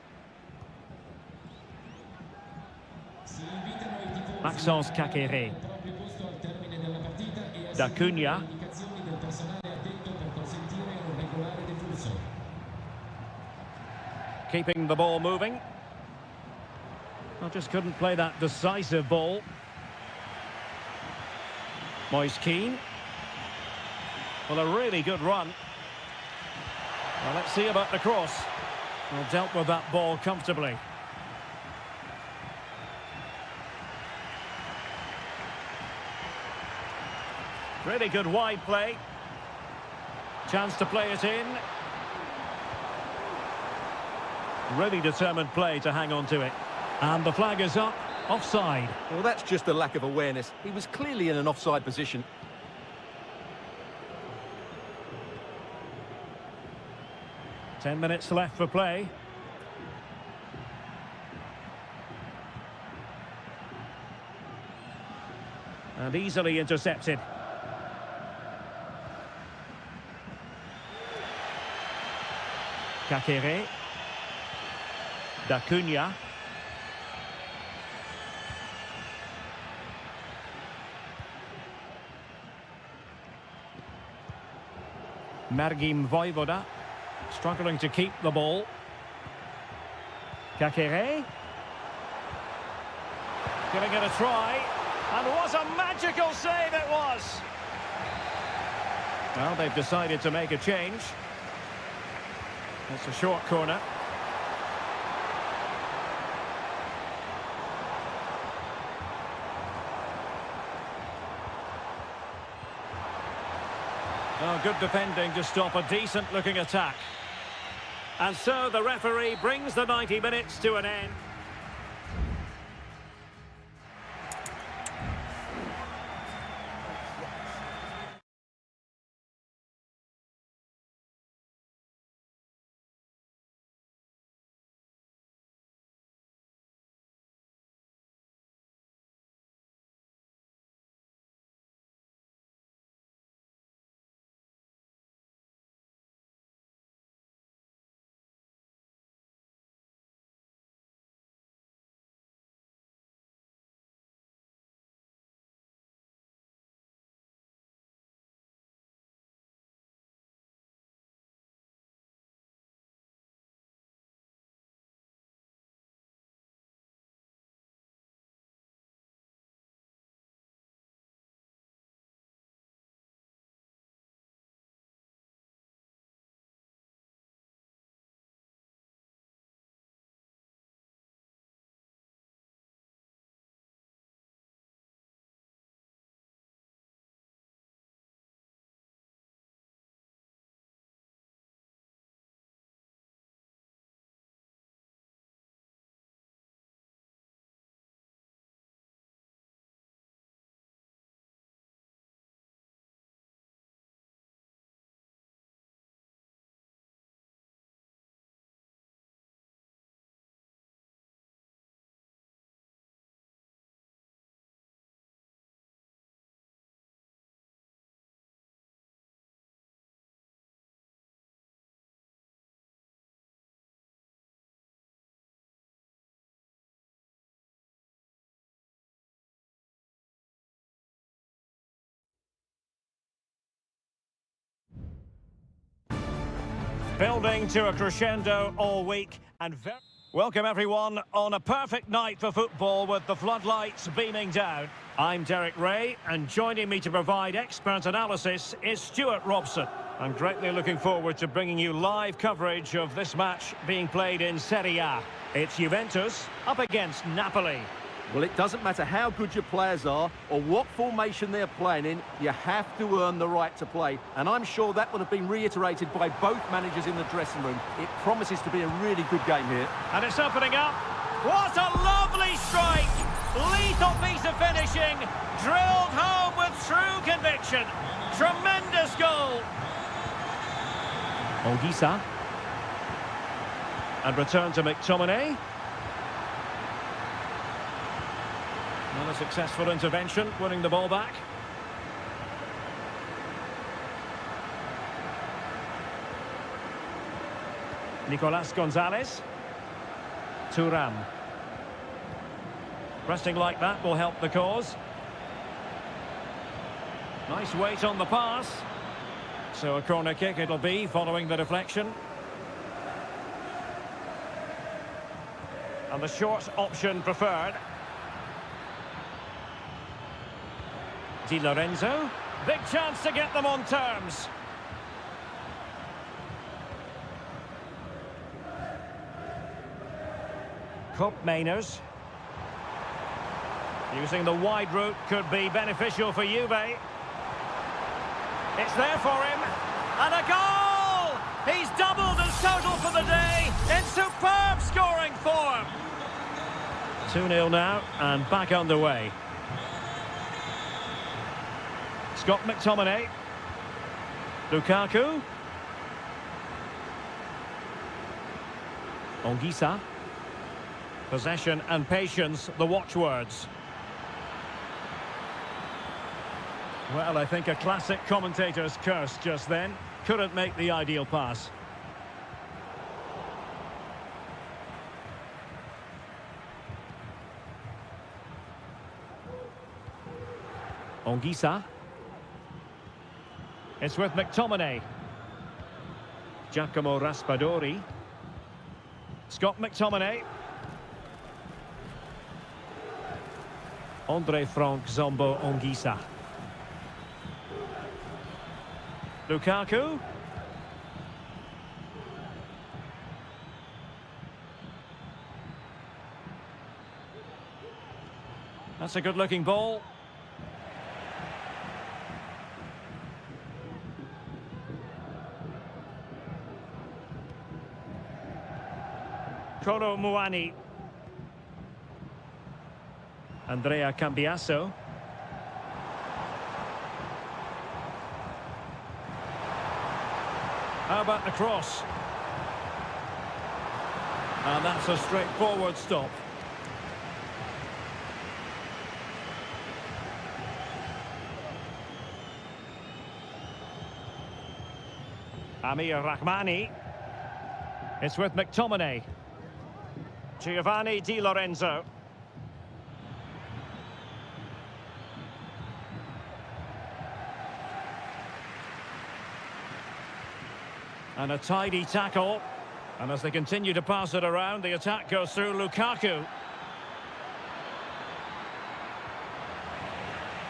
A: Maxence Kakere. Da Cunha. Keeping the ball moving. Well, just couldn't play that decisive ball. Moise Keane. Well, a really good run. Well, let's see about the cross. Well, dealt with that ball comfortably. Really good wide play. Chance to play it in. Really determined play to hang on to it. And the flag is up, offside.
B: Well, that's just a lack of awareness. He was clearly in an offside position.
A: Ten minutes left for play. And easily intercepted. Kakere. Da Cunha. Margim Vojvoda. Struggling to keep the ball. Kakere. Giving it a try. And what a magical save it was! Well, they've decided to make a change. It's a short corner. Oh, good defending to stop a decent-looking attack. And so the referee brings the 90 minutes to an end. Building to a crescendo all week and welcome everyone on a perfect night for football with the floodlights beaming down. I'm Derek Ray and joining me to provide expert analysis is Stuart Robson. I'm greatly looking forward to bringing you live coverage of this match being played in Seria. It's Juventus up against Napoli.
B: Well, it doesn't matter how good your players are or what formation they're playing in, you have to earn the right to play. And I'm sure that would have been reiterated by both managers in the dressing room. It promises to be a really good game here.
A: And it's opening up. What a lovely strike! Lethal piece of finishing, drilled home with true conviction. Tremendous goal. Olgisa. And return to McTominay. Not a successful intervention, winning the ball back. Nicolas Gonzalez. Thuram. Pressing like that will help the cause. Nice weight on the pass. So a corner kick it'll be following the deflection. And the short option preferred. Di Lorenzo. Big chance to get them on terms. Kopp Mainers. Using the wide route could be beneficial for Juve. It's there for him. And a goal! He's doubled his total for the day in superb scoring form. 2-0 now and back underway. Scott McTominay. Lukaku. Olgisa. Possession and patience, the watchwords. Well, I think a classic commentator's curse just then. Couldn't make the ideal pass. Olgisa. It's with McTominay. Giacomo Raspadori. Scott McTominay. Andre Frank Zombo Olgisa. Lukaku. That's a good-looking ball. Kolo Muani. Andrea Cambiasso. How about the cross? And that's a straightforward stop. Amir Rahmani. It's with McTominay. Giovanni Di Lorenzo. And a tidy tackle. And as they continue to pass it around, the attack goes through Lukaku.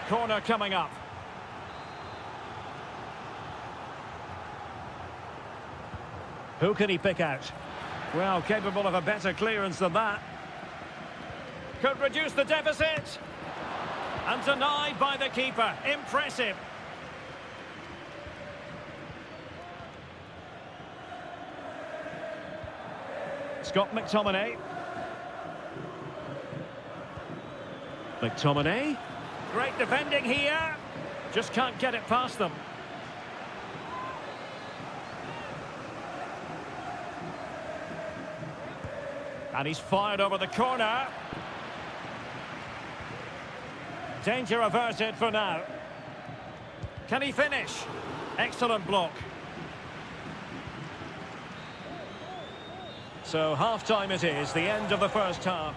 A: Corner coming up. Who can he pick out? Well, capable of a better clearance than that. Could reduce the deficit. And denied by the keeper. Impressive. Scott McTominay. McTominay. Great defending here. Just can't get it past them. And he's fired over the corner. Danger averted for now. Can he finish? Excellent block. So half-time it is, the end of the first half.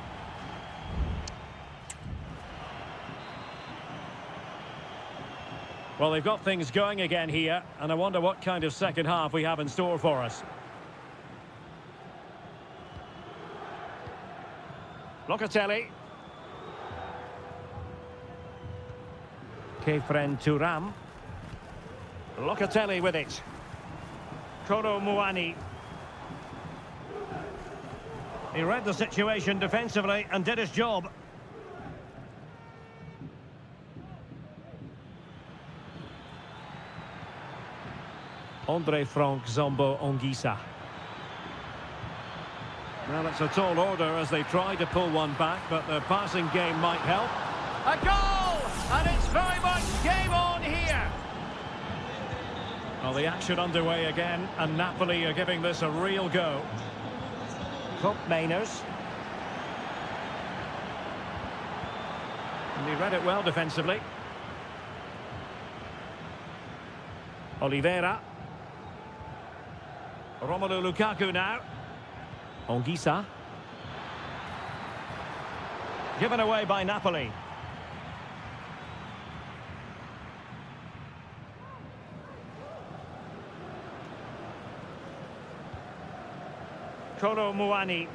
A: Well, they've got things going again here, and I wonder what kind of second half we have in store for us. Locatelli. Kefren Turam. Locatelli with it. Kolo Muani. He read the situation defensively and did his job. Andre Frank Zombo Ongisa. Well, it's a tall order as they try to pull one back, but the passing game might help. A goal! And it's very much game on here. Well, the action underway again, and Napoli are giving this a real go. Cup Mainers. And he read it well defensively. Oliveira. Romelu Lukaku now. Ongisa. Given away by Napoli. Kolo Muani.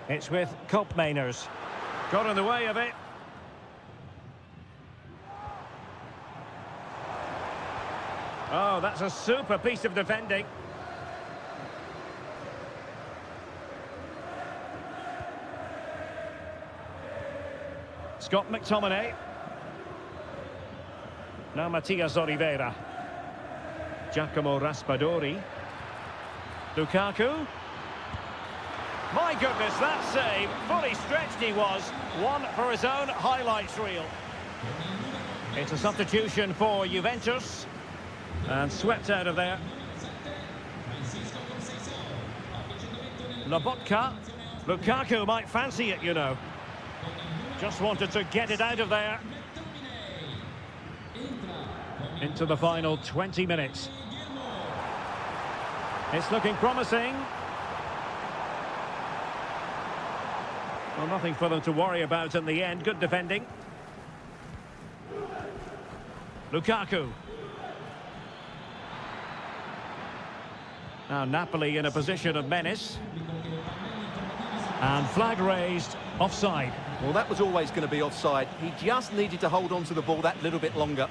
A: It's with Cup Mainers. Got in the way of it. Oh, that's a super piece of defending. Scott McTominay. Now Matias Oliveira. Giacomo Raspadori. Lukaku. My goodness, that save. Fully stretched he was. One for his own highlights reel. It's a substitution for Juventus. And swept out of there. Lobotka. Lukaku might fancy it, you know. Just wanted to get it out of there. Into the final 20 minutes. It's looking promising. Well, nothing for them to worry about in the end. Good defending. Lukaku. Now Napoli in a position of menace. And flag raised, offside.
B: Well, that was always going to be offside. He just needed to hold on to the ball that little bit longer.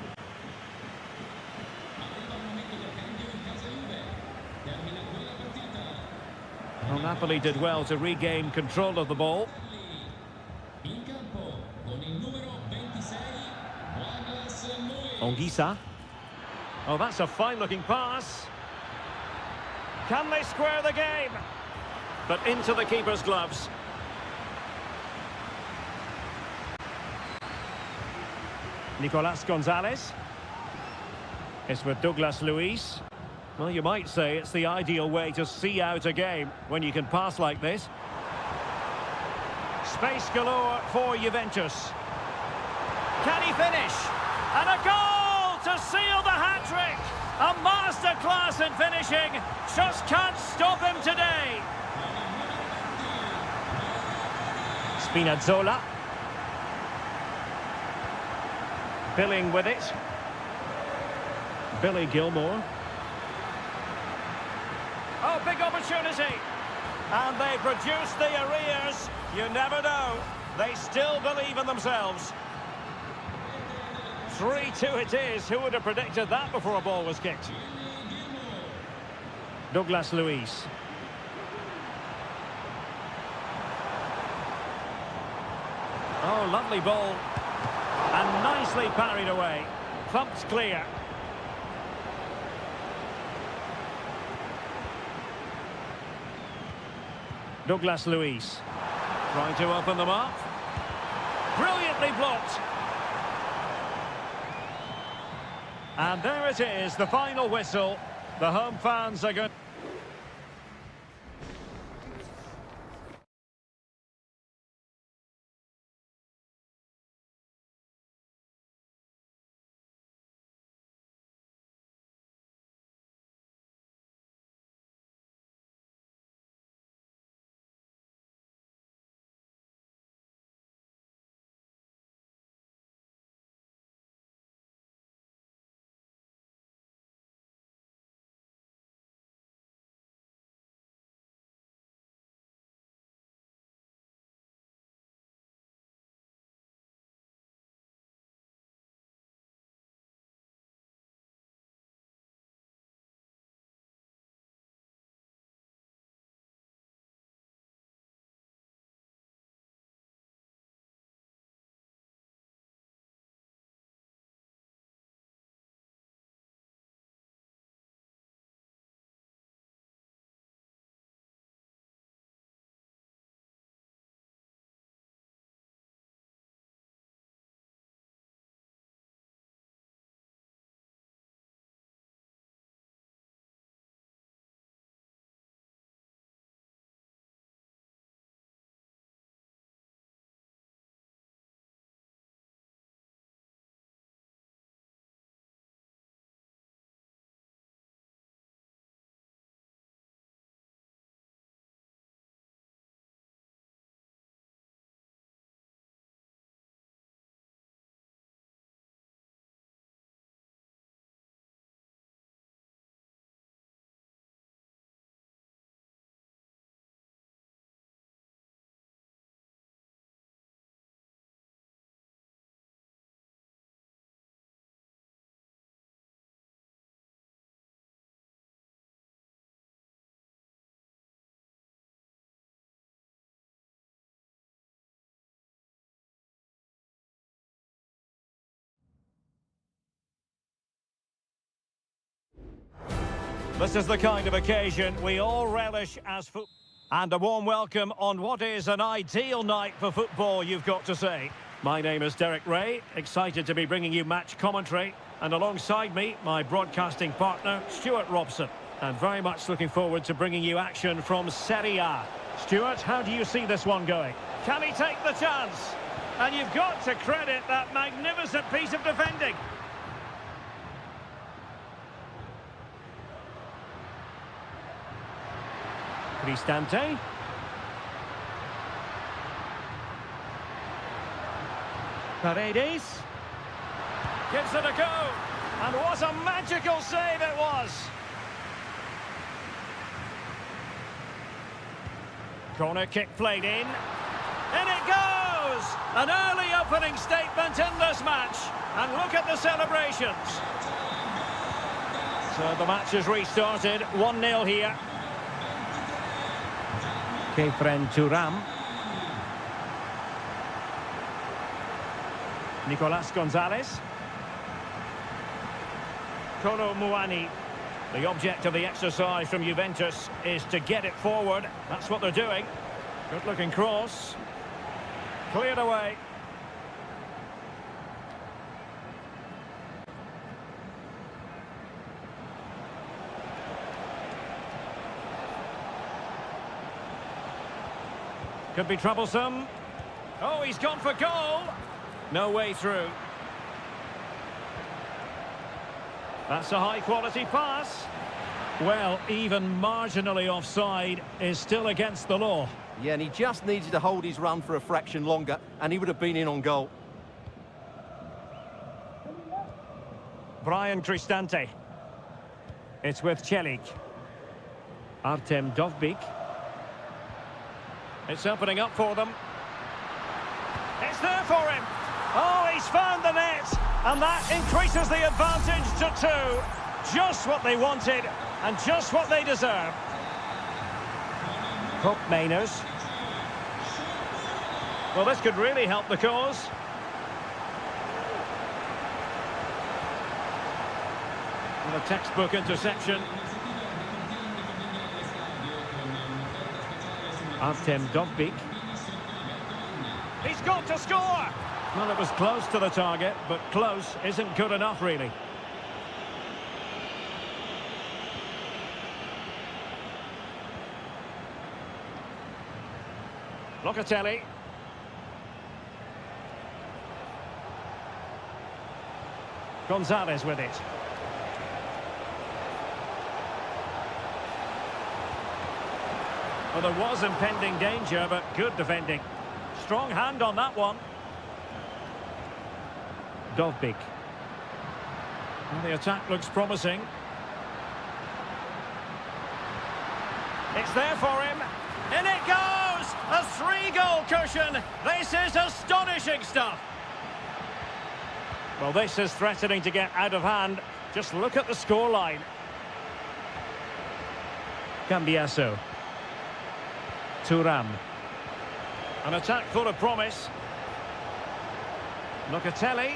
A: Well, Napoli did well to regain control of the ball. Ongisa. Oh, that's a fine-looking pass. Can they square the game? But into the keeper's gloves. Nicolas Gonzalez. It's with Douglas Luiz. Well, you might say it's the ideal way to see out a game when you can pass like this. Space galore for Juventus. Can he finish? And a goal to seal the hat-trick! A masterclass in finishing. Just can't stop him today. Spinazzola. Billing with it. Billy Gilmore. Oh, big opportunity. And they produce the arrears. You never know. They still believe in themselves. 3-2 it is. Who would have predicted that before a ball was kicked? Douglas Luiz. Oh, lovely ball. And nicely parried away. Thumped clear. Douglas Luiz. Trying to open them up. Brilliantly blocked. And there it is, the final whistle. The home fans are good. This is the kind of occasion we all relish as football. And a warm welcome on what is an ideal night for football, you've got to say. My name is Derek Ray, excited to be bringing you match commentary. And alongside me, my broadcasting partner, Stuart Robson. And very much looking forward to bringing you action from Seria. Stuart, how do you see this one going? Can he take the chance? And you've got to credit that magnificent piece of defending. Cristante. Paredes. Gives it a go. And what a magical save it was. Corner kick played in. In it goes! An early opening statement in this match. And look at the celebrations. So the match has restarted. 1-0 here. Kefren Turam. Nicolas Gonzalez. Kolo Muani. The object of the exercise from Juventus is to get it forward. That's what they're doing. Good-looking cross. Cleared away. Could be troublesome. Oh, he's gone for goal. No way through. That's a high-quality pass. Well, even marginally offside is still against the law.
B: Yeah, and he just needed to hold his run for a fraction longer, and he would have been in on goal.
A: Brian Cristante. It's with Celik. Artem Dovbik. It's opening up for them. It's there for him. Oh, he's found the net. And that increases the advantage to 2. Just what they wanted and just what they deserve. Hope Mainers. Well, this could really help the cause. And a textbook interception. Artem Dovbik. He's got to score! Well, it was close to the target, but close isn't good enough, really. Locatelli. Gonzalez with it. Well, there was impending danger, but good defending. Strong hand on that one. Dovbik. Well, the attack looks promising. It's there for him. In it goes! A 3-goal cushion. This is astonishing stuff. Well, this is threatening to get out of hand. Just look at the scoreline. Cambiaso. Thuram. An attack full of promise. Locatelli.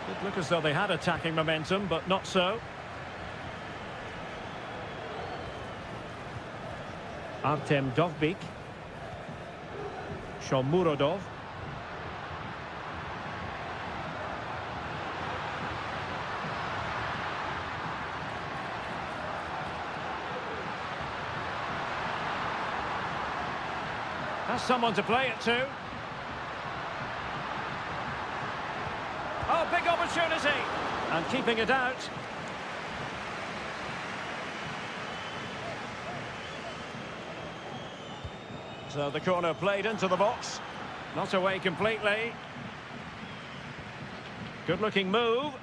A: It looked as though they had attacking momentum, but not so. Artem Dovbik. Shomurodov. Has someone to play it to. Oh, big opportunity! And keeping it out. So the corner played into the box. Not away completely. Good-looking move.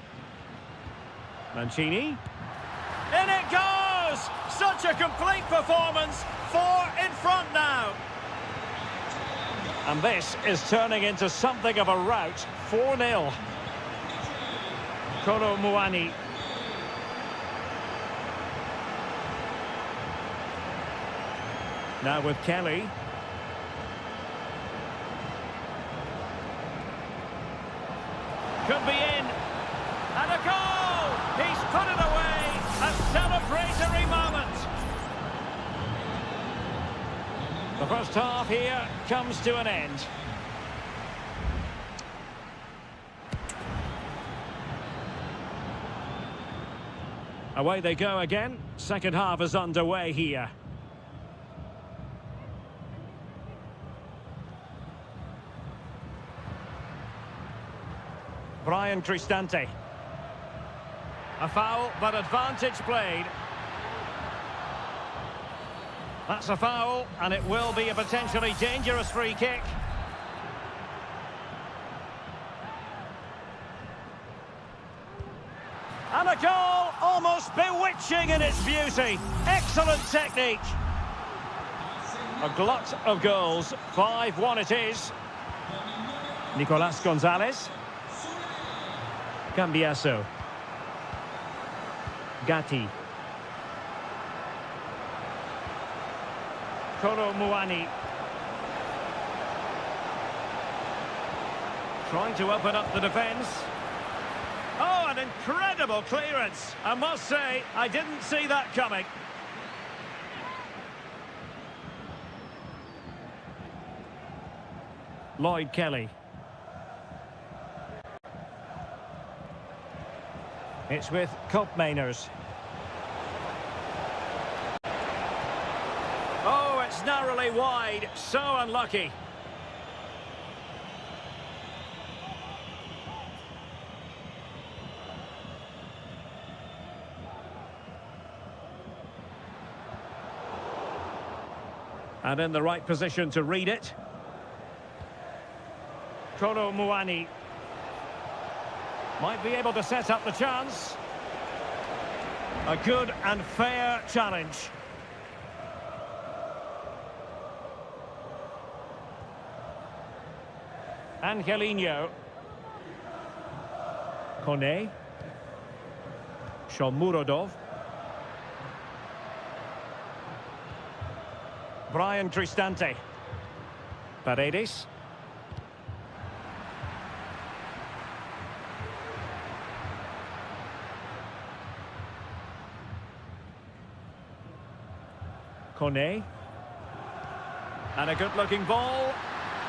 A: Mancini. In it goes! Such a complete performance. 4 in front now. And this is turning into something of a rout. 4-0. Kolo Muani. Now with Kelly. Could be in. And a goal! He's put it away. A celebratory moment. The first half here comes to an end. Away they go again. Second half is underway here. Brian Cristante. A foul, but advantage played. That's a foul, and it will be a potentially dangerous free kick. And a goal, almost bewitching in its beauty. Excellent technique. A glut of goals. 5-1 it is. Nicolas Gonzalez. Cambiaso. Gatti. Kolo Muani. Trying to open up the defence. Oh, an incredible clearance. I must say, I didn't see that coming. Lloyd Kelly. It's with Koopmeiners. Oh, it's narrowly wide. So unlucky. And in the right position to read it. Kolo Muani might be able to set up the chance. A good and fair challenge. Angelino. Kone. Shomurodov. Brian Cristante. Paredes. Kone. And a good-looking ball.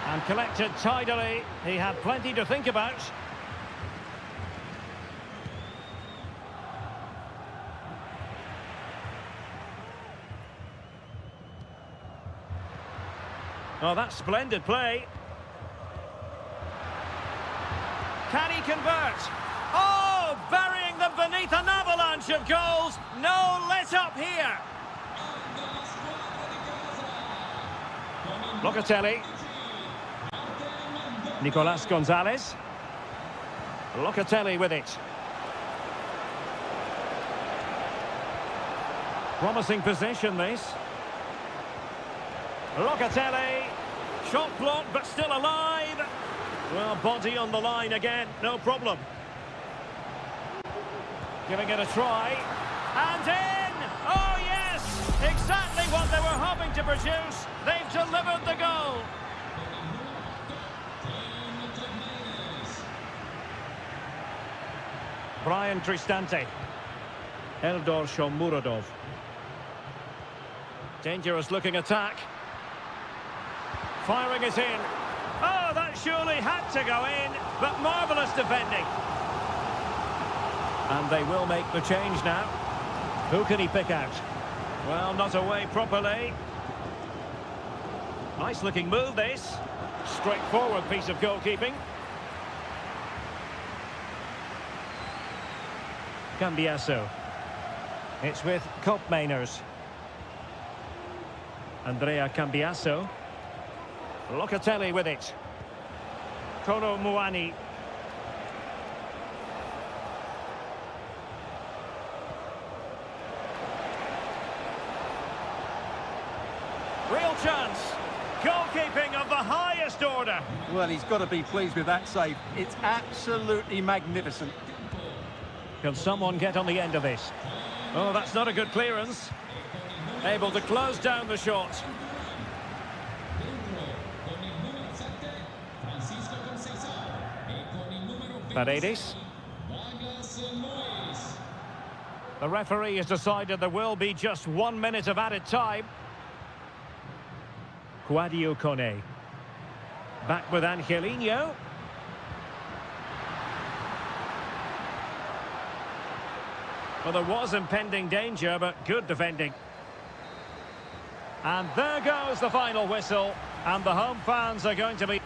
A: And collected tidily. He had plenty to think about. Oh, that's splendid play. Can he convert? Oh, burying them beneath an avalanche of goals. No let up here. Locatelli. Nicolas Gonzalez. Locatelli with it. Promising position, this. Locatelli. Shot blocked, but still alive. Well, body on the line again, no problem. Giving it a try. And in! Oh, yes! Exactly what they were hoping to produce. They've delivered the goal. Brian Cristante. Eldor Shomurodov. Dangerous looking attack. Firing it in. Oh, that surely had to go in, but marvellous defending. And they will make the change now. Who can he pick out? Well, not away properly. Nice looking move, this. Straightforward piece of goalkeeping. Cambiasso. It's with Koopmeiners. Andrea Cambiasso. Locatelli with it. Kolo Muani. Real chance. Goalkeeping of the highest order.
B: Well, he's got to be pleased with that save. It's absolutely magnificent.
A: Can someone get on the end of this? Oh, that's not a good clearance. Able to close down the shot. Paredes. The referee has decided there will be just 1 minute of added time. Quadio Kone. Back with Angelino. Well, there was impending danger, but good defending. And there goes the final whistle. And the home fans are going to be...